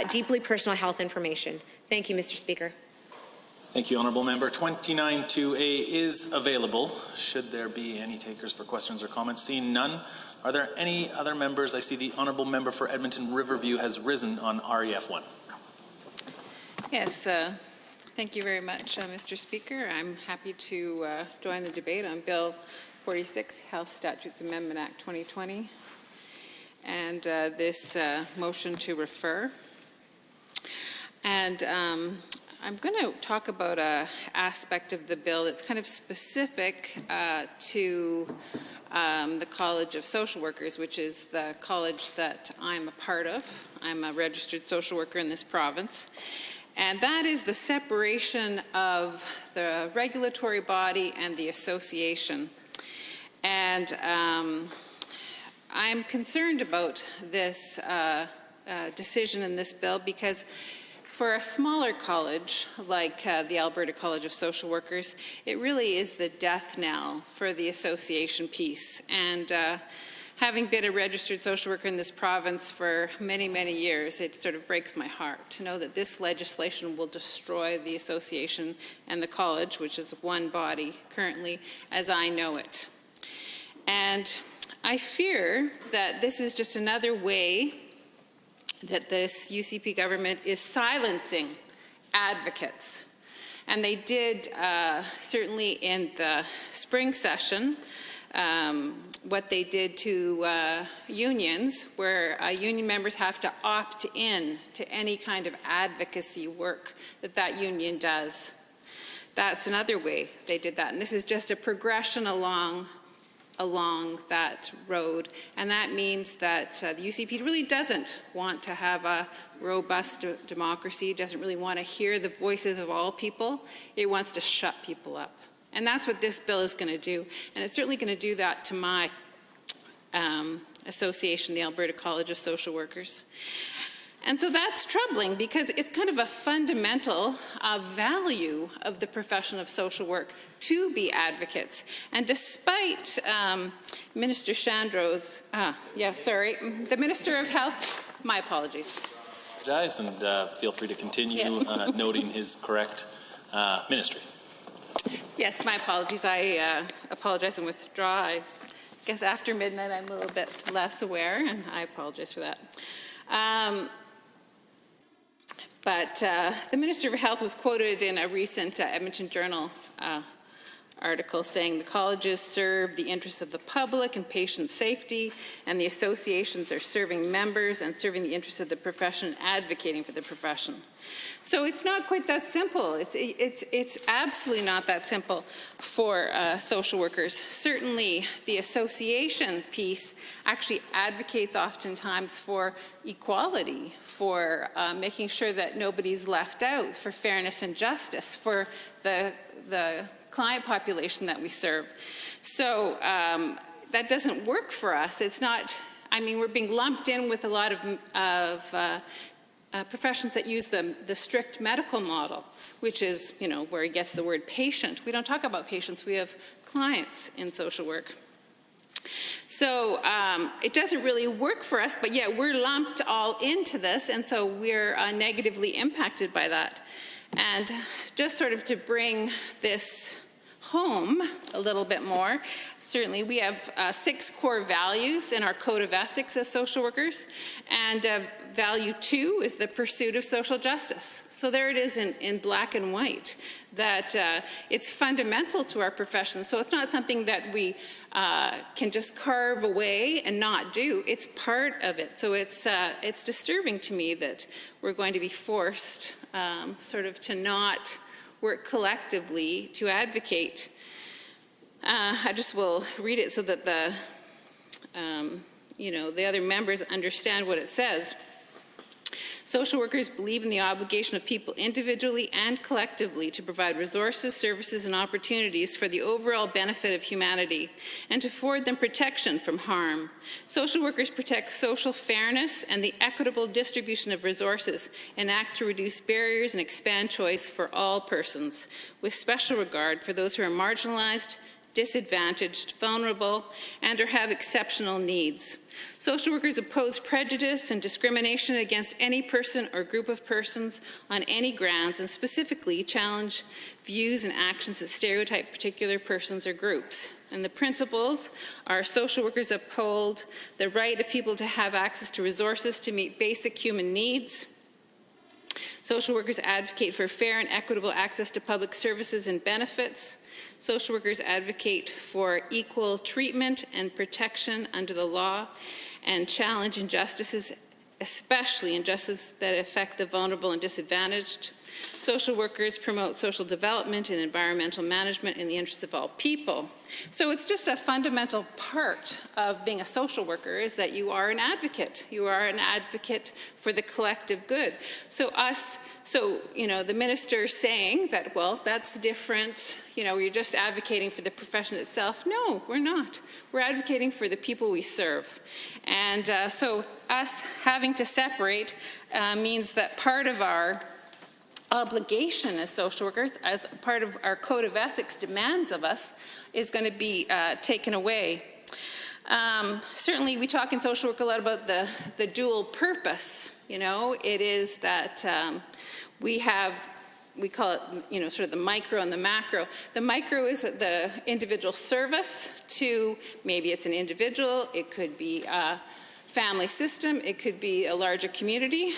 deeply personal health information. Thank you, Mr. Speaker. Thank you, Honourable Member. 29-2A is available. Should there be any takers for questions or comments? Seeing none, are there any other members? I see the Honourable Member for Edmonton Riverview has risen on REF 1. Yes, thank you very much, Mr. Speaker. I'm happy to join the debate on Bill 46, Health Statutes Amendment Act 2020, and this motion to refer. And I'm going to talk about an aspect of the bill that's kind of specific to the College of Social Workers, which is the college that I'm a part of. I'm a registered social worker in this province. And that is the separation of the regulatory body and the association. And I'm concerned about this decision in this bill because for a smaller college like the Alberta College of Social Workers, it really is the death knell for the association piece. And having been a registered social worker in this province for many, many years, it sort of breaks my heart to know that this legislation will destroy the association and the college, which is one body currently as I know it. And I fear that this is just another way that this UCP government is silencing advocates. And they did, certainly in the spring session, what they did to unions, where union members have to opt in to any kind of advocacy work that union does. That's another way they did that. And this is just a progression along that road. And that means that the UCP really doesn't want to have a robust democracy, doesn't really want to hear the voices of all people. It wants to shut people up. And that's what this bill is going to do. And it's certainly going to do that to my association, the Alberta College of Social Workers. And so that's troubling because it's kind of a fundamental value of the profession of social work to be advocates. And despite Minister Chandro's, the Minister of Health, my apologies. And feel free to continue noting his correct ministry. Yes, my apologies. I apologize and withdraw. I guess after midnight I'm a little bit less aware, and I apologize for that. But the Minister of Health was quoted in a recent Edmonton Journal article saying the colleges serve the interests of the public and patient safety, and the associations are serving members and serving the interests of the profession, advocating for the profession. So it's not quite that simple. It's absolutely not that simple for social workers. Certainly the association piece actually advocates oftentimes for equality, for making sure that nobody's left out, for fairness and justice, for the client population that we serve. So that doesn't work for us. It's not, I mean, we're being lumped in with a lot of professions that use the strict medical model, which is, you know, where he gets the word patient. We don't talk about patients, we have clients in social work. So it doesn't really work for us, but yet we're lumped all into this, and so we're negatively impacted by that. And just sort of to bring this home a little bit more, certainly we have 6 core values in our code of ethics as social workers, and value 2 is the pursuit of social justice. So there it is in black and white, that it's fundamental to our profession. So it's not something that we can just carve away and not do. It's part of it. So it's disturbing to me that we're going to be forced sort of to not work collectively to advocate. I just will read it so that the other members understand what it says. Social workers believe in the obligation of people individually and collectively to provide resources, services, and opportunities for the overall benefit of humanity and to afford them protection from harm. Social workers protect social fairness and the equitable distribution of resources and act to reduce barriers and expand choice for all persons, with special regard for those who are marginalized, disadvantaged, vulnerable, and or have exceptional needs. Social workers oppose prejudice and discrimination against any person or group of persons on any grounds, and specifically challenge views and actions that stereotype particular persons or groups. And the principles are: social workers uphold the right of people to have access to resources to meet basic human needs. Social workers advocate for fair and equitable access to public services and benefits. Social workers advocate for equal treatment and protection under the law and challenge injustices, especially injustices that affect the vulnerable and disadvantaged. Social workers promote social development and environmental management in the interests of all people. So it's just a fundamental part of being a social worker is that you are an advocate. You are an advocate for the collective good. So the minister saying that, well, that's different, you're just advocating for the profession itself. No, we're not. We're advocating for the people we serve. And so us having to separate means that part of our obligation as social workers, as part of our code of ethics demands of us, is going to be taken away. Certainly we talk in social work a lot about the dual purpose. It is that we call it, sort of the micro and the macro. The micro is the individual service to, maybe it's an individual, it could be a family system, it could be a larger community.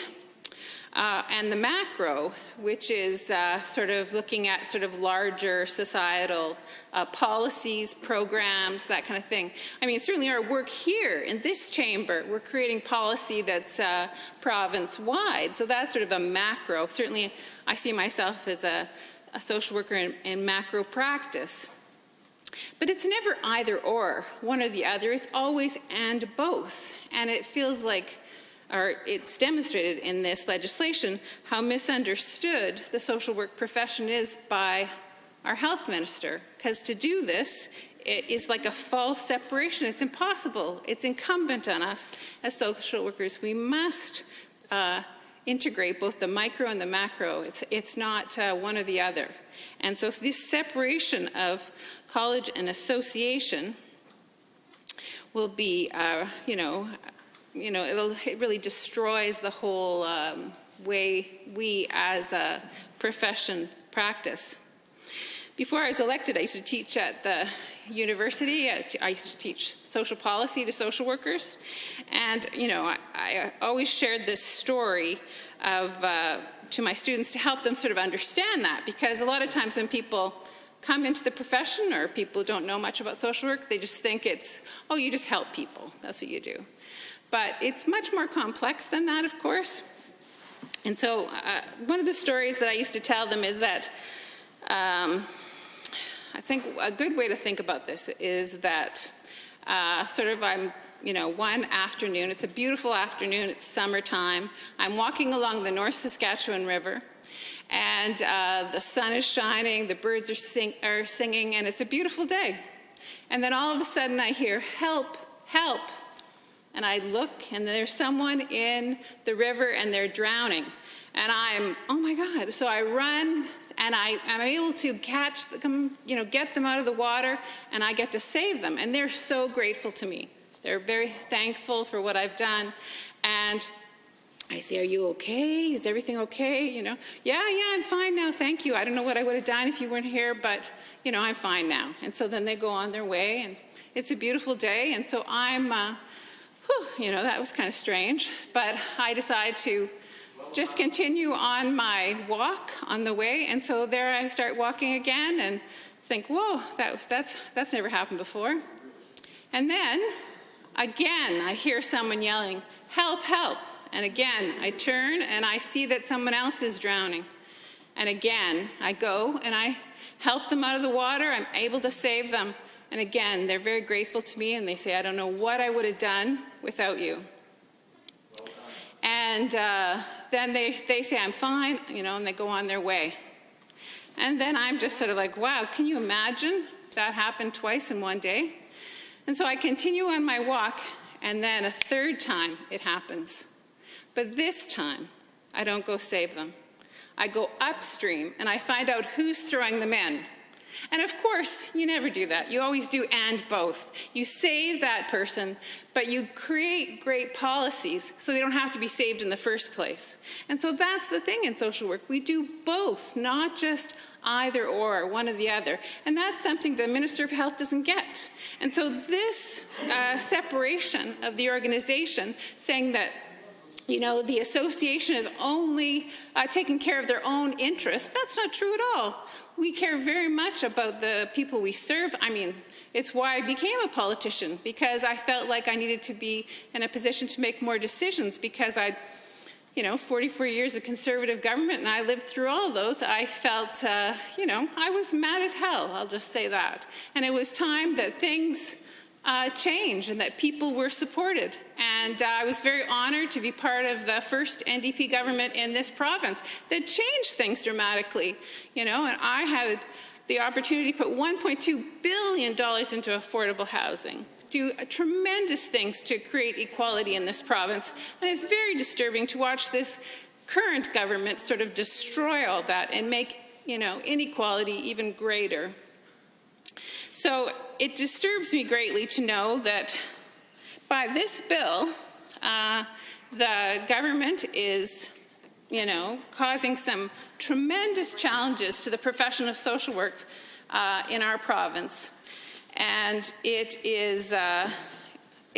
And the macro, which is sort of looking at sort of larger societal policies, programs, that kind of thing. I mean, certainly our work here in this chamber, we're creating policy that's province-wide. So that's sort of a macro. Certainly, I see myself as a social worker in macro practice. But it's never either or, one or the other. It's always and both. And it feels like, or it's demonstrated in this legislation, how misunderstood the social work profession is by our health minister. Because to do this, it is like a false separation. It's impossible. It's incumbent on us as social workers. We must integrate both the micro and the macro. It's not one or the other. And so this separation of college and association will be, it really destroys the whole way we as a profession practice. Before I was elected, I used to teach at the university. I used to teach social policy to social workers. And, I always shared this story of to my students to help them sort of understand that, because a lot of times when people come into the profession or people don't know much about social work, they just think it's, oh, you just help people. That's what you do. But it's much more complex than that, of course. And so one of the stories that I used to tell them is that I think a good way to think about this is that I'm, one afternoon, it's a beautiful afternoon, it's summertime, I'm walking along the North Saskatchewan River, and the sun is shining, the birds are singing, and it's a beautiful day. And then all of a sudden I hear, help, help. And I look, and there's someone in the river, and they're drowning. And I'm, oh my God. So I run, and I'm able to catch them, get them out of the water, and I get to save them. And they're so grateful to me. They're very thankful for what I've done. And I say, are you okay? Is everything okay? Yeah, I'm fine now, thank you. I don't know what I would have done if you weren't here, but, I'm fine now. And so then they go on their way, and it's a beautiful day. And so I'm, that was kind of strange. But I decide to just continue on my walk on the way. And so there I start walking again and think, whoa, that's never happened before. And then, again, I hear someone yelling, help, help. And again, I turn and I see that someone else is drowning. And again, I go and I help them out of the water. I'm able to save them. And again, they're very grateful to me, and they say, I don't know what I would have done without you. And then they say, I'm fine, and they go on their way. And then I'm just sort of like, wow, can you imagine that happened twice in one day? And so I continue on my walk, and then a third time it happens. But this time, I don't go save them. I go upstream, and I find out who's throwing them in. And of course, you never do that. You always do and both. You save that person, but you create great policies so they don't have to be saved in the first place. And so that's the thing in social work. We do both, not just either or, one or the other. And that's something the Minister of Health doesn't get. And so this separation of the organization, saying that the association is only taking care of their own interests, that's not true at all. We care very much about the people we serve. I mean, it's why I became a politician, because I felt like I needed to be in a position to make more decisions, because I 44 years of Conservative government, and I lived through all of those, I felt, I was mad as hell, I'll just say that. And it was time that things changed and that people were supported. And I was very honored to be part of the first NDP government in this province that changed things dramatically, and I had the opportunity to put $1.2 billion into affordable housing, do tremendous things to create equality in this province. And it's very disturbing to watch this current government sort of destroy all that and make, inequality even greater. So it disturbs me greatly to know that by this bill, the government is, causing some tremendous challenges to the profession of social work in our province. And it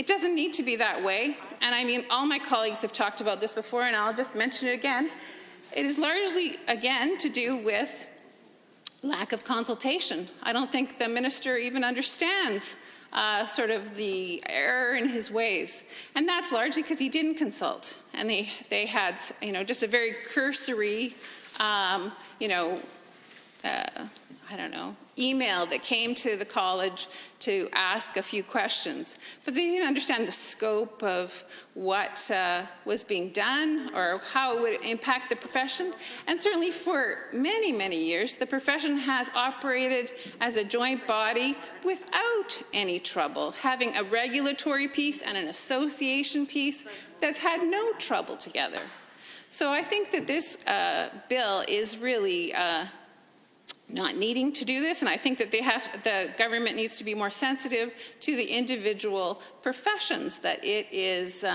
doesn't need to be that way. And I mean, all my colleagues have talked about this before, and I'll just mention it again. It is largely, again, to do with lack of consultation. I don't think the minister even understands sort of the error in his ways. And that's largely because he didn't consult. And they had, just a very cursory, email that came to the college to ask a few questions. But they didn't understand the scope of what was being done or how it would impact the profession. And certainly for many, many years, the profession has operated as a joint body without any trouble, having a regulatory piece and an association piece that's had no trouble together. So I think that this bill is really not needing to do this, and I think that the government needs to be more sensitive to the individual professions that it is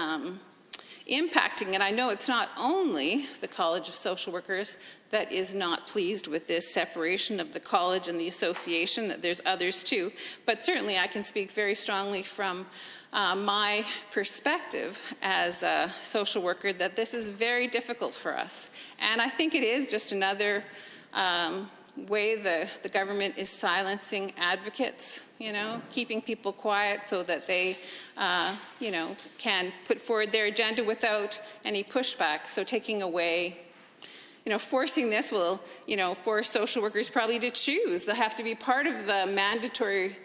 impacting. And I know it's not only the College of Social Workers that is not pleased with this separation of the college and the association, that there's others too, but certainly I can speak very strongly from my perspective as a social worker that this is very difficult for us. And I think it is just another way the government is silencing advocates, keeping people quiet so that they, can put forward their agenda without any pushback. So taking away, forcing this will, force social workers probably to choose. They'll have to be part of the mandatory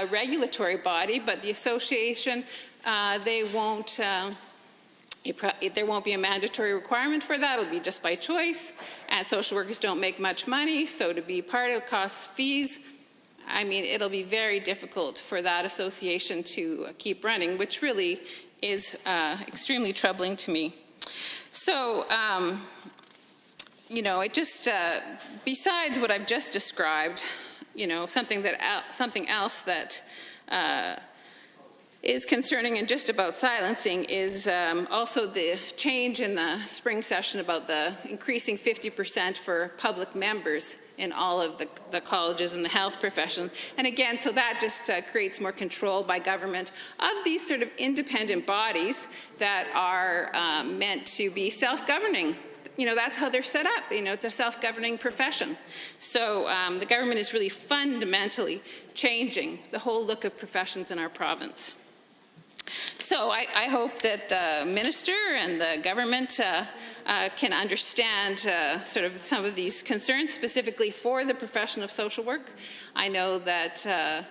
regulatory body, but the association, they won't, there won't be a mandatory requirement for that. It'll be just by choice. And social workers don't make much money, so to be part of it costs fees. I mean, it'll be very difficult for that association to keep running, which really is extremely troubling to me. So, it just, besides what I've just described, something else that is concerning and just about silencing is also the change in the spring session about the increasing 50% for public members in all of the colleges and the health profession. And again, so that just creates more control by government of these sort of independent bodies that are meant to be self-governing. That's how they're set up. It's a self-governing profession. So the government is really fundamentally changing the whole look of professions in our province. So I hope that the minister and the government can understand sort of some of these concerns specifically for the profession of social work. I know that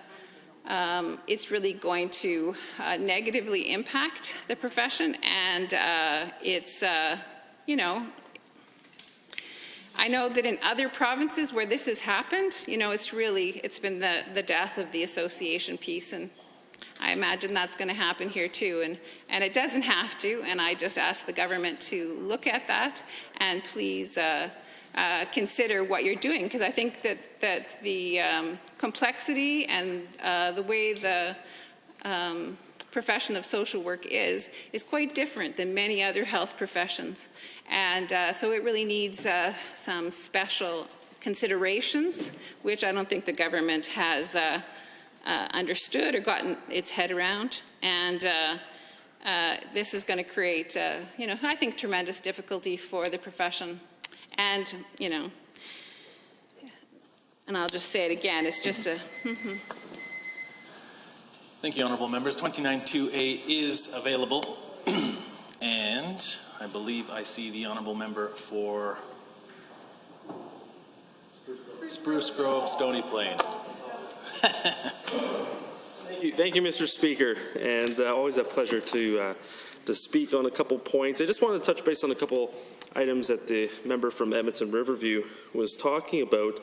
it's really going to negatively impact the profession, and it's, I know that in other provinces where this has happened, it's been the death of the association piece, and I imagine that's going to happen here too, and it doesn't have to, and I just ask the government to look at that and please consider what you're doing, because I think that the complexity and the way the profession of social work is quite different than many other health professions, and so it really needs some special considerations, which I don't think the government has understood or gotten its head around, and this is going to create, I think, tremendous difficulty for the profession, and and I'll just say it again, it's just a. Thank you, honourable members. 29.2A is available, And I believe I see the honourable member for Spruce Grove, Stony Plain. Thank you, Mr. Speaker, and always a pleasure to speak on a couple points. I just wanted to touch base on a couple items that the member from Edmonton Riverview was talking about,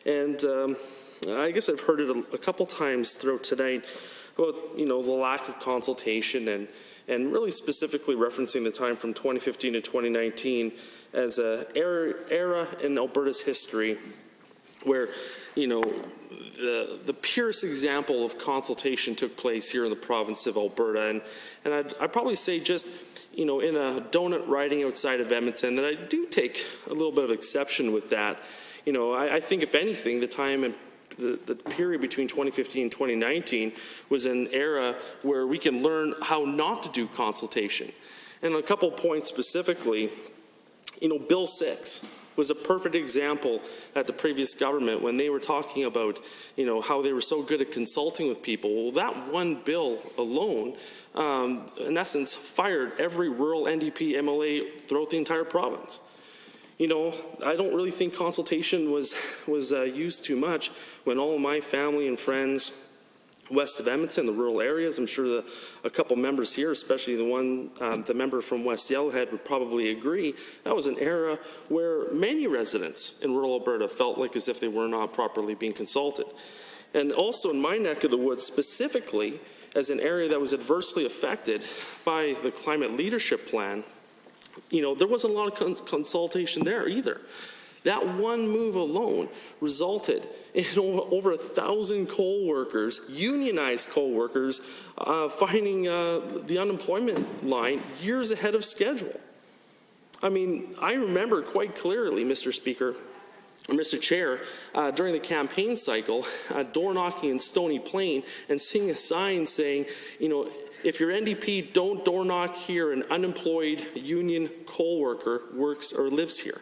and I guess I've heard it a couple times throughout tonight about the lack of consultation and really specifically referencing the time from 2015 to 2019 as an era in Alberta's history where the purest example of consultation took place here in the province of Alberta. And I'd probably say just, in a donut riding outside of Edmonton that I do take a little bit of exception with that. I think if anything, the time and the period between 2015 and 2019 was an era where we can learn how not to do consultation. And a couple points specifically, Bill 6 was a perfect example at the previous government when they were talking about, how they were so good at consulting with people. Well, that one bill alone, in essence, fired every rural NDP MLA throughout the entire province. I don't really think consultation was used too much when all of my family and friends west of Edmonton, the rural areas, I'm sure a couple members here, especially the member from West Yellowhead would probably agree, that was an era where many residents in rural Alberta felt like as if they were not properly being consulted. And also in my neck of the woods specifically, as an area that was adversely affected by the climate leadership plan, there wasn't a lot of consultation there either. That one move alone resulted in over 1,000 coal workers, unionized coal workers, finding the unemployment line years ahead of schedule. I mean, I remember quite clearly, Mr. Speaker, Mr. Chair, during the campaign cycle, door knocking in Stony Plain and seeing a sign saying, if you're NDP, don't door knock here, an unemployed union coal worker works or lives here.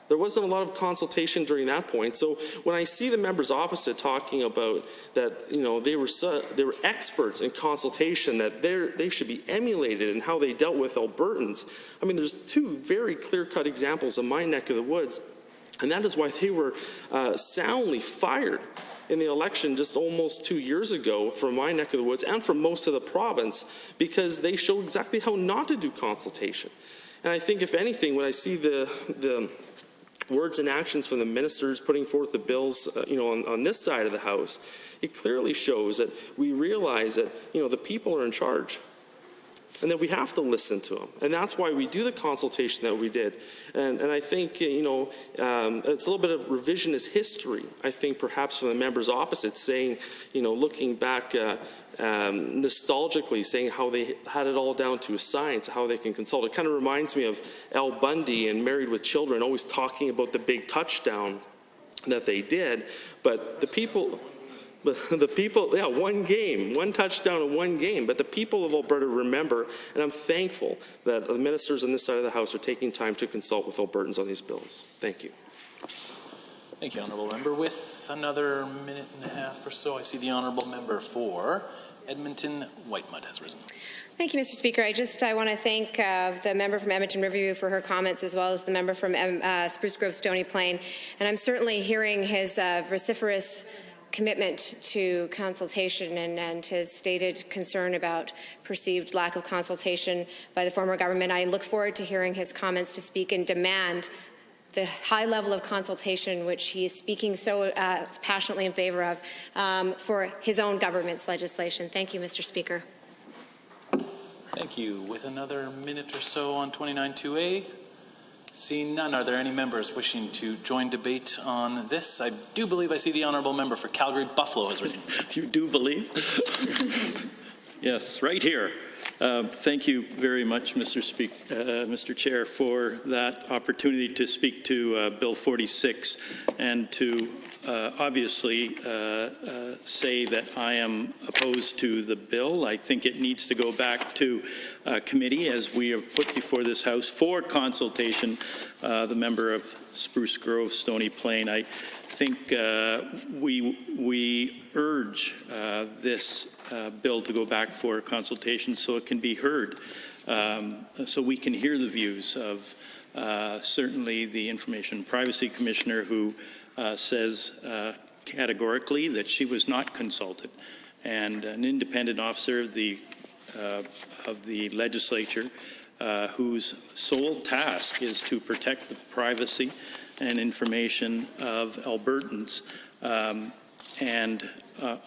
There wasn't a lot of consultation during that point. So when I see the members opposite talking about that, they were experts in consultation, that they should be emulated in how they dealt with Albertans. I mean, there's two very clear-cut examples in my neck of the woods, and that is why they were soundly fired in the election just almost 2 years ago from my neck of the woods and from most of the province, because they show exactly how not to do consultation. And I think, if anything, when I see the words and actions from the ministers putting forth the bills, on this side of the House, it clearly shows that we realize that, the people are in charge and that we have to listen to them. And that's why we do the consultation that we did. And I think, it's a little bit of revisionist history, I think, perhaps from the members opposite, saying, looking back nostalgically, saying how they had it all down to a science, how they can consult. It kind of reminds me of Al Bundy and Married with Children, always talking about the big touchdown that they did. But the people, one touchdown in one game. But the people of Alberta remember, and I'm thankful that the ministers on this side of the House are taking time to consult with Albertans on these bills. Thank you. Thank you, Honourable Member. With another minute and a half or so, I see the Honourable Member for Edmonton Whitemud has risen. Thank you, Mr. Speaker. I want to thank the member from Edmonton Riverview for her comments, as well as the member from Spruce Grove Stony Plain. And I'm certainly hearing his vociferous commitment to consultation and his stated concern about perceived lack of consultation by the former government. I look forward to hearing his comments to speak and demand the high level of consultation which he is speaking so passionately in favor of for his own government's legislation. Thank you, Mr. Speaker. Thank you. With another minute or so on 29-2A, seeing none, are there any members wishing to join debate on this? I do believe I see the Honourable Member for Calgary Buffalo has risen. You do believe? Yes, right here. Thank you very much, Mr. Chair, for that opportunity to speak to Bill 46 and to obviously say that I am opposed to the bill. I think it needs to go back to committee, as we have put before this House for consultation. The member of Spruce Grove, Stony Plain, I think we urge this bill to go back for consultation so it can be heard. so we can hear the views of certainly the Information Privacy Commissioner, who says categorically that she was not consulted, and an independent officer of the legislature whose sole task is to protect the privacy and information of Albertans, and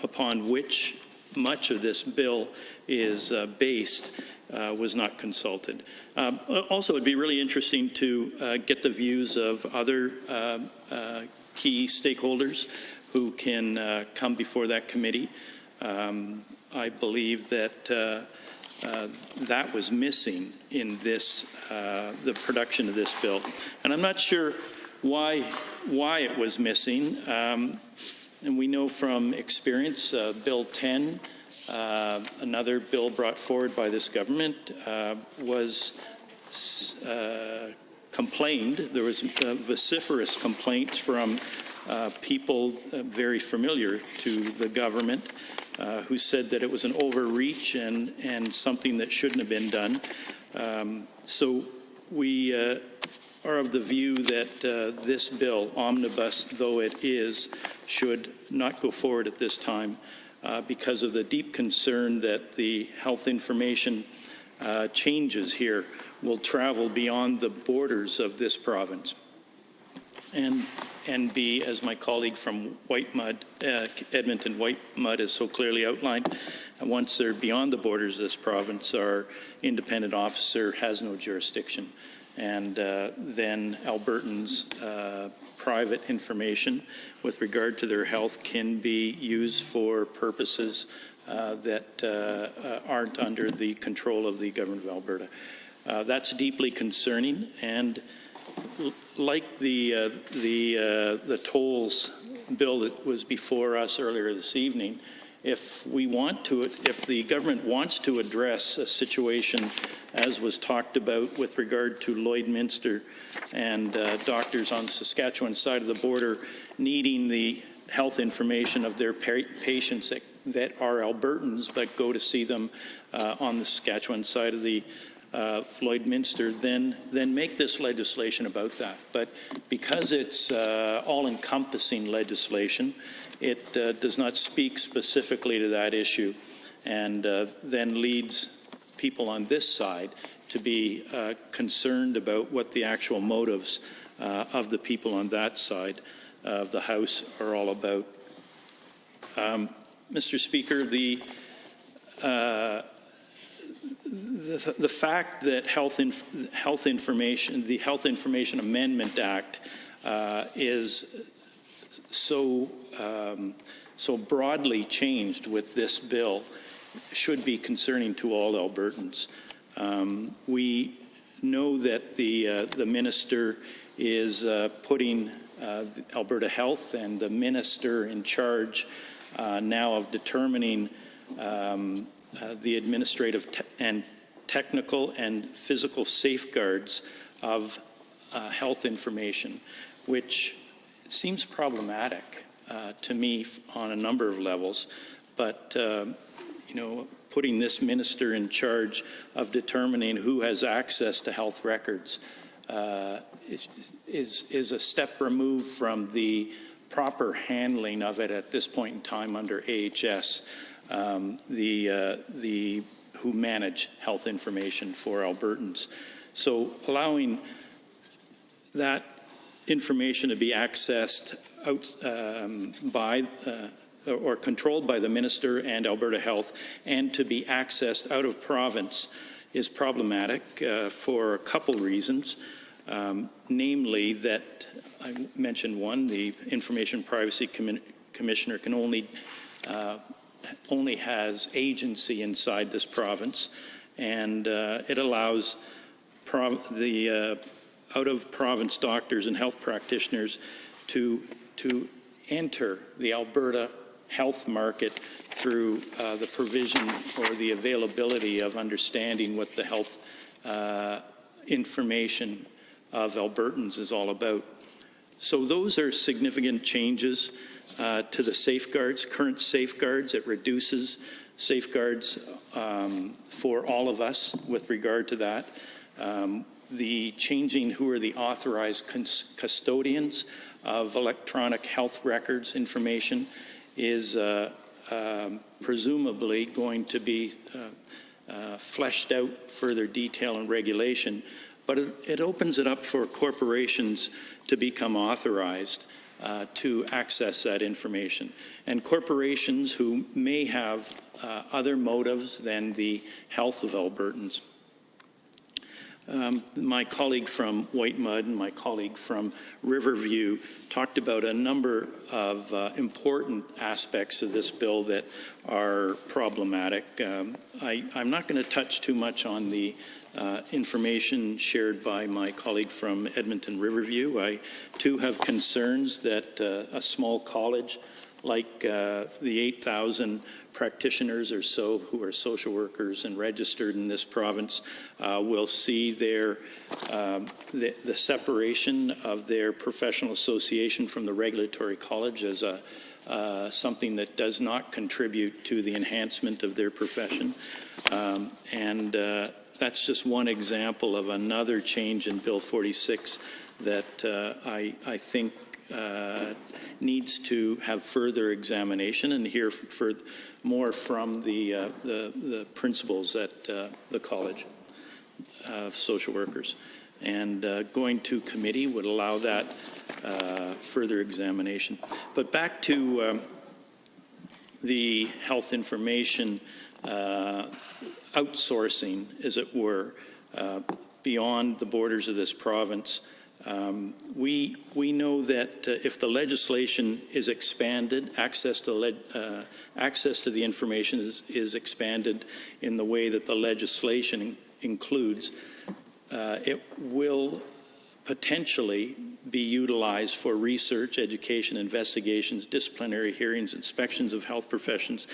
upon which much of this bill is based, was not consulted. Also, it'd be really interesting to get the views of other key stakeholders who can come before that committee. I believe that that was missing in this, the production of this bill. And I'm not sure why it was missing. And we know from experience, Bill 10, another bill brought forward by this government, was complained. There was vociferous complaints from people very familiar to the government who said that it was an overreach and something that shouldn't have been done. So we are of the view that this bill, omnibus though it is, should not go forward at this time because of the deep concern that the health information changes here will travel beyond the borders of this province and be, as my colleague from Edmonton Whitemud has so clearly outlined, once they're beyond the borders of this province, our independent officer has no jurisdiction. And then Albertans' private information with regard to their health can be used for purposes that aren't under the control of the government of Alberta. That's deeply concerning, and like the tolls bill that was before us earlier this evening, if the government wants to address a situation as was talked about with regard to Lloydminster and doctors on the Saskatchewan side of the border needing the health information of their patients that are Albertans but go to see them on the Saskatchewan side of the Lloydminster, then make this legislation about that. But because it's all-encompassing legislation, it does not speak specifically to that issue, and then leads people on this side to be concerned about what the actual motives of the people on that side of the House are all about. Mr. Speaker, the fact that the Health Information Amendment Act is so broadly changed with this bill should be concerning to all Albertans. We know that the minister is putting Alberta Health and the minister in charge now of determining the administrative and technical and physical safeguards of health information, which seems problematic to me on a number of levels. But putting this minister in charge of determining who has access to health records is a step removed from the proper handling of it at this point in time under AHS, who manage health information for Albertans. So allowing that information to be accessed by or controlled by the minister and Alberta Health, and to be accessed out of province is problematic for a couple reasons. Namely that, I mentioned one, the Information Privacy Commissioner can only has agency inside this province, and it allows the out-of-province doctors and health practitioners to enter the Alberta health market through the provision or the availability of understanding what the health information of Albertans is all about. So those are significant changes to the safeguards, current safeguards. It reduces safeguards for all of us with regard to that. The changing who are the authorized custodians of electronic health records information is presumably going to be fleshed out further detail and regulation, but it opens it up for corporations to become authorized to access that information. And corporations who may have other motives than the health of Albertans. My colleague from White Mud and my colleague from Riverview talked about a number of important aspects of this bill that are problematic. I'm not going to touch too much on the information shared by my colleague from Edmonton Riverview. I too have concerns that a small college like the 8,000 practitioners or so who are social workers and registered in this province will see their the separation of their professional association from the regulatory college as something that does not contribute to the enhancement of their profession. That's just one example of another change in Bill 46 that I think needs to have further examination and hear more from the principals at the College of Social Workers. And going to committee would allow that further examination. But back to the health information outsourcing, as it were, beyond the borders of this province. We know that if the legislation is expanded, access to the information is expanded in the way that the legislation includes, it will potentially be utilized for research, education, investigations, disciplinary hearings, inspections of health professions,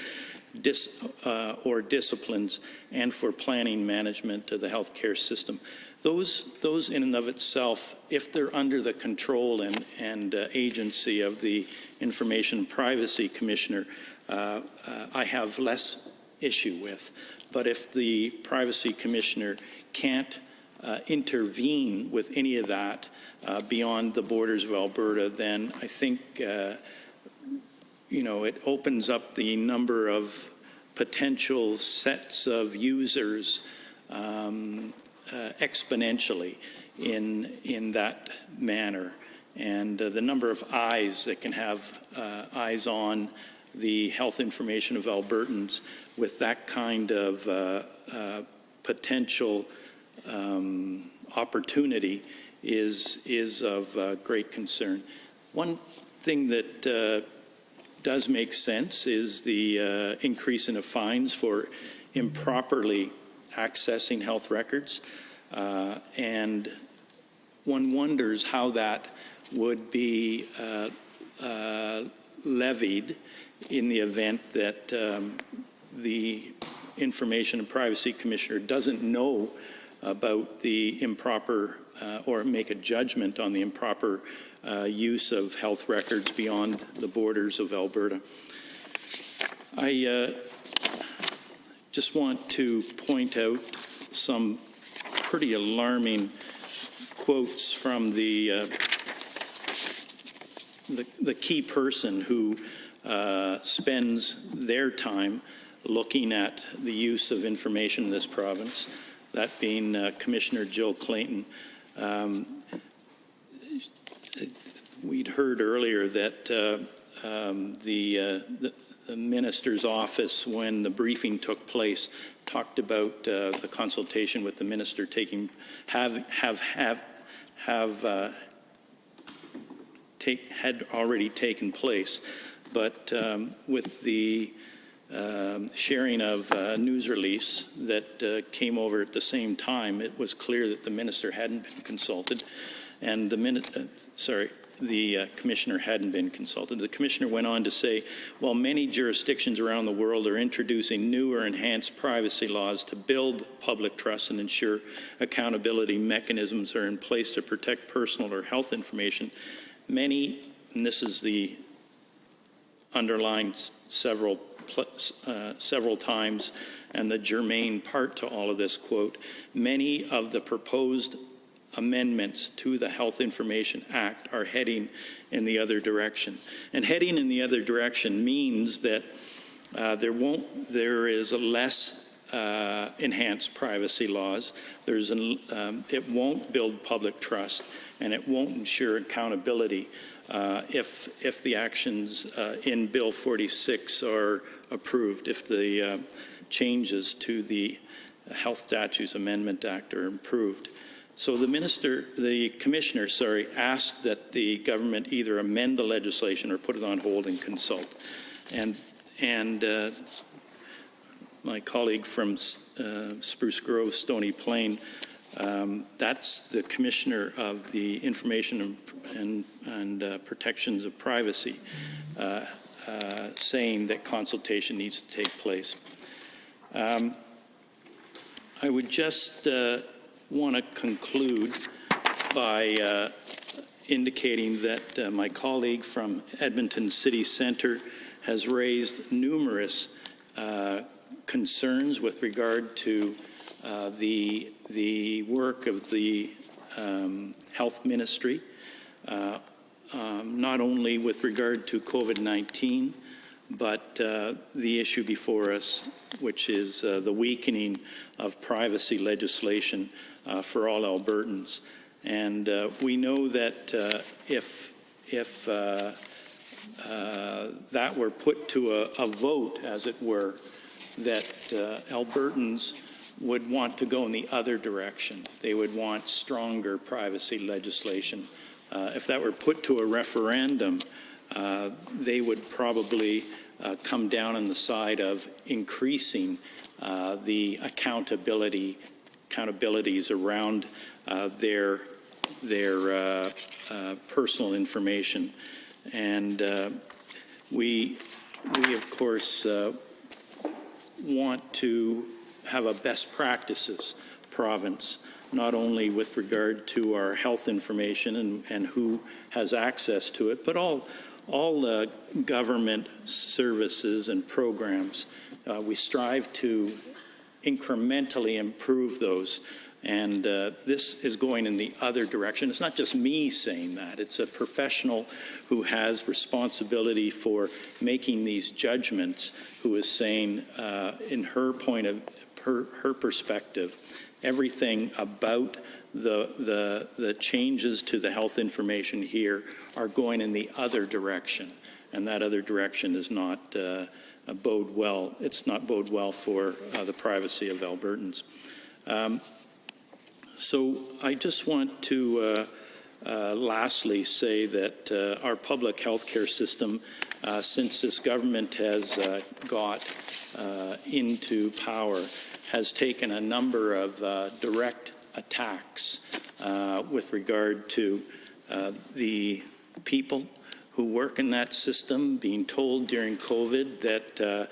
or disciplines, and for planning management of the healthcare system. Those in and of itself, if they're under the control and agency of the Information Privacy Commissioner, I have less issue with. But if the Privacy Commissioner can't intervene with any of that beyond the borders of Alberta, then I think it opens up the number of potential sets of users exponentially in that manner, and the number of eyes that can have eyes on the health information of Albertans with that kind of potential opportunity is of great concern. One thing that does make sense is the increase in the fines for improperly accessing health records, and one wonders how that would be levied in the event that the Information and Privacy Commissioner doesn't know about the improper or make a judgment on the improper use of health records beyond the borders of Alberta. I just want to point out some pretty alarming quotes from the key person who spends their time looking at the use of information in this province, that being Commissioner Jill Clayton. We'd heard earlier that the minister's office, when the briefing took place, talked about the consultation with the minister had already taken place, but with the sharing of news release that came over at the same time, it was clear that the minister hadn't been consulted, and the commissioner hadn't been consulted. The commissioner went on to say, while many jurisdictions around the world are introducing new or enhanced privacy laws to build public trust and ensure accountability mechanisms are in place to protect personal or health information, many, and this is the underlined several times, and the germane part to all of this, quote, many of the proposed amendments to the Health Information Act are heading in the other direction. And heading in the other direction means that there is a less enhanced privacy laws. It won't build public trust, and it won't ensure accountability if the actions in Bill 46 are approved, if the changes to the Health Statutes Amendment Act are approved. So the commissioner, asked that the government either amend the legislation or put it on hold and consult. And my colleague from Spruce Grove, Stony Plain, that's the commissioner of the Information and Protections of Privacy, saying that consultation needs to take place. I would just want to conclude by indicating that my colleague from Edmonton City Centre has raised numerous concerns with regard to the work of the health ministry, not only with regard to COVID-19, but the issue before us, which is the weakening of privacy legislation for all Albertans. And we know that if that were put to a vote, as it were, that Albertans would want to go in the other direction. They would want stronger privacy legislation. If that were put to a referendum, they would probably come down on the side of increasing the accountabilities around their personal information. And we of course want to have a best practices province, not only with regard to our health information and who has access to it, but all government services and programs. We strive to incrementally improve those. And this is going in the other direction. It's not just me saying that. It's a professional who has responsibility for making these judgments, who is saying, in her perspective, everything about the changes to the health information here are going in the other direction. And that other direction is not bode well. It's not bode well for the privacy of Albertans. So I just want to lastly say that our public health care system, since this government has got into power, has taken a number of direct attacks with regard to the people who work in that system, being told during COVID that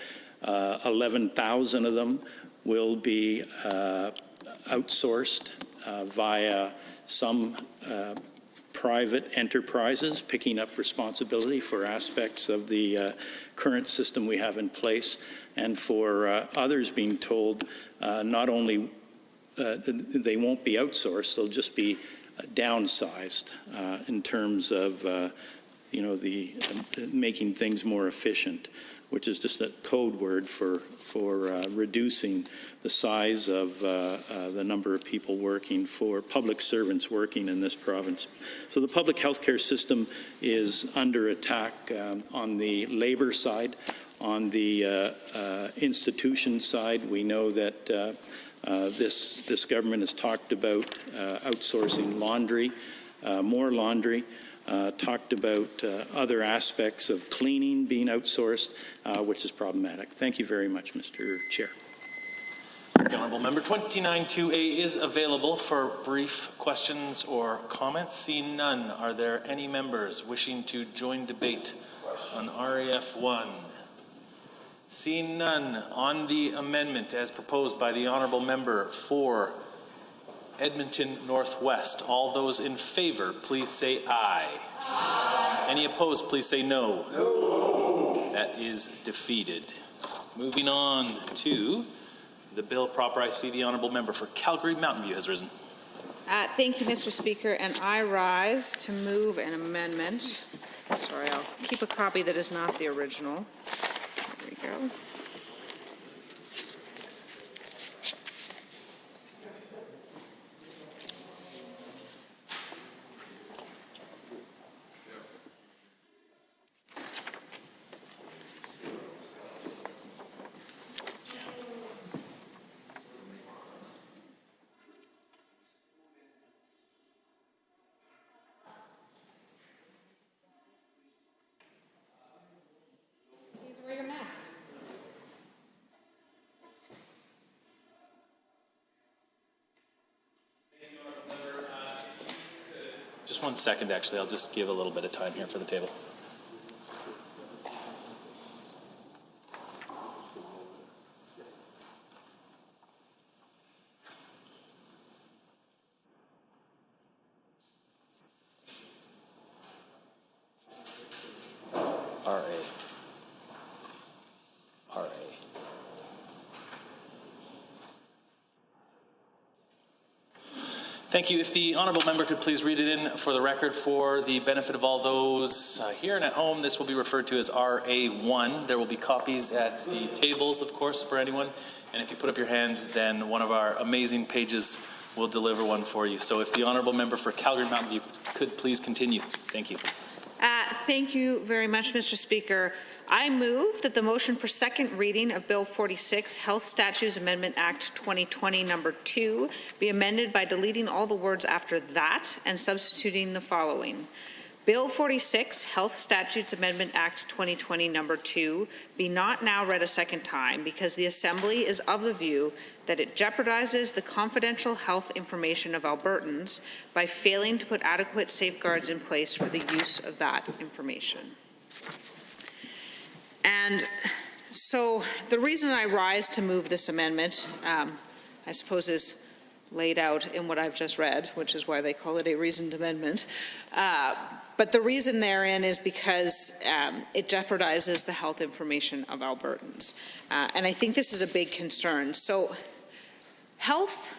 11,000 of them will be outsourced via some private enterprises picking up responsibility for aspects of the current system we have in place, and for others being told not only they won't be outsourced, they'll just be downsized in terms of the making things more efficient, which is just a code word for reducing the size of the number of people working, for public servants working in this province. So the public health care system is under attack on the labor side. On the institution side, we know that this government has talked about outsourcing laundry, more laundry, talked about other aspects of cleaning being outsourced, which is problematic. Thank you very much, Mr. Chair. The Honourable Member 29-2A is available for brief questions or comments. Seeing none, are there any members wishing to join debate on RAF 1? Seeing none, on the amendment as proposed by the Honourable Member for Edmonton Northwest, all those in favour, please say aye. Aye. Any opposed, please say no. No. That is defeated. Moving on to the bill proper, I see the honourable member for Calgary Mountain View has risen. Thank you, Mr. Speaker, and I rise to move an amendment. Sorry, I'll keep a copy that is not the original. There we go. Just 1 second, actually. I'll just give a little bit of time here for the table. Thank you. If the honourable member could please read it in for the record for the benefit of all those here and at home, this will be referred to as RA1. There will be copies at the tables, of course, for anyone. And if you put up your hand, then one of our amazing pages will deliver one for you. So if the honourable member for Calgary Mountain View could please continue. Thank you. Thank you very much, Mr. Speaker. I move that the motion for second reading of Bill 46, Health Statutes Amendment Act 2020 number 2, be amended by deleting all the words after that and substituting the following. Bill 46, Health Statutes Amendment Act 2020 number 2, be not now read a second time because the Assembly is of the view that it jeopardizes the confidential health information of Albertans by failing to put adequate safeguards in place for the use of that information. And so the reason I rise to move this amendment, I suppose, is laid out in what I've just read, which is why they call it a reasoned amendment. But the reason therein is because it jeopardizes the health information of Albertans. And I think this is a big concern. So health,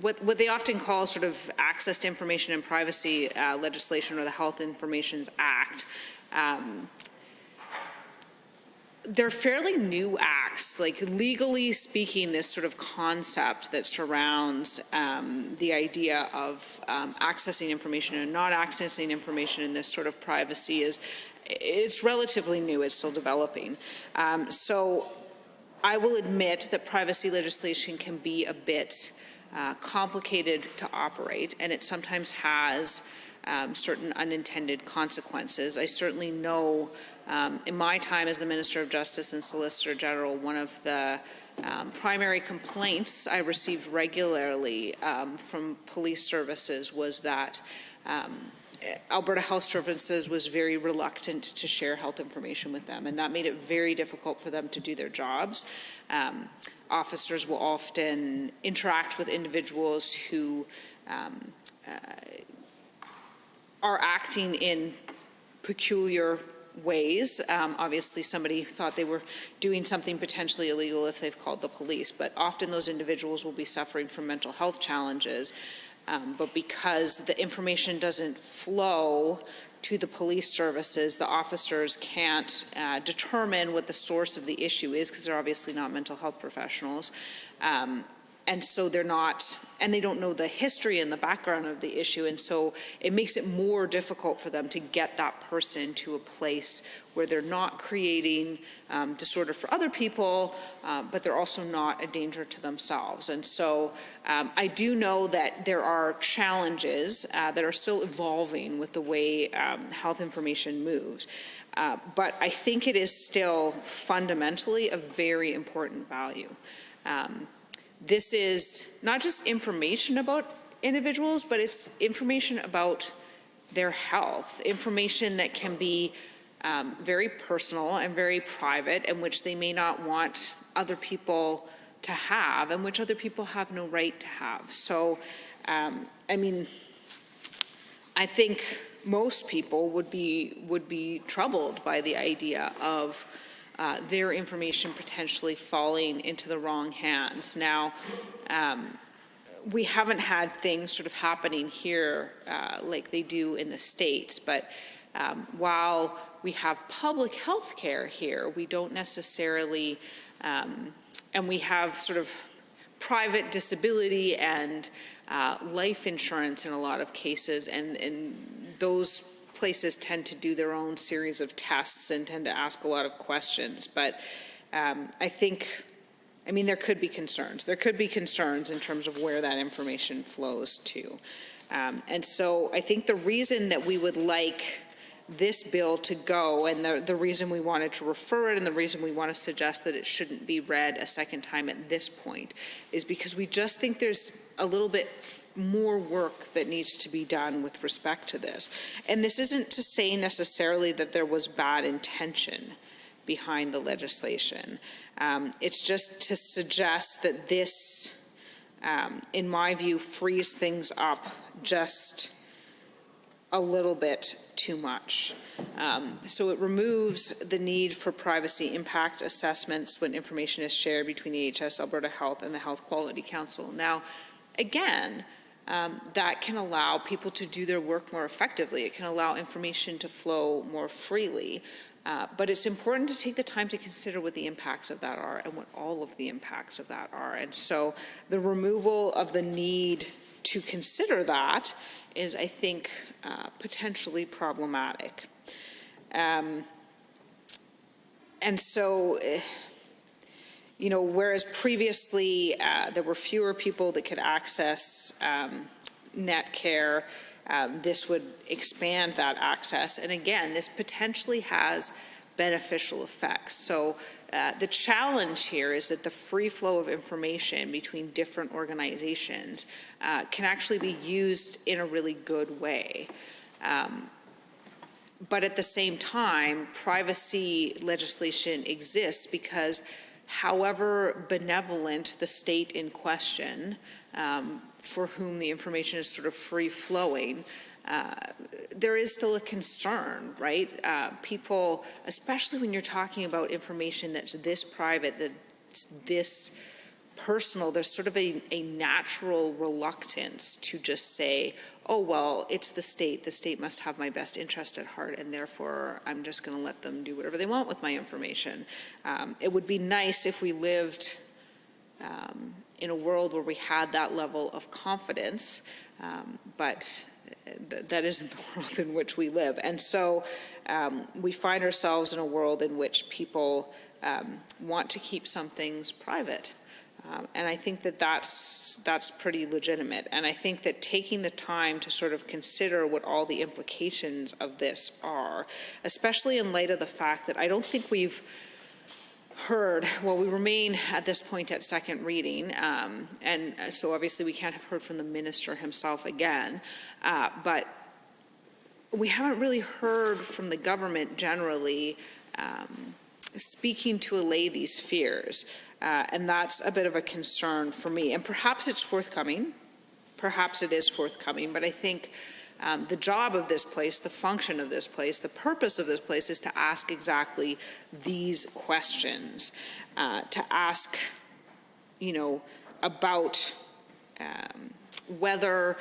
what they often call sort of access to information and privacy legislation, or the Health Information Act, they're fairly new acts. Like, legally speaking, this sort of concept that surrounds the idea of accessing information and not accessing information in this sort of privacy it's relatively new. It's still developing. So I will admit that privacy legislation can be a bit complicated to operate, and it sometimes has certain unintended consequences. I certainly know in my time as the Minister of Justice and Solicitor General, one of the primary complaints I received regularly from police services was that Alberta Health Services was very reluctant to share health information with them, and that made it very difficult for them to do their jobs. Officers will often interact with individuals who are acting in peculiar ways. Obviously, somebody thought they were doing something potentially illegal if they've called the police, but often those individuals will be suffering from mental health challenges. But because the information doesn't flow to the police services, the officers can't determine what the source of the issue is, because they're obviously not mental health professionals. And so they're not, and they don't know the history and the background of the issue, and so it makes it more difficult for them to get that person to a place where they're not creating disorder for other people, but they're also not a danger to themselves. And so I do know that there are challenges that are still evolving with the way health information moves. But I think it is still fundamentally a very important value. This is not just information about individuals, but it's information about their health, information that can be very personal and very private, and which they may not want other people to have, and which other people have no right to have. So, I mean, I think most people would be troubled by the idea of their information potentially falling into the wrong hands. Now, we haven't had things sort of happening here like they do in the States, but while we have public health care here, we don't necessarily, and we have sort of private disability and life insurance in a lot of cases, and those places tend to do their own series of tests and tend to ask a lot of questions. But I mean, there could be concerns. There could be concerns in terms of where that information flows to. And so I think the reason that we would like this bill to go, and the reason we wanted to refer it, and the reason we want to suggest that it shouldn't be read a second time at this point, is because we just think there's a little bit more work that needs to be done with respect to this. And this isn't to say necessarily that there was bad intention behind the legislation. It's just to suggest that this, in my view, frees things up just a little bit too much. So it removes the need for privacy impact assessments when information is shared between AHS, Alberta Health, and the Health Quality Council. Now, again, that can allow people to do their work more effectively. It can allow information to flow more freely. But it's important to take the time to consider what the impacts of that are and what all of the impacts of that are. And so the removal of the need to consider that is, I think, potentially problematic. And so, you know, whereas previously there were fewer people that could access net care, this would expand that access. And again, this potentially has beneficial effects. So the challenge here is that the free flow of information between different organizations can actually be used in a really good way. But at the same time, privacy legislation exists because however benevolent the state in question, for whom the information is sort of free-flowing, there is still a concern, right? People, especially when you're talking about information that's this private, that's this personal, there's sort of a natural reluctance to just say, oh, well, it's the state must have my best interest at heart, and therefore I'm just going to let them do whatever they want with my information. It would be nice if we lived in a world where we had that level of confidence, but that isn't the world in which we live. And so we find ourselves in a world in which people want to keep some things private. And I think that that's pretty legitimate. And I think that taking the time to sort of consider what all the implications of this are, especially in light of the fact that I don't think we've heard, well, we remain at this point at second reading, and so obviously we can't have heard from the minister himself again, but we haven't really heard from the government generally speaking to allay these fears, and that's a bit of a concern for me. And perhaps it's forthcoming, perhaps it is forthcoming, but I think the job of this place, the function of this place, the purpose of this place is to ask exactly these questions, to ask, you know, about whether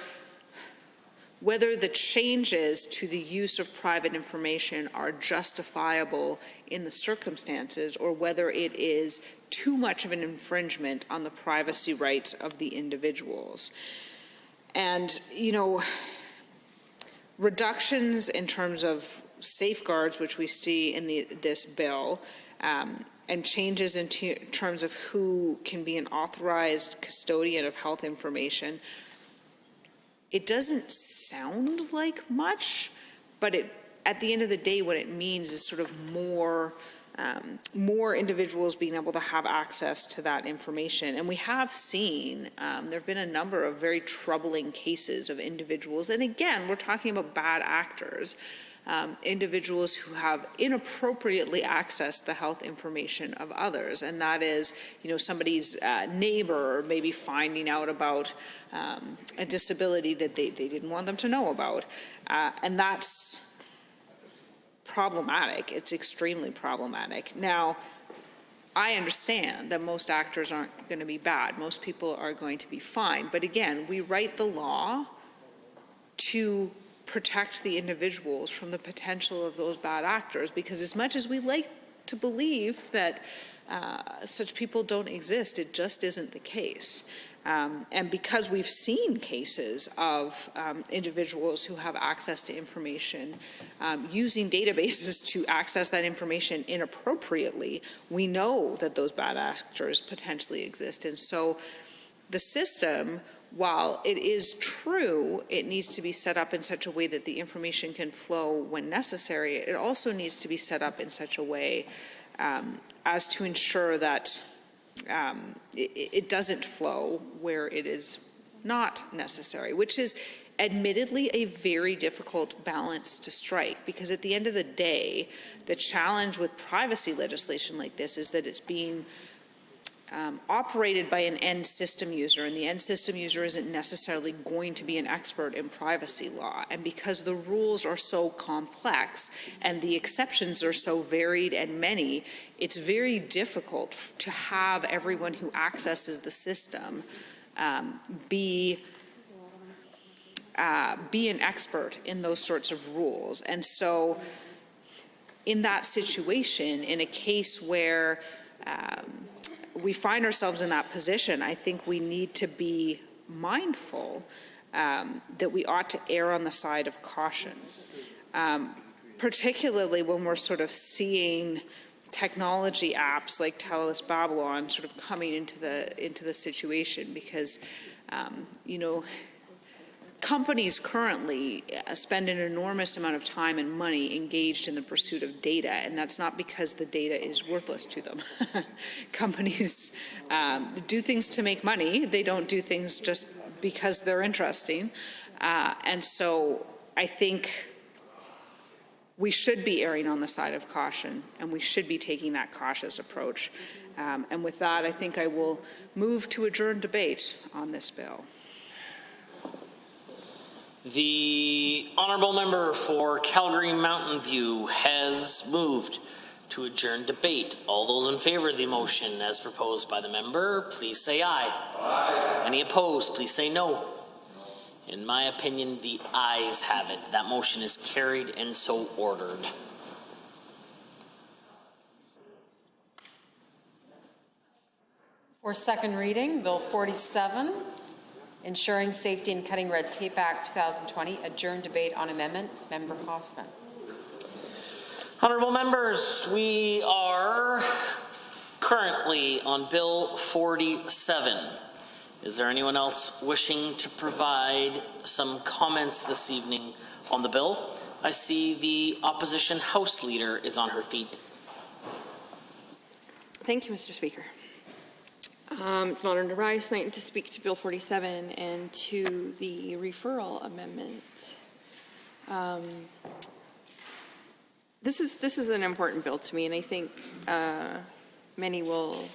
the changes to the use of private information are justifiable in the circumstances, or whether it is too much of an infringement on the privacy rights of the individuals. And, you know, reductions in terms of safeguards, which we see in this bill, and changes in terms of who can be an authorized custodian of health information, it doesn't sound like much, but at the end of the day, what it means is sort of more individuals being able to have access to that information. And we have seen, there have been a number of very troubling cases of individuals, and again, we're talking about bad actors, individuals who have inappropriately accessed the health information of others, and that is, somebody's neighbor maybe finding out about a disability that they didn't want them to know about, and that's problematic. It's extremely problematic. Now, I understand that most actors aren't going to be bad. Most people are going to be fine. But again, we write the law to protect the individuals from the potential of those bad actors, because as much as we like to believe that such people don't exist, it just isn't the case. And because we've seen cases of individuals who have access to information using databases to access that information inappropriately, we know that those bad actors potentially exist. And so the system, while it is true, it needs to be set up in such a way that the information can flow when necessary, it also needs to be set up in such a way as to ensure that it doesn't flow where it is not necessary, which is admittedly a very difficult balance to strike, because at the end of the day, the challenge with privacy legislation like this is that it's being operated by an end system user, and the end system user isn't necessarily going to be an expert in privacy law. And because the rules are so complex and the exceptions are so varied and many, it's very difficult to have everyone who accesses the system be an expert in those sorts of rules. And so in that situation, in a case where we find ourselves in that position, I think we need to be mindful that we ought to err on the side of caution, particularly when we're sort of seeing technology apps like Telus Babylon sort of coming into the situation, because companies currently spend an enormous amount of time and money engaged in the pursuit of data, and that's not because the data is worthless to them. Companies do things to make money. They don't do things just because they're interesting. And so I think we should be erring on the side of caution, and we should be taking that cautious approach. And with that, I think I will move to adjourn debate on this bill. The honourable member for Calgary Mountain View has moved to adjourn debate. All those in favour of the motion as proposed by the member, please say aye. Aye. Any opposed, please say no. In my opinion, the ayes have it. That motion is carried and so ordered. For second reading, Bill 47, Ensuring Safety and Cutting Red Tape Act 2020, adjourn debate on amendment. Member Hoffman. Honourable members, we are currently on Bill 47. Is there anyone else wishing to provide some comments this evening on the bill? I see the opposition House Leader is on her feet. Thank you, Mr. Speaker. It's an honor to rise tonight to speak to Bill 47 and to the referral amendment. This is an important bill to me, and I think many will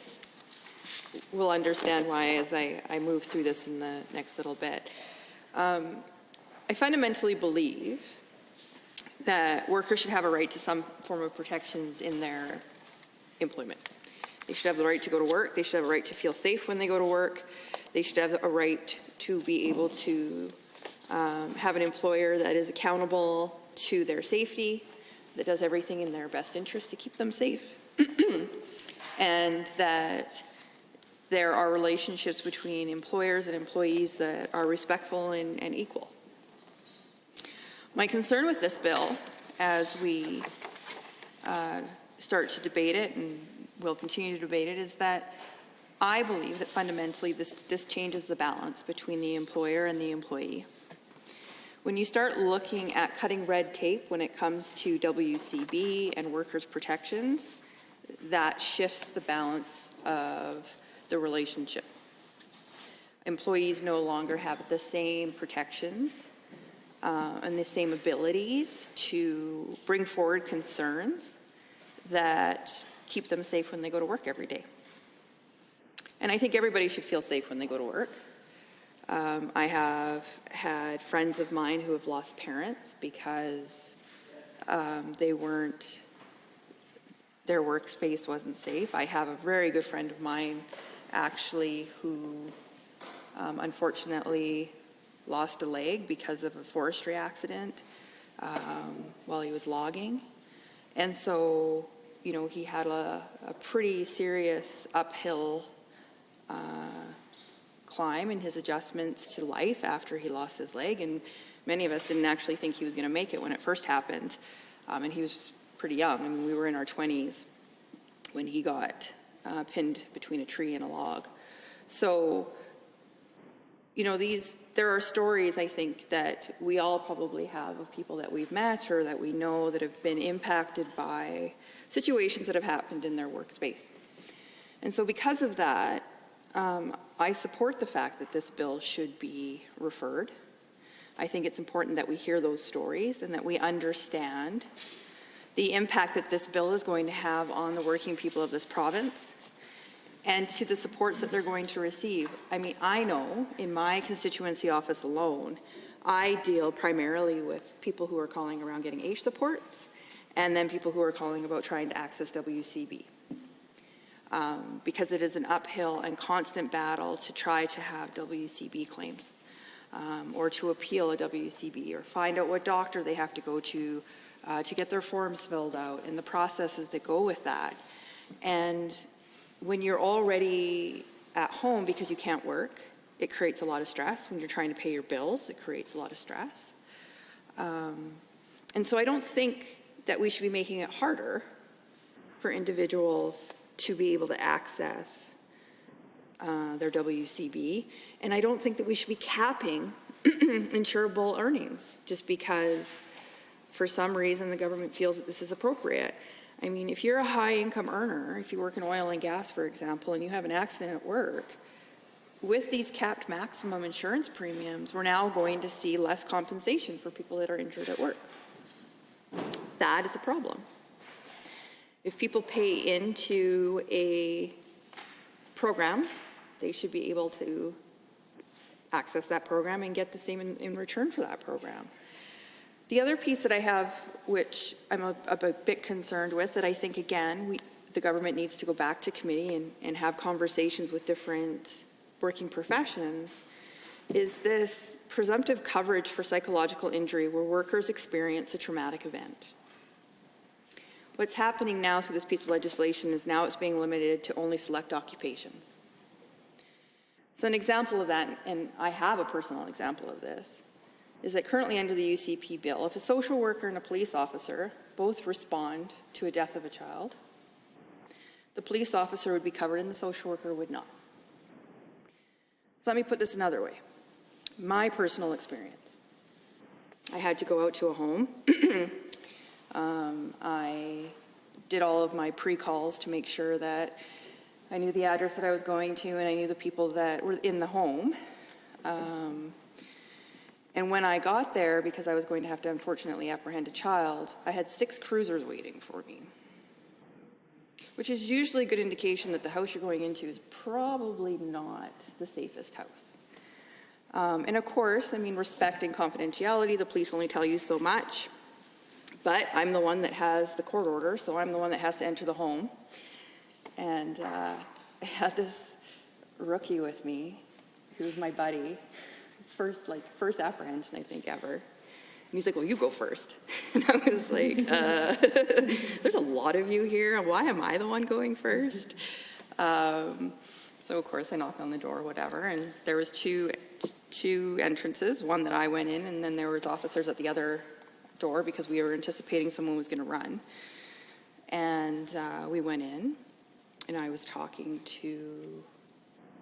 understand why as I move through this in the next little bit. I fundamentally believe that workers should have a right to some form of protections in their employment. They should have the right to go to work. They should have a right to feel safe when they go to work. They should have a right to be able to have an employer that is accountable to their safety, that does everything in their best interest to keep them safe, and that there are relationships between employers and employees that are respectful and equal. My concern with this bill, as we start to debate it and will continue to debate it, is that I believe that fundamentally this changes the balance between the employer and the employee. When you start looking at cutting red tape when it comes to WCB and workers' protections, that shifts the balance of the relationship. Employees no longer have the same protections and the same abilities to bring forward concerns that keep them safe when they go to work every day. And I think everybody should feel safe when they go to work. I have had friends of mine who have lost parents because their workspace wasn't safe. I have a very good friend of mine actually who unfortunately lost a leg because of a forestry accident while he was logging. And so, you know, he had a pretty serious uphill climb in his adjustments to life after he lost his leg. And many of us didn't actually think he was going to make it when it first happened. And he was pretty young. I mean, we were in our 20s when he got pinned between a tree and a log. So, you know, there are stories, I think, that we all probably have of people that we've met or that we know that have been impacted by situations that have happened in their workspace. And so because of that, I support the fact that this bill should be referred. I think it's important that we hear those stories and that we understand the impact that this bill is going to have on the working people of this province and to the supports that they're going to receive. I mean, I know in my constituency office alone, I deal primarily with people who are calling around getting age supports and then people who are calling about trying to access WCB. Because it is an uphill and constant battle to try to have WCB claims or to appeal a WCB or find out what doctor they have to go to get their forms filled out and the processes that go with that. And when you're already at home because you can't work, it creates a lot of stress. When you're trying to pay your bills, it creates a lot of stress. And so I don't think that we should be making it harder for individuals to be able to access their WCB. And I don't think that we should be capping insurable earnings just because for some reason the government feels that this is appropriate. I mean, if you're a high-income earner, if you work in oil and gas, for example, and you have an accident at work, with these capped maximum insurance premiums, we're now going to see less compensation for people that are injured at work. That is a problem. If people pay into a program, they should be able to access that program and get the same in return for that program. The other piece that I have, which I'm a bit concerned with, that I think, again, the government needs to go back to committee and have conversations with different working professions, is this presumptive coverage for psychological injury where workers experience a traumatic event. What's happening now through this piece of legislation is now it's being limited to only select occupations. So an example of that, and I have a personal example of this, is that currently under the UCP bill, if a social worker and a police officer both respond to a death of a child, the police officer would be covered and the social worker would not. So let me put this another way. My personal experience. I had to go out to a home. I did all of my pre-calls to make sure that I knew the address that I was going to and I knew the people that were in the home. And when I got there, because I was going to have to unfortunately apprehend a child, I had 6 cruisers waiting for me, which is usually a good indication that the house you're going into is probably not the safest house. And of course, I mean, respecting confidentiality, the police only tell you so much, but I'm the one that has the court order, so I'm the one that has to enter the home. And I had this rookie with me, who was my buddy, first apprehension, I think, ever. And he's like, well, you go first. And I was like, there's a lot of you here. Why am I the one going first? So, of course, I knocked on the door, whatever. And there was two entrances, one that I went in, and then there was officers at the other door because we were anticipating someone was going to run. And we went in, and I was talking to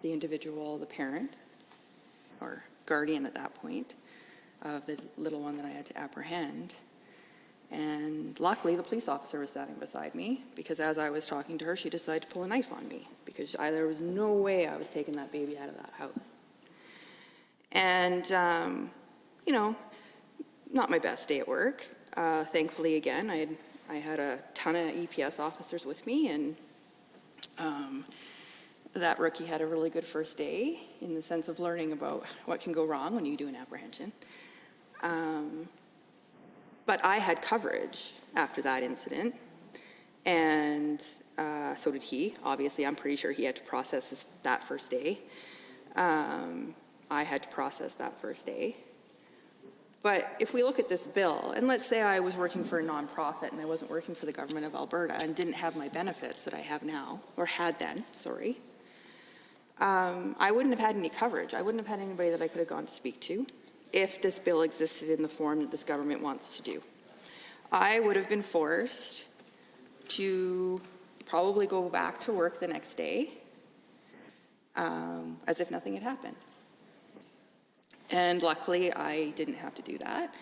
the individual, the parent, or guardian at that point, of the little one that I had to apprehend. And luckily, the police officer was standing beside me because as I was talking to her, she decided to pull a knife on me because there was no way I was taking that baby out of that house. And, you know, not my best day at work. Thankfully, again, I had a ton of EPS officers with me, and that rookie had a really good first day in the sense of learning about what can go wrong when you do an apprehension. But I had coverage after that incident, and so did he. Obviously, I'm pretty sure he had to process that first day. I had to process that first day. But if we look at this bill, and let's say I was working for a nonprofit and I wasn't working for the government of Alberta and didn't have my benefits that I have now, or had then, sorry, I wouldn't have had any coverage. I wouldn't have had anybody that I could have gone to speak to if this bill existed in the form that this government wants to do. I would have been forced to probably go back to work the next day as if nothing had happened. And luckily, I didn't have to do that.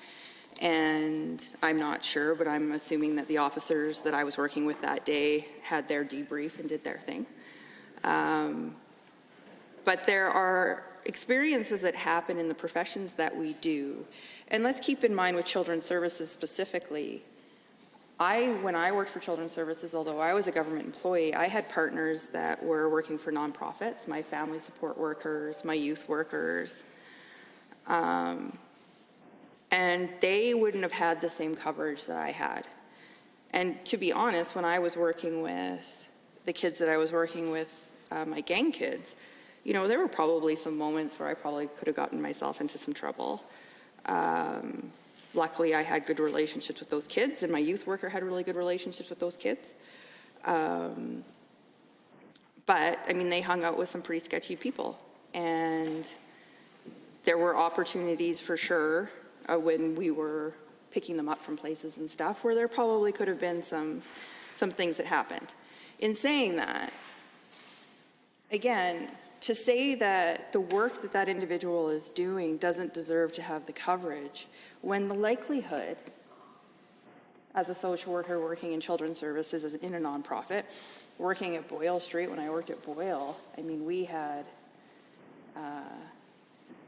And I'm not sure, but I'm assuming that the officers that I was working with that day had their debrief and did their thing. But there are experiences that happen in the professions that we do. And let's keep in mind with children's services specifically, when I worked for children's services, although I was a government employee, I had partners that were working for nonprofits, my family support workers, my youth workers, and they wouldn't have had the same coverage that I had. And to be honest, when I was working with the kids that I was working with, my gang kids, you know, there were probably some moments where I probably could have gotten myself into some trouble. Luckily, I had good relationships with those kids, and my youth worker had really good relationships with those kids. But, I mean, they hung out with some pretty sketchy people. And there were opportunities for sure when we were picking them up from places and stuff where there probably could have been some things that happened. In saying that, again, to say that the work that that individual is doing doesn't deserve to have the coverage when the likelihood as a social worker working in children's services in a nonprofit, working at Boyle Street, when I worked at Boyle, I mean, we had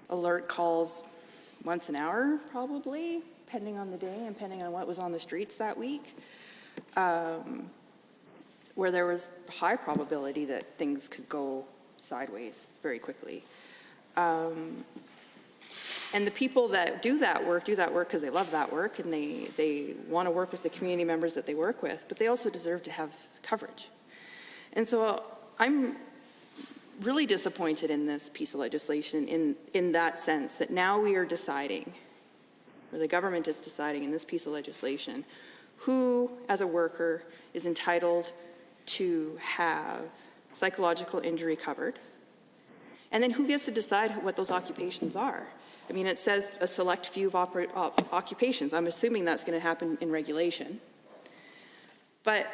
alert calls once an hour, probably, depending on the day and depending on what was on the streets that week, where there was high probability that things could go sideways very quickly. And the people that do that work because they love that work and they want to work with the community members that they work with, but they also deserve to have coverage. And so I'm really disappointed in this piece of legislation in that sense, that now we are deciding, or the government is deciding in this piece of legislation, who as a worker is entitled to have psychological injury covered, and then who gets to decide what those occupations are. I mean, it says a select few of occupations. I'm assuming that's going to happen in regulation. But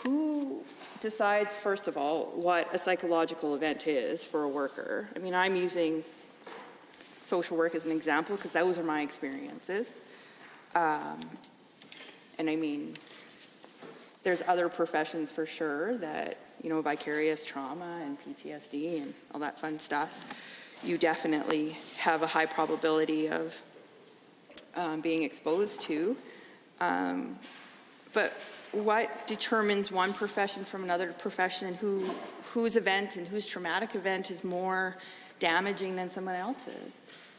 who decides, first of all, what a psychological event is for a worker? I mean, I'm using social work as an example because those are my experiences. And I mean, there's other professions for sure that, you know, vicarious trauma and PTSD and all that fun stuff, you definitely have a high probability of being exposed to. But what determines one profession from another profession, whose event and whose traumatic event is more damaging than someone else's?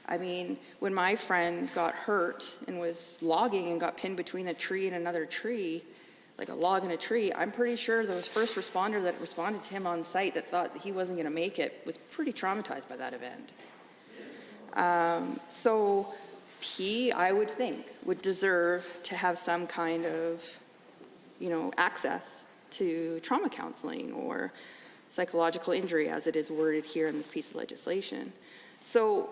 I mean, when my friend got hurt and was logging and got pinned between a tree and another tree, like a log in a tree, I'm pretty sure the first responder that responded to him on site that thought that he wasn't going to make it was pretty traumatized by that event. So he, I would think, would deserve to have some kind of, you know, access to trauma counseling or psychological injury as it is worded here in this piece of legislation. So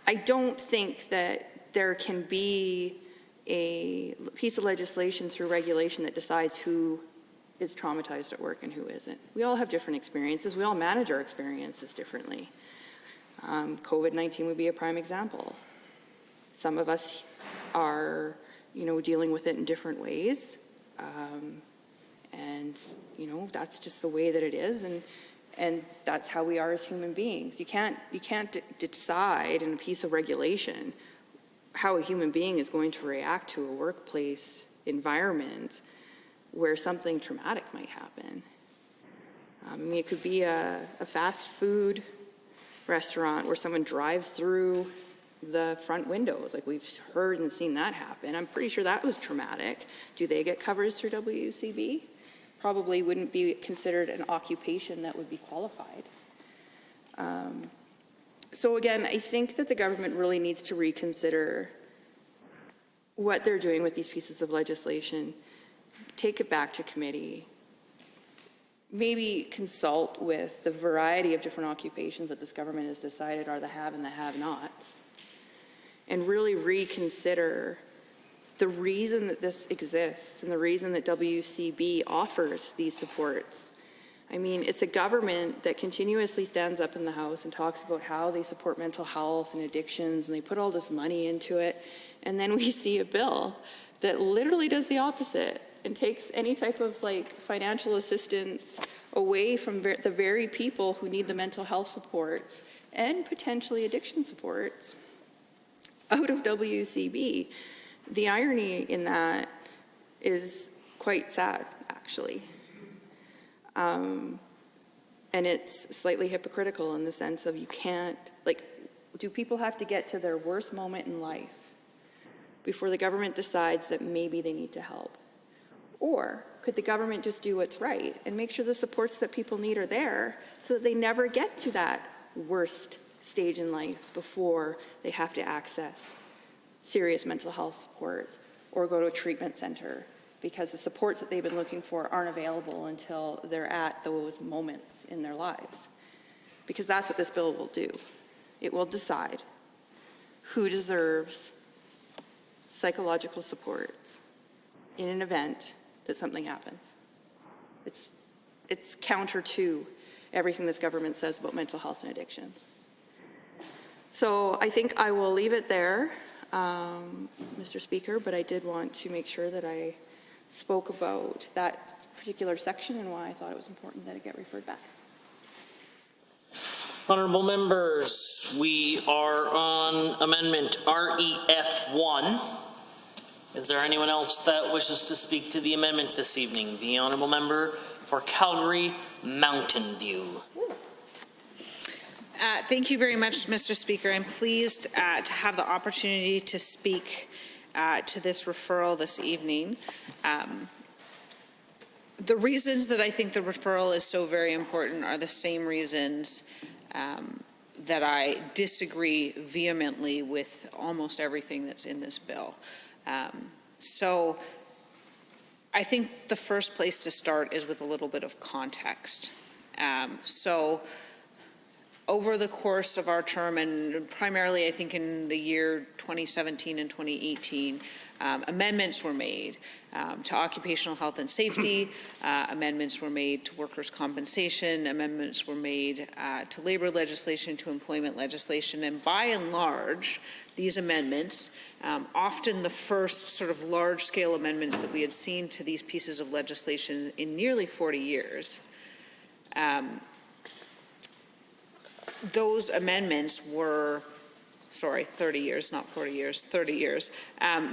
I don't think that there can be a piece of legislation through regulation that decides who is traumatized at work and who isn't. We all have different experiences. We all manage our experiences differently. COVID-19 would be a prime example. Some of us are, you know, dealing with it in different ways. And, you know, that's just the way that it is. And that's how we are as human beings. You can't decide in a piece of regulation how a human being is going to react to a workplace environment where something traumatic might happen. I mean, it could be a fast food restaurant where someone drives through the front windows. Like, we've heard and seen that happen. I'm pretty sure that was traumatic. Do they get coverage through WCB? Probably wouldn't be considered an occupation that would be qualified. So again, I think that the government really needs to reconsider what they're doing with these pieces of legislation, take it back to committee, maybe consult with the variety of different occupations that this government has decided are the have and the have-nots, and really reconsider the reason that this exists and the reason that WCB offers these supports. I mean, it's a government that continuously stands up in the House and talks about how they support mental health and addictions, and they put all this money into it, and then we see a bill that literally does the opposite and takes any type of financial assistance away from the very people who need the mental health supports and potentially addiction supports out of WCB. The irony in that is quite sad, actually. And it's slightly hypocritical in the sense of you can't, do people have to get to their worst moment in life before the government decides that maybe they need to help? Or could the government just do what's right and make sure the supports that people need are there so that they never get to that worst stage in life before they have to access serious mental health supports or go to a treatment center, because the supports that they've been looking for aren't available until they're at those moments in their lives? Because that's what this bill will do. It will decide who deserves psychological supports in an event that something happens. It's counter to everything this government says about mental health and addictions. So I think I will leave it there, Mr. Speaker, but I did want to make sure that I spoke about that particular section and why I thought it was important that it get referred back. Honourable members, we are on amendment REF1. Is there anyone else that wishes to speak to the amendment this evening? The honourable member for Calgary Mountain View. Thank you very much, Mr. Speaker. I'm pleased to have the opportunity to speak to this referral this evening. The reasons that I think the referral is so very important are the same reasons that I disagree vehemently with almost everything that's in this bill. So I think the first place to start is with a little bit of context. So over the course of our term, and primarily I think in the year 2017 and 2018, amendments were made to occupational health and safety, amendments were made to workers' compensation, amendments were made to labor legislation, to employment legislation, and by and large, these amendments, often the first sort of large-scale amendments that we had seen to these pieces of legislation in nearly 40 years, those amendments were, 30 years, not 40 years, 30 years.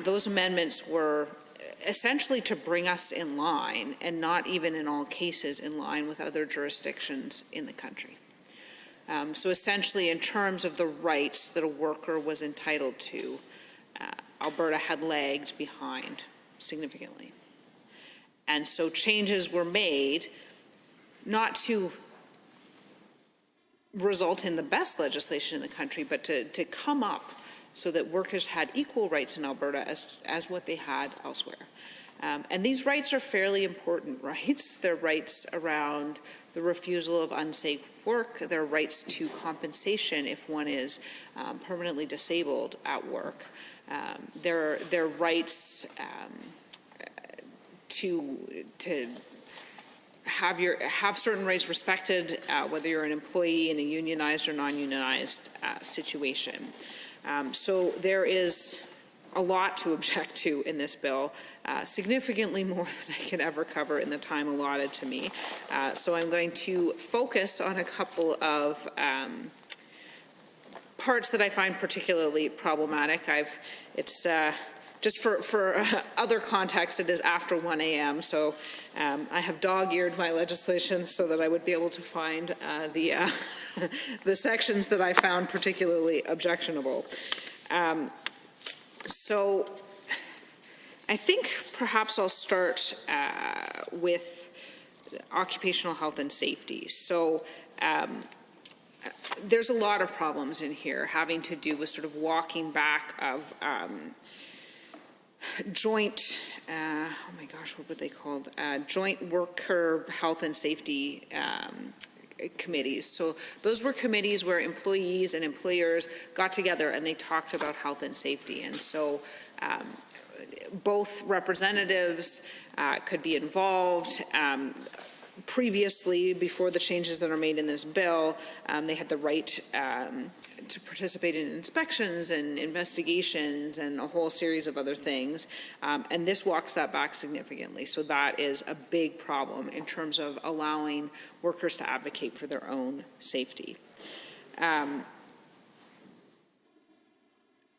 Those amendments were essentially to bring us in line, and not even in all cases in line with other jurisdictions in the country. So essentially, in terms of the rights that a worker was entitled to, Alberta had lagged behind significantly. And so changes were made not to result in the best legislation in the country, but to come up so that workers had equal rights in Alberta as what they had elsewhere. And these rights are fairly important rights. They're rights around the refusal of unsafe work. They're rights to compensation if one is permanently disabled at work. They're rights to have certain rights respected, whether you're an employee in a unionized or non-unionized situation. So there is a lot to object to in this bill, significantly more than I can ever cover in the time allotted to me. So I'm going to focus on a couple of parts that I find particularly problematic. It's just for other contexts, it is after 1 a.m., so I have dog-eared my legislation so that I would be able to find the sections that I found particularly objectionable. So I think perhaps I'll start with occupational health and safety. So there's a lot of problems in here having to do with sort of walking back of joint, oh my gosh, what were they called? Joint worker health and safety committees. So those were committees where employees and employers got together and they talked about health and safety. And so both representatives could be involved. Previously, before the changes that are made in this bill, they had the right to participate in inspections and investigations and a whole series of other things. And this walks that back significantly. So that is a big problem in terms of allowing workers to advocate for their own safety.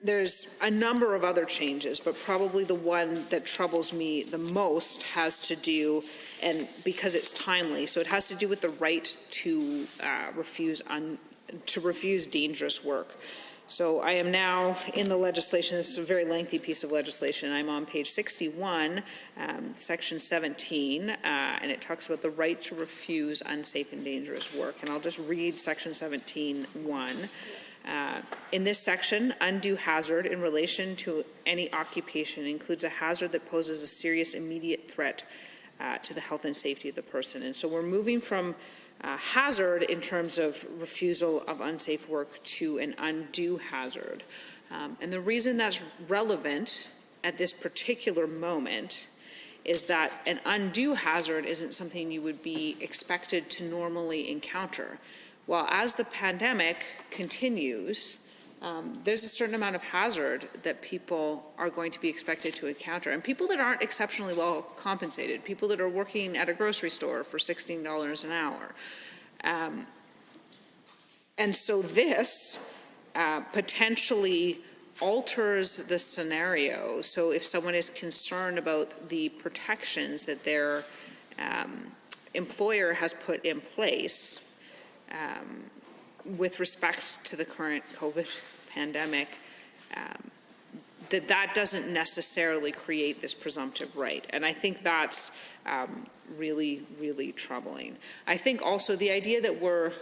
There's a number of other changes, but probably the one that troubles me the most has to do, and because it's timely, so it has to do with the right to refuse dangerous work. So I am now in the legislation. This is a very lengthy piece of legislation. I'm on page 61, section 17, and it talks about the right to refuse unsafe and dangerous work. And I'll just read section 17(1). In this section, undue hazard in relation to any occupation includes a hazard that poses a serious immediate threat to the health and safety of the person. And so we're moving from hazard in terms of refusal of unsafe work to an undue hazard. And the reason that's relevant at this particular moment is that an undue hazard isn't something you would be expected to normally encounter. Well, as the pandemic continues, there's a certain amount of hazard that people are going to be expected to encounter. And people that aren't exceptionally well compensated, people that are working at a grocery store for $16 an hour. And so this potentially alters the scenario. So if someone is concerned about the protections that their employer has put in place, with respect to the current COVID pandemic, that doesn't necessarily create this presumptive right. And I think that's really, really troubling. I think also the idea that we're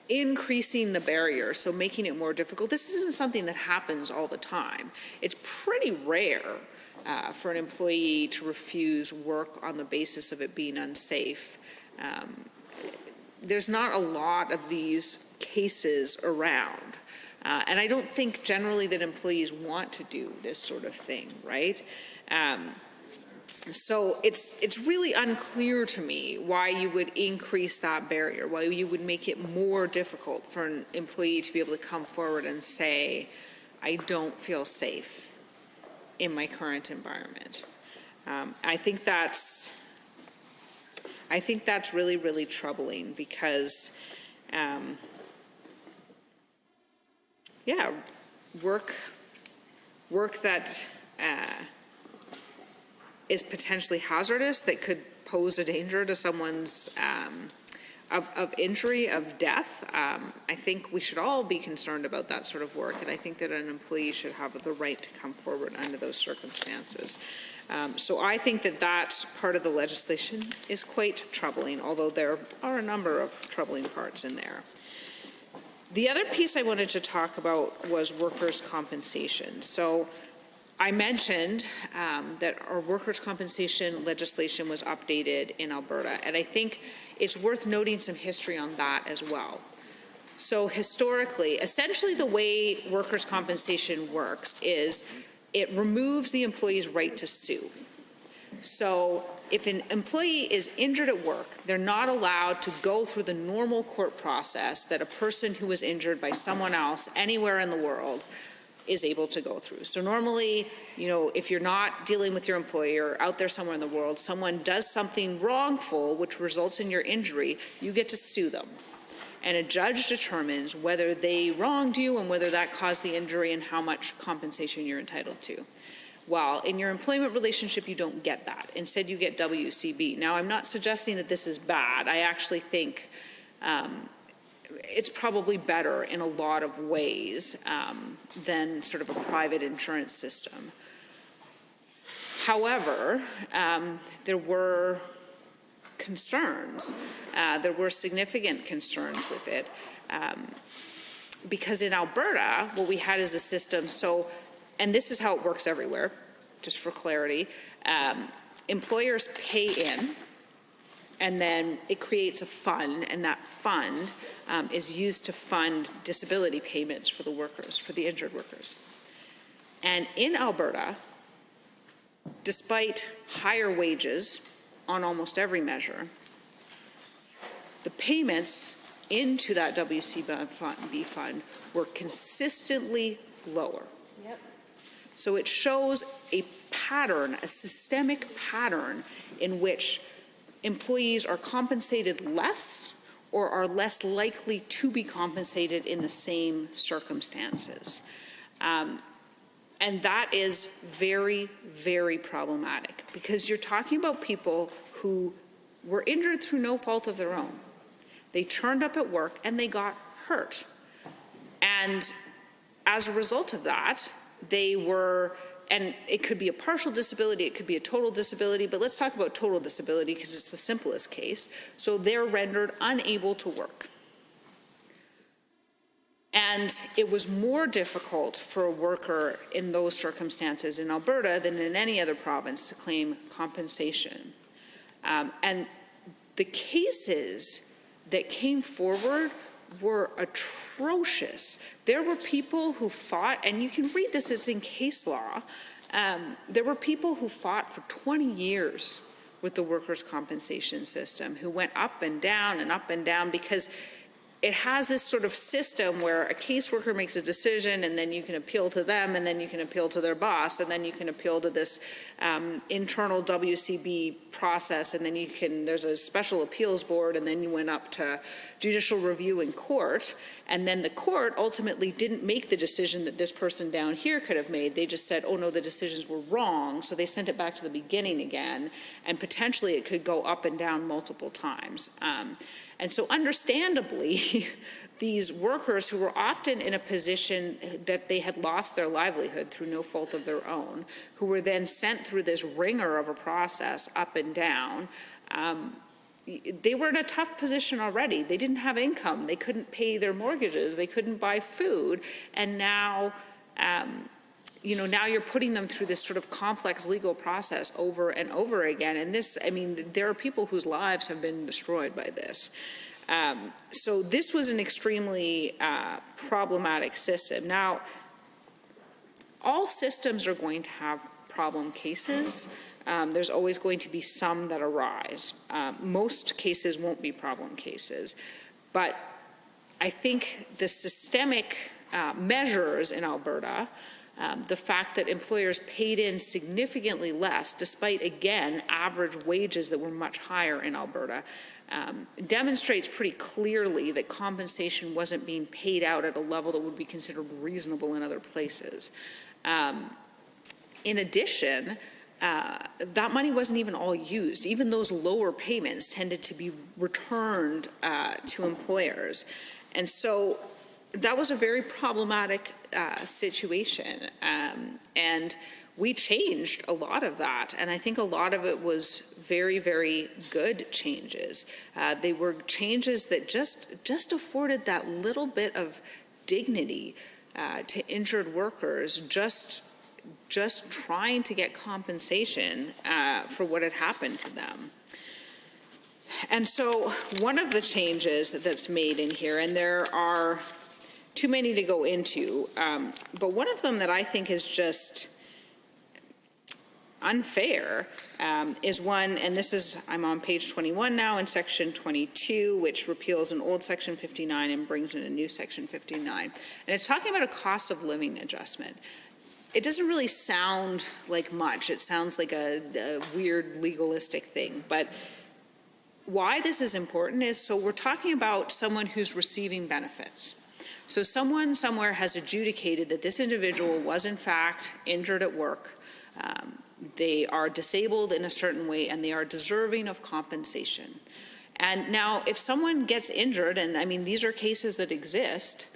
increasing the barrier, so making it more difficult, this isn't something that happens all the time. It's pretty rare for an employee to refuse work on the basis of it being unsafe. There's not a lot of these cases around. And I don't think generally that employees want to do this sort of thing, right? So it's really unclear to me why you would increase that barrier, why you would make it more difficult for an employee to be able to come forward and say, I don't feel safe in my current environment. I think that's really, really troubling because, work that is potentially hazardous, that could pose a danger to someone's of injury, of death. I think we should all be concerned about that sort of work, and I think that an employee should have the right to come forward under those circumstances. So I think that part of the legislation is quite troubling, although there are a number of troubling parts in there. The other piece I wanted to talk about was workers' compensation. So I mentioned that our workers' compensation legislation was updated in Alberta, and I think it's worth noting some history on that as well. So historically, essentially the way workers' compensation works is it removes the employee's right to sue. So if an employee is injured at work, they're not allowed to go through the normal court process that a person who was injured by someone else anywhere in the world is able to go through. So normally, if you're not dealing with your employer out there somewhere in the world, someone does something wrongful which results in your injury, you get to sue them. and a judge determines whether they wronged you and whether that caused the injury and how much compensation you're entitled to. Well, in your employment relationship, you don't get that. Instead, you get WCB. Now, I'm not suggesting that this is bad. I actually think it's probably better in a lot of ways than sort of a private insurance system. However, there were concerns. There were significant concerns with it because in Alberta, what we had is a system, and this is how it works everywhere, just for clarity. Employers pay in, and then it creates a fund, and that fund is used to fund disability payments for the workers, for the injured workers. And in Alberta, despite higher wages on almost every measure, the payments into that WCB fund were consistently lower. So it shows a pattern, a systemic pattern in which employees are compensated less or are less likely to be compensated in the same circumstances. And that is very, very problematic because you're talking about people who were injured through no fault of their own. They turned up at work and they got hurt. And as a result of that, they were, and it could be a partial disability, it could be a total disability, but let's talk about total disability because it's the simplest case. So they're rendered unable to work. And it was more difficult for a worker in those circumstances in Alberta than in any other province to claim compensation. And the cases that came forward were atrocious. There were people who fought, and you can read this, it's in case law. There were people who fought for 20 years with the workers' compensation system, who went up and down because it has this sort of system where a caseworker makes a decision and then you can appeal to them and then you can appeal to their boss and then you can appeal to this internal WCB process and then there's a special appeals board and then you went up to judicial review in court and then the court ultimately didn't make the decision that this person down here could have made. They just said, oh no, the decisions were wrong, so they sent it back to the beginning again and potentially it could go up and down multiple times. And so understandably, these workers who were often in a position that they had lost their livelihood through no fault of their own, who were then sent through this ringer of a process up and down, they were in a tough position already. They didn't have income. They couldn't pay their mortgages. They couldn't buy food. And now, now you're putting them through this sort of complex legal process over and over again. And there are people whose lives have been destroyed by this. So this was an extremely problematic system. Now, all systems are going to have problem cases. There's always going to be some that arise. Most cases won't be problem cases. But I think the systemic measures in Alberta, the fact that employers paid in significantly less, despite, again, average wages that were much higher in Alberta, demonstrates pretty clearly that compensation wasn't being paid out at a level that would be considered reasonable in other places. In addition, that money wasn't even all used. Even those lower payments tended to be returned to employers. And so that was a very problematic situation. And we changed a lot of that. And I think a lot of it was very, very good changes. They were changes that just afforded that little bit of dignity to injured workers, just trying to get compensation for what had happened to them. And so one of the changes that's made in here, and there are too many to go into, but one of them that I think is just unfair is one, and this is, I'm on page 21 now in section 22, which repeals an old section 59 and brings in a new section 59. And it's talking about a cost of living adjustment. It doesn't really sound like much. It sounds like a weird legalistic thing, but why this is important is, so we're talking about someone who's receiving benefits. So someone somewhere has adjudicated that this individual was in fact injured at work. They are disabled in a certain way and they are deserving of compensation. And now if someone gets injured, and I mean these are cases that exist,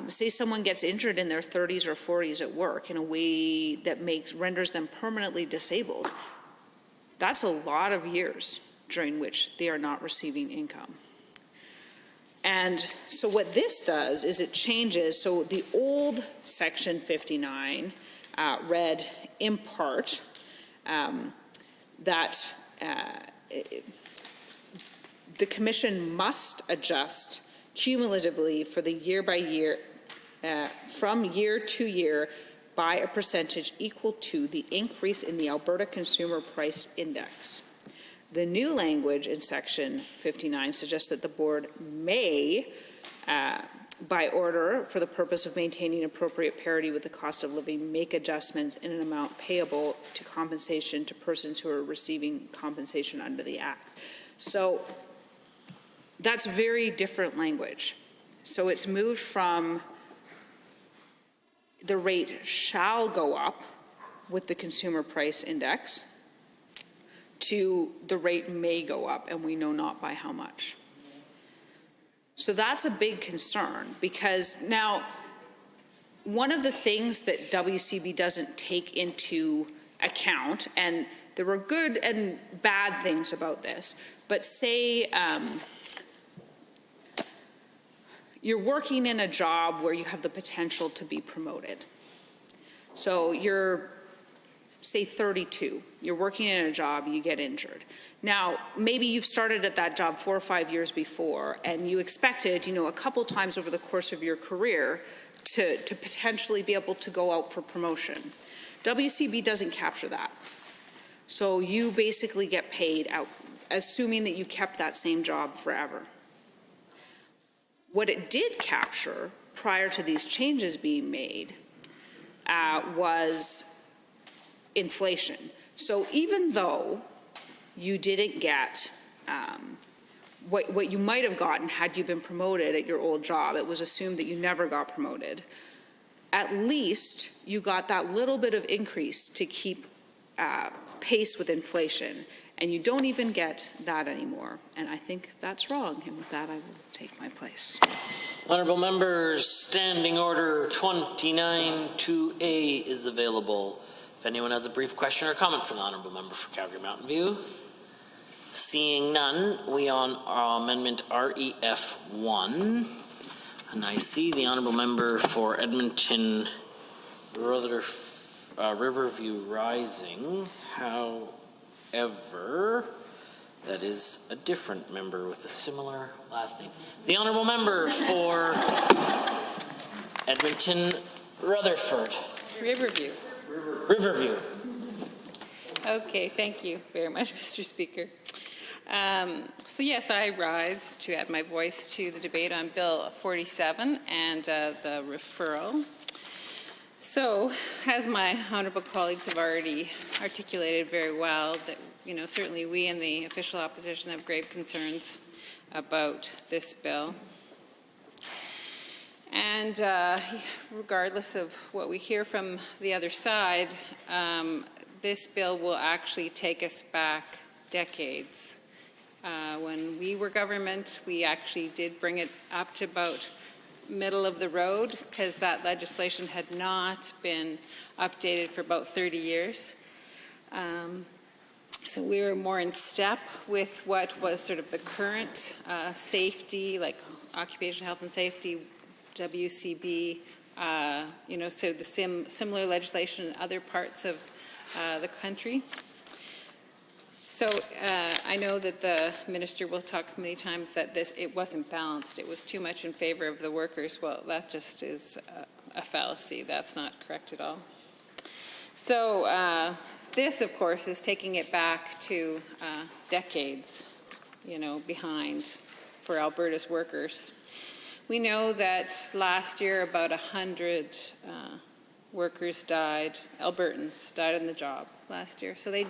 say someone gets injured in their 30s or 40s at work in a way that renders them permanently disabled, that's a lot of years during which they are not receiving income. And so what this does is it changes, so the old Section 59 read in part that the Commission must adjust cumulatively for the year by year, from year to year, by a percentage equal to the increase in the Alberta Consumer Price Index. The new language in Section 59 suggests that the board may, by order for the purpose of maintaining appropriate parity with the cost of living, make adjustments in an amount payable to compensation to persons who are receiving compensation under the Act. So that's very different language. So it's moved from the rate shall go up with the Consumer Price Index to the rate may go up, and we know not by how much. So that's a big concern, because now one of the things that WCB doesn't take into account, and there were good and bad things about this, but say you're working in a job where you have the potential to be promoted. So you're, say, 32. You're working in a job, you get injured. Now, maybe you've started at that job 4 or 5 years before, and you expected, a couple times over the course of your career to potentially be able to go out for promotion. WCB doesn't capture that. So you basically get paid out, assuming that you kept that same job forever. What it did capture prior to these changes being made was inflation. So even though you didn't get what you might have gotten had you been promoted at your old job, it was assumed that you never got promoted, at least you got that little bit of increase to keep pace with inflation. And you don't even get that anymore. And I think that's wrong. And with that, I will take my place. Honourable members, Standing Order 29-2A is available. If anyone has a brief question or comment for the Honourable Member for Calgary Mountain View. Seeing none, we on Amendment REF1. And I see the Honourable Member for Edmonton Riverview Rising. However, that is a different member with a similar last name. The Honourable Member for Edmonton Rutherford. Riverview. Riverview. Okay, thank you very much, Mr. Speaker. So yes, I rise to add my voice to the debate on Bill 47 and the referral. So, as my honourable colleagues have already articulated very well, that certainly we in the official opposition have grave concerns about this bill. And regardless of what we hear from the other side, this bill will actually take us back decades. When we were government, we actually did bring it up to about middle of the road because that legislation had not been updated for about 30 years. So we were more in step with what was sort of the current safety, like occupational health and safety, WCB, sort of the similar legislation in other parts of the country. So I know that the minister will talk many times that it wasn't balanced. It was too much in favor of the workers. Well, that just is a fallacy. That's not correct at all. So this, of course, is taking it back to decades, behind for Alberta's workers. We know that last year about 100 workers died, Albertans died on the job last year. So they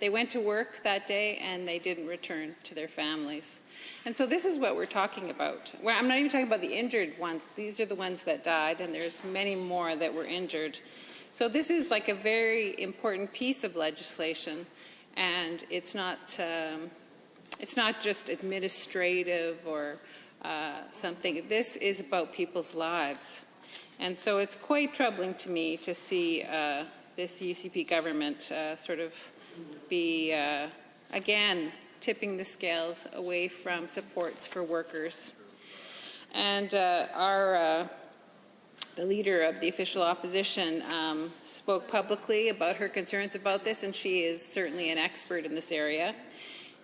went to work that day and they didn't return to their families. And so this is what we're talking about. Well, I'm not even talking about the injured ones. These are the ones that died, and there's many more that were injured. So this is like a very important piece of legislation, and it's not just administrative or something. This is about people's lives. And so it's quite troubling to me to see this UCP government sort of be, again, tipping the scales away from supports for workers. And the leader of the official opposition spoke publicly about her concerns about this, and she is certainly an expert in this area.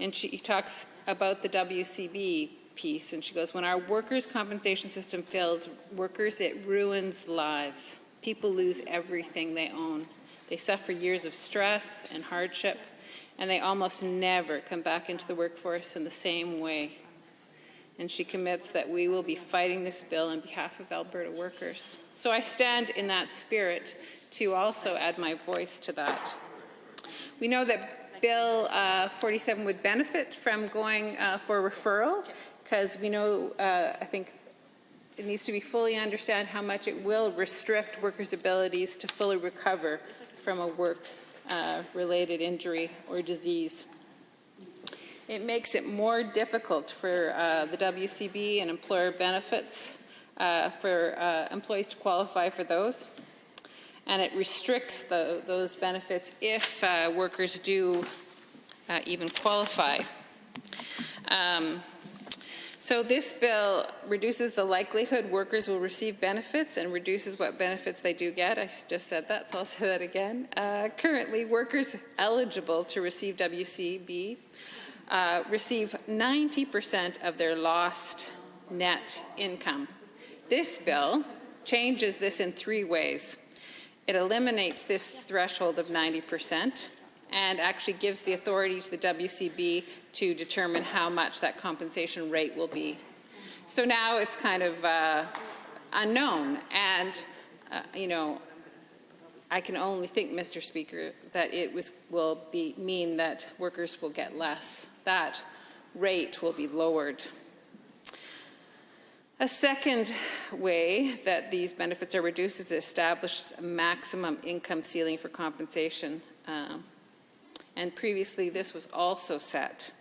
And she talks about the WCB piece, and she goes, when our workers' compensation system fails workers, it ruins lives. People lose everything they own. They suffer years of stress and hardship, and they almost never come back into the workforce in the same way. And she commits that we will be fighting this bill on behalf of Alberta workers. So I stand in that spirit to also add my voice to that. We know that Bill 47 would benefit from going for referral, because we know, I think it needs to be fully understand how much it will restrict workers' abilities to fully recover from a work-related injury or disease. It makes it more difficult for the WCB and employer benefits for employees to qualify for those. And it restricts those benefits if workers do even qualify. So this bill reduces the likelihood workers will receive benefits and reduces what benefits they do get. I just said that, so I'll say that again. Currently, workers eligible to receive WCB receive 90% of their lost net income. This bill changes this in 3 ways. It eliminates this threshold of 90%. And actually gives the authority to the WCB to determine how much that compensation rate will be. So now it's kind of unknown, and you know, I can only think, Mr. Speaker, that it will mean that workers will get less. That rate will be lowered. A second way that these benefits are reduced is to establish a maximum income ceiling for compensation. And previously this was also set.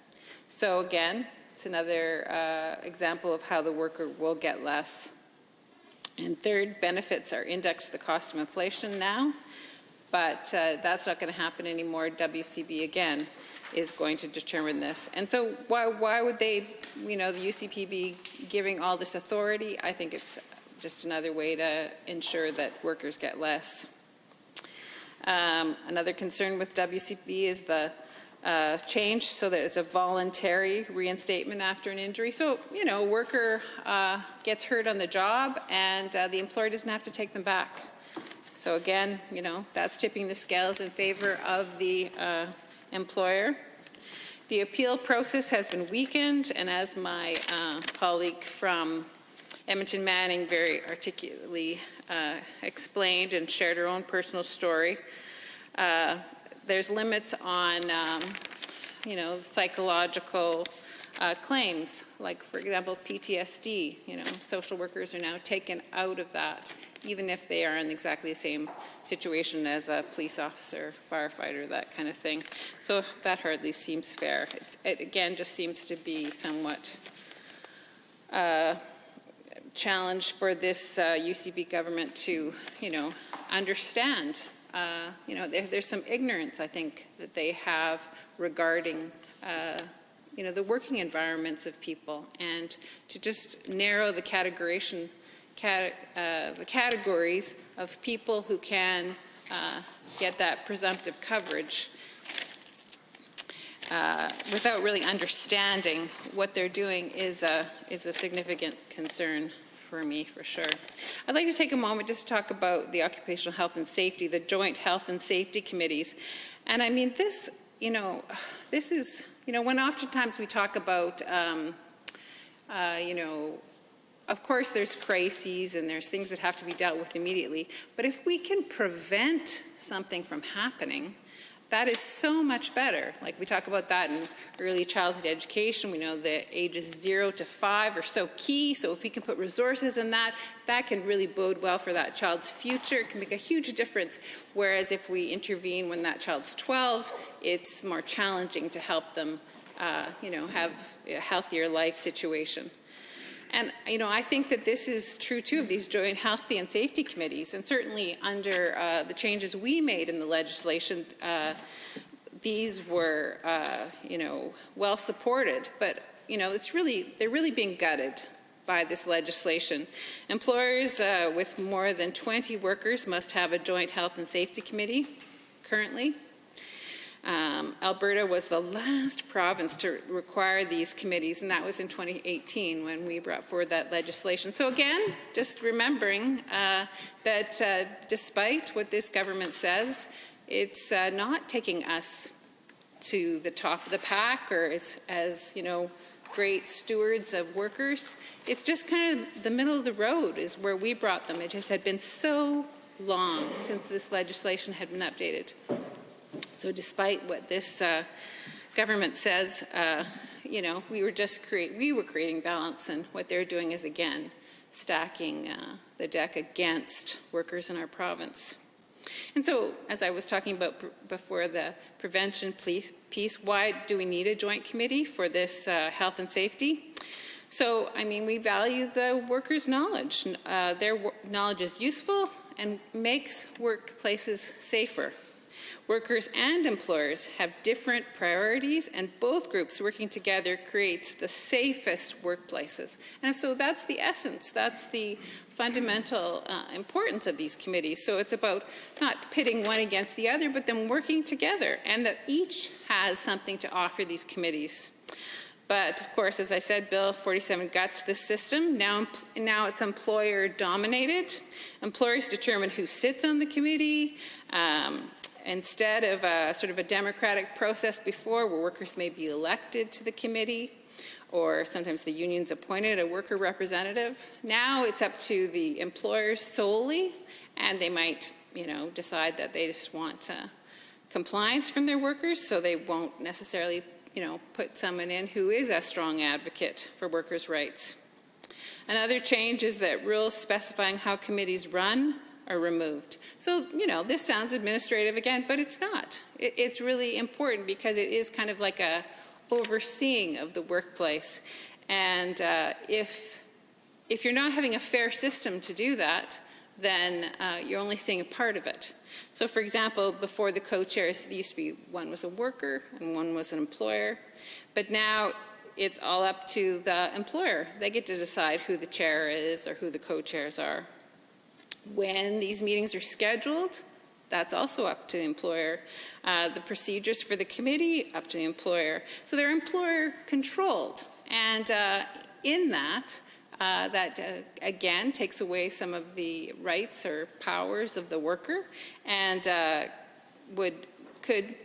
So again, it's another example of how the worker will get less. And third, benefits are indexed to the cost of inflation now, but that's not going to happen anymore. WCB again is going to determine this. And so why would they, you know, the UCP be giving all this authority? I think it's just another way to ensure that workers get less. Another concern with WCB is the change so that it's a voluntary reinstatement after an injury. So, you know, a worker gets hurt on the job and the employer doesn't have to take them back. So again, you know, that's tipping the scales in favor of the employer. The appeal process has been weakened, and as my colleague from Edmonton Manning very articulately explained and shared her own personal story, there's limits on, you know, psychological claims, like, for example, PTSD. You know, social workers are now taken out of that, even if they are in exactly the same situation as a police officer, firefighter, that kind of thing. So that hardly seems fair. It again just seems to be somewhat challenge for this UCP government to, you know, understand. You know, there's some ignorance, I think, that they have regarding, you know, the working environments of people, and to just narrow the categories of people who can get that presumptive coverage without really understanding what they're doing is a significant concern for me, for sure. I'd like to take a moment just to talk about the occupational health and safety, the joint health and safety committees. And I mean, this, you know, this is, you know, when oftentimes we talk about, you know, of course, there's crises and there's things that have to be dealt with immediately, but if we can prevent something from happening, that is so much better. Like we talk about that in early childhood education. We know that ages 0 to 5 are so key. So if we can put resources in that, that can really bode well for that child's future. It can make a huge difference. Whereas if we intervene when that child's 12, it's more challenging to help them, have a healthier life situation. And, I think that this is true, too, of these joint health and safety committees. And certainly under the changes we made in the legislation, these were, well supported. But, they're really being gutted by this legislation. Employers with more than 20 workers must have a joint health and safety committee currently. Alberta was the last province to require these committees, and that was in 2018 when we brought forward that legislation. So again, just remembering that despite what this government says, it's not taking us to the top of the pack or as great stewards of workers. It's just kind of the middle of the road is where we brought them. It just had been so long since this legislation had been updated. So despite what this government says, we were creating balance, and what they're doing is again stacking the deck against workers in our province. And so, as I was talking about before, the prevention piece, why do we need a joint committee for this health and safety? So, we value the workers' knowledge. Their knowledge is useful and makes workplaces safer. Workers and employers have different priorities, and both groups working together creates the safest workplaces. And so that's the essence, that's the fundamental importance of these committees. So it's about not pitting one against the other, but them working together, and that each has something to offer these committees. But of course, as I said, Bill 47 guts this system. Now it's employer dominated. Employers determine who sits on the committee. Instead of a democratic process before, where workers may be elected to the committee, or sometimes the unions appointed a worker representative. Now it's up to the employers solely, and they might, decide that they just want compliance from their workers, so they won't necessarily, put someone in who is a strong advocate for workers' rights. Another change is that rules specifying how committees run are removed. So, this sounds administrative again, but it's not. It's really important because it is kind of like a overseeing of the workplace. And if you're not having a fair system to do that, then you're only seeing a part of it. So, for example, before the co-chairs, there used to be one was a worker and one was an employer. But now it's all up to the employer. They get to decide who the chair is or who the co-chairs are. When these meetings are scheduled, that's also up to the employer. The procedures for the committee, up to the employer. So they're employer controlled. And in that, again takes away some of the rights or powers of the worker, and could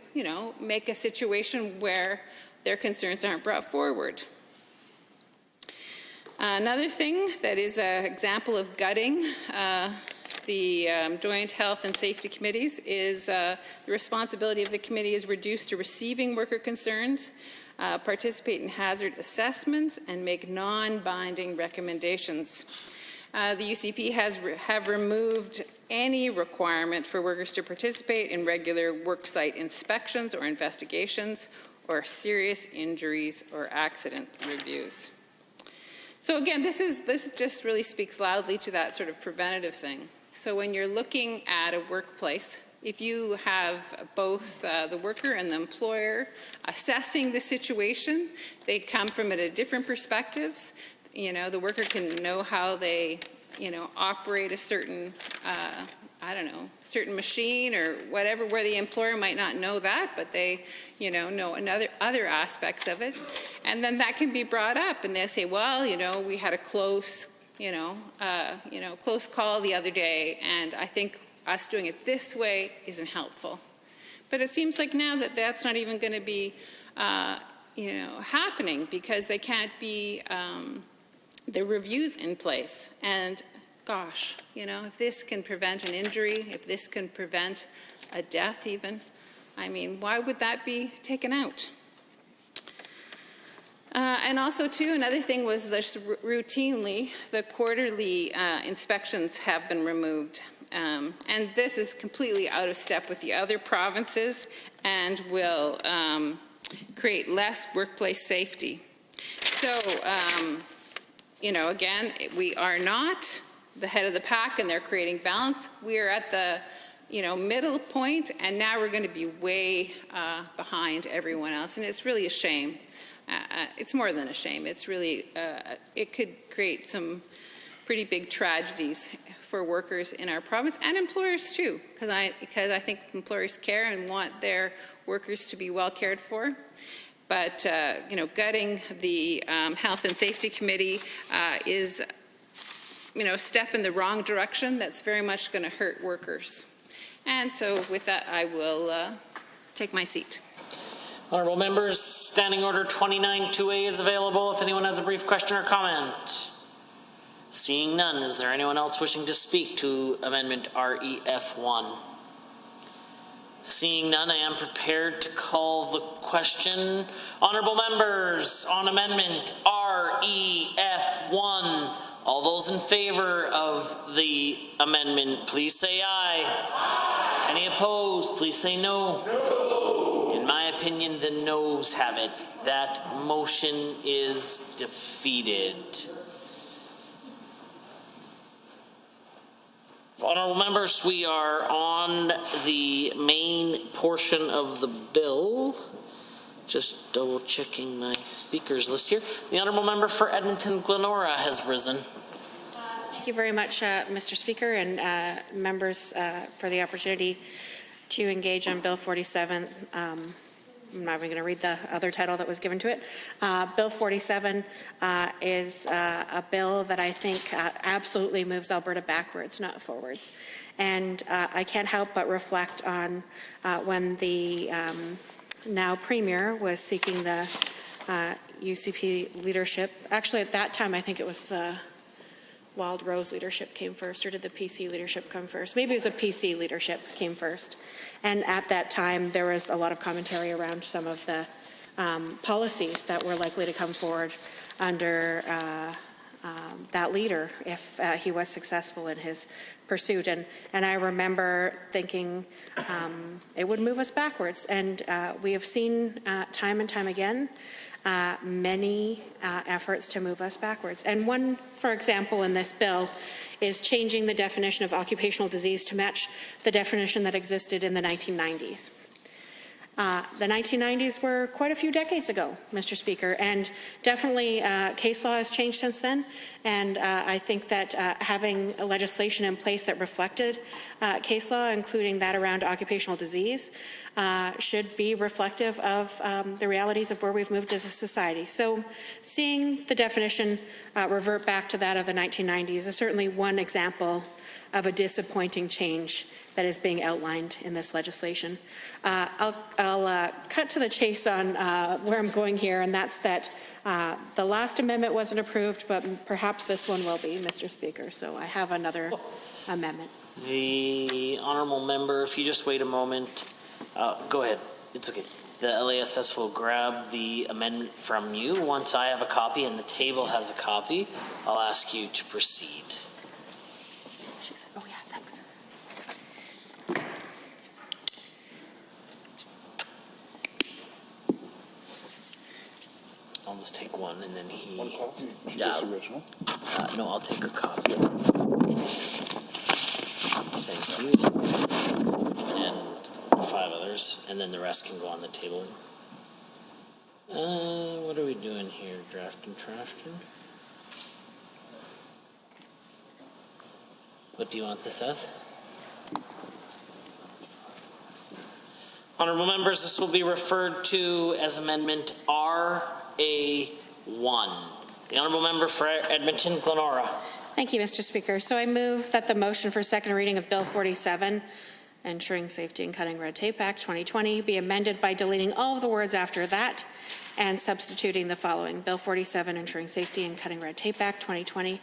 make a situation where their concerns aren't brought forward. Another thing that is an example of gutting the joint health and safety committees is the responsibility of the committee is reduced to receiving worker concerns, participate in hazard assessments, and make non-binding recommendations. The UCP have removed any requirement for workers to participate in regular worksite inspections or investigations or serious injuries or accident reviews. So again, this just really speaks loudly to that sort of preventative thing. So when you're looking at a workplace, if you have both the worker and the employer assessing the situation, they come from it at different perspectives. The worker can know how they, operate a certain, certain machine or whatever, where the employer might not know that, but they, know other aspects of it. And then that can be brought up, and they say, well, we had a close, close call the other day, and I think us doing it this way isn't helpful. But it seems like now that that's not even going to be, happening, because they can't be the reviews in place. And gosh, if this can prevent an injury, if this can prevent a death even, I mean, why would that be taken out? And also, too, another thing was this routinely, the quarterly inspections have been removed. And this is completely out of step with the other provinces and will create less workplace safety. So, again, we are not the head of the pack and they're creating balance. We are at the middle point, and now we're going to be way behind everyone else. And it's really a shame. It's more than a shame. It's really, it could create some pretty big tragedies for workers in our province and employers too, because I think employers care and want their workers to be well cared for. But, gutting the Health and Safety Committee is, a step in the wrong direction that's very much going to hurt workers. And so with that, I will take my seat. Honourable members, Standing Order 29-2A is available if anyone has a brief question or comment. Seeing none, is there anyone else wishing to speak to Amendment REF1? Seeing none, I am prepared to call the question. Honourable members, on Amendment REF1, all those in favour of the amendment, please say aye. Aye. Any opposed, please say no. No. In my opinion, the noes have it. That motion is defeated. Honourable members, we are on the main portion of the bill. Just double checking my speakers list here. The Honourable Member for Edmonton Glenora has risen. Thank you very much, Mr. Speaker, and members for the opportunity to engage on Bill 47. I'm not even going to read the other title that was given to it. Bill 47 is a bill that I think absolutely moves Alberta backwards, not forwards. And I can't help but reflect on when the now Premier was seeking the UCP leadership. Actually, at that time, I think it was the Wild Rose leadership came first, or did the PC leadership come first? Maybe it was a PC leadership came first. And at that time, there was a lot of commentary around some of the policies that were likely to come forward under that leader if he was successful in his pursuit. And I remember thinking it would move us backwards. And we have seen time and time again many efforts to move us backwards. And one, for example, in this bill is changing the definition of occupational disease to match the definition that existed in the 1990s. The 1990s were quite a few decades ago, Mr. Speaker, and definitely case law has changed since then, and I think that having a legislation in place that reflected case law, including that around occupational disease, should be reflective of the realities of where we've moved as a society. So seeing the definition revert back to that of the 1990s is certainly one example of a disappointing change that is being outlined in this legislation. I'll cut to the chase on where I'm going here, and that's that the last amendment wasn't approved, but perhaps this one will be, Mr. Speaker. So I have another amendment. The honourable member, if you just wait a moment, go ahead. It's okay. The LASS will grab the amendment from you. Once I have a copy and the table has a copy, I'll ask you to proceed. She said, oh yeah, thanks. I'll just take one and then he... One copy? Yeah. This original? No, I'll take a copy. Thank you. And 5 others, and then the rest can go on the table. What are we doing here? Drafting, trashing? What do you want this as? Honourable members, this will be referred to as Amendment RA1. The Honourable Member for Edmonton Glenora. Thank you, Mr. Speaker. So I move that the motion for second reading of Bill 47, Ensuring Safety and Cutting Red Tape Act 2020, be amended by deleting all of the words after that and substituting the following. Bill 47, Ensuring Safety and Cutting Red Tape Act 2020,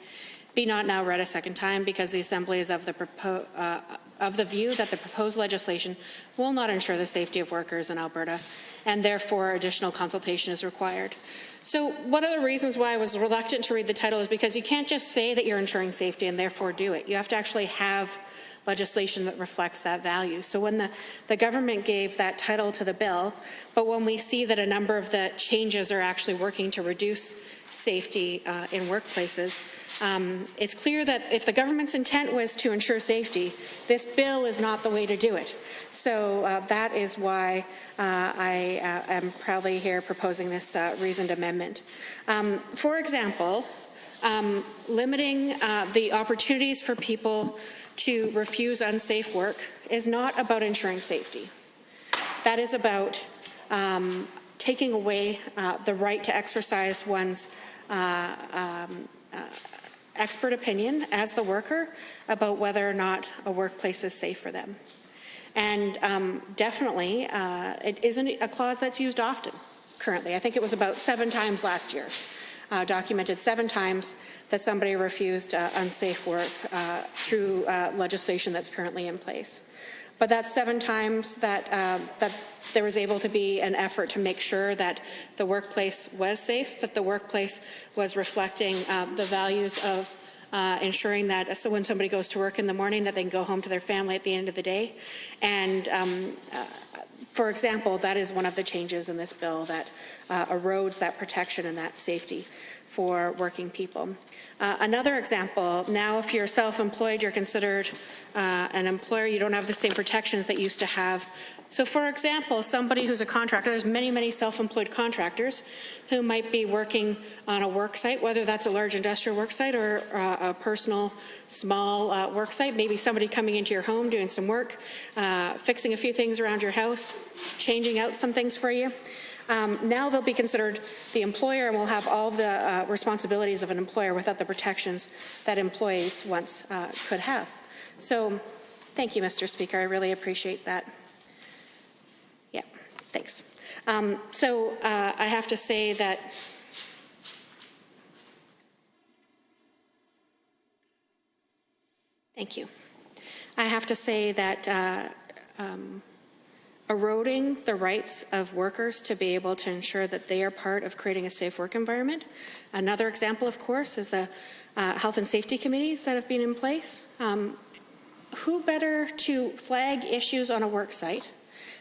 be not now read a second time because the Assembly is of the view that the proposed legislation will not ensure the safety of workers in Alberta, and therefore additional consultation is required. So one of the reasons why I was reluctant to read the title is because you can't just say that you're ensuring safety and therefore do it. You have to actually have legislation that reflects that value. So when the government gave that title to the bill, but when we see that a number of the changes are actually working to reduce safety in workplaces, it's clear that if the government's intent was to ensure safety, this bill is not the way to do it. So that is why I am proudly here proposing this reasoned amendment. For example, limiting the opportunities for people to refuse unsafe work is not about ensuring safety. That is about taking away the right to exercise one's expert opinion as the worker about whether or not a workplace is safe for them. And definitely, it isn't a clause that's used often currently. I think it was about 7 times last year. Documented 7 times that somebody refused unsafe work through legislation that's currently in place. But that's 7 times that there was able to be an effort to make sure that the workplace was safe, that the workplace was reflecting the values of ensuring that so when somebody goes to work in the morning that they can go home to their family at the end of the day. And for example, that is one of the changes in this bill that erodes that protection and that safety for working people. Another example, now if you're self-employed, you're considered an employer, you don't have the same protections that you used to have. So for example, somebody who's a contractor, there's many, many self-employed contractors who might be working on a work site, whether that's a large industrial work site or a personal small work site, maybe somebody coming into your home doing some work, fixing a few things around your house, changing out some things for you. Now they'll be considered the employer and will have all of the responsibilities of an employer without the protections that employees once could have. So thank you, Mr. Speaker. I really appreciate that. Yeah, thanks. I have to say that thank you. I have to say that eroding the rights of workers to be able to ensure that they are part of creating a safe work environment. Another example, of course, is the health and safety committees that have been in place. Who better to flag issues on a work site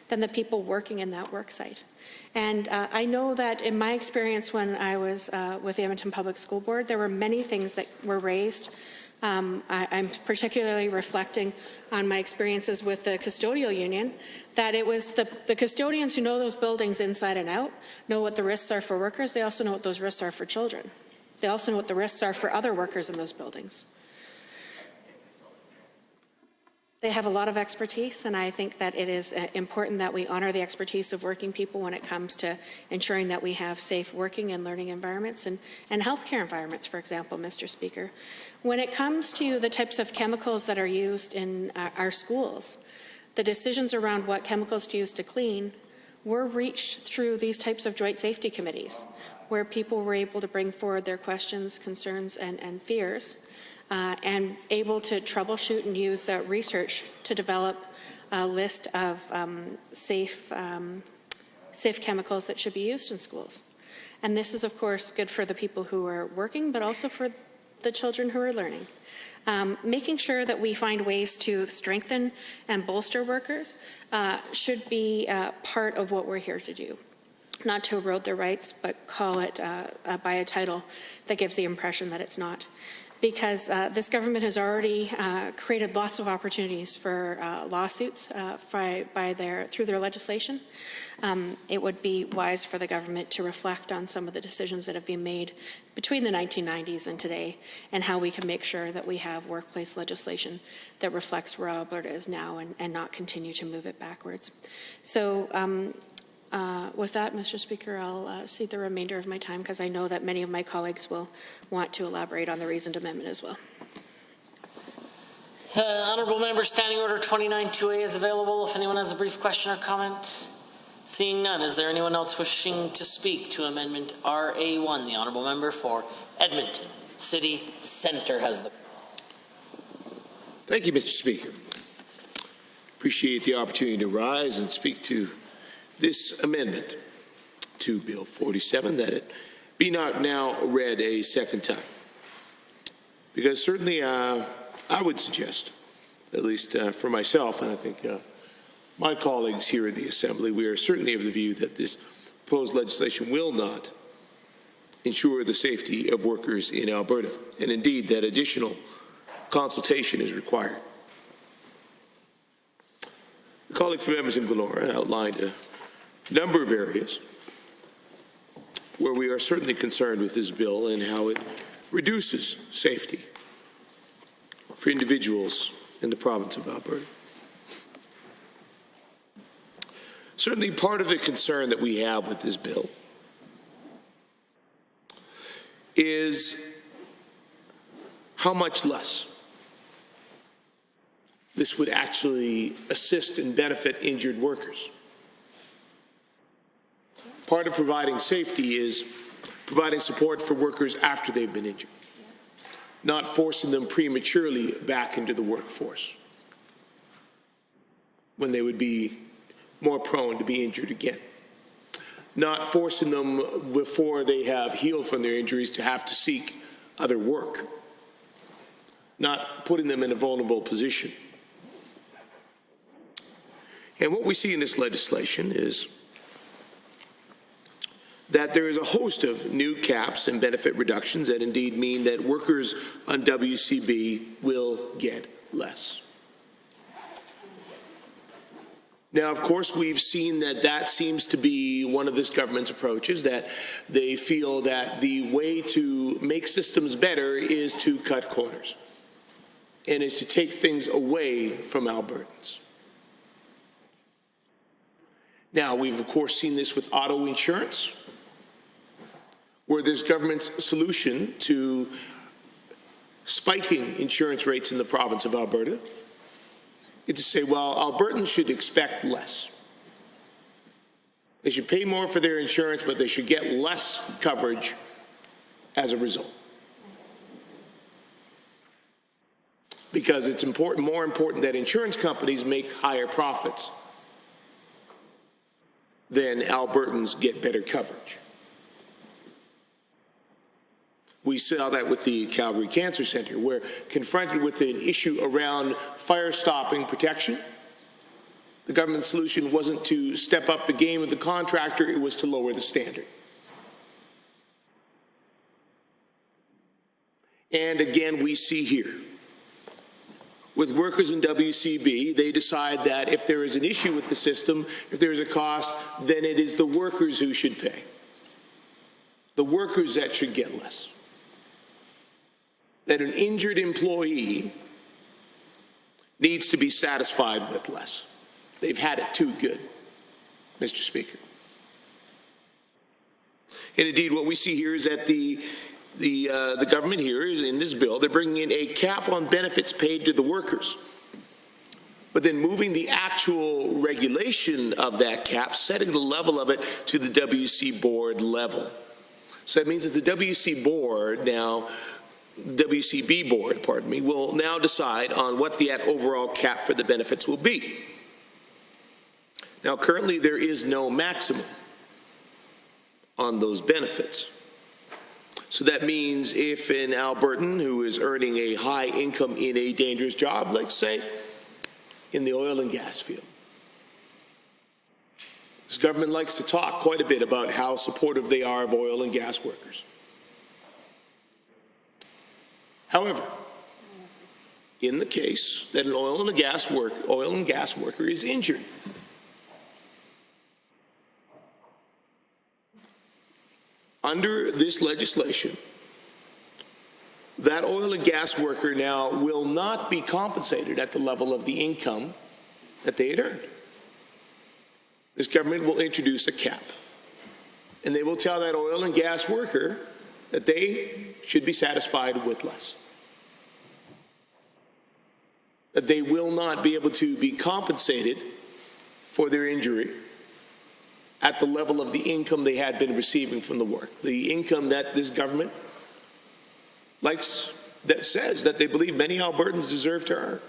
than the people working in that work site? And I know that in my experience when I was with the Edmonton Public School Board, there were many things that were raised. I'm particularly reflecting on my experiences with the custodial union, that it was the custodians who know those buildings inside and out, know what the risks are for workers. They also know what those risks are for children. They also know what the risks are for other workers in those buildings. They have a lot of expertise, and I think that it is important that we honor the expertise of working people when it comes to ensuring that we have safe working and learning environments and healthcare environments, for example, Mr. Speaker. When it comes to the types of chemicals that are used in our schools, the decisions around what chemicals to use to clean were reached through these types of joint safety committees, where people were able to bring forward their questions, concerns, and fears. And able to troubleshoot and use research to develop a list of safe chemicals that should be used in schools. And this is, of course, good for the people who are working, but also for the children who are learning. Making sure that we find ways to strengthen and bolster workers should be part of what we're here to do. Not to erode their rights, but call it by a title that gives the impression that it's not. Because this government has already created lots of opportunities for lawsuits through their legislation. It would be wise for the government to reflect on some of the decisions that have been made between the 1990s and today, and how we can make sure that we have workplace legislation that reflects where Alberta is now and not continue to move it backwards. So with that, Mr. Speaker, I'll cede the remainder of my time because I know that many of my colleagues will want to elaborate on the reasoned amendment as well. Honourable Member, Standing Order 29-2A is available if anyone has a brief question or comment. Seeing none, is there anyone else wishing to speak to Amendment RA1? The Honourable Member for Edmonton City Centre has the Thank you, Mr. Speaker. Appreciate the opportunity to rise and speak to this amendment to Bill 47, that it be not now read a second time. Because certainly I would suggest, at least for myself, and I think my colleagues here in the Assembly, we are certainly of the view that this proposed legislation will not ensure the safety of workers in Alberta, and indeed that additional consultation is required. A colleague from Edmonton Glenora outlined a number of areas where we are certainly concerned with this bill and how it reduces safety for individuals in the province of Alberta. Certainly part of the concern that we have with this bill is how much less this would actually assist and benefit injured workers. Part of providing safety is providing support for workers after they've been injured, not forcing them prematurely back into the workforce when they would be more prone to be injured again, not forcing them before they have healed from their injuries to have to seek other work, not putting them in a vulnerable position. And what we see in this legislation is that there is a host of new caps and benefit reductions that indeed mean that workers on WCB will get less. Now, of course, we've seen that that seems to be one of this government's approaches, that they feel that the way to make systems better is to cut corners and is to take things away from Albertans. Now, we've, of course, seen this with auto insurance, where this government's solution to spiking insurance rates in the province of Alberta is to say, well, Albertans should expect less. They should pay more for their insurance, but they should get less coverage as a result. Because it's more important that insurance companies make higher profits than Albertans get better coverage. We saw that with the Calgary Cancer Centre, where confronted with an issue around fire-stopping protection, the government solution wasn't to step up the game of the contractor, it was to lower the standard. And again, we see here, with workers in WCB, they decide that if there is an issue with the system, if there is a cost, then it is the workers who should pay. The workers that should get less. That an injured employee needs to be satisfied with less. They've had it too good, Mr. Speaker. And indeed, what we see here is that the government here is in this bill, they're bringing in a cap on benefits paid to the workers, but then moving the actual regulation of that cap, setting the level of it to the WC board level. So that means that the WCB board, will now decide on what the overall cap for the benefits will be. Now, currently there is no maximum on those benefits. So that means if an Albertan who is earning a high income in a dangerous job, let's say in the oil and gas field, this government likes to talk quite a bit about how supportive they are of oil and gas workers. However, in the case that an oil and gas worker is injured, under this legislation, that oil and gas worker now will not be compensated at the level of the income that they had earned. This government will introduce a cap, and they will tell that oil and gas worker that they should be satisfied with less. That they will not be able to be compensated for their injury at the level of the income they had been receiving from the work. The income that this government likes, that says that they believe many Albertans deserve to earn.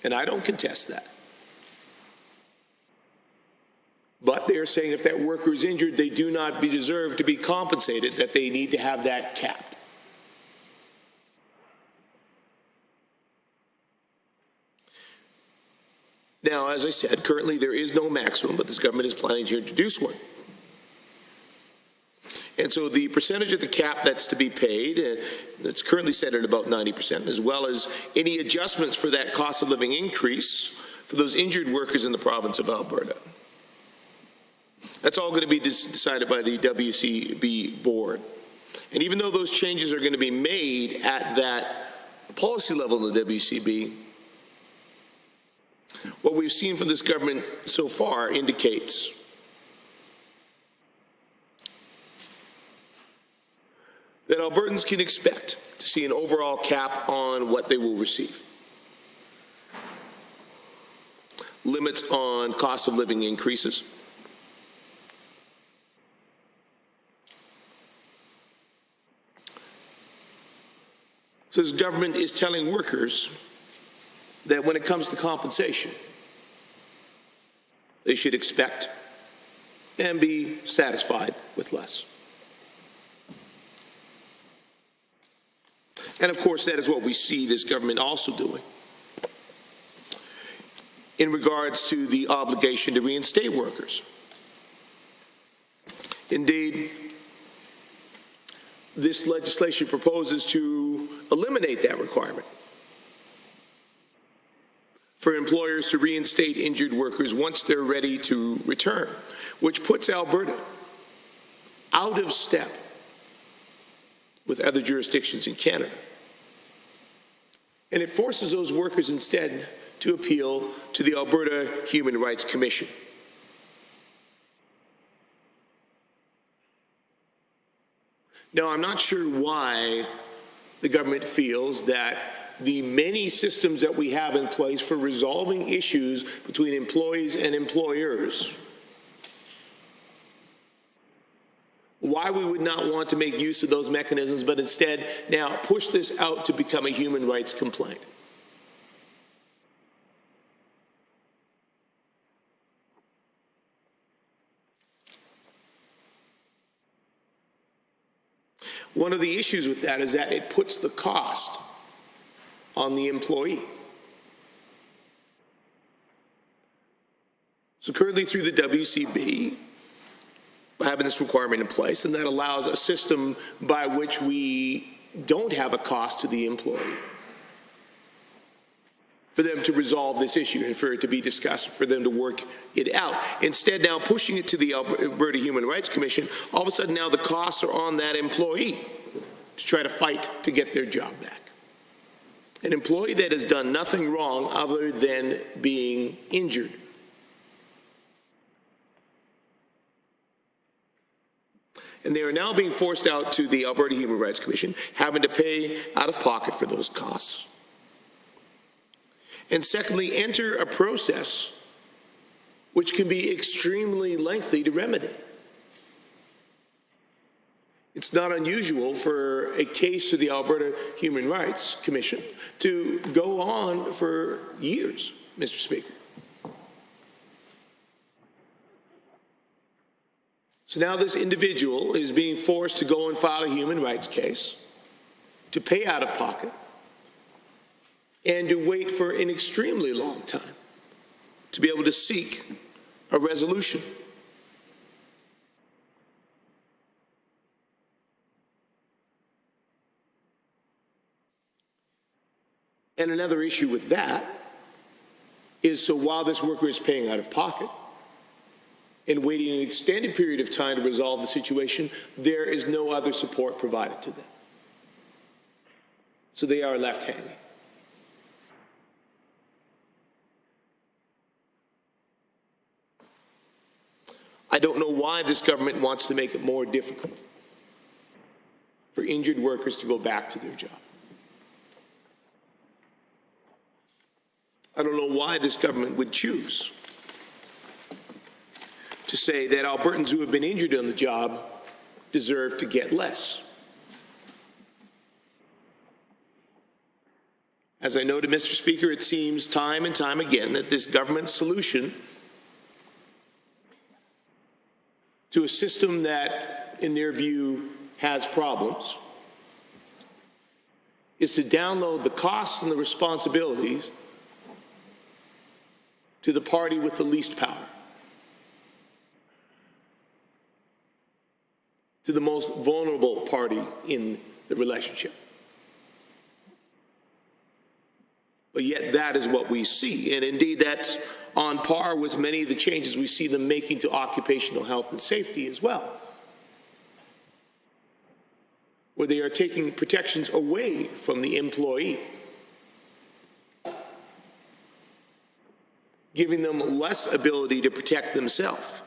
And I don't contest that. But they're saying if that worker is injured, they do not deserve to be compensated, that they need to have that capped. Now, as I said, currently there is no maximum, but this government is planning to introduce one. And so the percentage of the cap that's to be paid, that's currently set at about 90%, as well as any adjustments for that cost of living increase for those injured workers in the province of Alberta. That's all going to be decided by the WCB board. And even though those changes are going to be made at that policy level in the WCB, what we've seen from this government so far indicates that Albertans can expect to see an overall cap on what they will receive. Limits on cost of living increases. So this government is telling workers that when it comes to compensation, they should expect and be satisfied with less. And of course, that is what we see this government also doing in regards to the obligation to reinstate workers. Indeed, this legislation proposes to eliminate that requirement for employers to reinstate injured workers once they're ready to return, which puts Alberta out of step with other jurisdictions in Canada. And it forces those workers instead to appeal to the Alberta Human Rights Commission. Now, I'm not sure why the government feels that the many systems that we have in place for resolving issues between employees and employers, why we would not want to make use of those mechanisms, but instead now push this out to become a human rights complaint. One of the issues with that is that it puts the cost on the employee. So currently through the WCB, we're having this requirement in place, and that allows a system by which we don't have a cost to the employee for them to resolve this issue and for it to be discussed, for them to work it out. Instead, now pushing it to the Alberta Human Rights Commission, all of a sudden now the costs are on that employee to try to fight to get their job back. An employee that has done nothing wrong other than being injured. And they are now being forced out to the Alberta Human Rights Commission, having to pay out of pocket for those costs. And secondly, enter a process which can be extremely lengthy to remedy. It's not unusual for a case to the Alberta Human Rights Commission to go on for years, Mr. Speaker. So now this individual is being forced to go and file a human rights case, to pay out of pocket, and to wait for an extremely long time to be able to seek a resolution. And another issue with that is, so while this worker is paying out of pocket and waiting an extended period of time to resolve the situation, there is no other support provided to them. So they are left hanging. I don't know why this government wants to make it more difficult for injured workers to go back to their job. I don't know why this government would choose to say that Albertans who have been injured on the job deserve to get less. As I noted, Mr. Speaker, it seems time and time again that this government solution to a system that, in their view, has problems is to download the costs and the responsibilities to the party with the least power, to the most vulnerable party in the relationship. But yet that is what we see. And indeed, that's on par with many of the changes we see them making to occupational health and safety as well, where they are taking protections away from the employee, giving them less ability to protect themselves,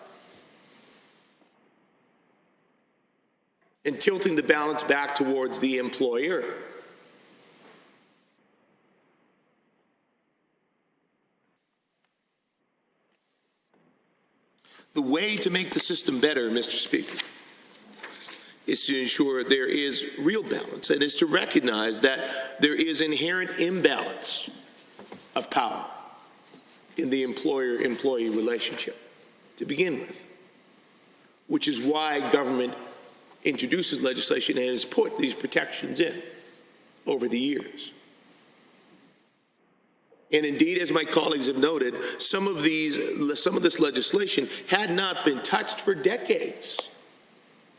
and tilting the balance back towards the employer. The way to make the system better, Mr. Speaker, is to ensure there is real balance, and is to recognize that there is inherent imbalance of power in the employer-employee relationship to begin with, which is why government introduces legislation and has put these protections in over the years. And indeed, as my colleagues have noted, some of this legislation had not been touched for decades,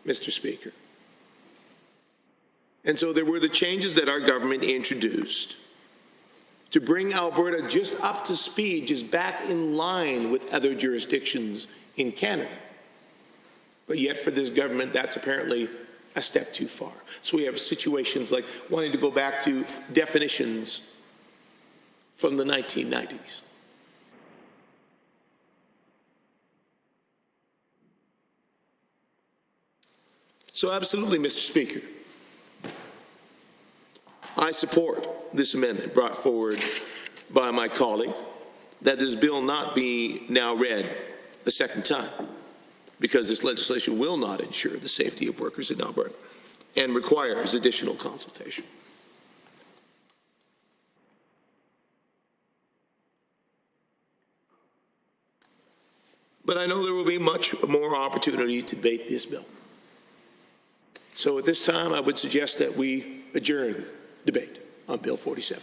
Mr. Speaker. And so there were the changes that our government introduced to bring Alberta just up to speed, just back in line with other jurisdictions in Canada. But yet for this government, that's apparently a step too far. So we have situations like wanting to go back to definitions from the 1990s. So absolutely, Mr. Speaker, I support this amendment brought forward by my colleague, that this bill not be now read a second time, because this legislation will not ensure the safety of workers in Alberta and requires additional consultation. But I know there will be much more opportunity to debate this bill. So at this time, I would suggest that we adjourn debate on Bill 47.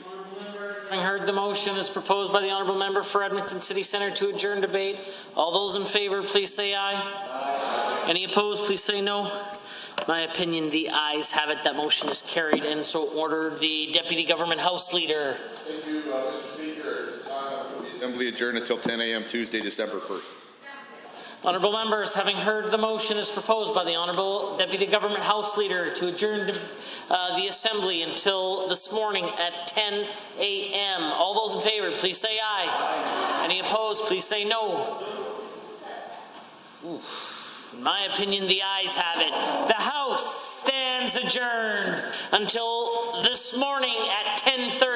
Having heard the motion as proposed by the Honourable Member for Edmonton City Centre to adjourn debate, all those in favour, please say aye. Aye. Any opposed, please say no. In my opinion, the ayes have it. That motion is carried, and so ordered. The Deputy Government House Leader. Thank you, Mr. Speaker. It's time for the Assembly adjourned until 10 a.m. Tuesday, December 1st. Honourable Members, having heard the motion as proposed by the Honourable Deputy Government House Leader to adjourn the Assembly until this morning at 10 a.m. All those in favour, please say aye. Aye. Any opposed, please say no. In my opinion, the ayes have it. The House stands adjourned until this morning at 10:30.